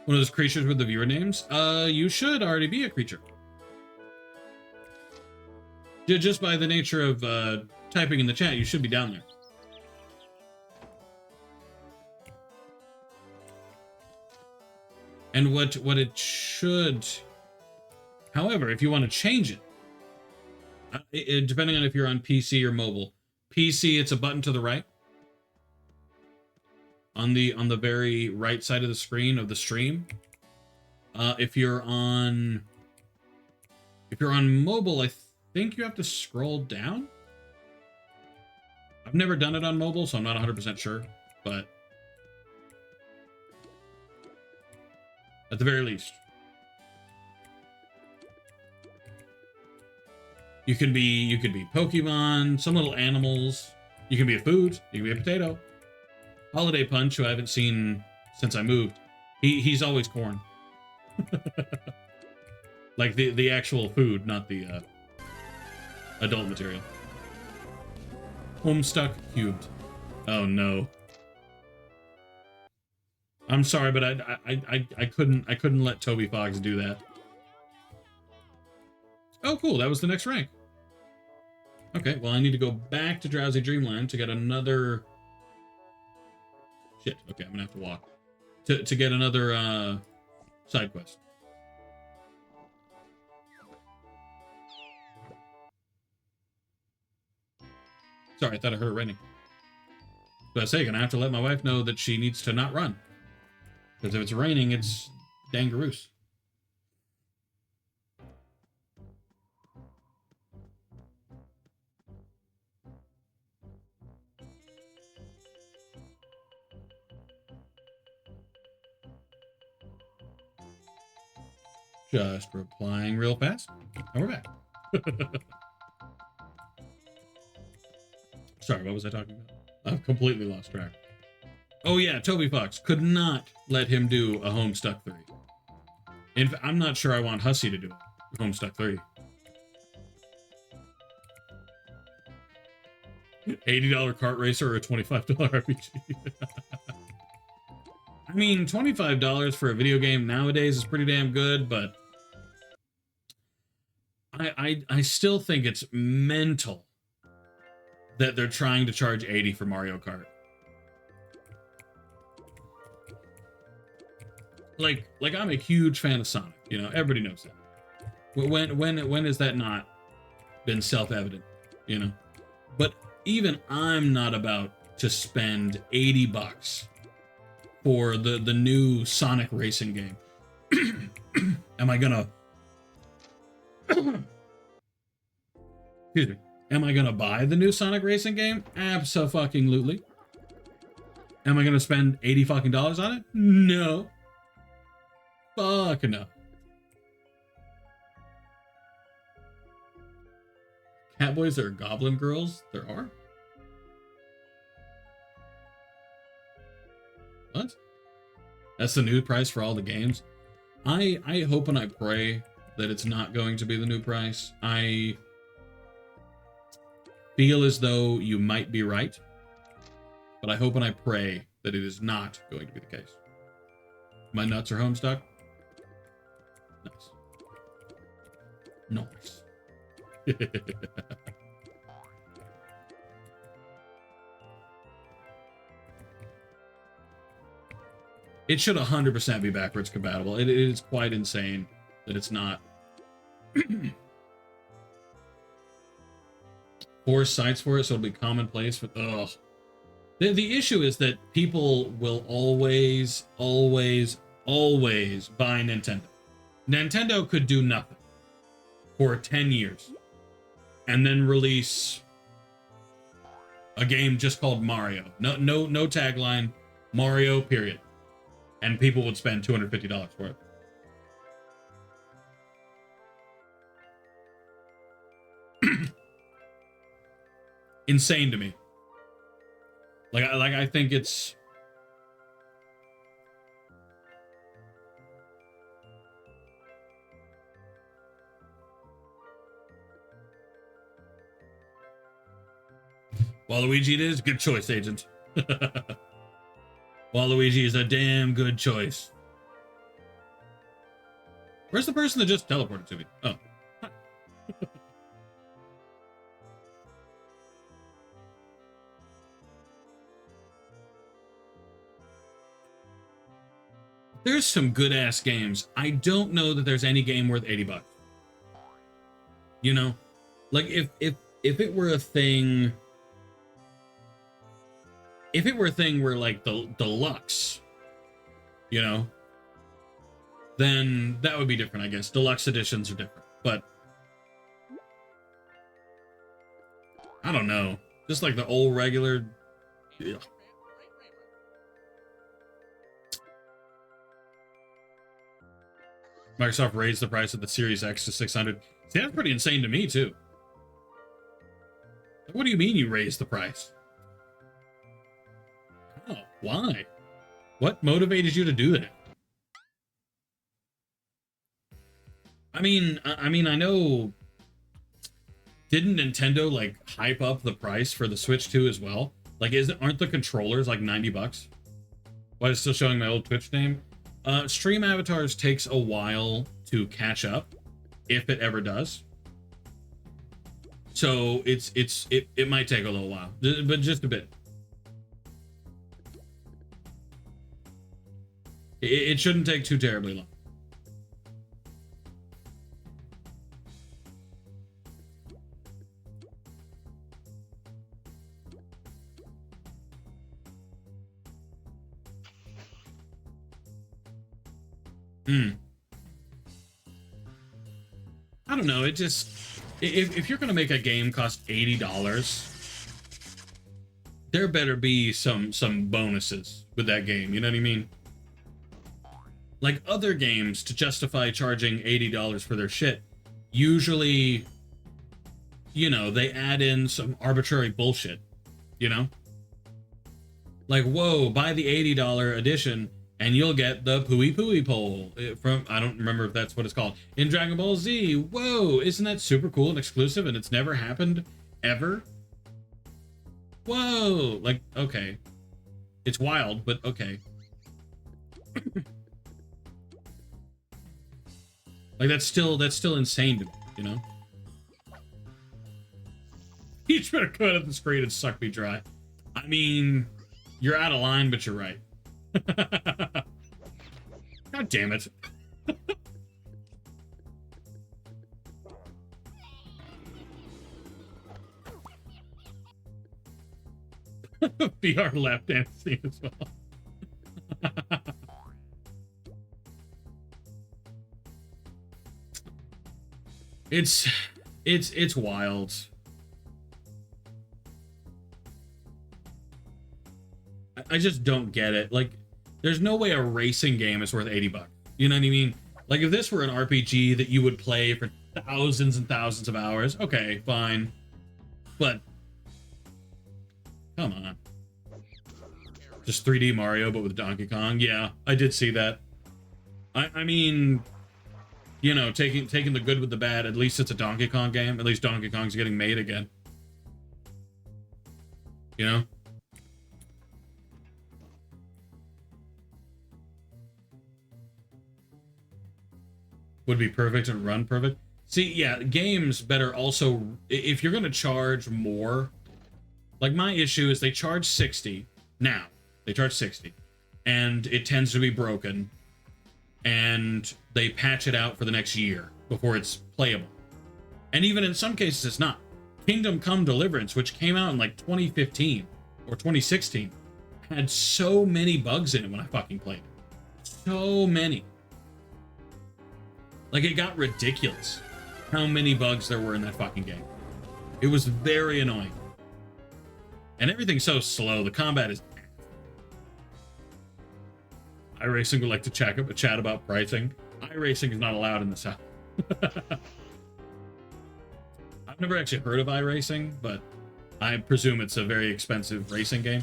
One of those creatures with the viewer names? You should already be a creature. Just by the nature of typing in the chat, you should be down there. And what it should... However, if you want to change it, depending on if you're on PC or mobile. PC, it's a button to the right. On the very right side of the screen of the stream. If you're on mobile, I think you have to scroll down. I've never done it on mobile, so I'm not 100% sure, but at the very least, you can be Pokemon, some little animals. You can be a food. You can be a potato. Holiday Punch, who I haven't seen since I moved, he's always corn. Like the actual food, not the adult material. Homestuck cubed. Oh no. I'm sorry, but I couldn't let Toby Fox do that. Oh cool, that was the next rank. Okay, well I need to go back to Drowsy Dreamland to get another... Shit, okay, I'm gonna have to walk. To get another side quest. Sorry, I thought I heard it raining. So I say, gonna have to let my wife know that she needs to not run. Because if it's raining, it's dangaroos. Just replying real fast. And we're back. Sorry, what was I talking about? I've completely lost track. Oh yeah, Toby Fox could not let him do a Homestuck 3. In fact, I'm not sure I want Hussy to do it. Homestuck 3. $80 kart racer or a $25 RPG. I mean, $25 for a video game nowadays is pretty damn good, but I still think it's mental that they're trying to charge $80 for Mario Kart. Like I'm a huge fan of Sonic, you know, everybody knows that. When has that not been self-evident, you know? But even I'm not about to spend $80 for the new Sonic racing game. Am I gonna excuse me. Am I gonna buy the new Sonic racing game? Abso-fucking-lutely. Am I gonna spend $80 on it? No. Fuck no. Catboys are goblin girls? There are? What? That's the new price for all the games? I hope and I pray that it's not going to be the new price. feel as though you might be right, but I hope and I pray that it is not going to be the case. My nuts are homestuck. Nice. Nice. It should 100% be backwards compatible. It is quite insane that it's not. 4 sites for it, so it'll be commonplace. But ugh. The issue is that people will always buy Nintendo. Nintendo could do nothing for 10 years and then release a game just called Mario. No tagline, Mario, period. And people would spend $250 for it. Insane to me. I think it's Waluigi it is. Good choice, Agent. Waluigi is a damn good choice. Where's the person that just teleported to me? Oh. There's some good-ass games. I don't know that there's any game worth $80. You know? Like, if it were a thing... If it were a thing where, like, the deluxe, you know, then that would be different, I guess. Deluxe editions are different. But, I don't know. Just like the old regular... Yeah. Microsoft raised the price of the Series X to $600. See, that's pretty insane to me, too. What do you mean you raised the price? Oh, why? What motivated you to do that? I mean, I know... Didn't Nintendo, like, hype up the price for the Switch 2 as well? Like, aren't the controllers, like, $90? Why is it still showing my old Twitch name? Stream avatars takes a while to catch up, if it ever does. So it might take a little while, but just a bit. It shouldn't take too terribly long. I don't know. It just, if you're gonna make a game cost $80, there better be some bonuses with that game. You know what I mean? Like other games, to justify charging $80 for their shit, usually, you know, they add in some arbitrary bullshit. You know, like, whoa, buy the $80 edition. And you'll get the Pooey Pooey pole from, I don't remember if that's what it's called, in Dragon Ball Z. Whoa, isn't that super cool and exclusive and it's never happened ever? Whoa, like, okay. It's wild, but okay. Like, that's still insane to me, you know? You should better cut at the screen and suck me dry. I mean, you're out of line, but you're right. God damn it. VR lap dancing as well. It's wild. I just don't get it. Like, there's no way a racing game is worth $80. You know what I mean? Like, if this were an RPG that you would play for thousands and thousands of hours, okay, fine. But, come on. Just 3D Mario, but with Donkey Kong? Yeah, I did see that. I mean, you know, taking the good with the bad, at least it's a Donkey Kong game. At least Donkey Kong's getting made again. You know? Would be perfect and run perfect. See, yeah, games better also, if you're going to charge more, like my issue is they charge 60 now. They charge 60 and it tends to be broken and they patch it out for the next year before it's playable. And even in some cases it's not. Kingdom Come Deliverance, which came out in like 2015 or 2016, had so many bugs in it when I fucking played it. So many. Like, it got ridiculous how many bugs there were in that fucking game. It was very annoying. And everything's so slow. The combat is... iRacing would like to chat about pricing. iRacing is not allowed in this house. I've never actually heard of iRacing, but I presume it's a very expensive racing game.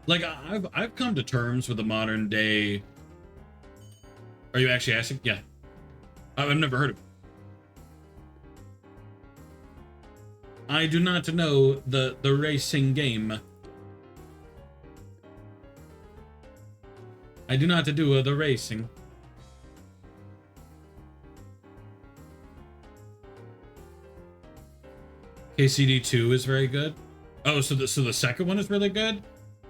Like, I've come to terms with the modern day... Are you actually asking? Yeah. I've never heard of it. I do not know the racing game. I do not do the racing. KCD2 is very good. Oh, so the second one is really good?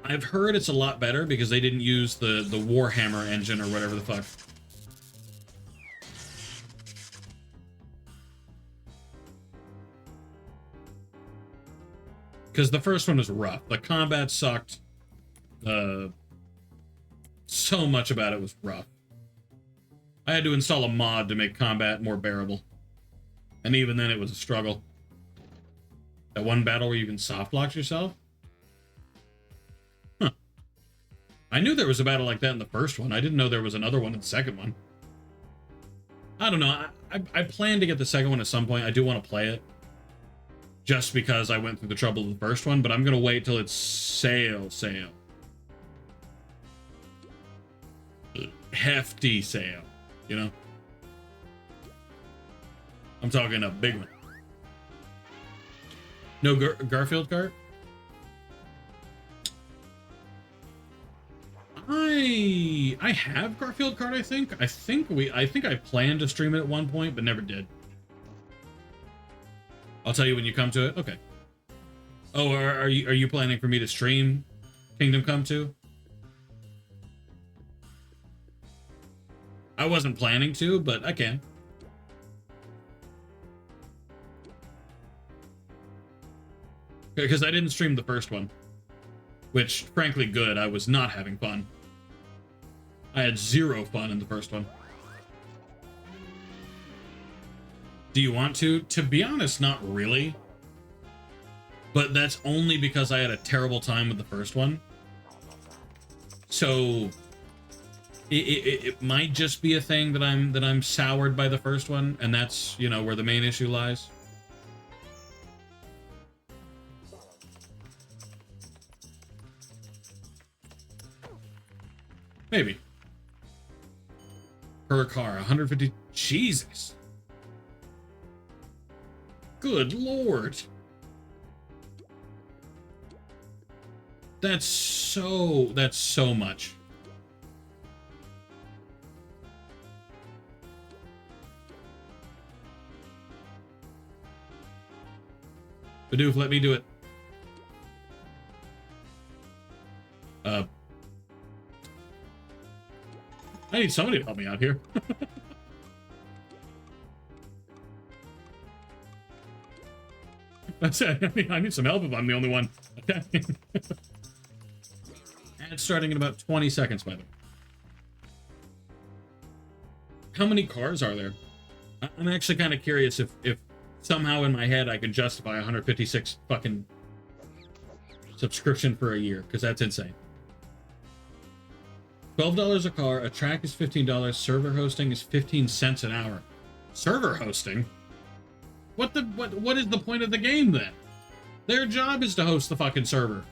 I've heard it's a lot better because they didn't use the Warhammer engine or whatever the fuck. Because the first one was rough. The combat sucked. So much about it was rough. I had to install a mod to make combat more bearable. And even then it was a struggle. That one battle where you can softlock yourself? Huh. I knew there was a battle like that in the first one. I didn't know there was another one in the second one. I don't know. I plan to get the second one at some point. I do want to play it. Just because I went through the trouble of the first one, but I'm going to wait till it's sale. Hefty sale, you know? I'm talking a big one. No Garfield cart? I have Garfield cart, I think. I think I planned to stream it at one point, but never did. I'll tell you when you come to it. Okay. Oh, are you planning for me to stream Kingdom Come 2? I wasn't planning to, but I can. Because I didn't stream the first one. Which, frankly, good. I was not having fun. I had zero fun in the first one. Do you want to? To be honest, not really. But that's only because I had a terrible time with the first one. So it might just be a thing that I'm soured by the first one, and that's, you know, where the main issue lies. Maybe. Per car, 150. Jesus. Good lord. That's so much. Bidoof, let me do it. I need somebody to help me out here. That's it. I need some help if I'm the only one attacking. And it's starting in about 20 seconds, by the way. How many cars are there? I'm actually kind of curious if somehow in my head I could justify 156 fucking subscription for a year, because that's insane. $12 a car, a track is $15, server hosting is 15 cents an hour. Server hosting? What is the point of the game then? Their job is to host the fucking server.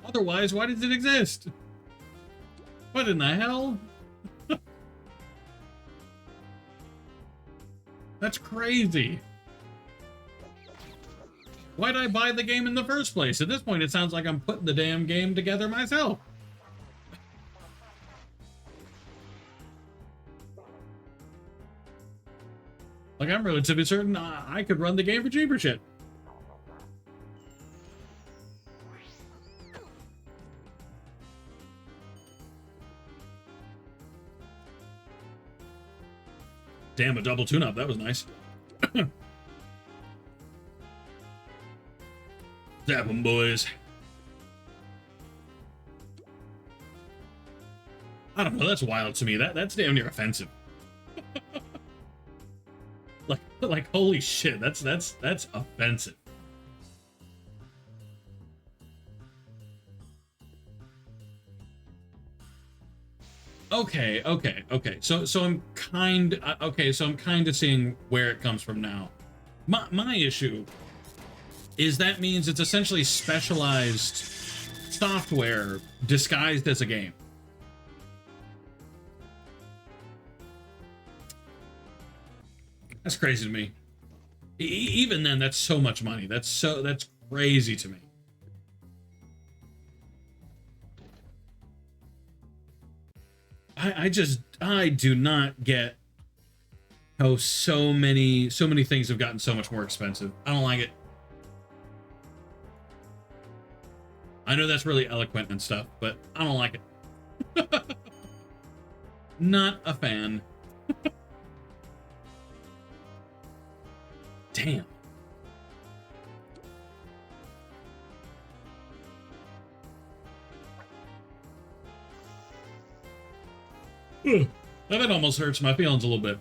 Otherwise, why does it exist? What in the hell? That's crazy. Why'd I buy the game in the first place? At this point, it sounds like I'm putting the damn game together myself. Like, I'm relatively certain I could run the game for cheaper shit. Damn, a double tune-up. That was nice. Zap 'em, boys. I don't know. That's wild to me. That's damn near offensive. like holy shit. That's offensive. Okay. So I'm kind of seeing where it comes from now. My issue is that means it's essentially specialized software disguised as a game. That's crazy to me. Even then, that's so much money. That's crazy to me. I do not get how so many things have gotten so much more expensive. I don't like it. I know that's really eloquent and stuff, but I don't like it. Not a fan. Damn. That almost hurts my feelings a little bit.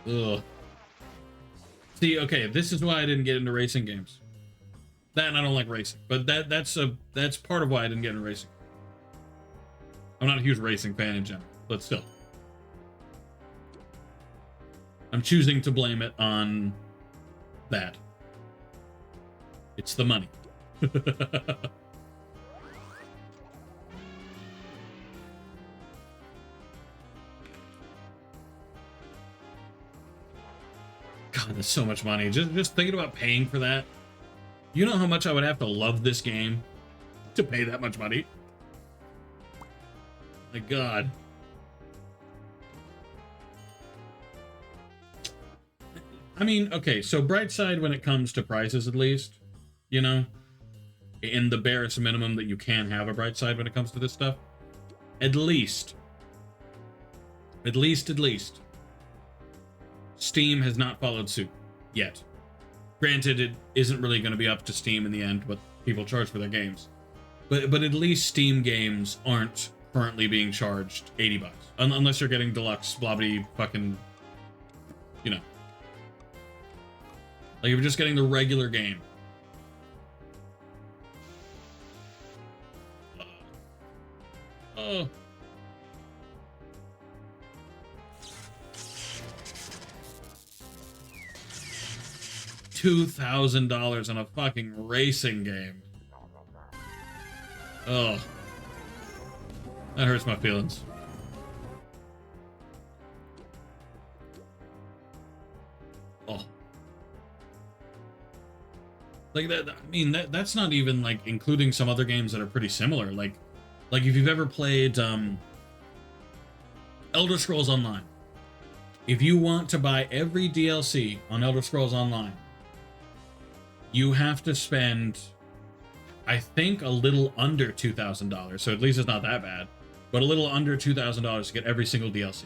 Ugh. See, okay, this is why I didn't get into racing games. That and I don't like racing, but that's part of why I didn't get into racing. I'm not a huge racing fan in general, but still. I'm choosing to blame it on that. It's the money. God, that's so much money. Just thinking about paying for that. You know how much I would have to love this game to pay that much money? My God. I mean, okay, so bright side when it comes to prices, at least, you know, in the barest minimum that you can have a bright side when it comes to this stuff. At least, Steam has not followed suit yet. Granted, it isn't really going to be up to Steam in the end what people charge for their games, but at least Steam games aren't currently being charged $80 unless you're getting deluxe blobbity fucking, you know. Like, if you're just getting the regular game. Oh. $2,000 on a fucking racing game. Oh. That hurts my feelings. Oh. Like that, I mean, that's not even like including some other games that are pretty similar. Like if you've ever played Elder Scrolls Online, if you want to buy every DLC on Elder Scrolls Online, you have to spend, I think, a little under $2,000. So at least it's not that bad, but a little under $2,000 to get every single DLC.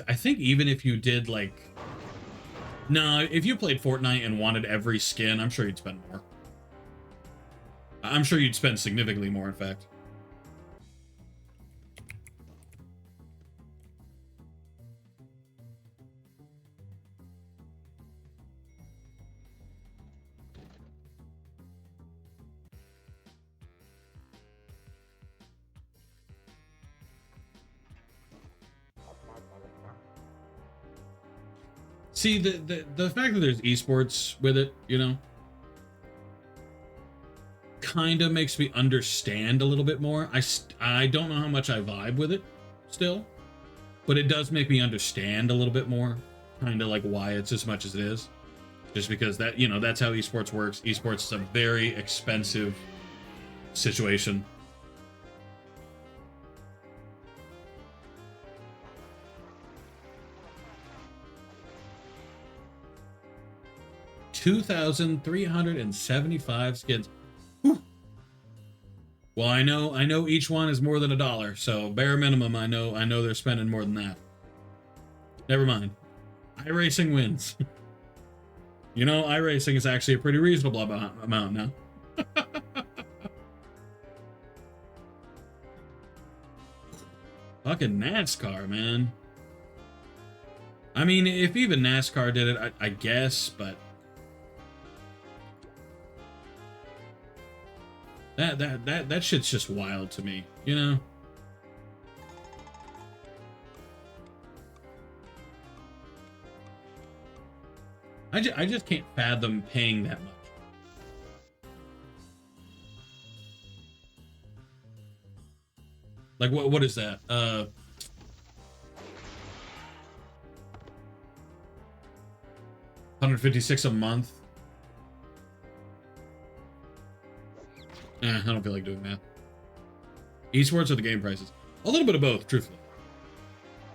I think even if you did like, no, if you played Fortnite and wanted every skin, I'm sure you'd spend more. I'm sure you'd spend significantly more, in fact. See, the fact that there's esports with it, you know, kind of makes me understand a little bit more. I don't know how much I vibe with it still, but it does make me understand a little bit more, kind of like why it's as much as it is. Just because that, you know, that's how esports works. Esports is a very expensive situation. $2,375 skins. Whew. Well, I know each one is more than $1, so bare minimum, I know they're spending more than that. Never mind. iRacing wins. You know, iRacing is actually a pretty reasonable amount now. Fucking NASCAR, man. I mean, if even NASCAR did it, I guess, but that shit's just wild to me, you know? I just can't fathom paying that much. Like, what is that? 156 a month. I don't feel like doing math. Esports or the game prices? A little bit of both, truthfully.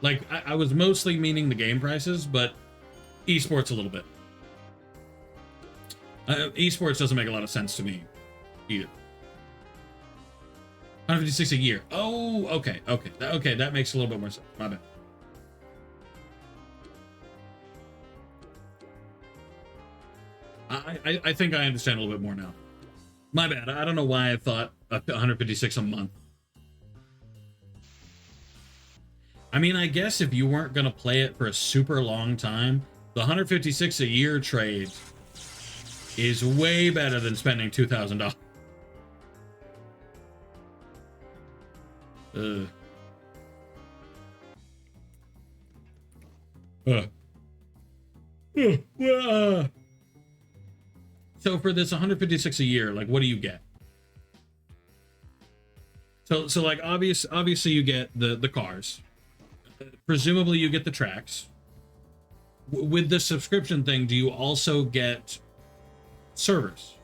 Like, I was mostly meaning the game prices, but esports a little bit. Esports doesn't make a lot of sense to me either. 156 a year. Oh, okay. That makes a little bit more sense. My bad. I think I understand a little bit more now. My bad. I don't know why I thought 156 a month. I mean, I guess if you weren't going to play it for a super long time, the 156 a year trade is way better than spending $2,000. So for this 156 a year, like, what do you get? So like, obviously you get the cars. Presumably you get the tracks. With the subscription thing, do you also get servers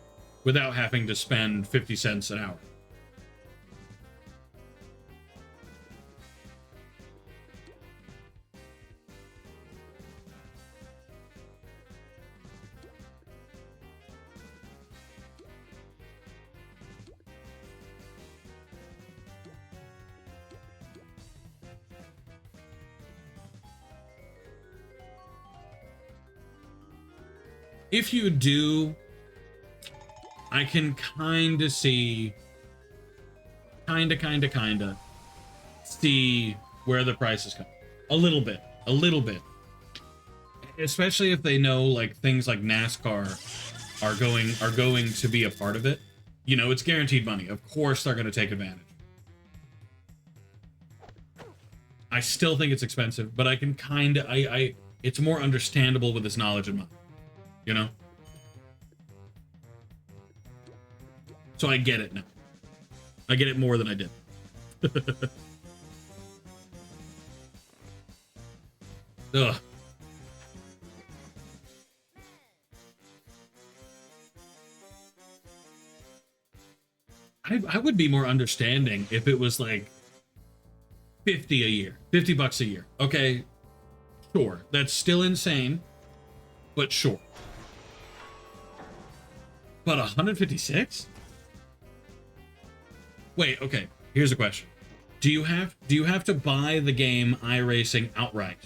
without having to spend 50 cents an hour? If you do, I can kind of see, kind of see where the prices come. A little bit. Especially if they know, like, things like NASCAR are going to be a part of it. You know, it's guaranteed money. Of course they're going to take advantage. I still think it's expensive, but I can kind of, it's more understandable with this knowledge in mind. You know? So I get it now. I get it more than I did. Ugh. I would be more understanding if it was like 50 a year, $50 a year. Okay, sure. That's still insane, but sure. But 156? Wait, okay. Here's a question. Do you have to buy the game iRacing outright?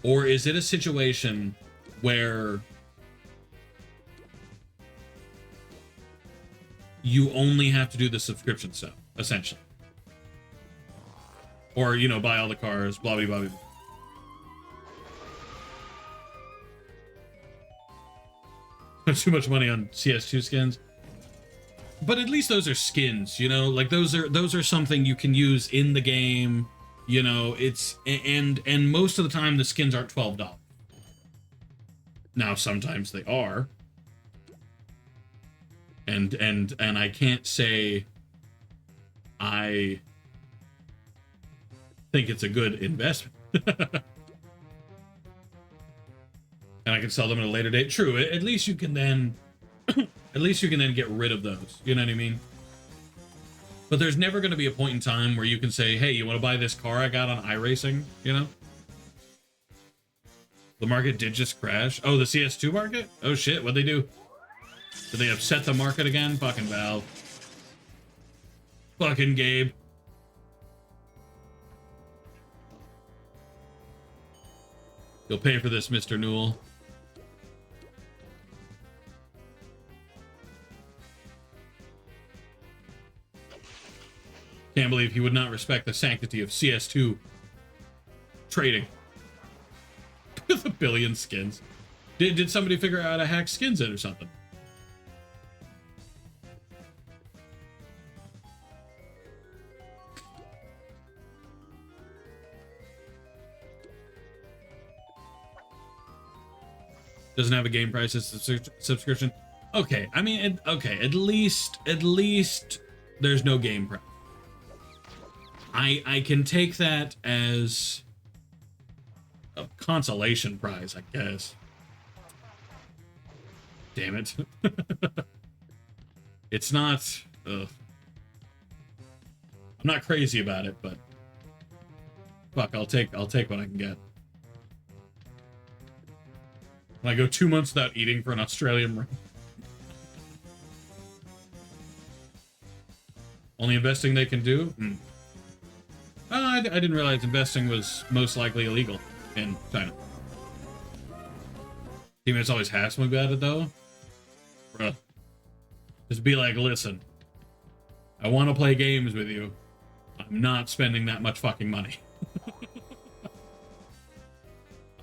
Or is it a situation where you only have to do the subscription stuff, essentially? Or, you know, buy all the cars, blah, blah, blah, blah. Too much money on CS2 skins. But at least those are skins, you know? Like, those are something you can use in the game, you know? It's and most of the time the skins aren't $12. Now, sometimes they are. And I can't say I think it's a good investment. And I can sell them at a later date. True, at least you can then at least you can then get rid of those. You know what I mean? But there's never going to be a point in time where you can say, hey, you want to buy this car I got on iRacing? You know? The market did just crash. Oh, the CS2 market? Oh shit, what'd they do? Did they upset the market again? Fucking Valve. Fucking Gabe. You'll pay for this, Mr. Newell. Can't believe he would not respect the sanctity of CS2 trading. With a billion skins. Did somebody figure out how to hack skins in or something? Doesn't have a game price as subscription. Okay, I mean, okay, at least there's no game price. I can take that as a consolation prize, I guess. Damn it. It's not... I'm not crazy about it, but... Fuck, I'll take what I can get. When I go 2 months without eating for an Australian ring. Only investing they can do? Oh, I didn't realize investing was most likely illegal in China. Teammates always hassle me about it, though. Bruh. Just be like, listen, I want to play games with you. I'm not spending that much fucking money.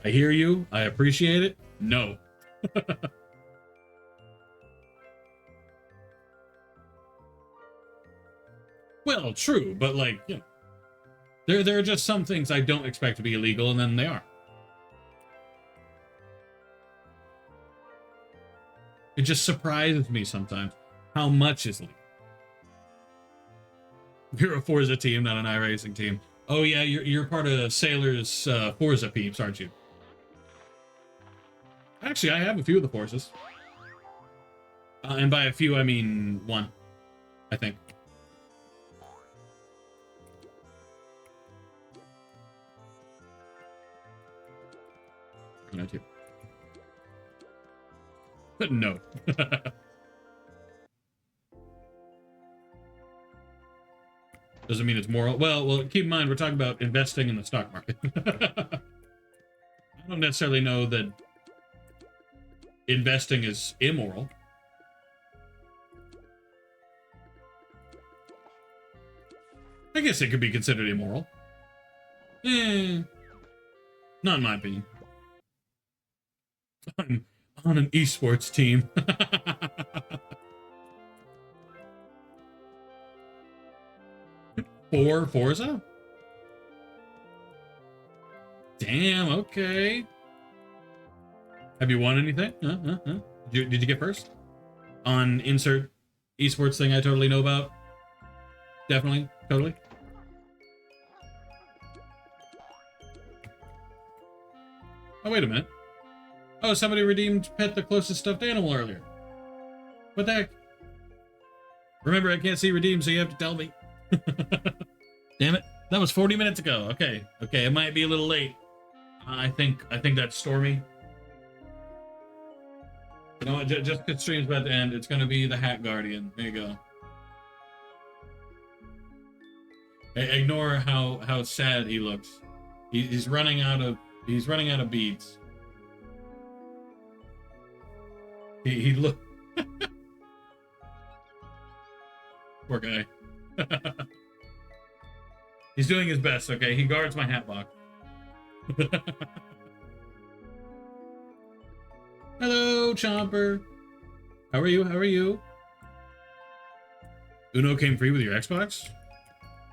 I hear you. I appreciate it. No. Well, true, but like, you know, there are just some things I don't expect to be illegal, and then they are. It just surprises me sometimes how much is legal. You're a Forza team, not an iRacing team. Oh yeah, you're part of Sailor's Forza peeps, aren't you? Actually, I have a few of the Forzas. And by a few, I mean one, I think. Not two. But no. Doesn't mean it's moral. Well, keep in mind, we're talking about investing in the stock market. I don't necessarily know that investing is immoral. I guess it could be considered immoral. Not in my opinion. I'm on an esports team. For Forza? Damn, okay. Have you won anything? Did you get first? On insert esports thing I totally know about? Definitely, totally. Oh, wait a minute. Oh, somebody redeemed Pet the closest stuffed animal earlier. What the heck? Remember, I can't see redeem, so you have to tell me. Damn it. That was 40 minutes ago. Okay, it might be a little late. I think that's Stormy. You know what, just because stream's about to end, it's gonna be the Hat Guardian. There you go. Ignore how sad he looks. He's running out of beads. He look. Poor guy. He's doing his best, okay? He guards my hat box. Hello, Chomper. How are you? Uno came free with your Xbox?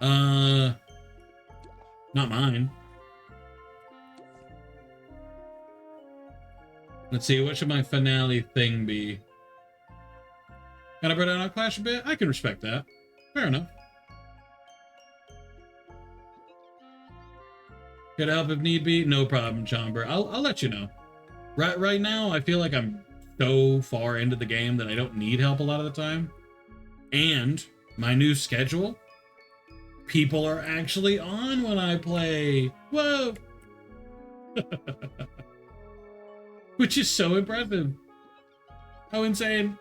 Not mine. Let's see, what should my finale thing be? Can I burn down our clash a bit? I can respect that. Fair enough. Could help if need be? No problem, Chomber. I'll let you know. Right now, I feel like I'm so far into the game that I don't need help a lot of the time. And my new schedule, people are actually on when I play. Whoa! Which is so impressive. How insane.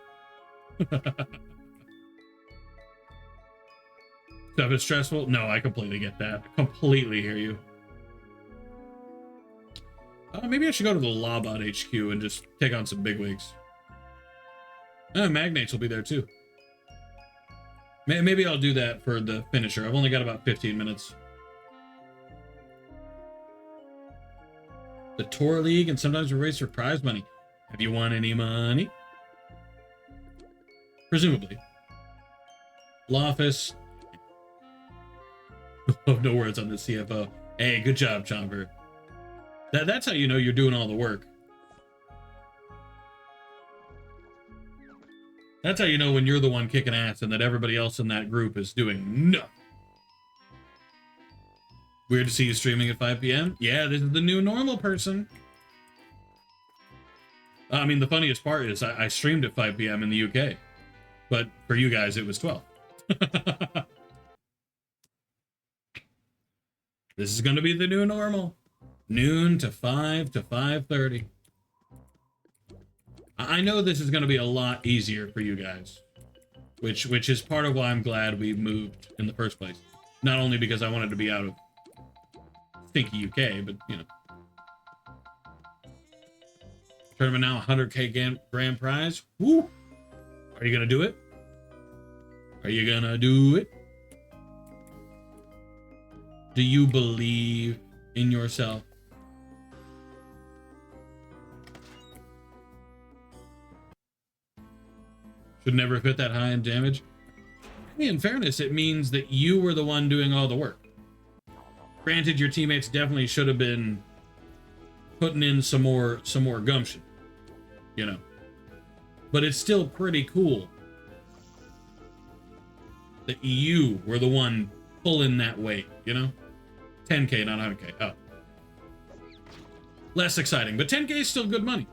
Stuff is stressful? No, I completely get that. I completely hear you. Maybe I should go to the Lawbot HQ and just take on some bigwigs. Magnates will be there too. Maybe I'll do that for the finisher. I've only got about 15 minutes. The Tour League, and sometimes we race for prize money. Have you won any money? Presumably. Law office. Oh, no words on the CFO. Hey, good job, Chomper. That's how you know you're doing all the work. That's how you know when you're the one kicking ass and that everybody else in that group is doing nothing. Weird to see you streaming at 5 p.m. Yeah, this is the new normal, person. I mean, the funniest part is I streamed at 5 p.m. in the UK. But for you guys, it was 12. This is going to be the new normal. Noon to 5 to 5:30. I know this is going to be a lot easier for you guys, which is part of why I'm glad we moved in the first place. Not only because I wanted to be out of stinky UK, but, you know. Tournament now, 100K grand prize. Woo! Are you going to do it? Are you going to do it? Do you believe in yourself? Should never have hit that high in damage. I mean, in fairness, it means that you were the one doing all the work. Granted, your teammates definitely should have been putting in some more gumption, you know. But it's still pretty cool that you were the one pulling that weight, you know? 10K, not 100K. Oh. Less exciting, but 10K is still good money.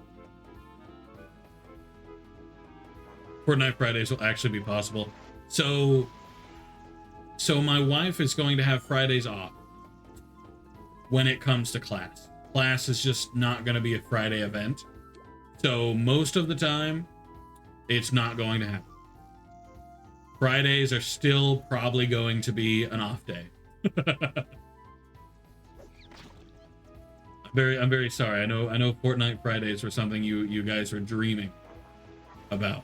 Fortnite Fridays will actually be possible. So my wife is going to have Fridays off when it comes to class. Class is just not going to be a Friday event. So most of the time, it's not going to happen. Fridays are still probably going to be an off day. I'm very sorry. I know Fortnite Fridays were something you guys were dreaming about.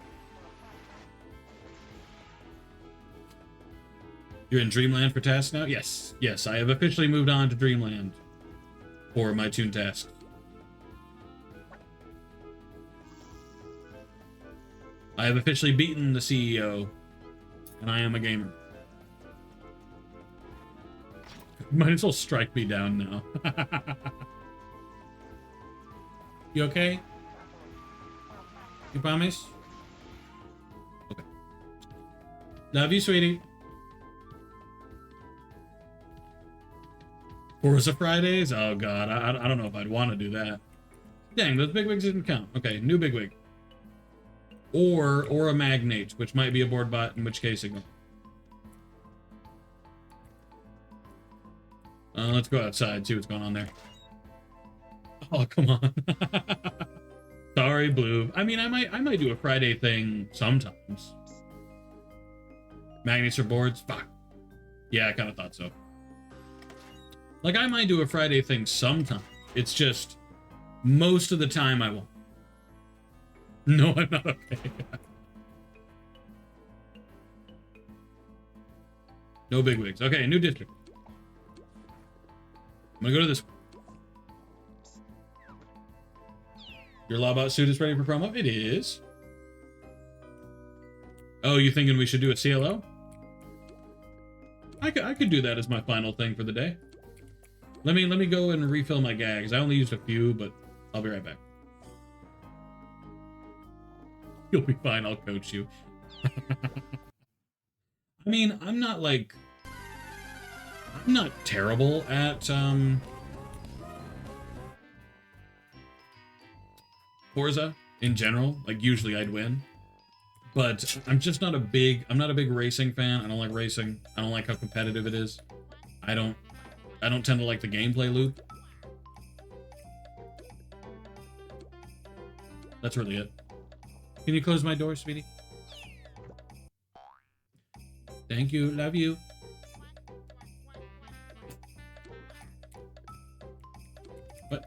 You're in Dreamland for tasks now? Yes. Yes, I have officially moved on to Dreamland for my Toon tasks. I have officially beaten the CEO, and I am a gamer. Might as well strike me down now. You okay? You promise? Okay. Love you, sweetie. Forza Fridays? Oh god, I don't know if I'd want to do that. Dang, those bigwigs didn't count. Okay, new bigwig. Or a magnate, which might be a board bot, in which case it goes. Let's go outside, see what's going on there. Oh, come on. Sorry, Blue. I mean, I might do a Friday thing sometimes. Magnets or boards? Fuck. Yeah, I kind of thought so. Like, I might do a Friday thing sometime. It's just, most of the time I won't. No, I'm not okay. No bigwigs. Okay, new district. I'm gonna go to this one. Your Lawbot suit is ready for promo? It is. Oh, you thinking we should do a CLO? I could do that as my final thing for the day. Let me go and refill my gags. I only used a few, but I'll be right back. You'll be fine. I'll coach you. I mean, I'm not terrible at Forza in general. Like usually I'd win, but I'm just not a big racing fan. I don't like racing. I don't like how competitive it is. I don't tend to like the gameplay loop. That's really it. Can you close my door, sweetie? Thank you. Love you. What?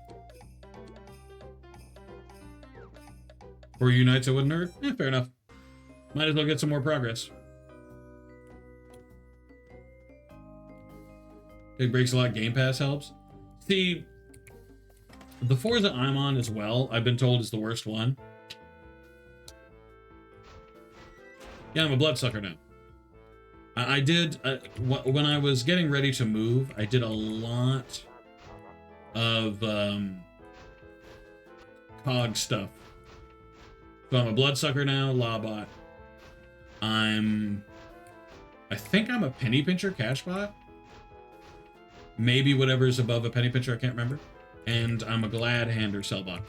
4 unites I wouldn't hurt? Fair enough. Might as well get some more progress. Big breaks a lot. Game Pass helps. See, the Forza I'm on as well, I've been told is the worst one. Yeah, I'm a bloodsucker now. I did, when I was getting ready to move, I did a lot of COG stuff. So I'm a bloodsucker now, Lawbot. I think I'm a penny pincher cash bot. Maybe whatever's above a penny pincher, I can't remember. And I'm a glad hander sellbot.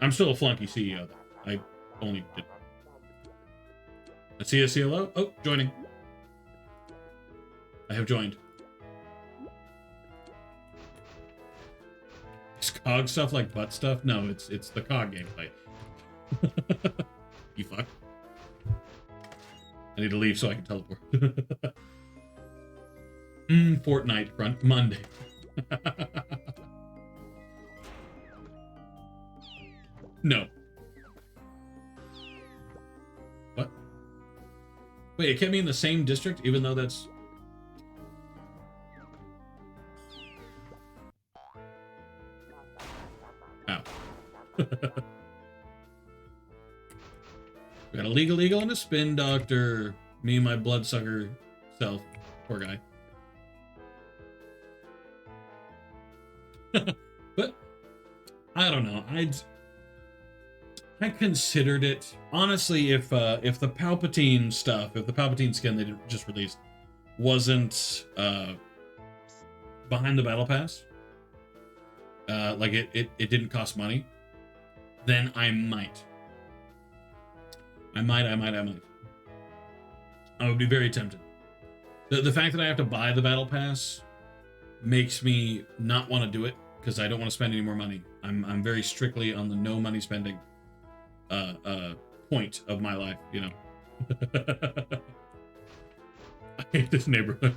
I'm still a flunky CEO though. I only did. Let's see a CLO. Oh, joining. I have joined. Is COG stuff like butt stuff? No, it's the COG gameplay. You fuck. I need to leave so I can teleport. Fortnite front Monday. No. What? Wait, it can't be in the same district even though that's... Ow. We got a legal and a spin doctor. Me and my bloodsucker self. Poor guy. But I don't know. I considered it honestly if the Palpatine stuff, if the Palpatine skin they just released wasn't behind the battle pass, like it didn't cost money, then I might. I would be very tempted. The fact that I have to buy the battle pass makes me not want to do it because I don't want to spend any more money. I'm very strictly on the no money spending point of my life, you know. I hate this neighborhood.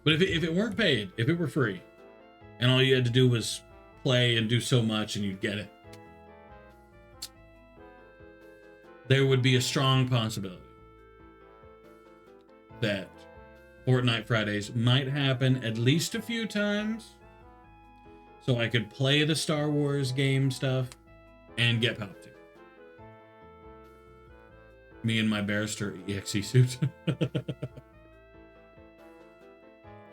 But if it weren't paid, if it were free, and all you had to do was play and do so much and you'd get it, there would be a strong possibility that Fortnite Fridays might happen at least a few times so I could play the Star Wars game stuff and get Palpatine. Me and my Barrister EXE suit.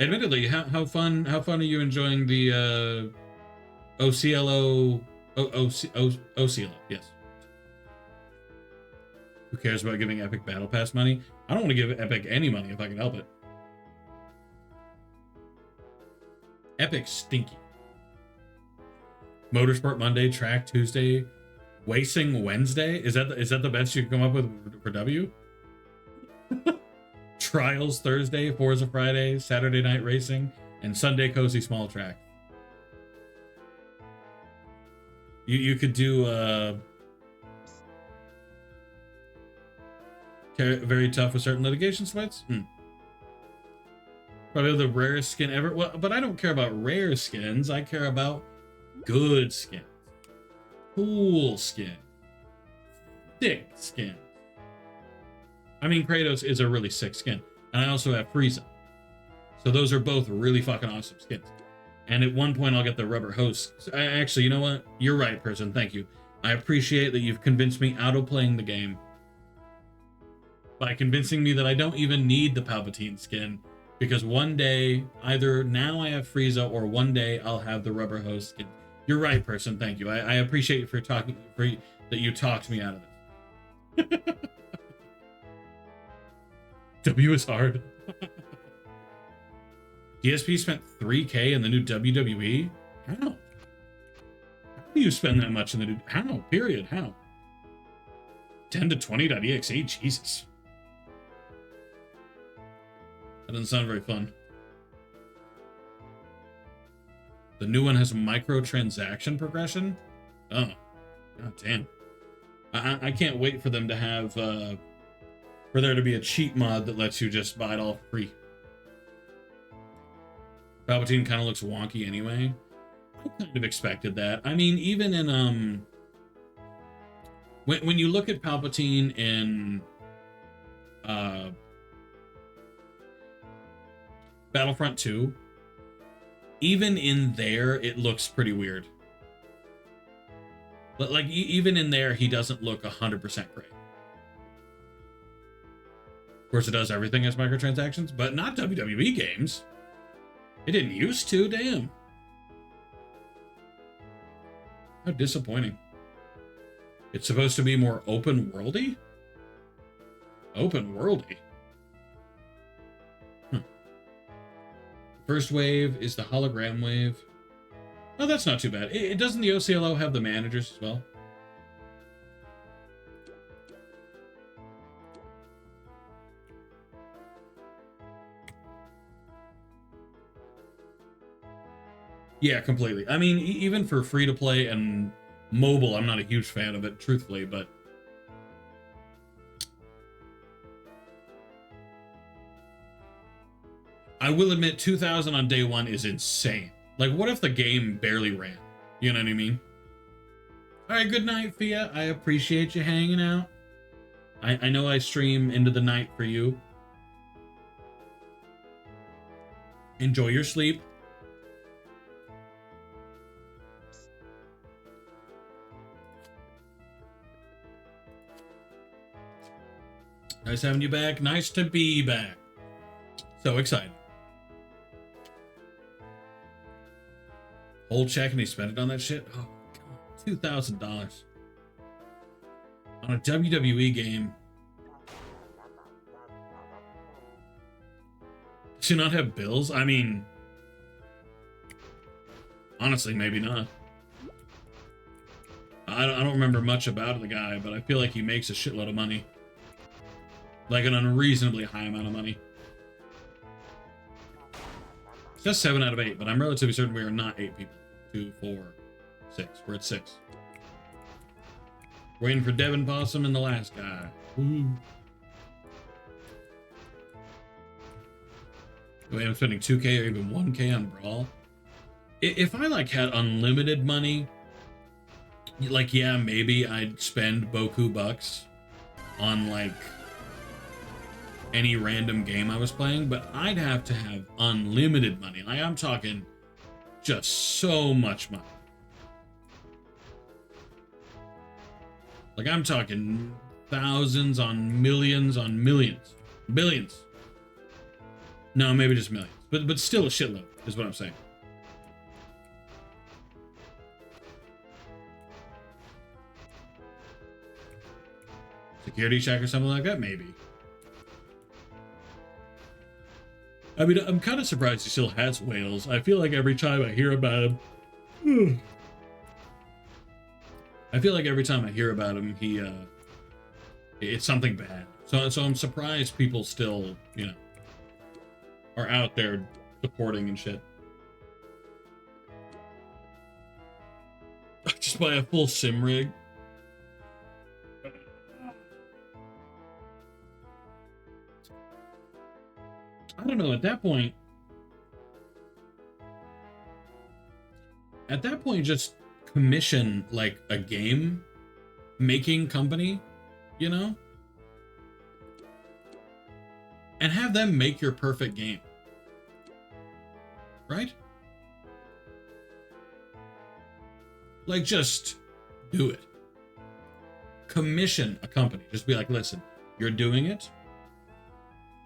Admittedly, how fun are you enjoying the OCLO? OCLO, yes. Who cares about giving Epic Battle Pass money? I don't want to give Epic any money if I can help it. Epic stinky. Motorsport Monday, Track Tuesday, Racing Wednesday. Is that the best you can come up with for W? Trials Thursday, Forza Friday, Saturday Night Racing, and Sunday Cozy Small Track. You could do very tough with certain litigation sweats. Probably the rarest skin ever. Well, but I don't care about rare skins. I care about good skins, cool skin, thick skin. I mean, Kratos is a really sick skin, and I also have Frieza. So those are both really fucking awesome skins. And at one point, I'll get the rubber hose. Actually, you know what? You're right, person. Thank you. I appreciate that you've convinced me out of playing the game by convincing me that I don't even need the Palpatine skin, because one day, either now I have Frieza or one day I'll have the rubber hose skin. You're right, person. Thank you. I appreciate you for talking that you talked me out of this. W is hard. DSP spent $3K in the new WWE? How? How do you spend that much in the new... How? Period. How? 10 to 20.exe? Jesus. That doesn't sound very fun. The new one has microtransaction progression? Oh. God damn. I can't wait for them to have... for there to be a cheat mod that lets you just buy it all free. Palpatine kind of looks wonky anyway. I kind of expected that. I mean, even in when you look at Palpatine in Battlefront 2, even in there it looks pretty weird. But like even in there he doesn't look 100% great. Of course it does everything as microtransactions, but not WWE games. It didn't used to, damn. How disappointing. It's supposed to be more open worldy? Open worldy? Huh. First wave is the hologram wave. Oh, that's not too bad. Doesn't the OCLO have the managers as well? Yeah, completely. I mean, even for free-to-play and mobile, I'm not a huge fan of it, truthfully, but... I will admit, 2,000 on day one is insane. Like, what if the game barely ran? You know what I mean? Alright, good night, Fia. I appreciate you hanging out. I know I stream into the night for you. Enjoy your sleep. Nice having you back. Nice to be back. So excited. Whole check and he spent it on that shit? Oh, God. $2,000. On a WWE game. Does he not have bills? I mean... honestly, maybe not. I don't remember much about the guy, but I feel like he makes a shitload of money. Like an unreasonably high amount of money. It's just 7 out of 8, but I'm relatively certain we are not 8 people. 2, 4, 6. We're at 6. Waiting for Devin Possum and the last guy. Ooh. Wait, I'm spending 2K or even 1K on Brawl. If I like had unlimited money, like yeah, maybe I'd spend Boku bucks on like any random game I was playing, but I'd have to have unlimited money. Like I'm talking just so much money. Like I'm talking thousands on millions, billions. No, maybe just millions, but still a shitload is what I'm saying. Security check or something like that, maybe. I mean, I'm kind of surprised he still has whales. I feel like every time I hear about him... I feel like every time I hear about him, he, it's something bad. So I'm surprised people still, you know, are out there supporting and shit. Just buy a full sim rig. I don't know, at that point, just commission like a game making company, you know, and have them make your perfect game, right? Like just do it. Commission a company. Just be like, listen, you're doing it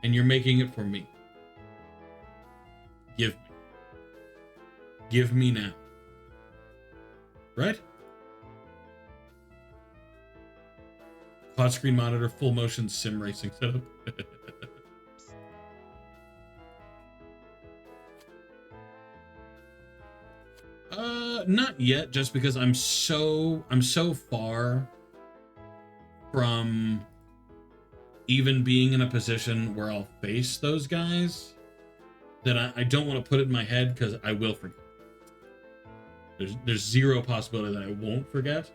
and you're making it for me. Give me now. right? Quad screen monitor, full motion sim racing setup. Not yet, just because I'm so far from even being in a position where I'll face those guys that I don't want to put it in my head because I will forget. There's zero possibility that I won't forget.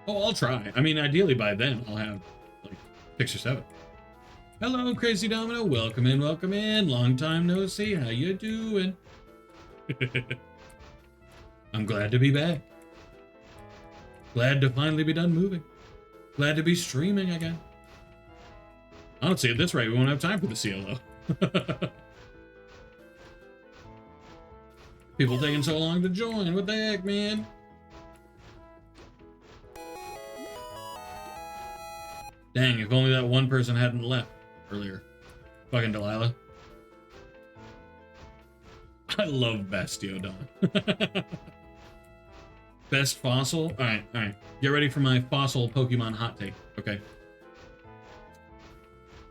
Oh, I'll try. I mean, ideally by then I'll have like 6 or 7. Hello, Crazy Domino. Welcome in, welcome in. Long time no see. How you doing? I'm glad to be back. Glad to finally be done moving. Glad to be streaming again. Honestly, at this rate, we won't have time for the CLO. People taking so long to join. What the heck, man? Dang, if only that one person hadn't left earlier. Fucking Delilah. I love Bastiodon. Best fossil? Alright. Get ready for my fossil Pokemon hot take, okay?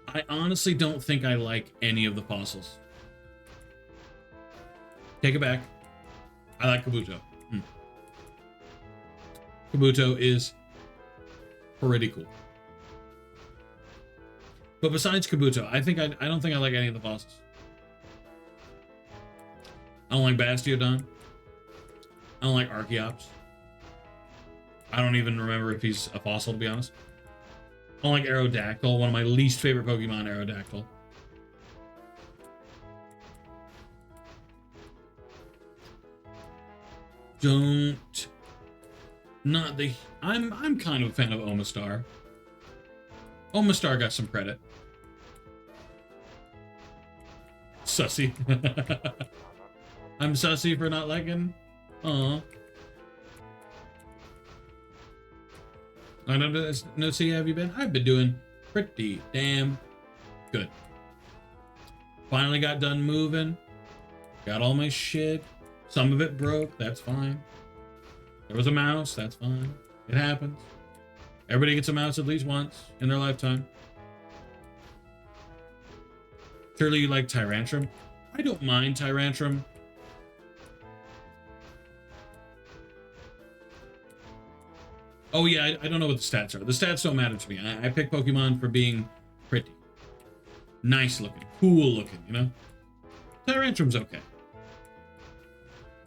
I honestly don't think I like any of the fossils. Take it back. I like Kabuto. Kabuto is pretty cool. But besides Kabuto, I don't think I like any of the fossils. I don't like Bastiodon. I don't like Archeops. I don't even remember if he's a fossil, to be honest. I don't like Aerodactyl, one of my least favorite Pokemon, Aerodactyl. I'm kind of a fan of Omastar. Omastar got some credit. Sussy. I'm sussy for not liking. Aw. I don't know. See, have you been? I've been doing pretty damn good. Finally got done moving. Got all my shit. Some of it broke. That's fine. There was a mouse. That's fine. It happens. Everybody gets a mouse at least once in their lifetime. Surely you like Tyrantrum? I don't mind Tyrantrum. Oh yeah, I don't know what the stats are. The stats don't matter to me. I pick Pokemon for being pretty. Nice looking. Cool looking, you know? Tyrantrum's okay.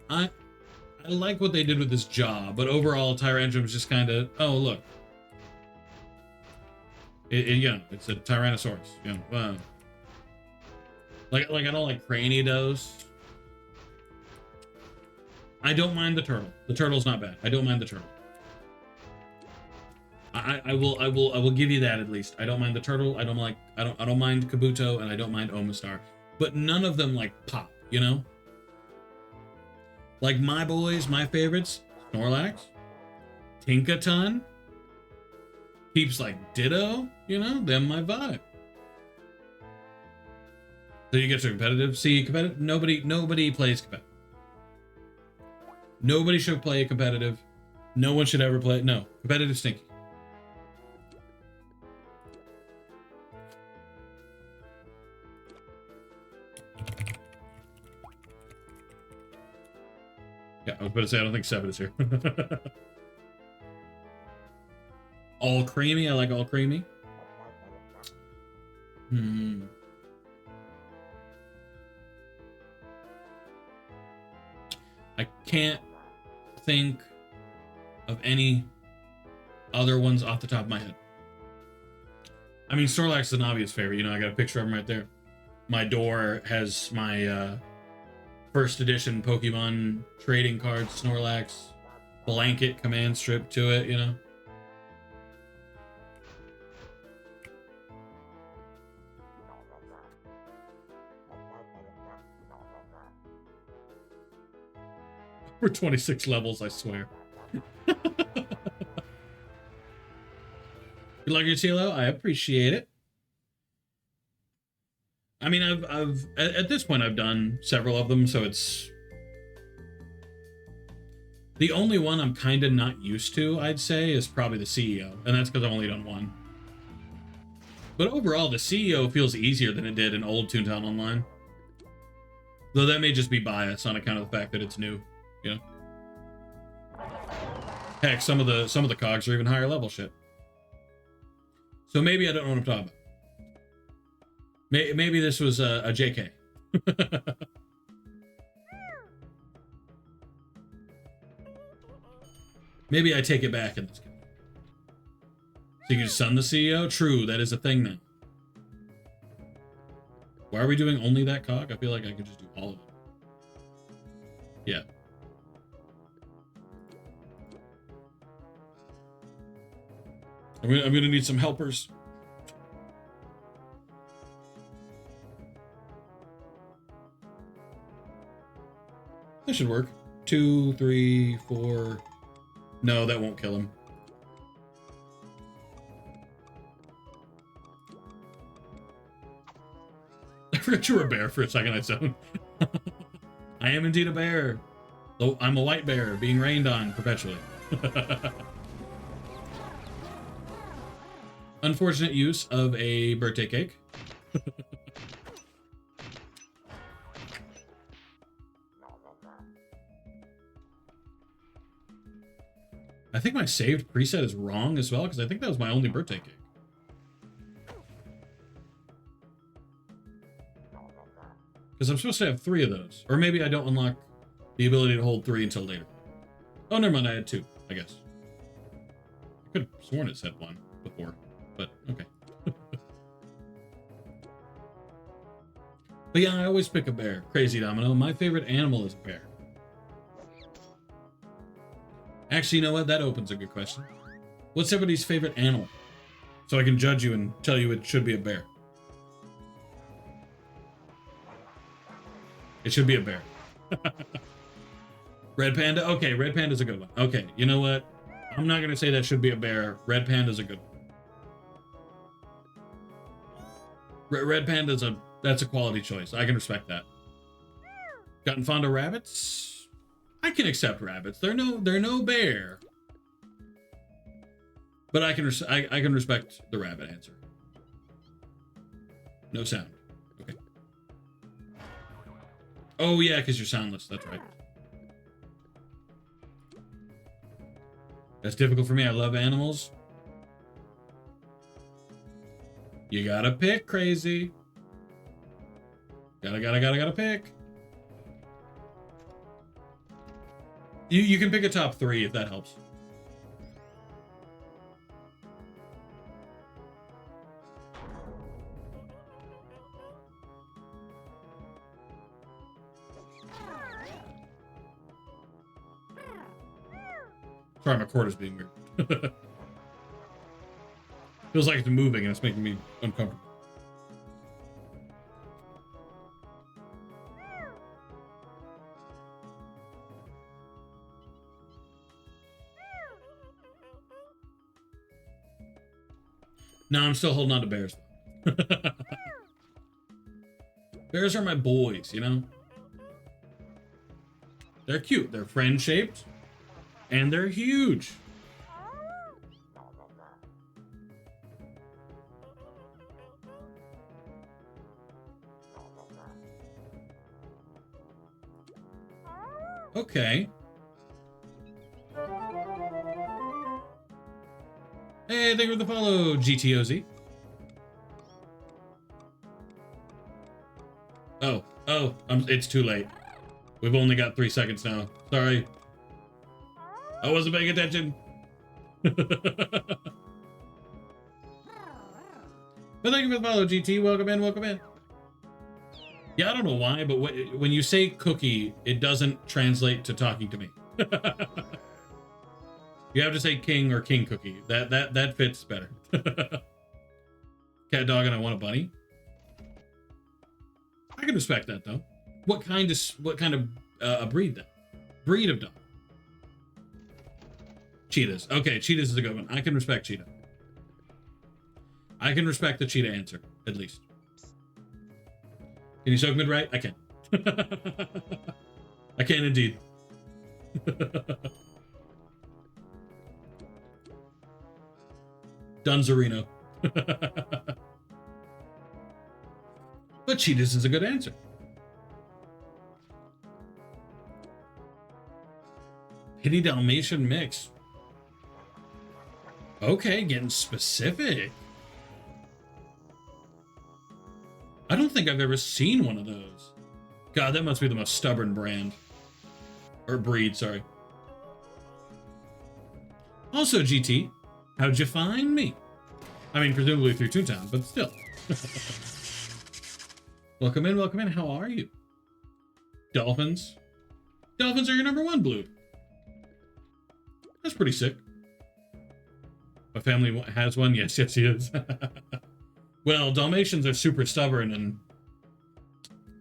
I like what they did with this jaw, but overall Tyrantrum's just kind of, oh look. You know, it's a Tyrannosaurus, you know. Like I don't like Cranidos. I don't mind the turtle. The turtle's not bad. I don't mind the turtle. I will give you that at least. I don't mind the turtle. I don't mind Kabuto, and I don't mind Omastar. But none of them like pop, you know? Like my boys, my favorites, Snorlax, Tinkaton, Peeps like Ditto, you know, them my vibe. So you get to competitive. See, competitive. Nobody plays competitive. Nobody should play competitive. No one should ever play. No, competitive stinky. Yeah, I was about to say I don't think 7 is here. All creamy. I like all creamy. I can't think of any other ones off the top of my head. I mean, Snorlax is an obvious favorite. You know, I got a picture of him right there. My door has my first edition Pokemon trading cards, Snorlax, blanket command strip to it, you know. We're 26 levels, I swear. Good luck, your CLO. I appreciate it. I mean, I've at this point I've done several of them, so it's the only one I'm kind of not used to. I'd say is probably the CEO, and that's because I've only done one. But overall, the CEO feels easier than it did in old Toontown Online. Though that may just be bias on account of the fact that it's new, you know. Heck, some of the cogs are even higher level shit. So maybe I don't know what I'm talking about. Maybe this was a JK. Maybe I take it back in this case. So you can sun the CEO? True, that is a thing now. Why are we doing only that cog? I feel like I could just do all of it. Yeah. I'm gonna need some helpers. That should work. 2, 3, 4. No, that won't kill him. I forgot you were a bear for a second, I zoned. I am indeed a bear. Though I'm a white bear being rained on perpetually. Unfortunate use of a birthday cake. I think my saved preset is wrong as well, because I think that was my only birthday cake. Because I'm supposed to have 3 of those. Or maybe I don't unlock the ability to hold 3 until later. Oh, never mind, I had 2, I guess. I could have sworn it said 1 before, but okay. But yeah, I always pick a bear. Crazy Domino. My favorite animal is a bear. Actually, you know what? That opens a good question. What's everybody's favorite animal? So I can judge you and tell you it should be a bear. It should be a bear. Red panda? Okay, red panda's a good one. Okay, you know what? I'm not going to say that should be a bear. Red panda's a good one. Red panda's that's a quality choice. I can respect that. Gotten fond of rabbits? I can accept rabbits. They're no bear. But I can respect the rabbit answer. No sound. Okay. Oh yeah, because you're soundless. That's right. That's difficult for me. I love animals. You gotta pick, crazy. Gotta pick. You can pick a top 3 if that helps. Sorry, my cord is being weird. Feels like it's moving and it's making me uncomfortable. No, I'm still holding on to bears. Bears are my boys, you know? They're cute. They're friend-shaped. And they're huge. Okay. Hey, thank you for the follow, GTOZ. It's too late. We've only got 3 seconds now. Sorry. I wasn't paying attention. But thank you for the follow, GT. Welcome in. Yeah, I don't know why, but when you say cookie, it doesn't translate to talking to me. You have to say king or king cookie. That fits better. Cat dog and I want a bunny. I can respect that though. What kind of a breed then? Breed of dog. Cheetahs. Okay, cheetahs is a good one. I can respect cheetah. I can respect the cheetah answer, at least. Can you soak mid right? I can. I can indeed. Dunzerino. But cheetahs is a good answer. Pitty Dalmatian mix. Okay, getting specific. I don't think I've ever seen one of those. God, that must be the most stubborn brand. Or breed, sorry. Also, GT, how'd you find me? I mean, presumably through Toontowns, but still. Welcome in, welcome in. How are you? Dolphins. Dolphins are your number one blue. That's pretty sick. My family has one. Yes, yes, he is. Well, Dalmatians are super stubborn, and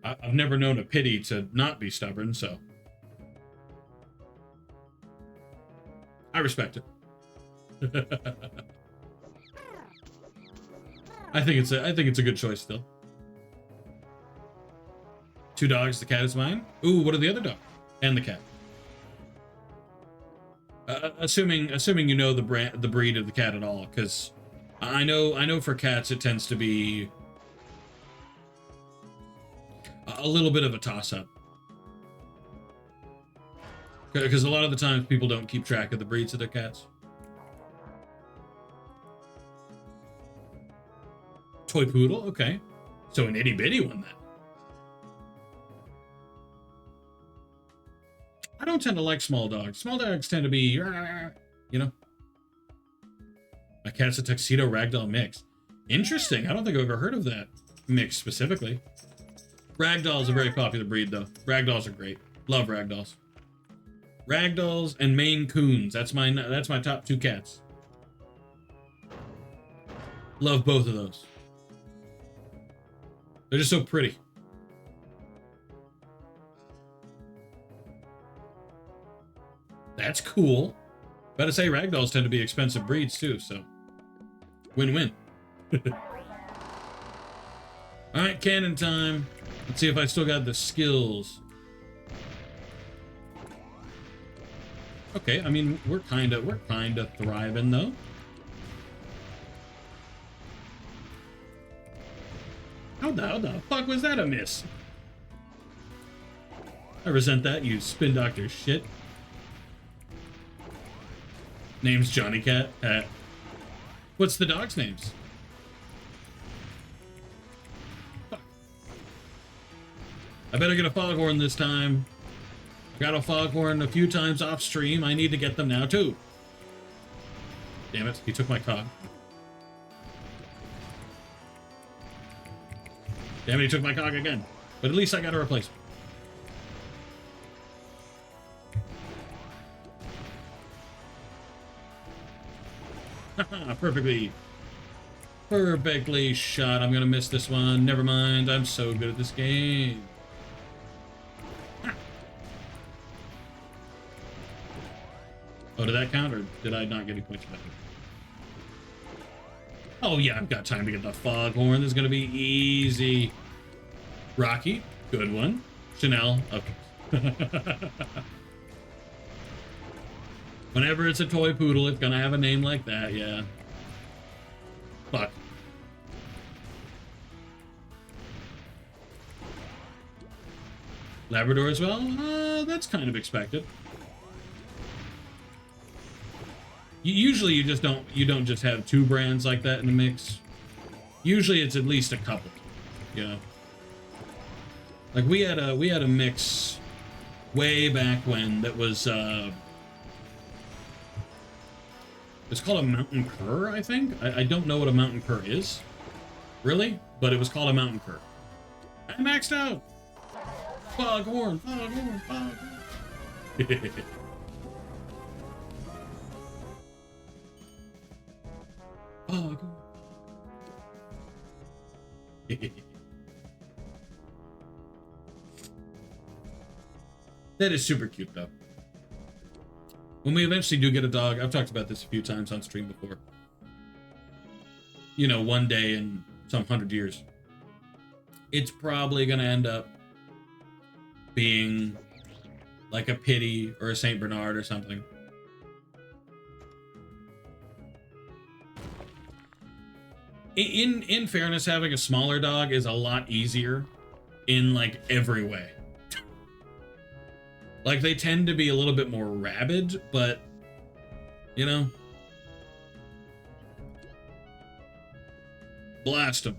I've never known a pitty to not be stubborn, so I respect it. I think it's a good choice still. 2 dogs. The cat is mine. Ooh, what are the other dogs? And the cat. Assuming you know the breed of the cat at all, because I know for cats it tends to be a little bit of a toss-up, because a lot of the times people don't keep track of the breeds of their cats. Toy poodle, okay, so an itty bitty one then. I don't tend to like small dogs. Small dogs tend to be, you know. My cat's a tuxedo ragdoll mix. Interesting. I don't think I've ever heard of that mix specifically. Ragdoll's a very popular breed, though. Ragdolls are great. Love ragdolls. Ragdolls and Maine Coons. That's my top 2 cats. Love both of those. They're just so pretty. That's cool. Better say ragdolls tend to be expensive breeds too, so win-win. All right, cannon time. Let's see if I still got the skills. Okay, I mean we're kind of thriving though. How the fuck was that a miss? I resent that, you spin doctor shit. Name's Johnny Cat. What's the dog's names? Fuck. I better get a foghorn this time. I got a foghorn a few times off stream. I need to get them now too. Damn it, he took my cog. Damn it, he took my cog again. But at least I got a replacement. Perfectly shot. I'm gonna miss this one. Never mind. I'm so good at this game. Oh, did that count, or did I not get any points back? Oh yeah, I've got time to get the foghorn. This is gonna be easy. Rocky, good one. Chanel, okay. Whenever it's a toy poodle, it's gonna have a name like that, yeah. Fuck. Labrador as well? That's kind of expected. Usually you don't just have 2 brands like that in the mix. Usually it's at least a couple, you know. Like we had a mix way back when that was it's called a mountain cur, I think. I don't know what a mountain cur is, really, but it was called a mountain cur. I maxed out. Foghorn, foghorn, foghorn. Foghorn. That is super cute, though. When we eventually do get a dog, I've talked about this a few times on stream before. you know, one day in some 100 years, it's probably going to end up being like a Pity or a Saint Bernard or something. In fairness, having a smaller dog is a lot easier in like every way. Like they tend to be a little bit more rabid, but you know, blast them.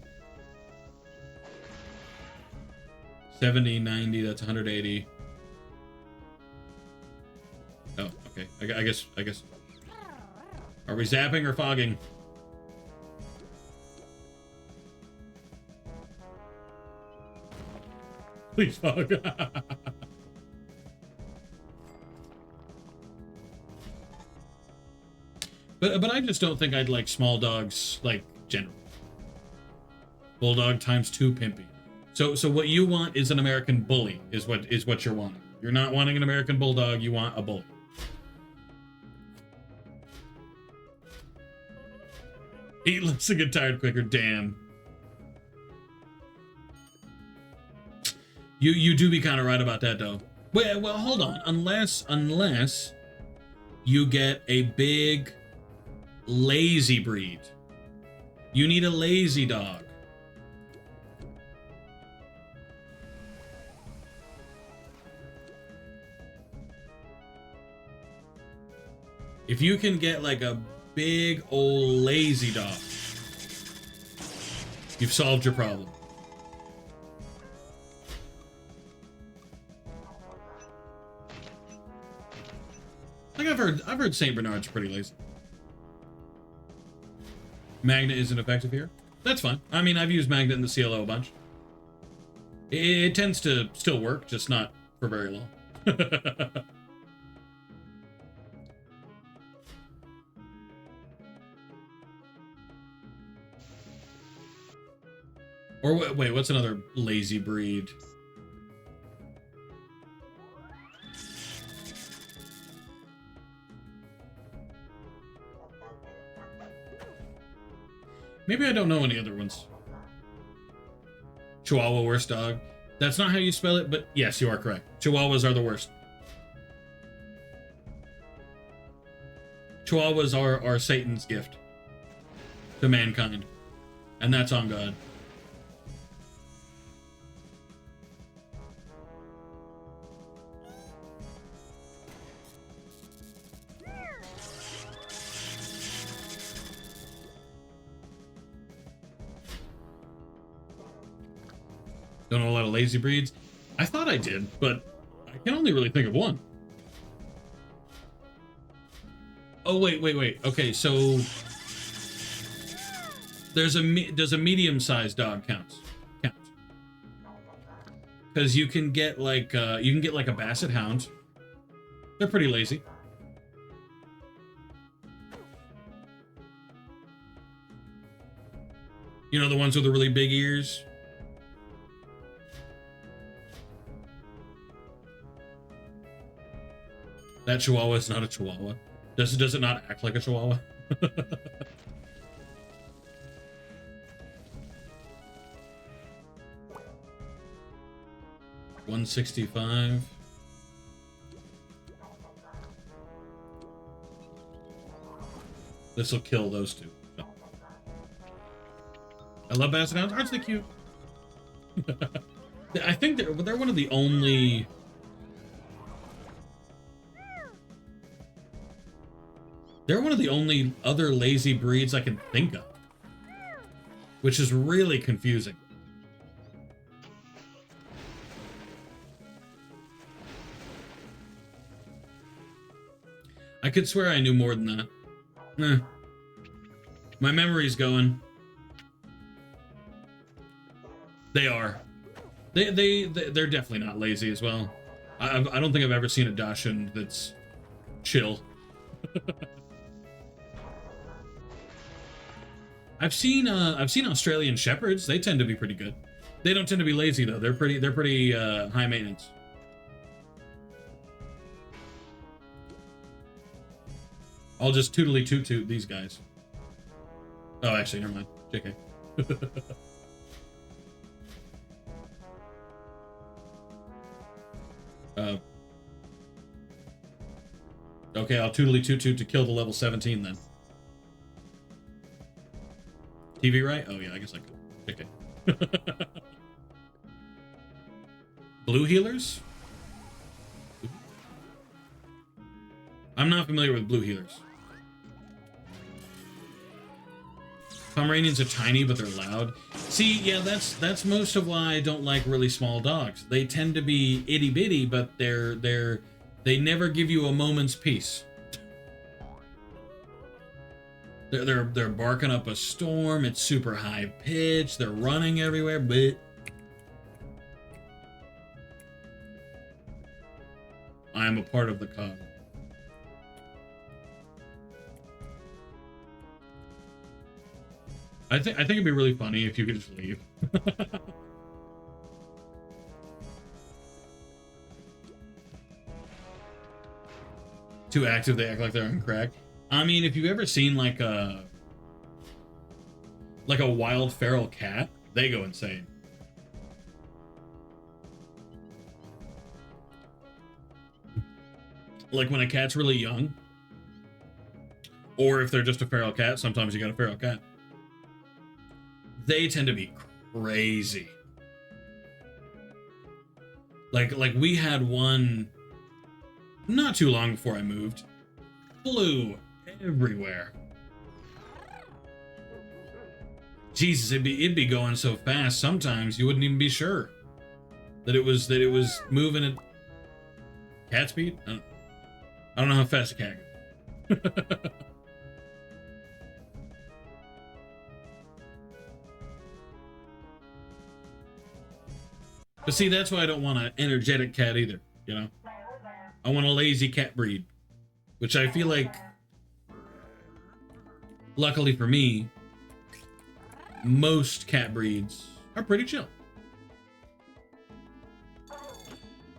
70, 90, that's 180. Oh, okay. I guess. Are we zapping or fogging? Please fog. But I just don't think I'd like small dogs like general. Bulldog times 2 pimpy. So what you want is an American bully is what you're wanting. You're not wanting an American bulldog, you want a bully. He lets to get tired quicker, damn. You do be kind of right about that though. Well, hold on. Unless you get a big lazy breed. You need a lazy dog. If you can get like a big old lazy dog, you've solved your problem. Like I've heard Saint Bernard's pretty lazy. Magnet isn't effective here. That's fine. I mean, I've used Magnet in the CLO a bunch. It tends to still work, just not for very long. Or wait, what's another lazy breed? Maybe I don't know any other ones. Chihuahua, worst dog. That's not how you spell it, but yes, you are correct. Chihuahuas are the worst. Chihuahuas are Satan's gift to mankind. And that's on God. Don't know a lot of lazy breeds. I thought I did, but I can only really think of one. Oh, wait. Okay, so does a medium-sized dog count? Because you can get like a Basset Hound. They're pretty lazy. You know, the ones with the really big ears. That Chihuahua is not a Chihuahua. Does it not act like a Chihuahua? 165. This will kill those two. I love Basset Hounds. Aren't they cute? I think they're one of the only. They're one of the only other lazy breeds I can think of, which is really confusing. I could swear I knew more than that. My memory's going. They are. They're definitely not lazy as well. I don't think I've ever seen a Dachshund that's chill. I've seen Australian Shepherds. They tend to be pretty good. They don't tend to be lazy though. They're pretty high maintenance. I'll just tootly toot these guys. Oh, actually, never mind. JK. Okay, I'll tootly toot toot to kill the level 17 then. TV right? Oh yeah, I guess I could. JK. Blue healers? I'm not familiar with blue healers. Pomeranians are tiny, but they're loud. See, yeah, that's most of why I don't like really small dogs. They tend to be itty bitty, but they never give you a moment's peace. They're barking up a storm. It's super high pitched. They're running everywhere, but I am a part of the cause. I think it'd be really funny if you could just leave. Too active, they act like they're on crack. I mean, if you've ever seen like a wild feral cat, they go insane. Like when a cat's really young, or if they're just a feral cat, sometimes you got a feral cat. They tend to be crazy. Like we had one not too long before I moved. Flew everywhere. Jesus, it'd be going so fast. Sometimes you wouldn't even be sure that it was moving at cat speed. I don't know how fast a cat goes. But see, that's why I don't want an energetic cat either, you know? I want a lazy cat breed, which I feel like, luckily for me, most cat breeds are pretty chill.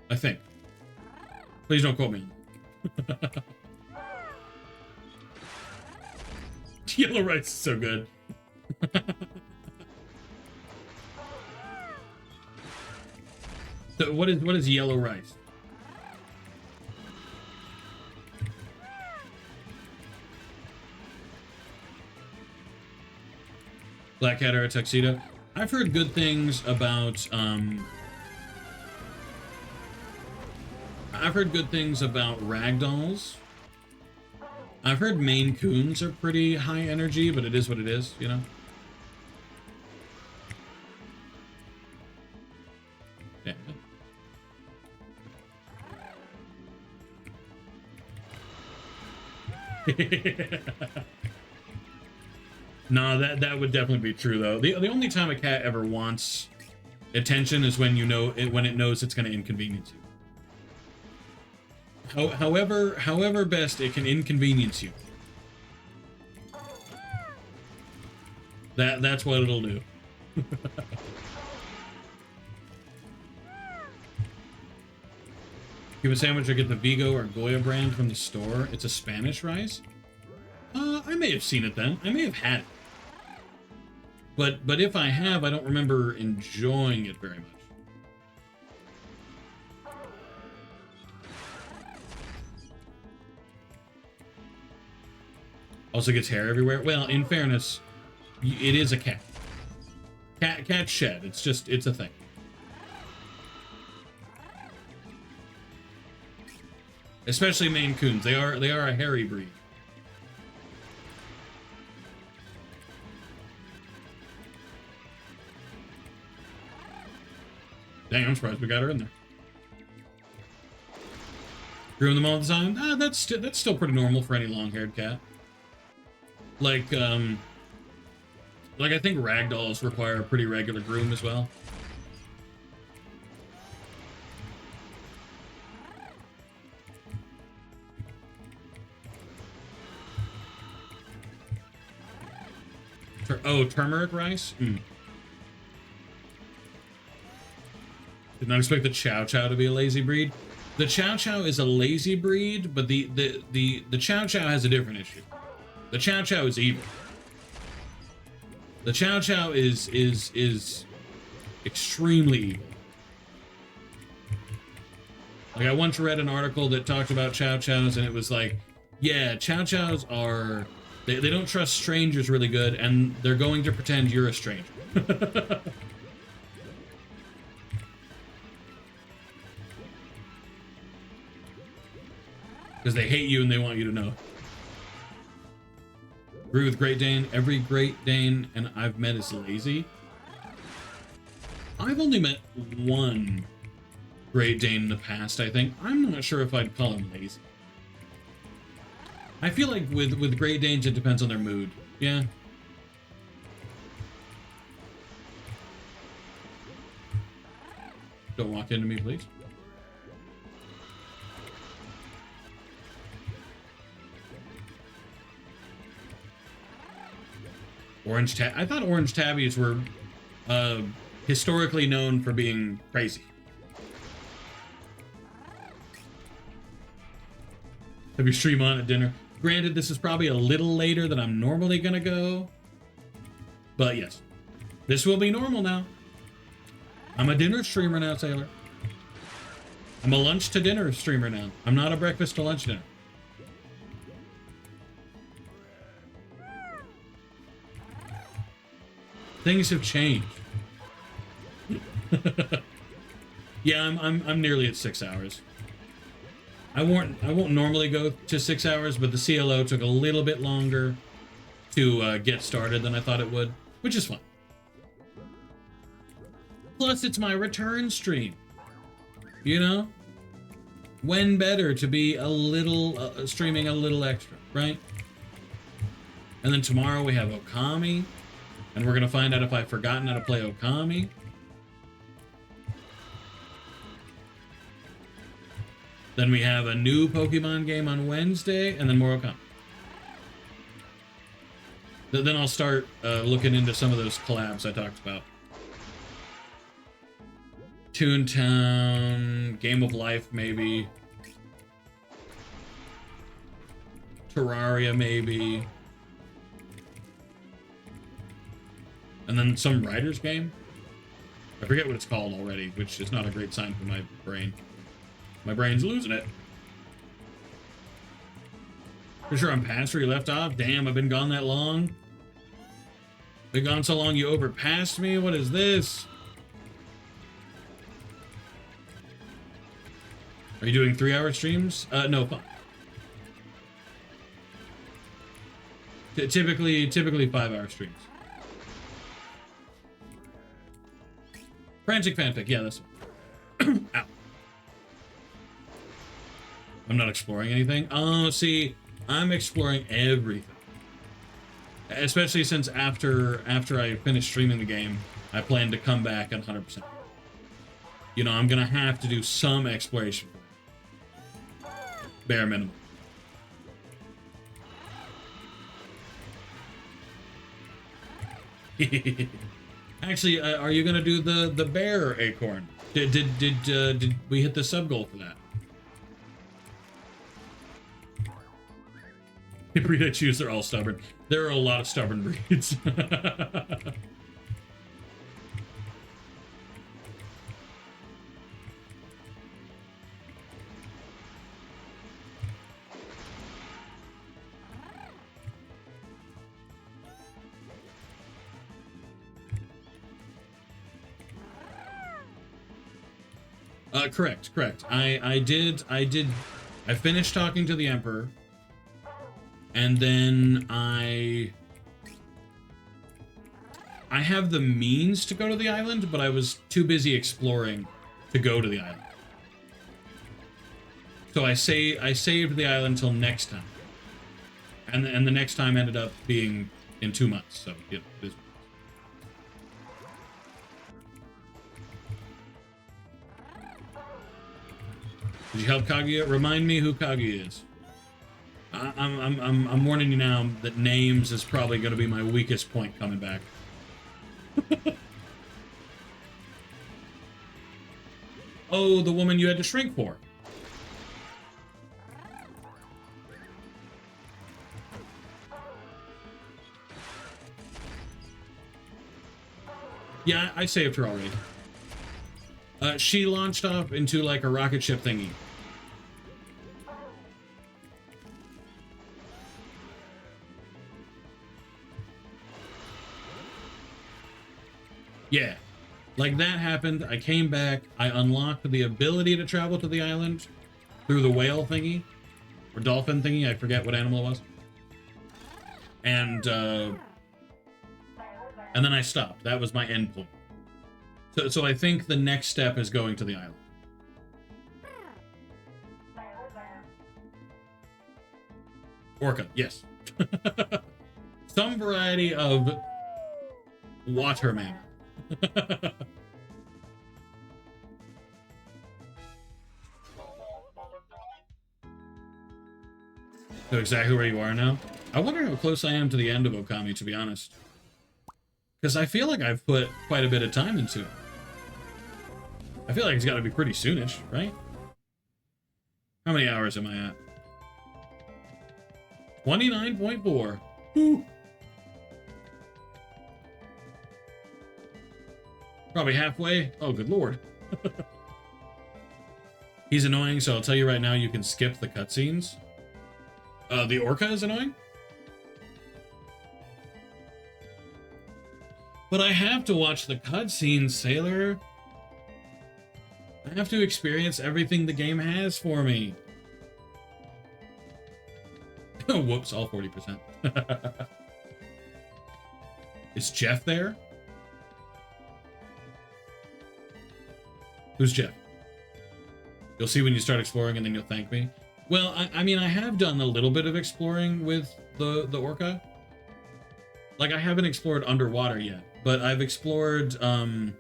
I think. Please don't quote me. Yellow rice is so good. So what is yellow rice? Black cat or a tuxedo? I've heard good things about ragdolls. I've heard Maine Coons are pretty high energy, but it is what it is, you know? Yeah. No, that would definitely be true though. The only time a cat ever wants attention is when when it knows it's going to inconvenience you. However best it can inconvenience you. That's what it'll do. Give a sandwich or get the Vigo or Goya brand from the store. It's a Spanish rice. I may have seen it then. I may have had it. But if I have, I don't remember enjoying it very much. Also gets hair everywhere. Well, in fairness, it is a cat. Cat shed. It's a thing. Especially Maine Coons. They are a hairy breed. Dang, I'm surprised we got her in there. Groom them all the time? That's still pretty normal for any long-haired cat. Like I think ragdolls require a pretty regular groom as well. Turmeric rice? Did not expect the Chow Chow to be a lazy breed. The Chow Chow is a lazy breed, but the Chow Chow has a different issue. The Chow Chow is evil. The Chow Chow is extremely. Like, I once read an article that talked about Chow Chows, and it was like, yeah, Chow Chows are, they don't trust strangers really good, and they're going to pretend you're a stranger. Because they hate you and they want you to know. Agree with Great Dane. Every Great Dane and I've met is lazy. I've only met one Great Dane in the past, I think. I'm not sure if I'd call him lazy. I feel like with Great Danes, it depends on their mood. Yeah. Don't walk into me, please. Orange tab. I thought orange tabbies were historically known for being crazy. Have you stream on at dinner? Granted, this is probably a little later than I'm normally gonna go, but yes, this will be normal now. I'm a dinner streamer now, Taylor. I'm a lunch to dinner streamer now. I'm not a breakfast to lunch dinner. Things have changed. Yeah, I'm nearly at 6 hours. I won't normally go to 6 hours, but the CLO took a little bit longer to get started than I thought it would, which is fun. Plus, it's my return stream. You know, when better to be a little streaming a little extra, right? And then tomorrow we have Okami. And we're going to find out if I've forgotten how to play Okami. Then we have a new Pokemon game on Wednesday, and then more Okami. Then I'll start looking into some of those collabs I talked about. Toontown, Game of Life, maybe. Terraria, maybe. And then some writer's game. I forget what it's called already, which is not a great sign for my brain. My brain's losing it. For sure I'm past where you left off. Damn, I've been gone that long. Been gone so long you overpassed me? What is this? Are you doing 3-hour streams? No, fun. Typically 5-hour streams. Frantic fanfic, yeah, that's Ow. I'm not exploring anything. Oh, see, I'm exploring everything. Especially since after I finish streaming the game, I plan to come back at 100%. You know, I'm gonna have to do some exploration. Bare minimum. Actually, are you gonna do the bear acorn? Did we hit the sub goal for that? The breed I choose, they're all stubborn. There are a lot of stubborn breeds. Correct. I finished talking to the Emperor, and then I have the means to go to the island, but I was too busy exploring to go to the island. So I saved the island till next time, and the next time ended up being in 2 months. So you know, it is. Did you help Kaguya? Remind me who Kaguya is. I'm warning you now that names is probably going to be my weakest point coming back. Oh, the woman you had to shrink for. Yeah, I saved her already. She launched off into like a rocket ship thingy. Yeah, like that happened. I came back. I unlocked the ability to travel to the island through the whale thingy or dolphin thingy. I forget what animal it was. And then I stopped. That was my end point. So I think the next step is going to the island. Orca, yes. Some variety of water man. So exactly where you are now? I wonder how close I am to the end of Okami, to be honest. Because I feel like I've put quite a bit of time into it. I feel like it's got to be pretty soonish, right? How many hours am I at? 29.4. Woo. Probably halfway. Oh, good lord. He's annoying, so I'll tell you right now, you can skip the cutscenes. The orca is annoying? But I have to watch the cutscenes, Sailor. I have to experience everything the game has for me. Whoops, all 40%. Is Jeff there? Who's Jeff? You'll see when you start exploring and then you'll thank me. Well, I mean, I have done a little bit of exploring with the orca. Like, I haven't explored underwater yet, but I've explored, I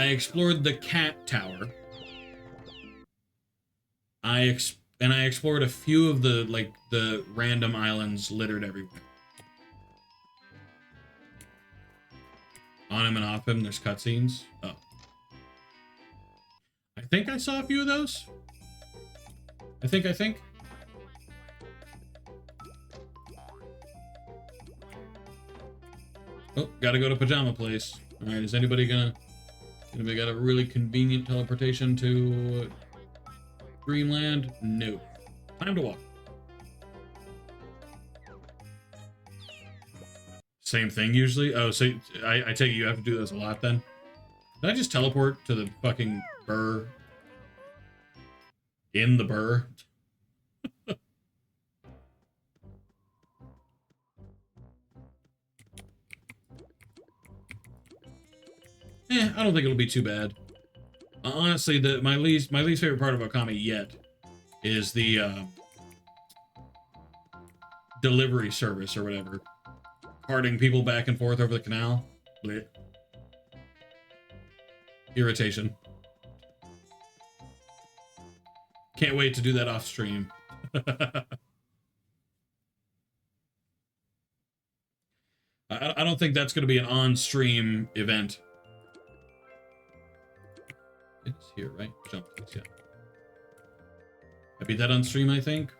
explored the cat tower. I explored a few of the random islands littered everywhere. On him and off him, there's cutscenes. Oh. I think I saw a few of those. I think. Oh, gotta go to Pajama Place. Alright, is anybody got a really convenient teleportation to Dreamland? No. Time to walk. Same thing usually? Oh, so I take it you have to do this a lot then? Did I just teleport to the fucking burr? In the burr? I don't think it'll be too bad. Honestly, my least favorite part of Okami yet is the delivery service or whatever. Carting people back and forth over the canal. Blech. Irritation. Can't wait to do that off stream. I don't think that's going to be an on-stream event. It's here, right? Jump, please, yeah. I beat that on stream, I think.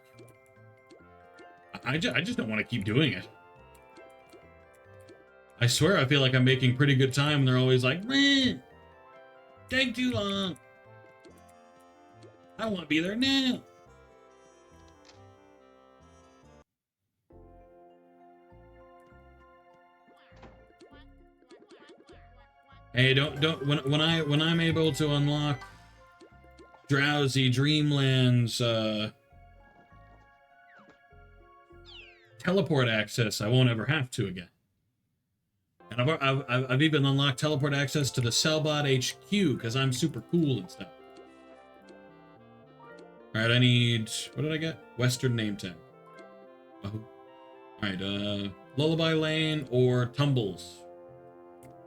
I just don't want to keep doing it. I swear I feel like I'm making pretty good time, and they're always like, meh, take too long. I want to be there now. Hey, don't when I'm able to unlock Drowsy Dreamland's teleport access, I won't ever have to again. And I've even unlocked teleport access to the Cellbot HQ because I'm super cool and stuff. All right, I need, what did I get? Western name tag. Oh. All right, Lullaby Lane or Tumbles.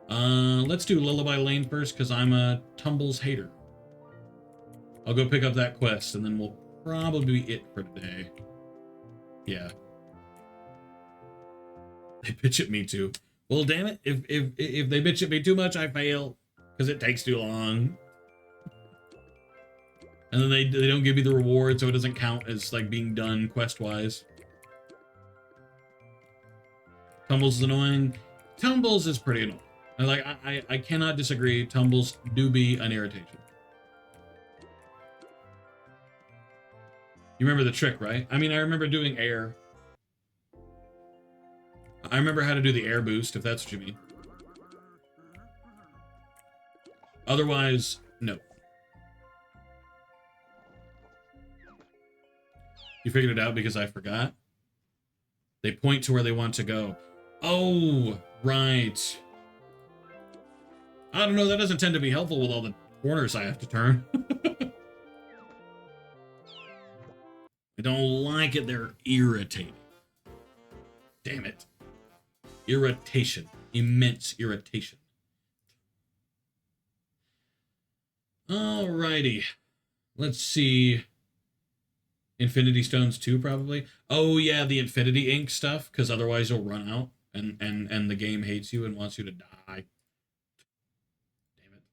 Let's do Lullaby Lane first because I'm a Tumbles hater. I'll go pick up that quest and then we'll probably be it for today. Yeah. They bitch at me too. Well, damn it! If they bitch at me too much, I fail because it takes too long. And then they don't give me the reward, so it doesn't count as like being done quest wise. Tumbles is annoying. Tumbles is pretty annoying. I cannot disagree. Tumbles do be an irritation. You remember the trick, right? I mean, I remember doing air. I remember how to do the air boost, if that's what you mean. Otherwise, no. You figured it out because I forgot? They point to where they want to go. Oh, right. I don't know, that doesn't tend to be helpful with all the corners I have to turn. I don't like it, they're irritating. Damn it. Irritation. Immense irritation. Alrighty. Let's see. Infinity Stones 2, probably. Oh, yeah, the Infinity Ink stuff, because otherwise you'll run out, and the game hates you and wants you to die. Damn it.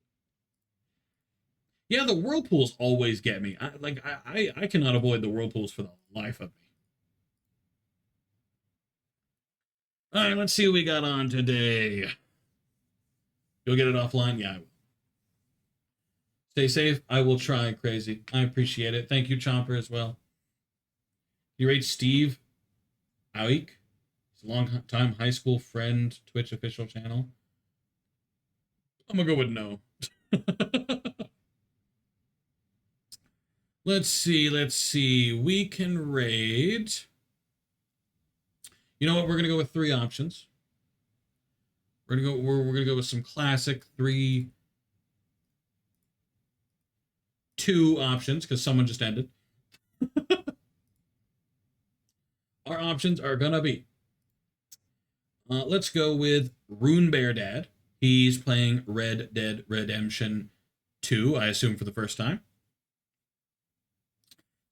Yeah, the whirlpools always get me. I cannot avoid the whirlpools for the life of me. All right, let's see what we got on today. You'll get it offline? Yeah, I will. Stay safe. I will try, Crazy. I appreciate it. Thank you, Chomper, as well. You rate Steve Aik? He's a long-time high school friend, Twitch official channel. I'm going to go with no. Let's see. We can raid. You know what? We're going to go with 3 options. We're going to go with some classic 2 options because someone just ended. Our options are gonna be, let's go with Rune Bear Dad. He's playing Red Dead Redemption 2, I assume for the first time.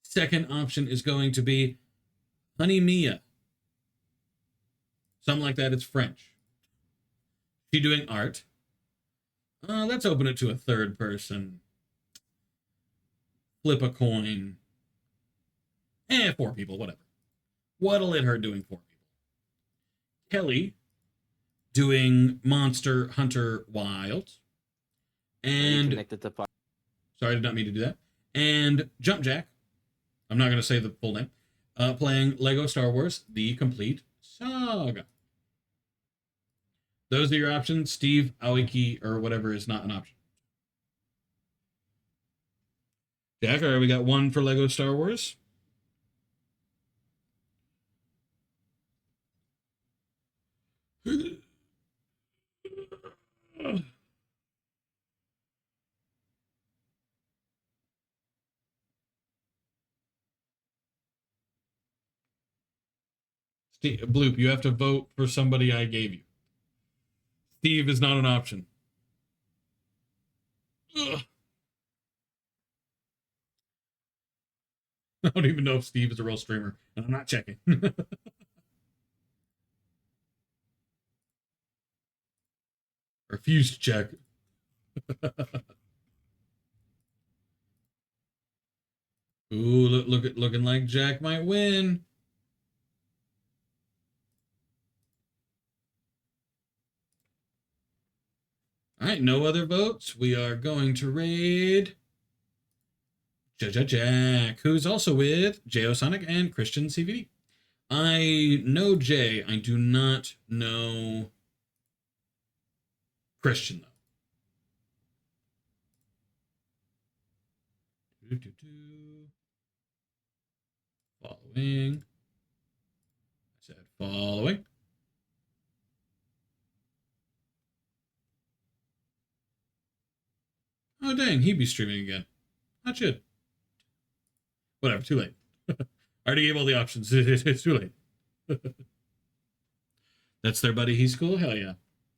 Second option is going to be Honey Mia. Something like that, it's French. She doing art. Let's open it to a third person. Flip a coin. 4 people, whatever. What'll it hurt doing 4 people? Kelly doing Monster Hunter Wild. And sorry, I did not mean to do that. And Jump Jack, I'm not going to say the full name, playing Lego Star Wars The Complete Saga. Those are your options. Steve Aoki or whatever is not an option. Jack, all right, we got 1 for Lego Star Wars. Steve, Bloop, you have to vote for somebody I gave you. Steve is not an option. Ugh. I don't even know if Steve is a real streamer, and I'm not checking. Refuse to check. Ooh, looking like Jack might win. All right, no other votes. We are going to raid Jack, who's also with J.O. Sonic and Christian CVD. I know Jay. I do not know Christian, though. Following. I said following. Oh, dang, he'd be streaming again. Not should. Whatever, too late. I already gave all the options. It's too late. That's their buddy. He's cool? Hell yeah.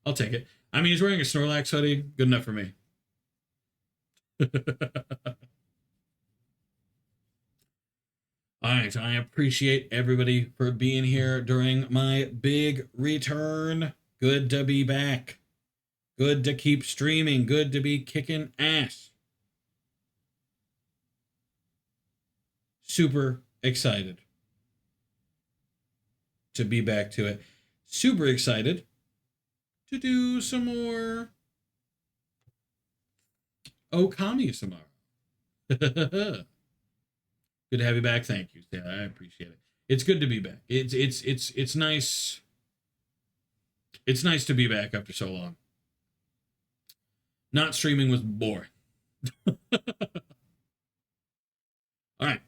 I'll take it. I mean, he's wearing a Snorlax hoodie. Good enough for me. All right, I appreciate everybody for being here during my big return. Good to be back. Good to keep streaming. Good to be kicking ass. Super excited to be back to it. super excited to do some more Okami tomorrow. Good to have you back. Thank you. Yeah, I appreciate it. It's good to be back. It's nice. It's nice to be back after so long. Not streaming was boring. All right.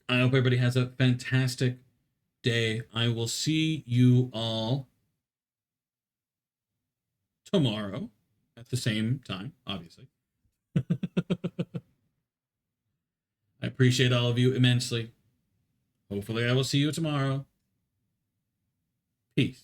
I hope everybody has a fantastic day. I will see you all tomorrow at the same time, obviously. I appreciate all of you immensely. Hopefully, I will see you tomorrow. Peace.